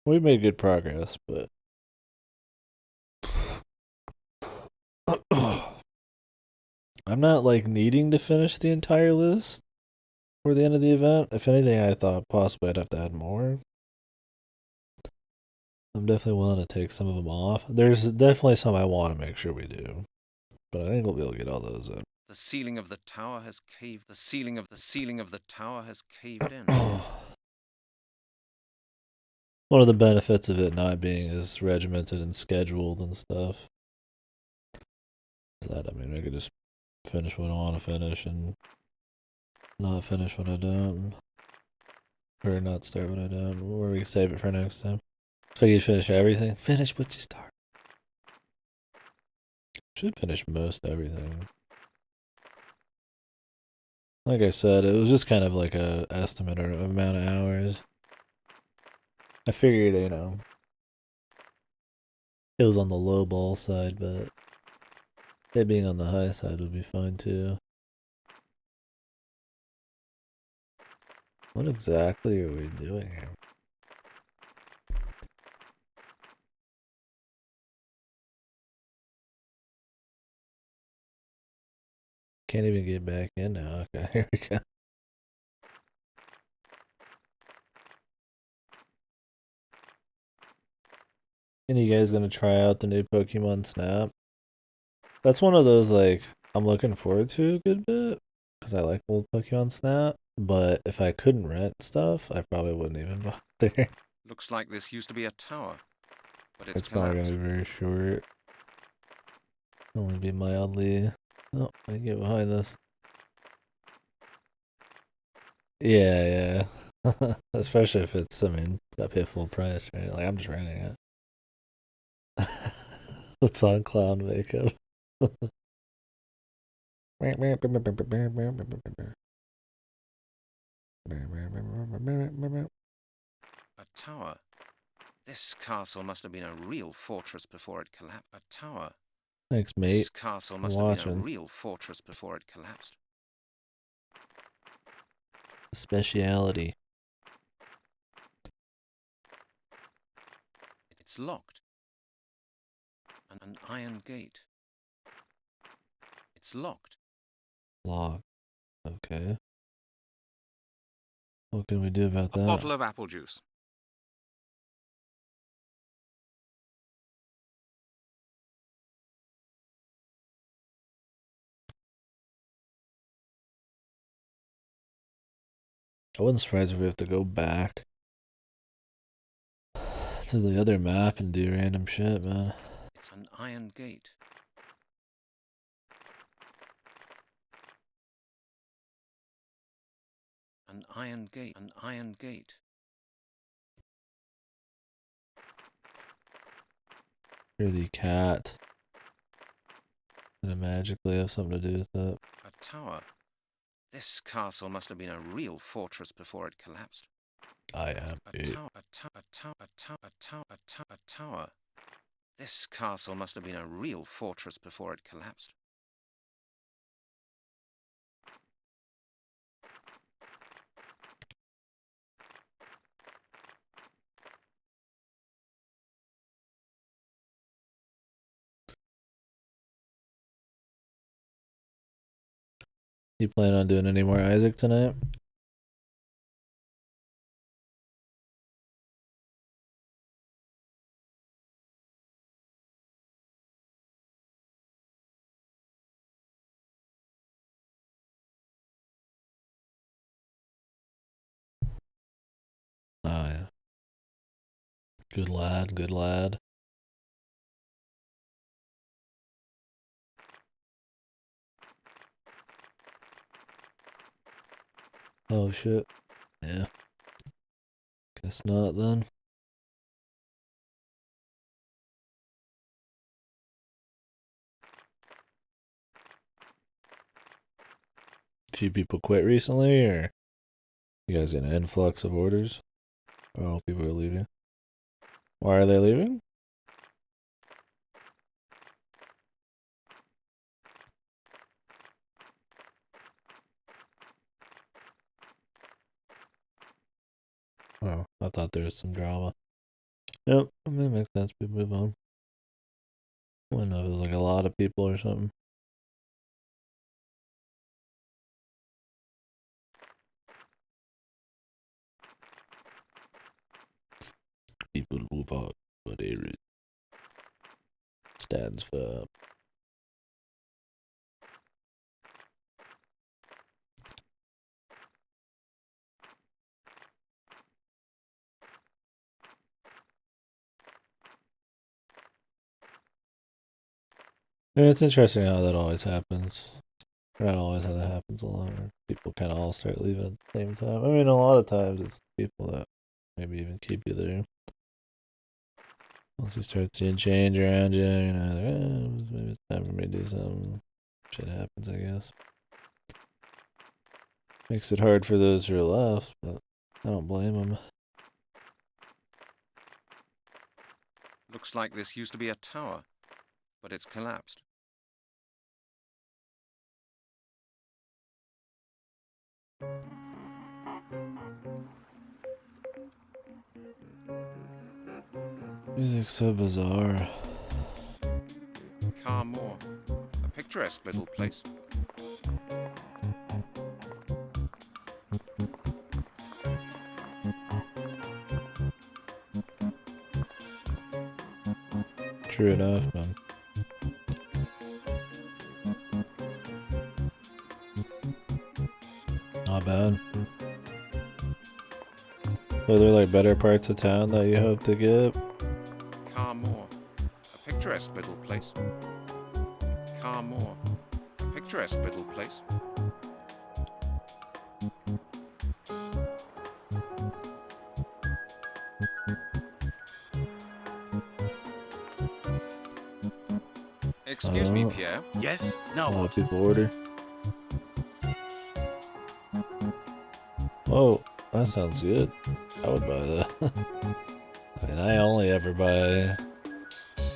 We made good progress, but I'm not like needing to finish the entire list for the end of the event. If anything, I thought possibly I'd have to add more. I'm definitely willing to take some of them off. There's definitely some I want to make sure we do, but I think we'll be able to get all those in. The ceiling of the tower has caved. The ceiling of the tower has caved in. One of the benefits of it not being as regimented and scheduled and stuff is that, I mean, I could just finish what I want to finish and not finish what I don't. Or not start what I don't. Or we can save it for next time. So you finish everything? Finish what you start. Should finish most everything. Like I said, it was just kind of like a estimate or amount of hours. I figured, you know, it was on the low ball side, but it being on the high side would be fine too. What exactly are we doing here? Can't even get back in now. Okay, here we go. And you guys gonna try out the new Pokemon Snap? That's one of those, like, I'm looking forward to a good bit, because I like old Pokemon Snap, but if I couldn't rent stuff, I probably wouldn't even bother. Looks like this used to be a tower, but It's probably gonna be very short. Only be mildly. Oh, I can get behind this. Yeah, yeah. Especially if it's, I mean, I pay full price, right? Like, I'm just renting it. It's on clown makeup. A tower. This castle must have been a real fortress before it collapsed. A tower. Thanks, mate. This castle must have been a real fortress before it collapsed. Speciality. It's locked. An iron gate. It's locked. Locked. Okay. What can we do about that? A bottle of apple juice. I wouldn't surprise if we have to go back to the other map and do random shit, man. It's an iron gate. An iron gate. An iron gate. You're the cat. Gonna magically have something to do with that. A tower. This castle must have been a real fortress before it collapsed. I am it. A tower. This castle must have been a real fortress before it collapsed. You plan on doing any more Isaac tonight? Oh yeah. Good lad, good lad. Oh shit. Yeah. Guess not then. Few people quit recently, or you guys get an influx of orders? Or all people are leaving? Why are they leaving? Oh, I thought there was some drama. Yep, I mean, it makes sense. We move on. I don't know if it was like a lot of people or something. People move on, but it stands for. Yeah, it's interesting how that always happens. Not always how that happens a lot. Where people kind of all start leaving at the same time. I mean, a lot of times it's people that maybe even keep you there. Once you start seeing change around you, you know, like, maybe it's time for me to do something. Shit happens, I guess. Makes it hard for those who are left, but I don't blame them. Looks like this used to be a tower, but it's collapsed. Music's so bizarre. Carmore, a picturesque little place. True enough, man. Not bad. Are there like better parts of town that you hope to get? Carmore, a picturesque little place. Carmore, a picturesque little place. Excuse me, Pierre. Yes? No. A lot of people order. Oh, that sounds good. I would buy that. I mean, I only ever buy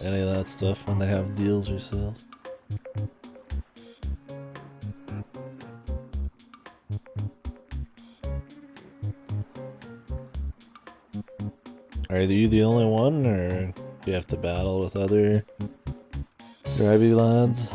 any of that stuff when they have deals or sales. Are you the only one, or do you have to battle with other drivey lads?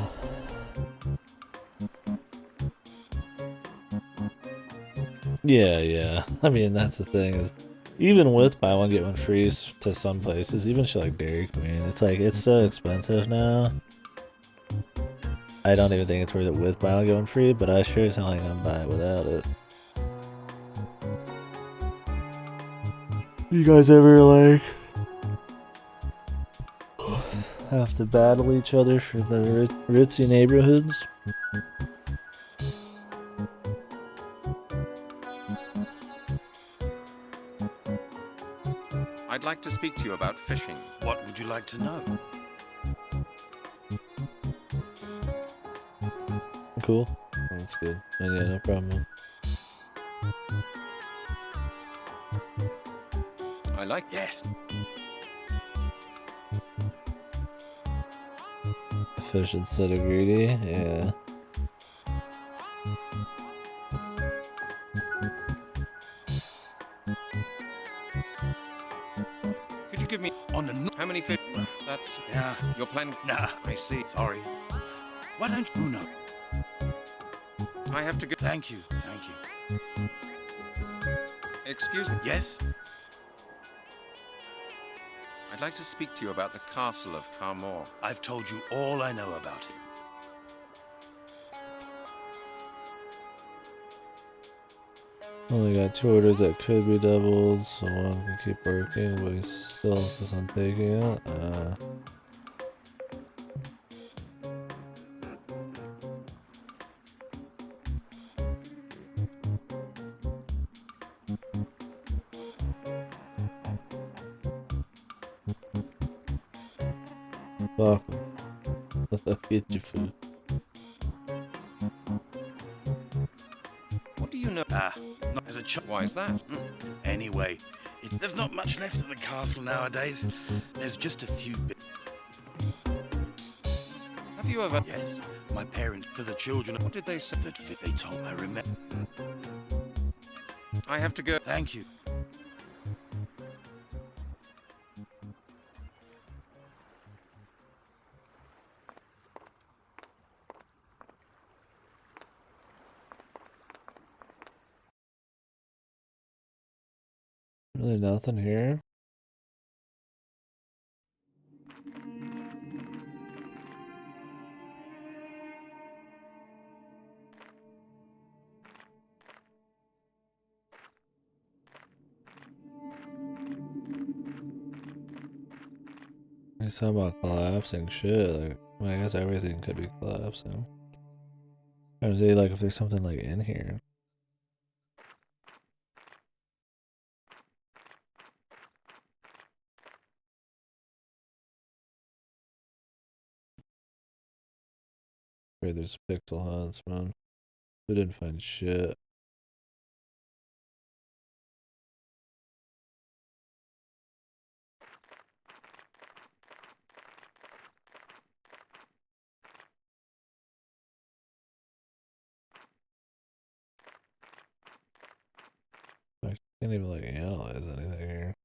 Yeah. I mean, that's the thing is, even with buy one get one free to some places, even shit like Dairy Queen, it's so expensive now. I don't even think it's worth it with buy one get one free, but I sure as hell ain't gonna buy it without it. You guys ever like have to battle each other for the ritzy neighborhoods? I'd like to speak to you about fishing. What would you like to know? Cool. That's good. Yeah, no problem. I like. Yes. Fish instead of greedy, yeah. Could you give me On the how many fish? That's yeah. your plan. Nah. I see. Sorry. Why don't you know? I have to go. Thank you. Thank you. Excuse me. Yes. I'd like to speak to you about the castle of Carmore. I've told you all I know about it. Only got 2 orders that could be doubled, so one can keep working, but he still insists on taking it. Fuck him. Get your food. What do you know? Not as a child. Why is that? Anyway, there's not much left of the castle nowadays. There's just a few bits. Have you ever? Yes, my parents for the children. What did they say? That they told. I remember. I have to go. Thank you. Really nothing here. He's talking about collapsing shit. Like, I mean, I guess everything could be collapsing. I was like, if there's something like in here. There's pixel hunts, man. We didn't find shit. I can't even like analyze anything here.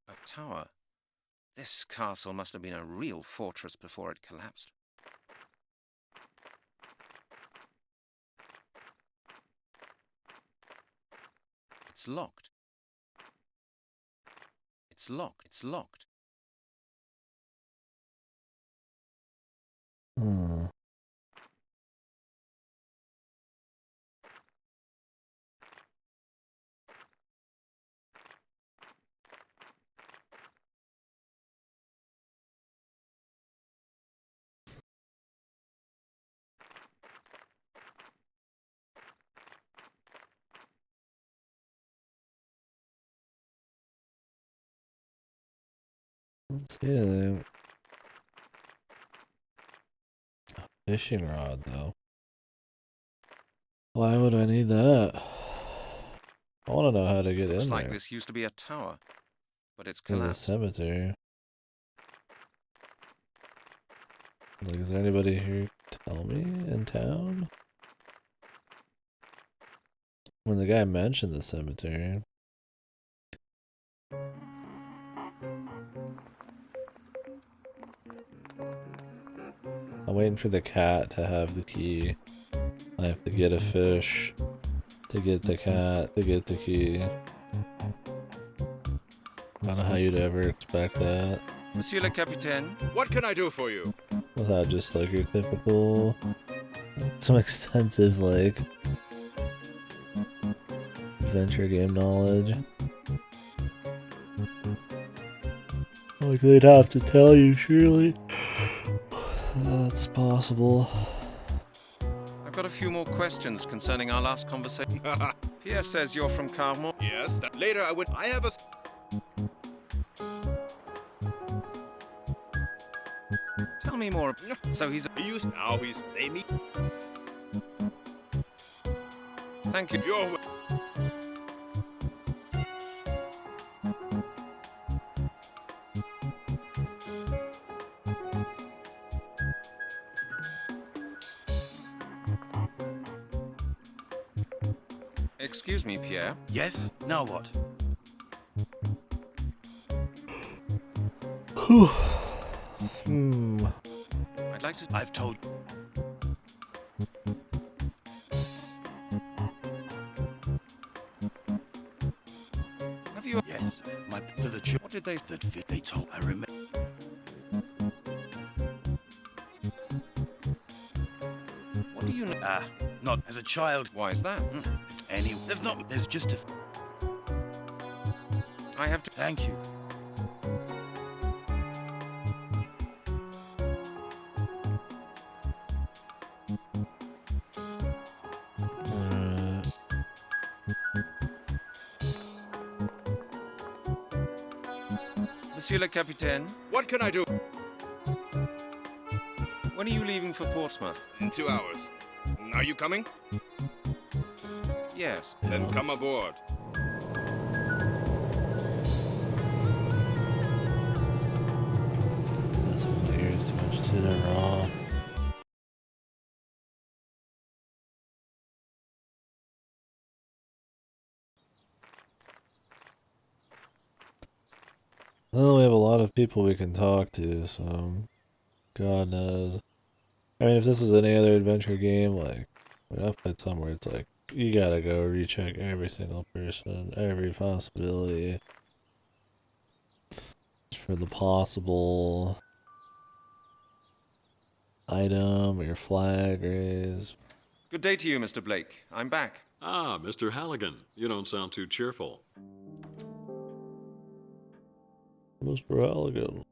A tower. This castle must have been a real fortress before it collapsed. It's locked. It's locked. It's locked. Let's see anything. A fishing rod, though. Why would I need that? I want to know how to get Looks in like there. this used to be a tower, but it's There's a collapsed. cemetery. Like, is there anybody here to tell me in town? When the guy mentioned the cemetery. I'm waiting for the cat to have the key. I have to get a fish to get the cat to get the key. I don't know how you'd ever expect that. Monsieur le Capitaine, What can I do for you? Without just like your typical, some extensive like adventure game knowledge. Like they'd have to tell you, surely. That's possible. I've got a few more questions concerning our last conversation. Pierre says you're from Carmore. Yes, later I would. I have a. Tell me more. So he's. He used. Now he's. They meet. Thank you. You're. Excuse me, Pierre. Yes? Now what? I'd like to. I've told. Have you? Yes. My for the children. What did they? That fit. They told. I remember. What do you know? Not as a child. Why is that? Anyway, there's not. There's just a. I have to. Thank you. Monsieur le Capitaine. What can I do? When are you leaving for Portsmouth? In 2 hours. Are you coming? Yes. Then come aboard. That's weird. Too much to the raw. Well, we have a lot of people we can talk to, so God knows. I mean, if this was any other adventure game, like, I've played somewhere, it's like, you gotta go recheck every single person, every possibility for the possible item or your flag raise. Good day to you, Mr. Blake. I'm back. Ah, Mr. Halligan. You don't sound too cheerful. Mr. Halligan.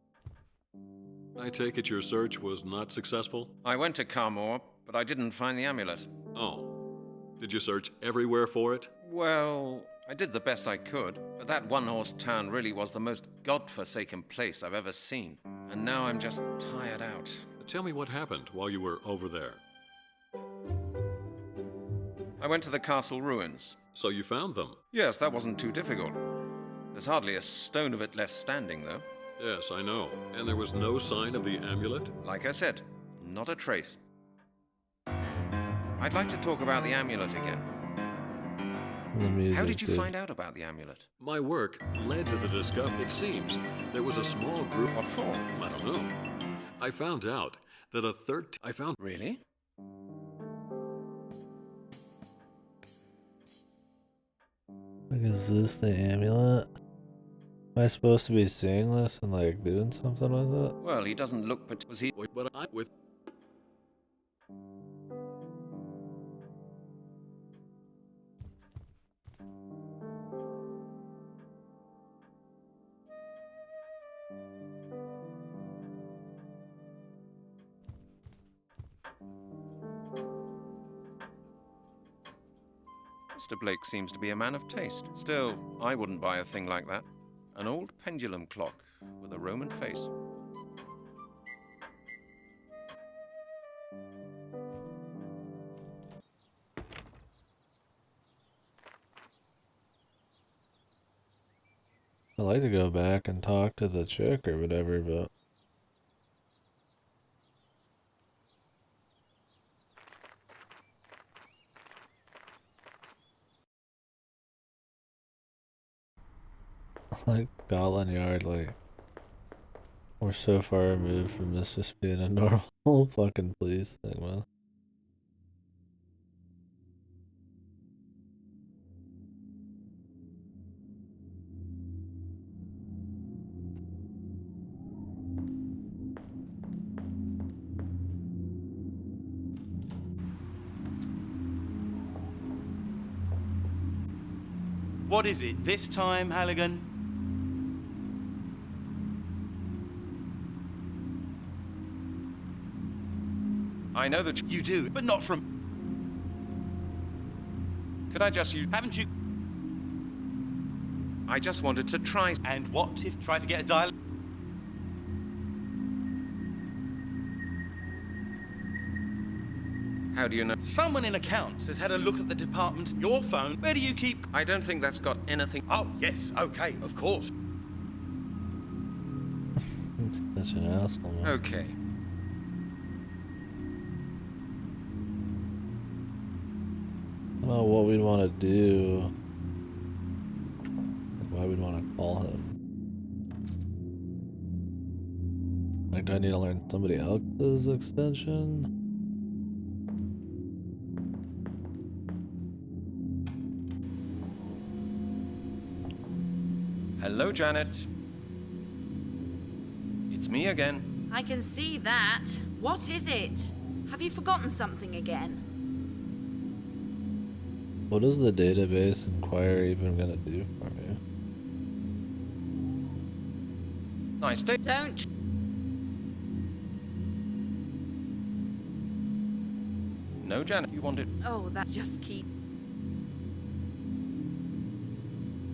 I take it your search was not successful? I went to Carmore, but I didn't find the amulet. Oh. Did you search everywhere for it? Well, I did the best I could, but that one-horse town really was the most godforsaken place I've ever seen. And now I'm just tired out. Tell me what happened while you were over there. I went to the castle ruins. So you found them? Yes, that wasn't too difficult. There's hardly a stone of it left standing, though. Yes, I know. And there was no sign of the amulet? Like I said, not a trace. I'd like to talk about the amulet again. How did you find out about the amulet? My work led to the discovery. It seems there was a small group. What for? I don't know. I found out that Really? Like, is this the amulet? Am I supposed to be seeing this and, like, doing something with it? Well, he doesn't look, but was he? But I with. Mr. Blake seems to be a man of taste. Still, I wouldn't buy a thing like that. An old pendulum clock with a Roman face. I'd like to go back and talk to the chick or whatever, but... Like, Scotland Yard, like... We're so far removed from this just being a normal fucking police thing, man. What is it this time, Halligan? I know that You do, but not from... Could I just use... Haven't you... I just wanted to try... And what if try to get a dial... How do you know? Someone in accounts has had a look at the department. Your phone. Where do you keep... I don't think that's got anything... Oh, yes, okay, of course. That's an asshole, man. Okay. I don't know what we'd want to do. Why we'd want to call him. Like, do I need to learn somebody else's extension? Hello, Janet. It's me again. I can see that. What is it? Have you forgotten something again? What is the database inquiry even gonna do for me? Nice day. Don't. No, Janet, you want it. Oh, that just keep.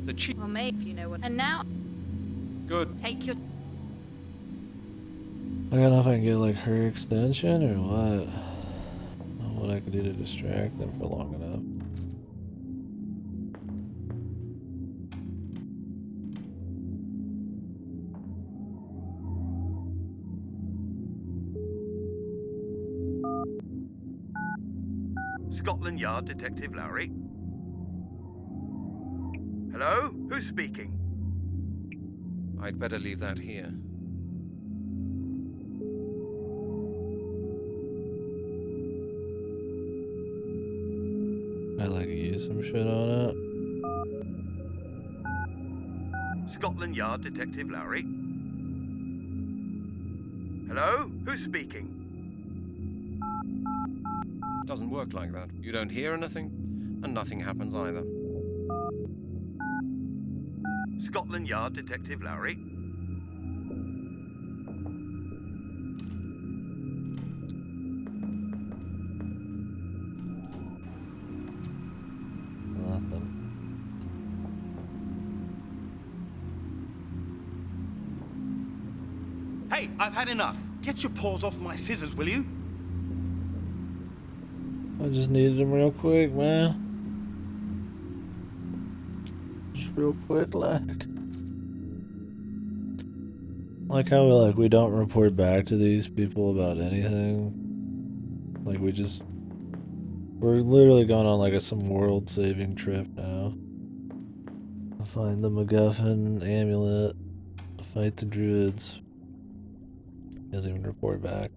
The chief. Well, maybe if you know what. And now, Good. take your. I don't know if I can get like her extension or what. I don't know what I can do to distract them for long enough. Scotland Yard Detective Lowry. Hello? Who's speaking? I'd better leave that here. I like use some shit on it. Scotland Yard Detective Lowry. Hello? Who's speaking? It doesn't work like that. You don't hear anything, and nothing happens either. Scotland Yard Detective Lowry. Nothing. Hey, I've had enough. Get your paws off my scissors, will you? I just needed him real quick, man. Just real quick, like how we don't report back to these people about anything. Like we're literally going on like some world-saving trip now. To find the MacGuffin amulet, to fight the Druids. Doesn't even report back.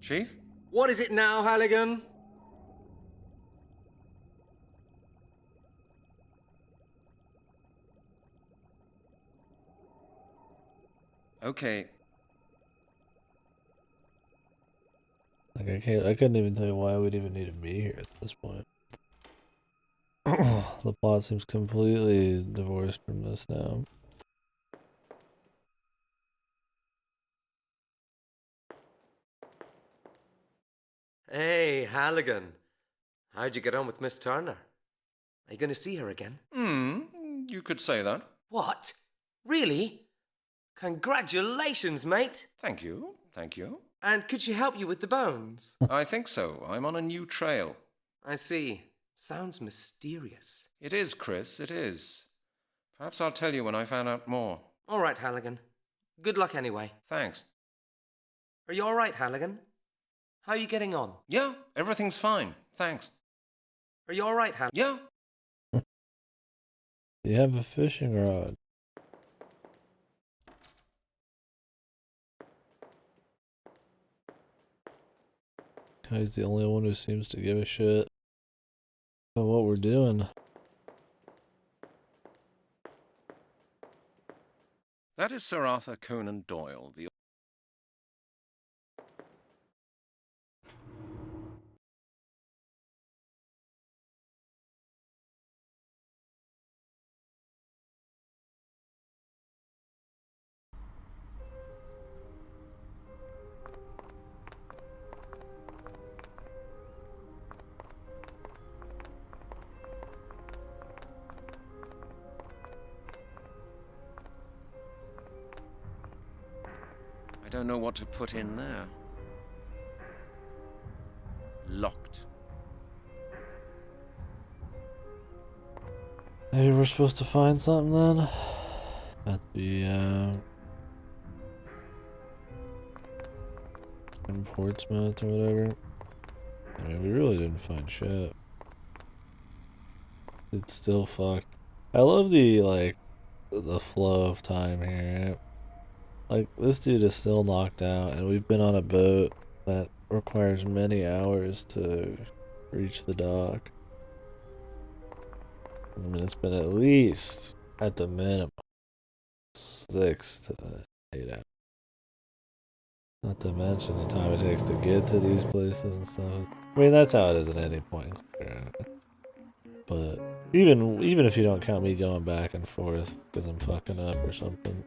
Chief? What is it now, Halligan? Okay. Like I couldn't even tell you why we'd even need to be here at this point. The plot seems completely divorced from this now. Hey, Halligan. How'd you get on with Miss Turner? Are you going to see her again? You could say that. What? Really? Congratulations, mate. Thank you. Thank you. And could she help you with the bones? I think so. I'm on a new trail. I see. Sounds mysterious. It is, Chris. It is. Perhaps I'll tell you when I find out more. All right, Halligan. Good luck anyway. Thanks. Are you all right, Halligan? How are you getting on? Yeah, everything's fine. Thanks. Are you all right, Halligan? Yeah. You have a fishing rod. He's the only one who seems to give a shit about what we're doing. That is Sir Arthur Conan Doyle, the I don't know what to put in there. Locked. Maybe we're supposed to find something then? At the, in Portsmouth or whatever. I mean, we really didn't find shit. It's still fucked. I love the, like, the flow of time here. Like, this dude is still knocked out, and we've been on a boat that requires many hours to reach the dock. I mean, it's been at least, at the minimum, 6 to 8 hours. Not to mention the time it takes to get to these places and stuff. I mean, that's how it is at any point. But even if you don't count me going back and forth because I'm fucking up or something.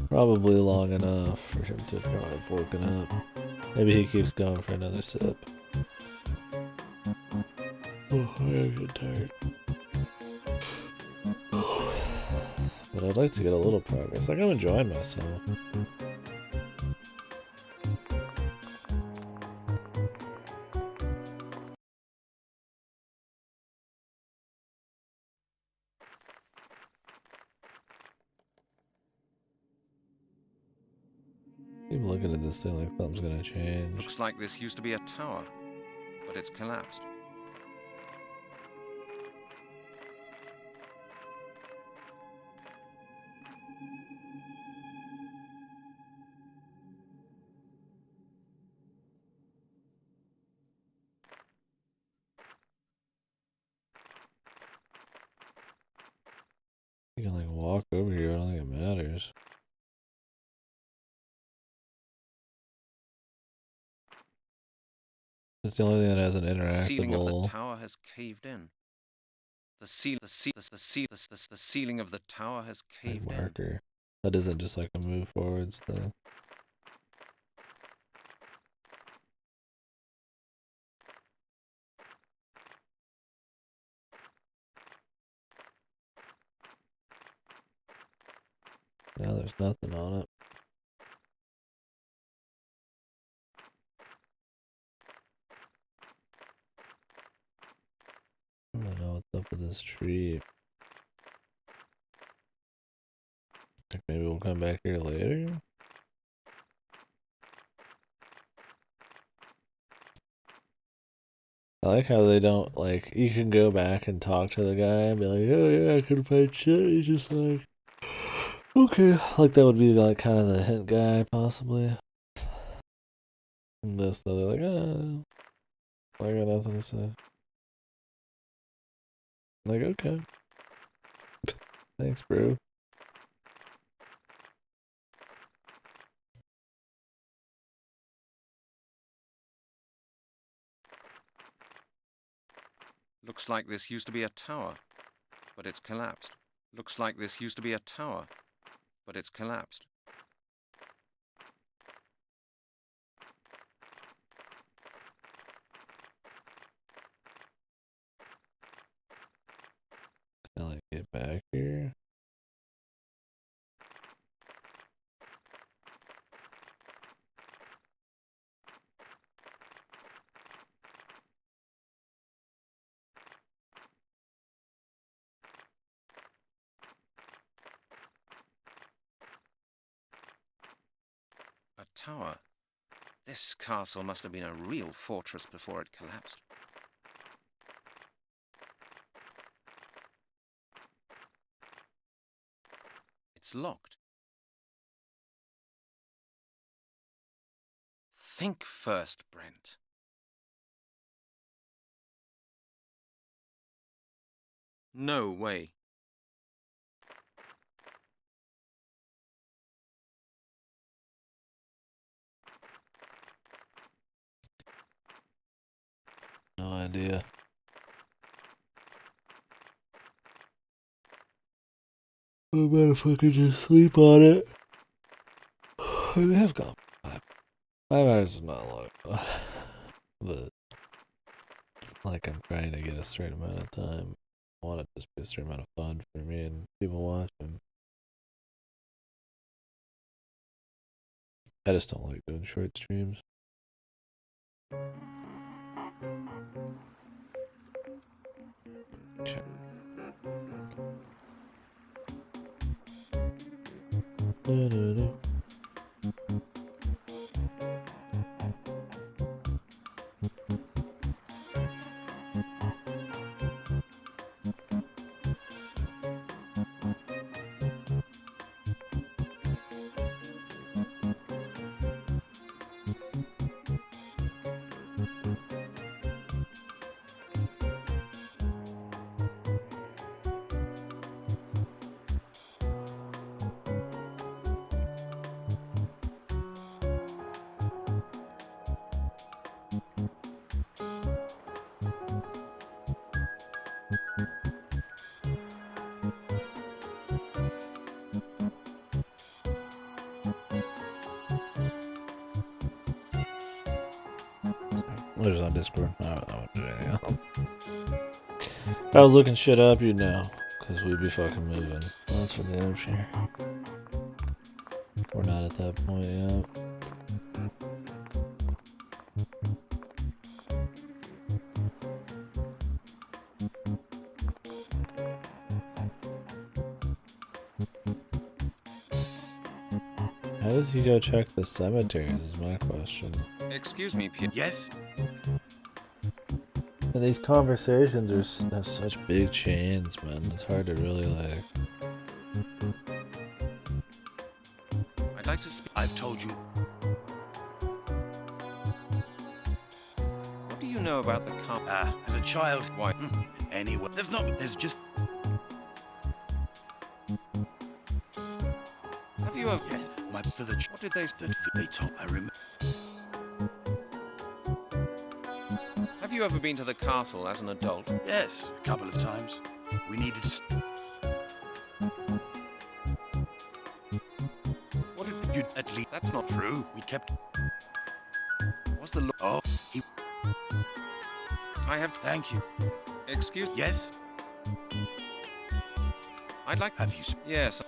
Probably long enough for him to have woken up. Maybe he keeps going for another sip. Oh, I'm getting tired. But I'd like to get a little progress. Like, I'm enjoying myself. Keep looking at this thing like something's gonna change. Looks like this used to be a tower, but it's collapsed. You can like walk over here, I don't think it matters. It's the only thing that has an interactable. The ceiling of the tower has caved in. The ceiling of the tower has caved in. That isn't just like a move forwards thing. Now there's nothing on it. I don't know what's up with this tree. Like maybe we'll come back here later? I like how they don't, like, you can go back and talk to the guy and be like, oh yeah, I couldn't find shit. He's just like, okay. Like that would be like kind of the hint guy, possibly. And this, though, they're like, I got nothing to say. Like, okay. Thanks, bro. Looks like this used to be a tower, but it's collapsed. Looks like this used to be a tower, but it's collapsed. Can I like get back here? A tower? This castle must have been a real fortress before it collapsed. It's locked. Think first, Brent. No way. No idea. I better fucking just sleep on it. We have gone 5 hours is not long enough. But like I'm trying to get a straight amount of time. want it to just be a certain amount of fun for me and people watching. I just don't like doing short streams. Okay. There's on Discord. I won't do anything else. If I was looking shit up, you'd know. Because we'd be fucking moving. That's for damn sure. We're not at that point yet. How does he go check the cemeteries is my question. Excuse me, Pierre. Yes? And these conversations have such big chains, man. It's hard to really, like... I'd like to speak. I've told you. What do you know about the As a child. Why? Anyway, there's just... Have you ever... Yes, for the... What did they... They told... I remember... Have you ever been to the castle as an adult? Yes, a couple of times. We needed... What did you... At least... That's not True. We kept... What's the... Oh, he... I have... Thank you. Excuse... Yes? I'd like... Have you... Yes.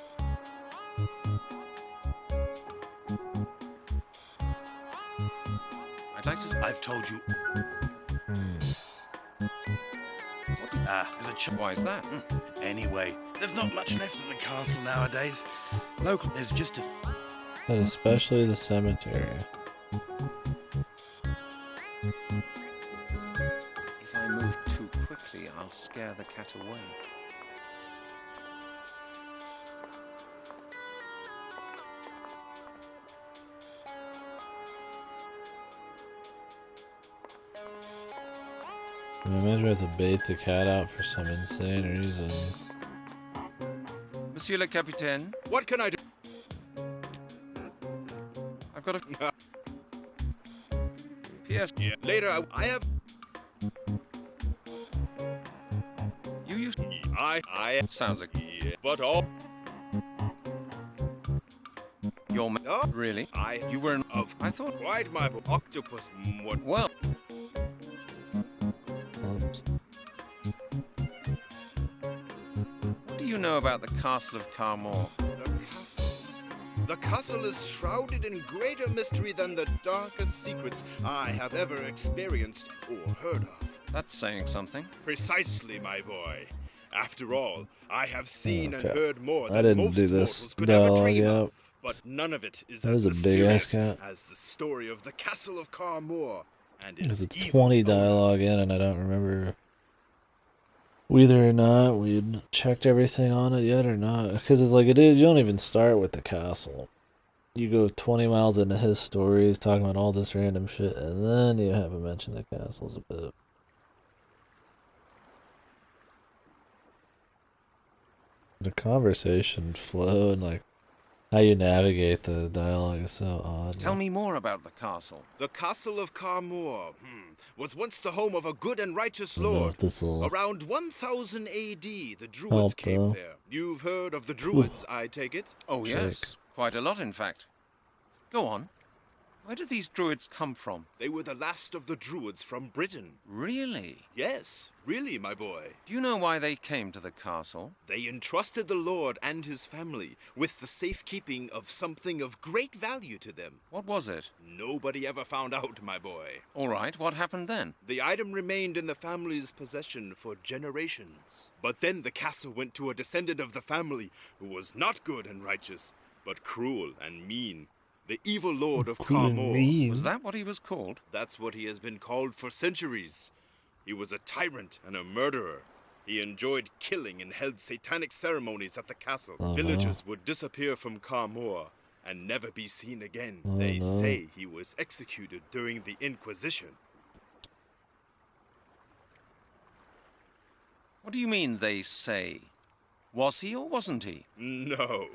I'd like to... I've told you... As a child... Why is that? Anyway, there's not much left of the castle nowadays. Local... There's just a... But especially the cemetery. If I move too quickly, I'll scare the cat away. I imagine we have to bait the cat out for some insane reason. Monsieur le Capitaine, What can I do? I've got a... P.S. Yeah. Later, I have... You used... I... Sounds like... Yeah, but all... Your man... Oh, Really? You were an... Of... I thought... Quite my octopus. What... Well... What do you know about the castle of Carmore? The castle. The castle is shrouded in greater mystery than the darkest secrets I have ever experienced or heard of. That's saying something. Precisely, my boy. After all, I have seen and Okay. heard more I than didn't most do this mortals could ever dialogue dream yet. of. But none of it is That as was a big ass mysterious cat. as the story of the castle of Carmore and Because its it's evil 20 owner. dialogue in and I don't remember whether or not we'd checked everything on it yet or not. Because it's like, you don't even start with the castle. You go 20 miles into his stories, talking about all this random shit, and then you have him mention the castles a bit. The conversation flow and like how you navigate the dialogue is so odd. Tell me more about the castle. The castle of Carmore was once the home of a good and righteous I don't know lord. if this'll Around 1000 AD, the Druids help, came though. there. You've heard of the Druids, I take it? Oh, yes. Quite a lot, in fact. Go on. Where did these Druids come from? They were the last of the Druids from Britain. Really? Yes, really, my boy. Do you know why they came to the castle? They entrusted the Lord and his family with the safekeeping of something of great value to them. What was it? Nobody ever found out, my boy. All right, what happened then? The item remained in the family's possession for generations. But then the castle went to a descendant of the family who was not good and righteous, but cruel and mean. The evil lord of Carmore. Was that what he was called? That's what he has been called for centuries. He was a tyrant and a murderer. He enjoyed killing and held satanic ceremonies at the castle. Villagers would disappear from Carmore and never be seen again. They say he was executed during the Inquisition. What do you mean, they say? Was he or wasn't he? No.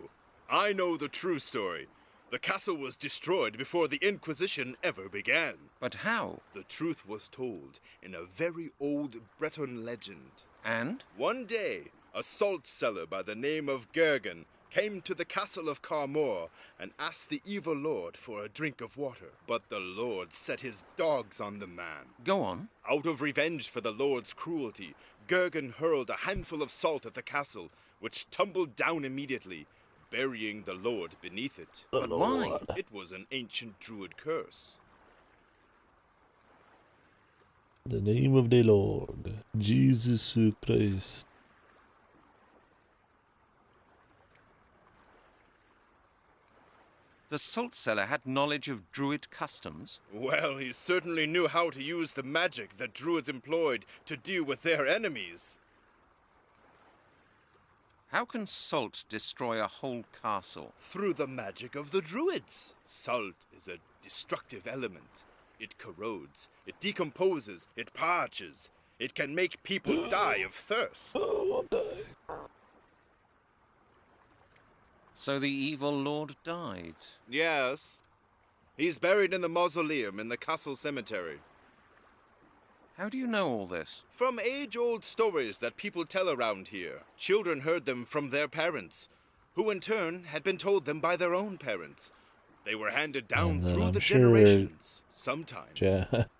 I know the true story. The castle was destroyed before the Inquisition ever began. But how? The truth was told in a very old Breton legend. And? One day, a salt seller by the name of Gergan came to the castle of Carmore and asked the evil lord for a drink of water. But the lord set his dogs on the man. Go on. Out of revenge for the lord's cruelty, Gergan hurled a handful of salt at the castle, which tumbled down immediately, burying the Lord beneath it. But why? It was an ancient Druid curse. The name of the Lord, Jesus Christ. The salt seller had knowledge of Druid customs? Well, he certainly knew how to use the magic that Druids employed to deal with their enemies. How can salt destroy a whole castle? Through the magic of the Druids. Salt is a destructive element. It corrodes, it decomposes, it parches. It can make people die of thirst. So the evil lord died? Yes. He's buried in the mausoleum in the castle cemetery. How do you know all this? From age-old stories that people tell around here. Children heard them from their parents, who in turn had been told them by their own parents. They were handed down through the generations. Sometimes,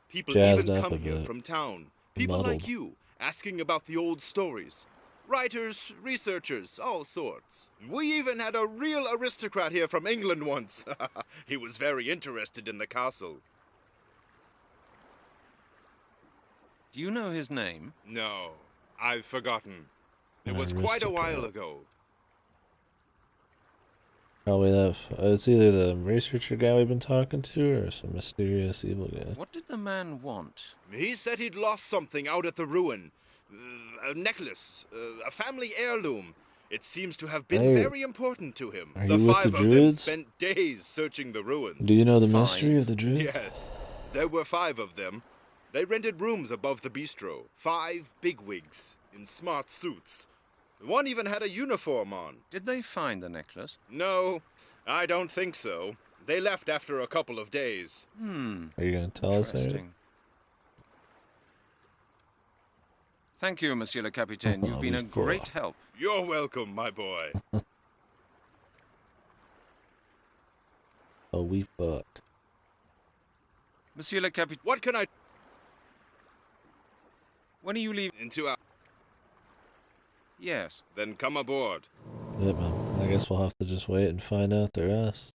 people even come here from town. People like you, asking about the old stories. Writers, researchers, all sorts. We even had a real aristocrat here from England once. He was very interested in the castle. Do you know his name? No, I've forgotten. It was quite a while ago. Probably that. It's either the researcher guy we've been talking to or some mysterious evil guy. What did the man want? He said he'd lost something out at the ruin. A necklace, a family heirloom. It seems to have been very important to him. The five the of them Druids? spent days searching the ruins. Do you know the mystery of the Druids? Yes, there were 5 of them. They rented rooms above the bistro. 5 bigwigs in smart suits. One even had a uniform on. Did they find the necklace? No, I don't think so. They left after a couple of days. Are you going to tell us? Interesting. Thank you, Monsieur le Capitaine. You've been a great help. You're welcome, my boy. Oh, we fuck. Monsieur le Capitaine. What can I... When are you leaving? In 2 hours. Yes. Then come aboard. Yep, man. I guess we'll have to just wait and find out the rest.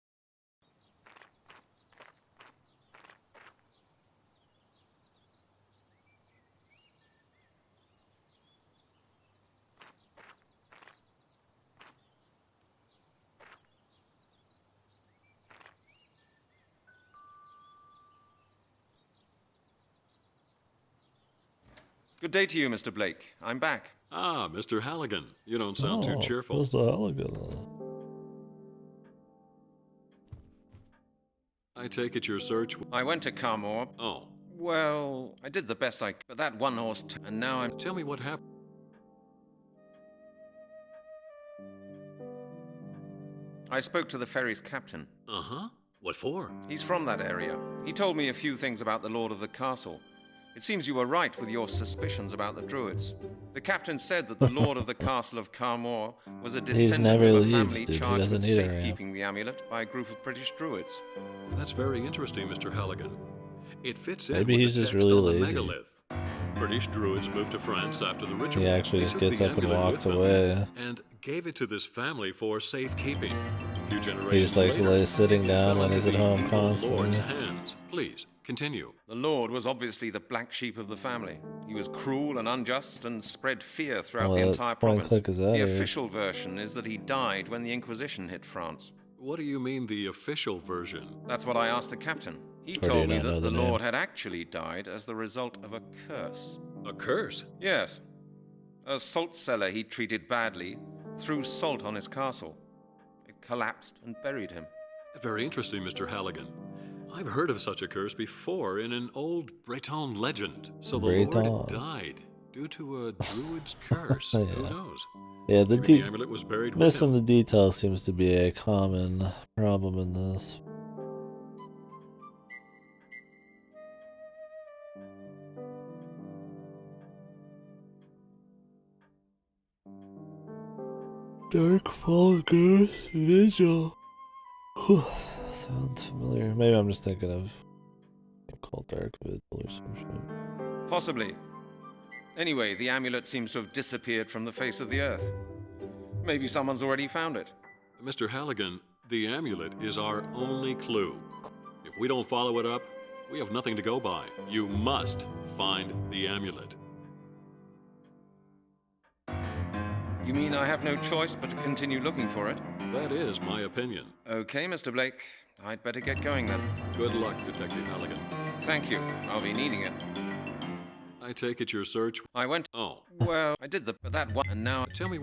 Good day to you, Mr. Blake. I'm back. Ah, Mr. Halligan. You don't sound too cheerful. Mr. Halligan. I take it your search... I went to Carmore. Oh. Well, I did the best I could, but that one horse, and now I'm... Tell me what happened. I spoke to the ferry's captain. Uh-huh. What for? He's from that area. He told me a few things about the Lord of the Castle. It seems you were right with your suspicions about the Druids. The captain said that the Lord of the Castle of Carmore was a descendant of a family charged with safekeeping the amulet by a group of British Druids. That's very interesting, Mr. Halligan. It fits in Maybe with he's the just text really on the lazy. megalith. British Druids moved to France after the ritual. He actually They just took gets the up and amulet walks with them away. and gave it to this family for safekeeping. A few He generations just likes later, sitting it down fell when into he's at the home evil Lord's constantly. hands. Please, continue. The Lord was obviously the black sheep of the family. He was cruel and unjust and spread fear throughout the Well, entire that point province. click is out The of here. official version is that he died when the Inquisition hit France. What do you mean the official version? That's what I asked the captain. He Or do told you me not know that the the name? Lord had actually died as the result of a curse. A curse? Yes. A salt cellar he treated badly threw salt on his castle. It collapsed and buried him. Very interesting, Mr. Halligan. I've heard of such a curse before in an old Breton legend. So the Lord had died due to a druid's curse. Yeah. Who knows? Yeah, Maybe the amulet was buried with missing him. the details seems to be a common problem in this. Darkfall Ghost Vigil. Sounds familiar. Maybe I'm just thinking of called Dark Vigil or some shit. Possibly. Anyway, the amulet seems to have disappeared from the face of the earth. Maybe someone's already found it. Mr. Halligan, the amulet is our only clue. If we don't follow it up, we have nothing to go by. You must find the amulet. You mean I have no choice but to continue looking for it? That is my opinion. Okay, Mr. Blake. I'd better get going then. Good luck, Detective Halligan. Thank you. I'll be needing it. I take it your search... I went... Oh. Well, I did that one, and now... Tell me...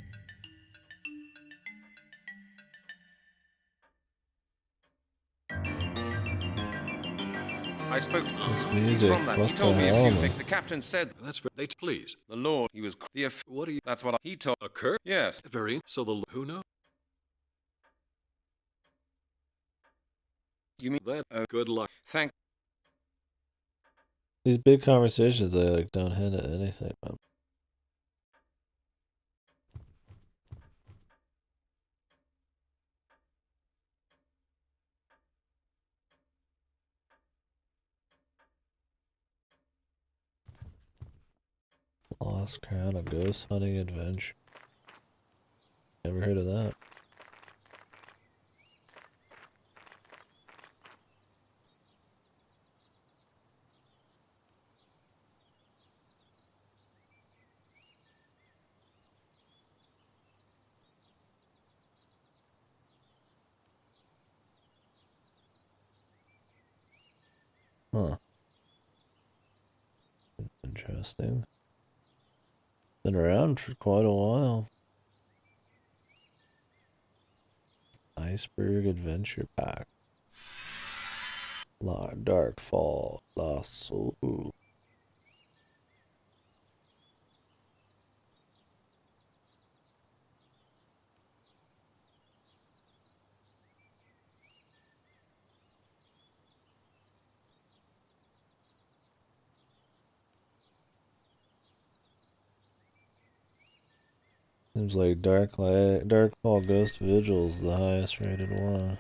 I spoke to This He's music, from that. what He told the me a hell, few man? things. The captain said... That's... Please. The Lord, he was... What are you... That's what he told... A curse? Yes. Very... So the... Who knows? You mean... That... good luck. Thank... These big conversations, they like don't hint at anything, man. Lost Crown, a ghost hunting adventure. Never heard of that. Huh. Interesting. Been around for quite a while. Iceberg Adventure Pack. Darkfall, Lost Soul. Seems like Darkfall Ghost Vigil's the highest rated one.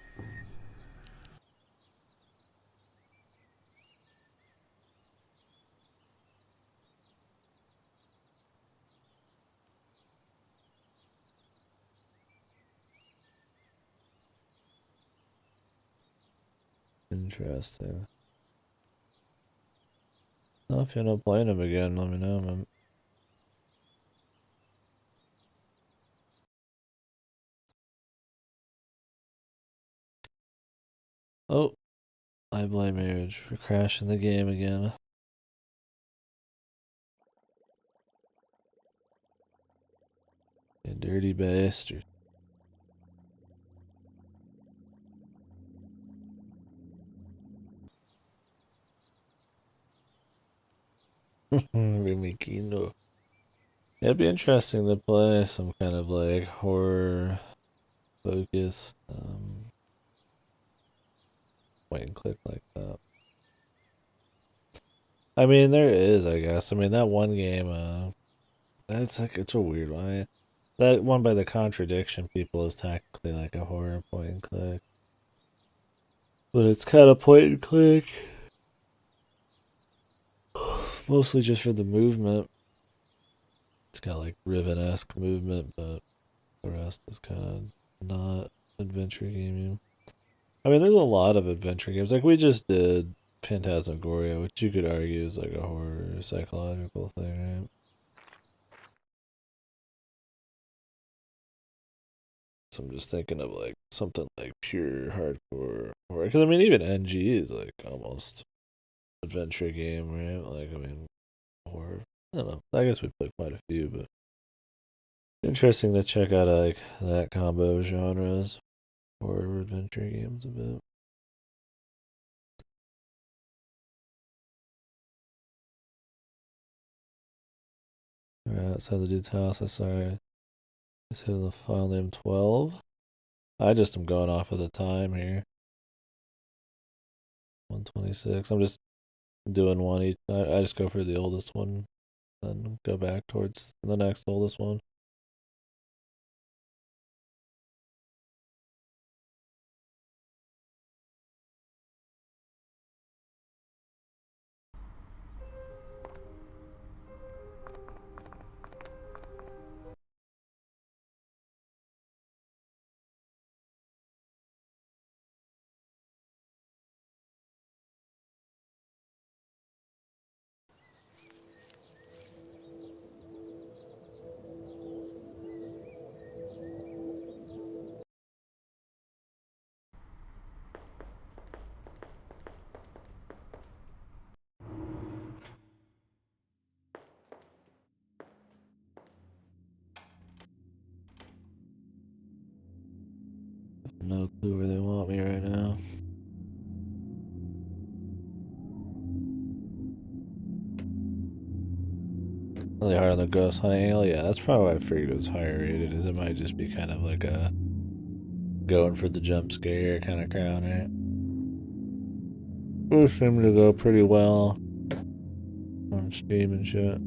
Interesting. Well, if you end up playing him again, let me know, man. Oh, I blame Marriage for crashing the game again. You dirty bastard. Rimiquino. It'd be interesting to play some kind of like horror focused point and click like that. I mean, there is, I guess. I mean, that one game, that's like, it's a weird one. That one by the Contradiction people is technically like a horror point and click. But it's kind of point and click. Mostly just for the movement. It's got like Riven-esque movement, but the rest is kind of not adventure gaming. I mean, there's a lot of adventure games. Like we just did Phantasmagoria, which you could argue is like a horror psychological thing, right? So I'm just thinking of like something like pure hardcore horror. Because I mean, even NG is like almost adventure game, right? Like I mean, horror. I don't know. I guess we played quite a few, but interesting to check out like that combo of genres, horror adventure games a bit. Alright, outside the dude's house. I sorry. I said the file name 12. I just am going off of the time here. 126. I'm just doing one each. I just go for the oldest one, then go back towards the next oldest one. No clue where they want me right now. Really hard on the ghost hunting ale. Yeah, that's probably why I figured it was higher rated. Is it might just be kind of like a going for the jump scare kind of crowd, right? It seemed to go pretty well on Steam and shit.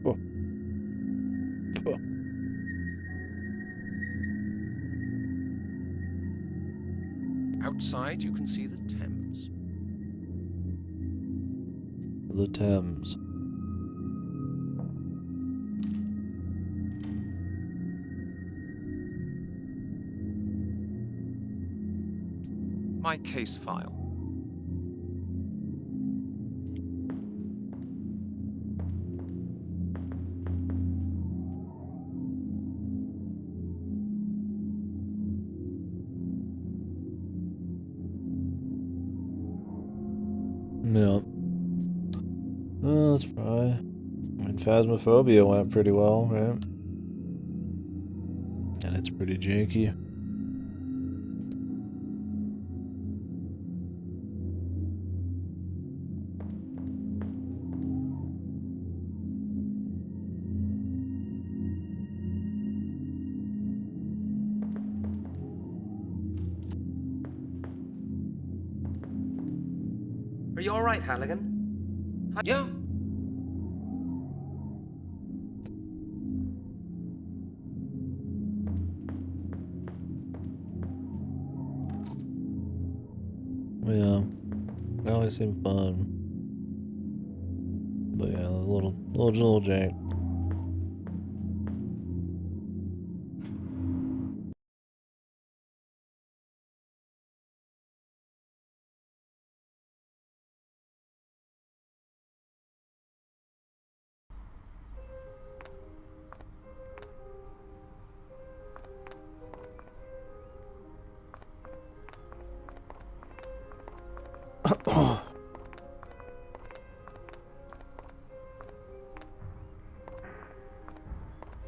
Oh. Oh. Outside, you can see the Thames. The Thames. My case file. No. Oh, that's probably. I mean, Phasmophobia went pretty well, right? And it's pretty janky. Are you all right, Halligan? Yeah. Yeah. They always seem fun. But yeah, a little jank.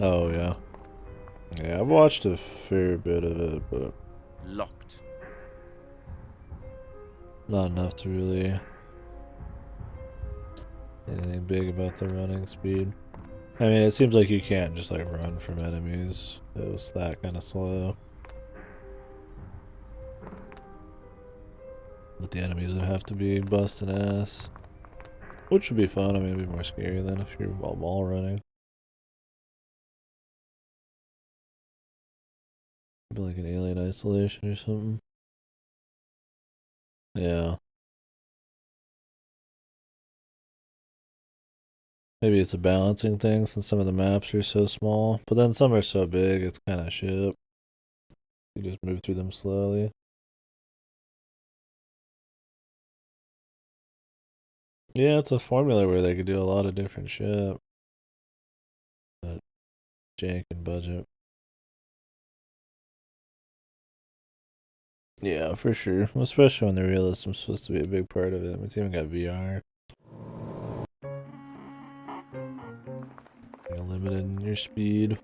Oh, yeah. Yeah, I've watched a fair bit of it, but Locked. not enough to really anything big about the running speed. I mean, it seems like you can't just like run from enemies. It was that kind of slow. But the enemies would have to be busting ass. Which would be fun. I mean, it'd be more scary than if you're wall running. Be like an Alien Isolation or something. Yeah. Maybe it's a balancing thing since some of the maps are so small, but then some are so big it's kind of shit. You just move through them slowly. Yeah, it's a formula where they could do a lot of different shit. But jank and budget. Yeah, for sure. Especially when the realism's supposed to be a big part of it. It's even got VR. You're limited in your speed.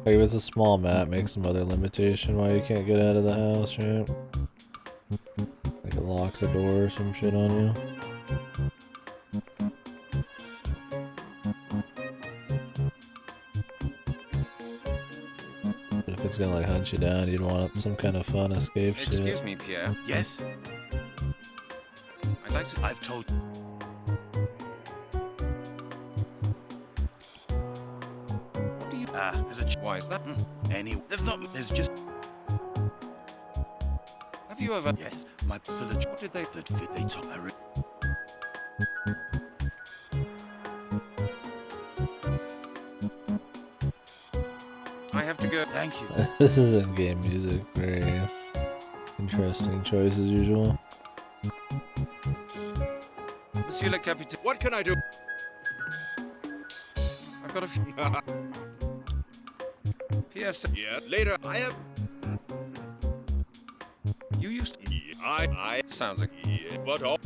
Like if it's a small map, make some other limitation why you can't get out of the house, right? Like it locks a door or some shit on you. But if it's gonna like hunt you down, you'd want some kind of fun escape shit. Excuse me, Pierre. Yes? I'd like to... I've told... What do you... there's a... Why is that? Anyway, there's not... There's just... Have you ever... Yes, my village... What did they... That fit... They told... I have to go. Thank you. This is in-game music. Very interesting choice as usual. Monsieur le Capitaine. What can I do? I've got a few... P.S. Yeah, later. I have... You used to... I... Sounds like... Yeah, but all...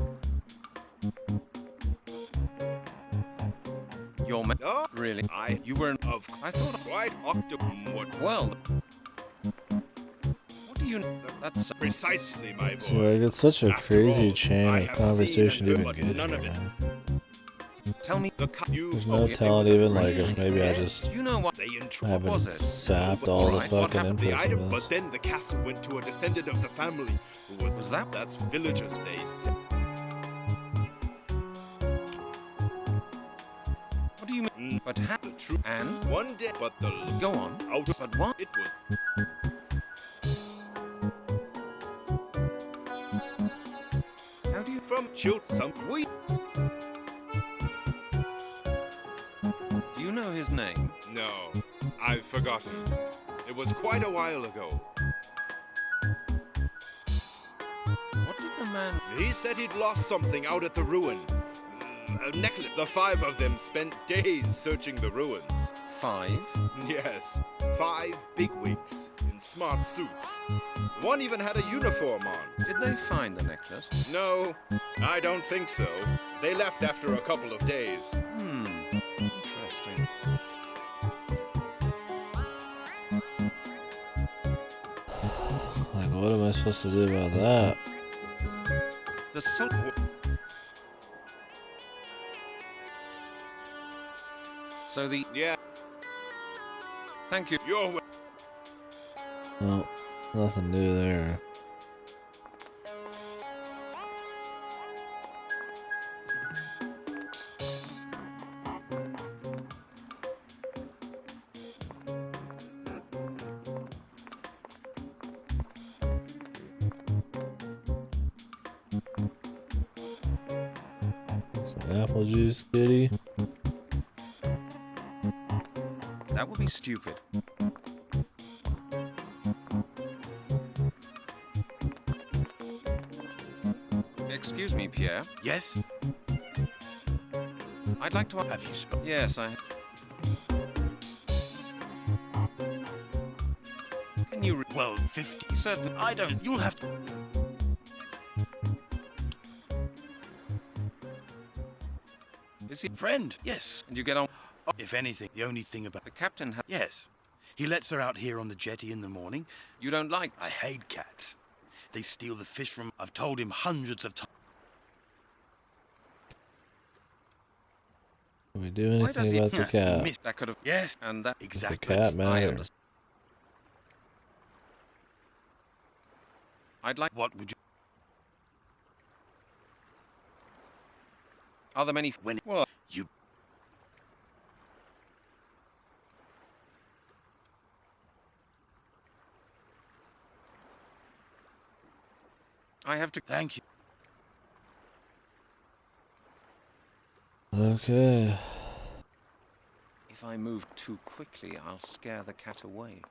Your man... No, Really? You were... Of... I thought quite what... Well... What do you... That's... Precisely, my boy. So like, it's such a After crazy all, chain I of have conversation to seen even and get heard none here, of it. man. Tell me... There's no telling even like if maybe I just You know what? They haven't was it? sapped all the Alright, what fucking happened? info The item, from this. but then the castle went to a descendant of the family. Who was that? That's villagers, they say. What do you mean? But how... The truth. And... One day, but the... Go on. Out of... But what? It was... How do you... From some... We... Do you know his name? No, I've forgotten. It was quite a while ago. What did the man... He said he'd lost something out at the ruin. A necklace. The 5 of them spent days searching the ruins. 5? Yes, 5 bigwigs in smart suits. One even had a uniform on. Did they find the necklace? No, I don't think so. They left after a couple of days. Interesting. Like, what am I supposed to do about that? The soul... So the... Yeah. Thank you. You're... No, nothing new there. Some apple juice, kitty. That would be stupid. Excuse me, Pierre. Yes? I'd like to... Have you spoken? Yes, I... Can you... Well, 50. Certainly. I don't... You'll have to... Is he... Friend? Yes. And you get on... If anything, the only thing about... The captain has... Yes. He lets her out here on the jetty in the morning. You don't like... I hate cats. They steal the fish from... I've told him hundreds of times. Can we do Why does anything he... about the cat? Missed. That could have... Yes. And that... Exactly. The cat I matter. understand. I'd like... What would you... Are there many... When... What? You... I have to... Thank you. Okay. If I move too quickly, I'll scare the cat away.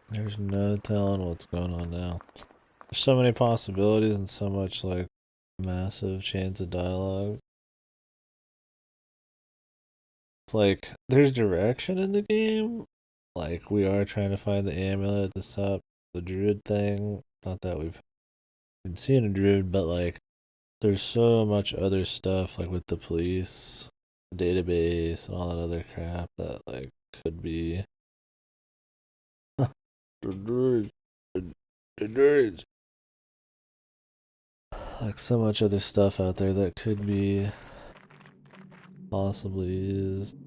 There's no telling what's going on now. There's so many possibilities and so much, like, massive chance of dialogue. It's like, there's direction in the game. Like, we are trying to find the amulet at the top, the druid thing. Not that we've been seeing a druid, but, like, there's so much other stuff, like, with the police, database, and all that other crap that, like, could be... The Druids. The Druids. Like so much other stuff out there that could be possibly used.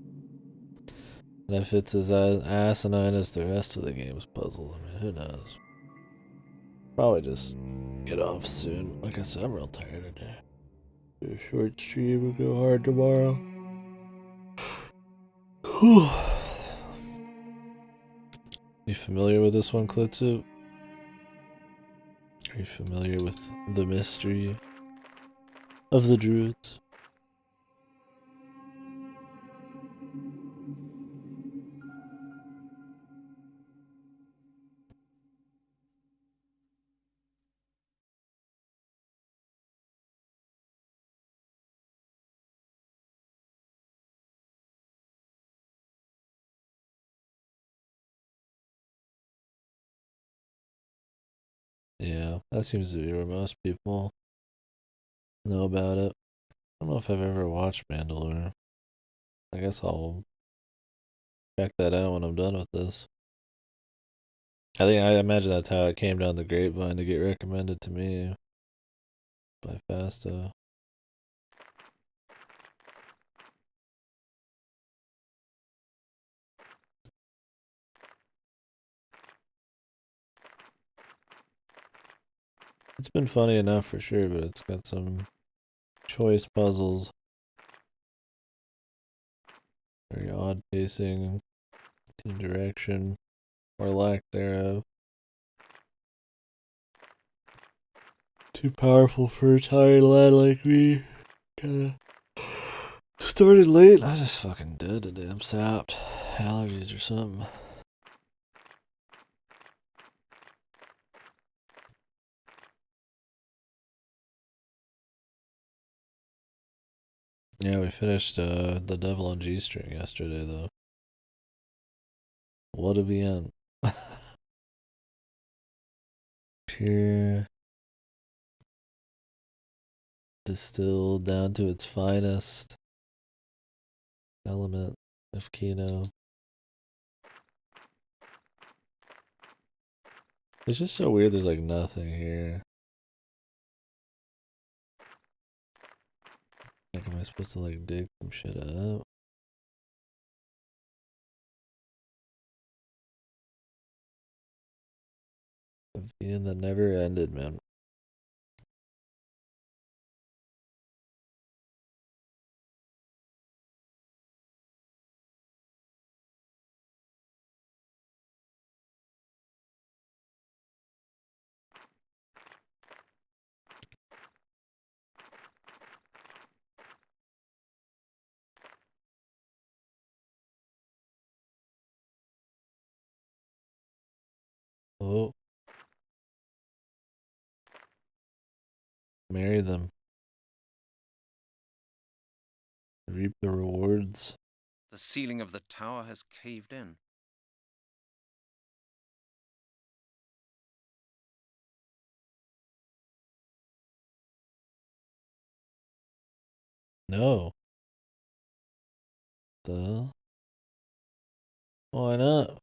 And if it's as asinine as the rest of the game's puzzle, I mean, who knows? Probably just get off soon. Like I said, I'm real tired today. Do a short stream and go hard tomorrow. You familiar with this one, Klitsu? Are you familiar with the mystery of the Druids? Yeah, that seems to be where most people know about it. I don't know if I've ever watched Mandalore. I guess I'll check that out when I'm done with this. I imagine that's how it came down the grapevine to get recommended to me by Fasta. It's been funny enough for sure, but it's got some choice puzzles. Very odd pacing and direction, or lack thereof. Too powerful for a tired lad like me. Kinda started late. I just fucking dead today. I'm sapped. Allergies or something. Yeah, we finished The Devil on G-String yesterday, though. What a VN. Pure, distilled down to its finest element of Kino. It's just so weird there's like nothing here. Like, am I supposed to like dig some shit up? A VN that never ended, man. Oh. Marry them. Reap the rewards. The ceiling of the tower has caved in. No. The hell? Why not?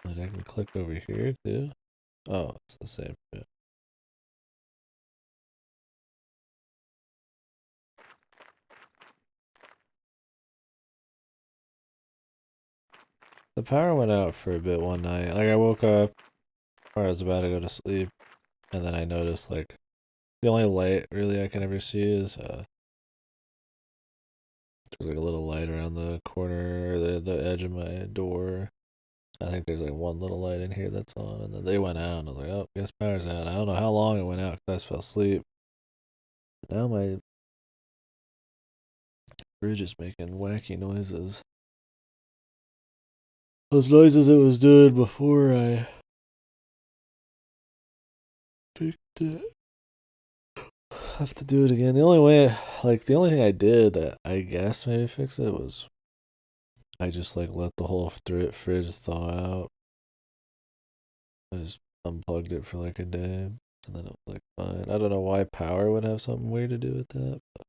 Like, I can click over here too. Oh, it's the same shit. The power went out for a bit one night. Like, I woke up, or I was about to go to sleep, and then I noticed, like, the only light, really, I can ever see is, there's, like, a little light around the corner, or the edge of my door. I think there's, like, one little light in here that's on, and then they went out, and I was like, oh, guess power's out. I don't know how long it went out, because I just fell asleep. Now my fridge is making wacky noises. Those noises it was doing before I picked it. I have to do it again. The only way, like, the only thing I did that I guess maybe fix it was I just, like, let the whole fridge thaw out. I just unplugged it for, like, a day, and then it was, like, fine. I don't know why power would have something weird to do with that, but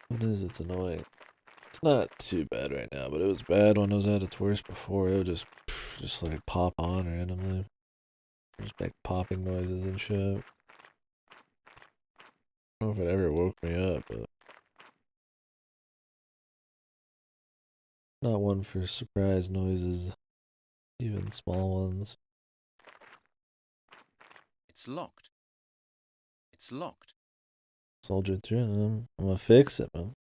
what is it's annoying. It's not too bad right now, but it was bad when it was at its worst before. It would just like pop on randomly. Just make popping noises and shit. I don't know if it ever woke me up, but not one for surprise noises, even small ones. It's locked. It's locked. Soldier through them. I'm gonna fix it, man.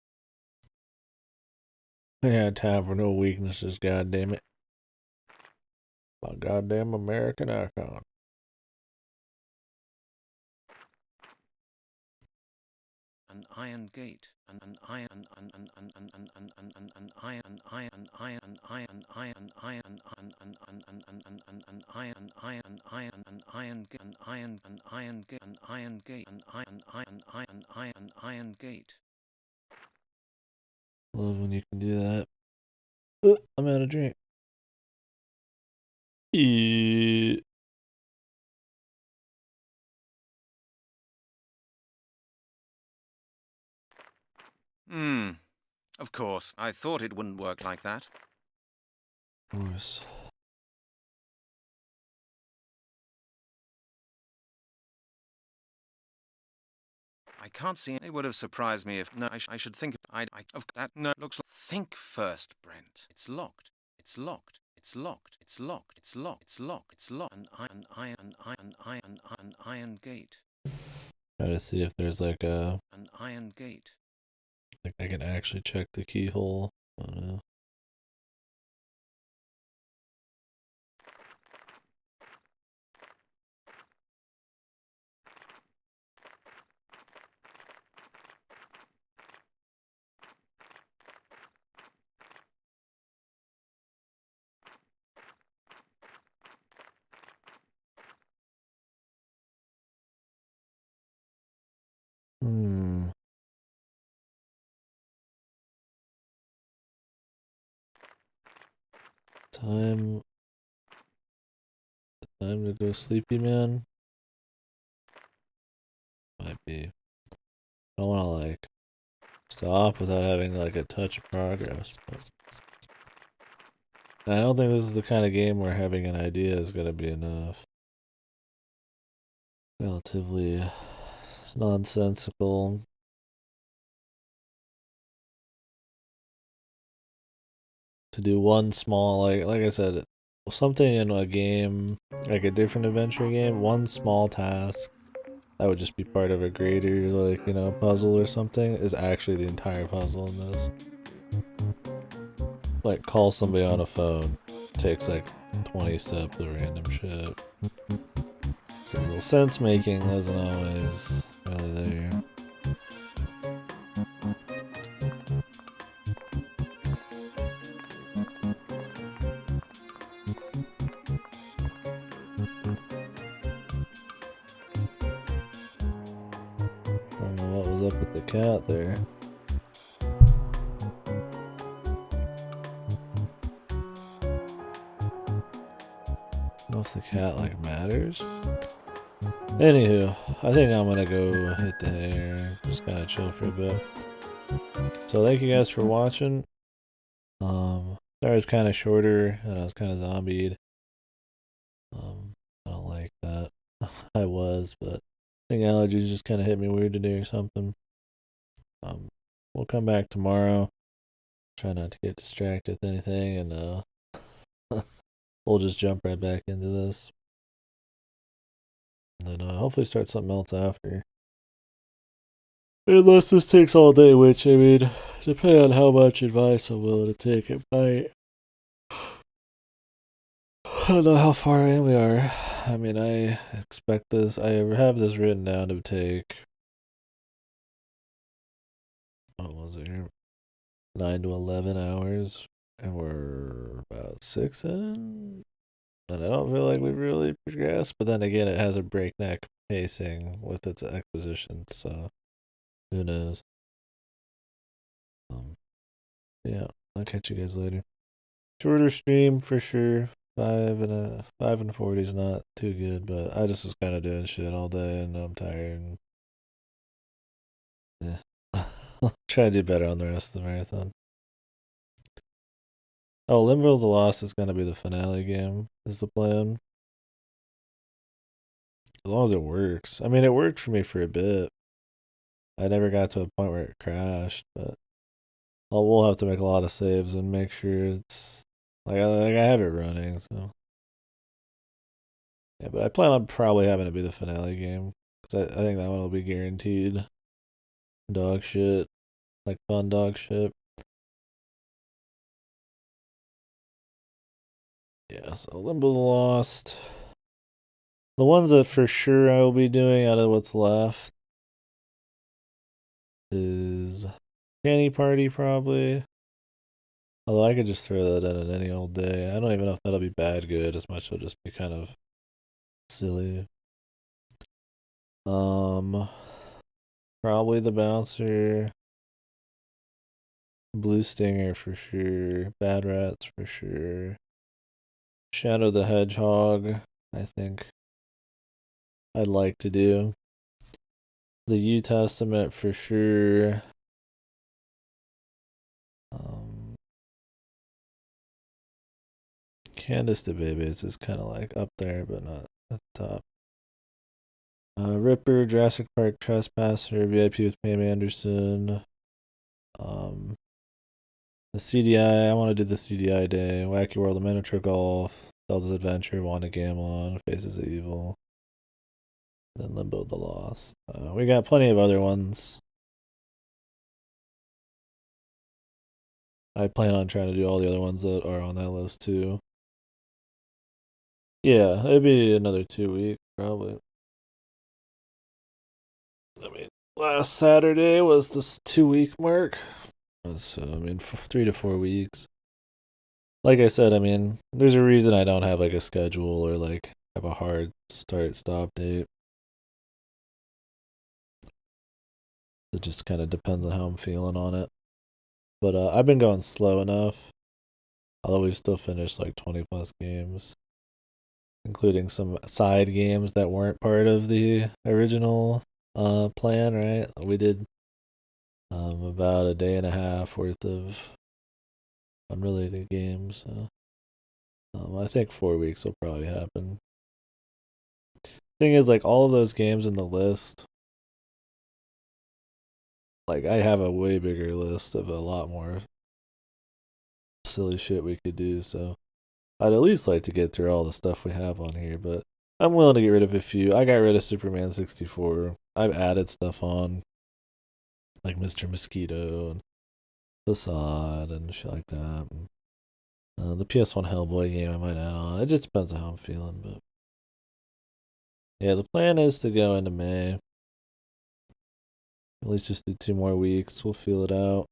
I had time for no weaknesses, goddammit. My goddamn American icon. An iron gate. An iron gate. Love when you can do that. I'm out of drink. Of course. I thought it wouldn't work like that. Of course. I can't see it. It would have surprised me if... No, I should think... of that... No, looks like... Think first, Brent. It's locked. It's locked. It's locked. It's locked. It's locked. It's locked. It's locked. An iron gate. Try to see if there's like a... An iron gate. Like I can actually check the keyhole. I don't know. Time to go sleepy, man. Might be. I don't want to like stop without having like a touch of progress. But I don't think this is the kind of game where having an idea is gonna be enough. Relatively nonsensical. To do one small, like I said, something in a game, like a different adventure game, one small task that would just be part of a greater, like, you know, puzzle or something, is actually the entire puzzle in this. Like, call somebody on a phone, takes like 20 steps of random shit. So sense making isn't always really there. I don't know what was up with the cat there. I don't know if the cat like matters. Anywho, I think I'm gonna go hit the hair, just kind of chill for a bit. So thank you guys for watching. Sorry it's kind of shorter and I was kind of zombied. I don't like that. I was, but I think allergies just kind of hit me weird today or something. We'll come back tomorrow. Try not to get distracted with anything, and we'll just jump right back into this. And then hopefully start something else after. Unless this takes all day, which, I mean, depending on how much advice I'm willing to take, it might. I don't know how far in we are. I mean, I expect this. I have this written down to take. What was it here? 9 to 11 hours, and we're about 6 in. And I don't feel like we've really progressed, but then again, it has a breakneck pacing with its acquisition, so who knows? Yeah, I'll catch you guys later. Shorter stream for sure. 5:40 is not too good, but I just was kind of doing shit all day, and I'm tired. And, yeah, I'll try to do better on the rest of the marathon. Oh, Limbo of the Lost is gonna be the finale game. Is the plan? As long as it works. I mean, it worked for me for a bit. I never got to a point where it crashed, but we'll have to make a lot of saves and make sure it's like I have it running. So yeah, but I plan on probably having it be the finale game because I think that one will be guaranteed dog shit, like fun dog shit. Yeah, so Limbo of the Lost. The ones that for sure I will be doing out of what's left is Canny Party probably. Although I could just throw that in any old day. I don't even know if that'll be bad good as much as it'll just be kind of silly. Probably the Bouncer. Blue Stinger for sure. Bad Rats for sure. Shadow the Hedgehog, I think I'd like to do. The U Testament for sure. Candace the Babies is kind of like up there, but not at the top. Ripper, Jurassic Park Trespasser, VIP with Pam Anderson. The CDI, I want to do the CDI day. Wacky World of Miniature Golf, Zelda's Adventure, Wanda Gamelon, Faces of Evil. Then Limbo the Lost. We got plenty of other ones. I plan on trying to do all the other ones that are on that list too. Yeah, it'd be another 2 weeks, probably. I mean, last Saturday was this 2 week mark. So, I mean, 3 to 4 weeks. Like I said, I mean, there's a reason I don't have like a schedule or like have a hard start-stop date. It just kind of depends on how I'm feeling on it. But I've been going slow enough. Although we've still finished like 20 plus games, including some side games that weren't part of the original plan, right? We did about a day and a half worth of unrelated games. I think 4 weeks will probably happen. Thing is, like, all of those games in the list, like, I have a way bigger list of a lot more silly shit we could do, so I'd at least like to get through all the stuff we have on here, but I'm willing to get rid of a few. I got rid of Superman 64. I've added stuff on, like Mr. Mosquito and Facade and shit like that. The PS1 Hellboy game I might add on. It just depends on how I'm feeling, but yeah, the plan is to go into May. At least just do 2 more weeks. We'll feel it out.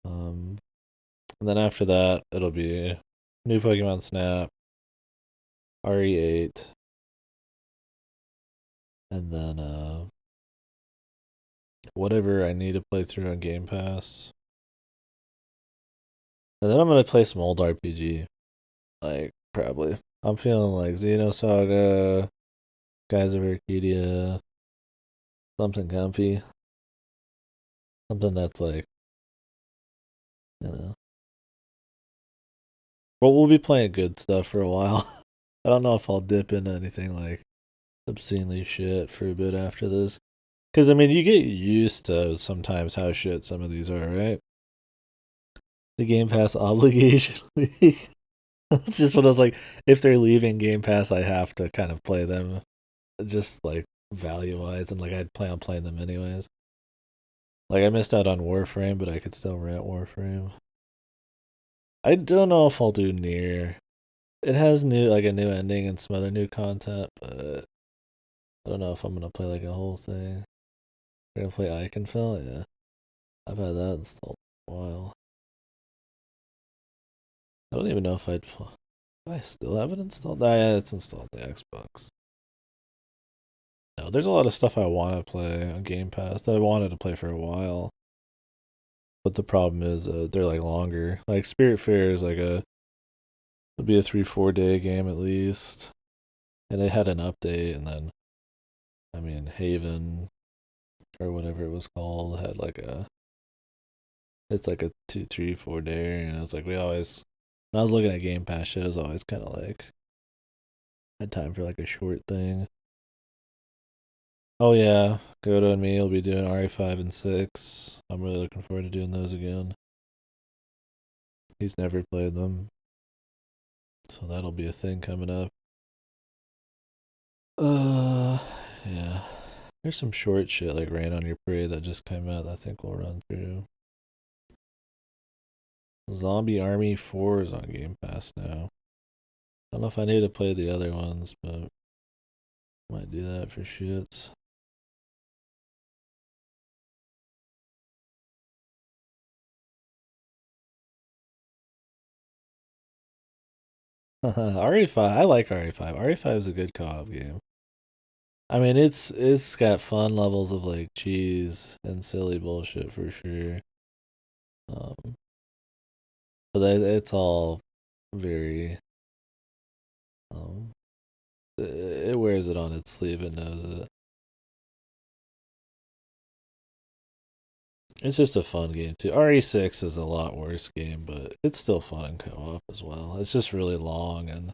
And then after that, it'll be new Pokemon Snap, RE8, and then whatever I need to play through on Game Pass. And then I'm gonna play some old RPG. Like, probably. I'm feeling like Xenosaga, Guys of Arcadia, something comfy. Something that's like, you know. Well, we'll be playing good stuff for a while. I don't know if I'll dip into anything like obscenely shit for a bit after this. Because, I mean, you get used to sometimes how shit some of these are, right? The Game Pass obligation week. It's just when I was like, if they're leaving Game Pass, I have to kind of play them, just like value-wise, and like I'd plan on playing them anyways. Like I missed out on Warframe, but I could still rent Warframe. I don't know if I'll do Nier. It has a new ending and some other new content, but I don't know if I'm gonna play like a whole thing. We're gonna play Iconfell, yeah. I've had that installed for a while. I don't even know if I'd. Do I still have it installed? Ah, yeah, it's installed on the Xbox. No, there's a lot of stuff I want to play on Game Pass that I wanted to play for a while. But the problem is they're like longer. Like Spiritfarer is like it'll be a 3-4 day game at least. And they had an update, and then I mean Haven or whatever it was called had it's like a 2-3-4 day, and it's like when I was looking at Game Pass shit, it was always kind of like had time for like a short thing. Oh yeah, Godo and me will be doing RE5 and 6. I'm really looking forward to doing those again. He's never played them, so that'll be a thing coming up. Yeah. There's some short shit like Rain on Your Parade that just came out that I think we'll run through. Zombie Army 4 is on Game Pass now. I don't know if I need to play the other ones, but might do that for shits. RE5, I like RE5. RE5 is a good co-op game. I mean, it's got fun levels of like cheese and silly bullshit for sure. But it's all very it wears it on its sleeve and knows it. It's just a fun game too. RE6 is a lot worse game, but it's still fun in co-op as well. It's just really long and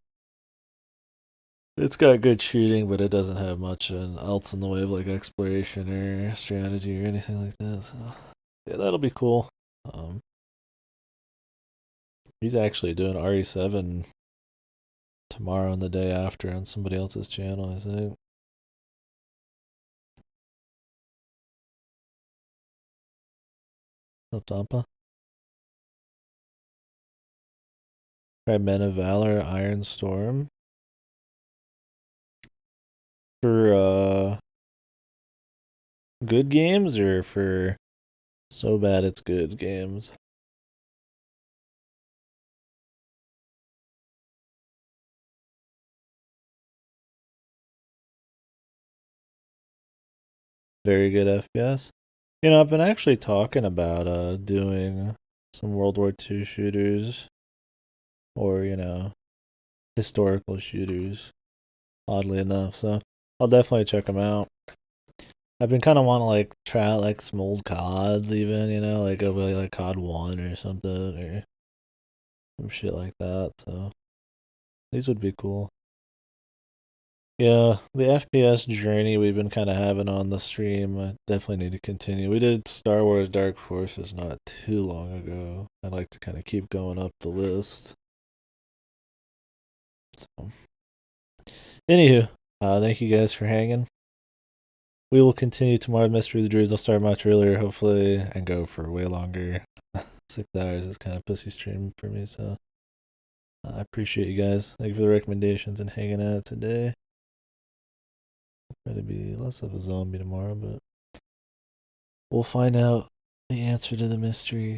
it's got good shooting, but it doesn't have much else in the way of like exploration or strategy or anything like that. So yeah, that'll be cool. He's actually doing RE7 tomorrow and the day after on somebody else's channel, I think. Up Tampa. Try Men of Valor, Iron Storm. For good games or for so bad it's good games? Very good FPS. You know, I've been actually talking about doing some World War II shooters or, you know, historical shooters, oddly enough. So I'll definitely check them out. I've been kind of wanting to like try out like some old CODs, even, you know, like over like COD 1 or something or some shit like that. So these would be cool. Yeah, the FPS journey we've been kind of having on the stream, I definitely need to continue. We did Star Wars Dark Forces not too long ago. I'd like to kind of keep going up the list. So, anywho, thank you guys for hanging. We will continue tomorrow. Mystery of the Druids. I'll start much earlier, hopefully, and go for way longer. 6 hours is kind of pussy stream for me, so I appreciate you guys. Thank you for the recommendations and hanging out today. Try to be less of a zombie tomorrow, but we'll find out the answer to the mystery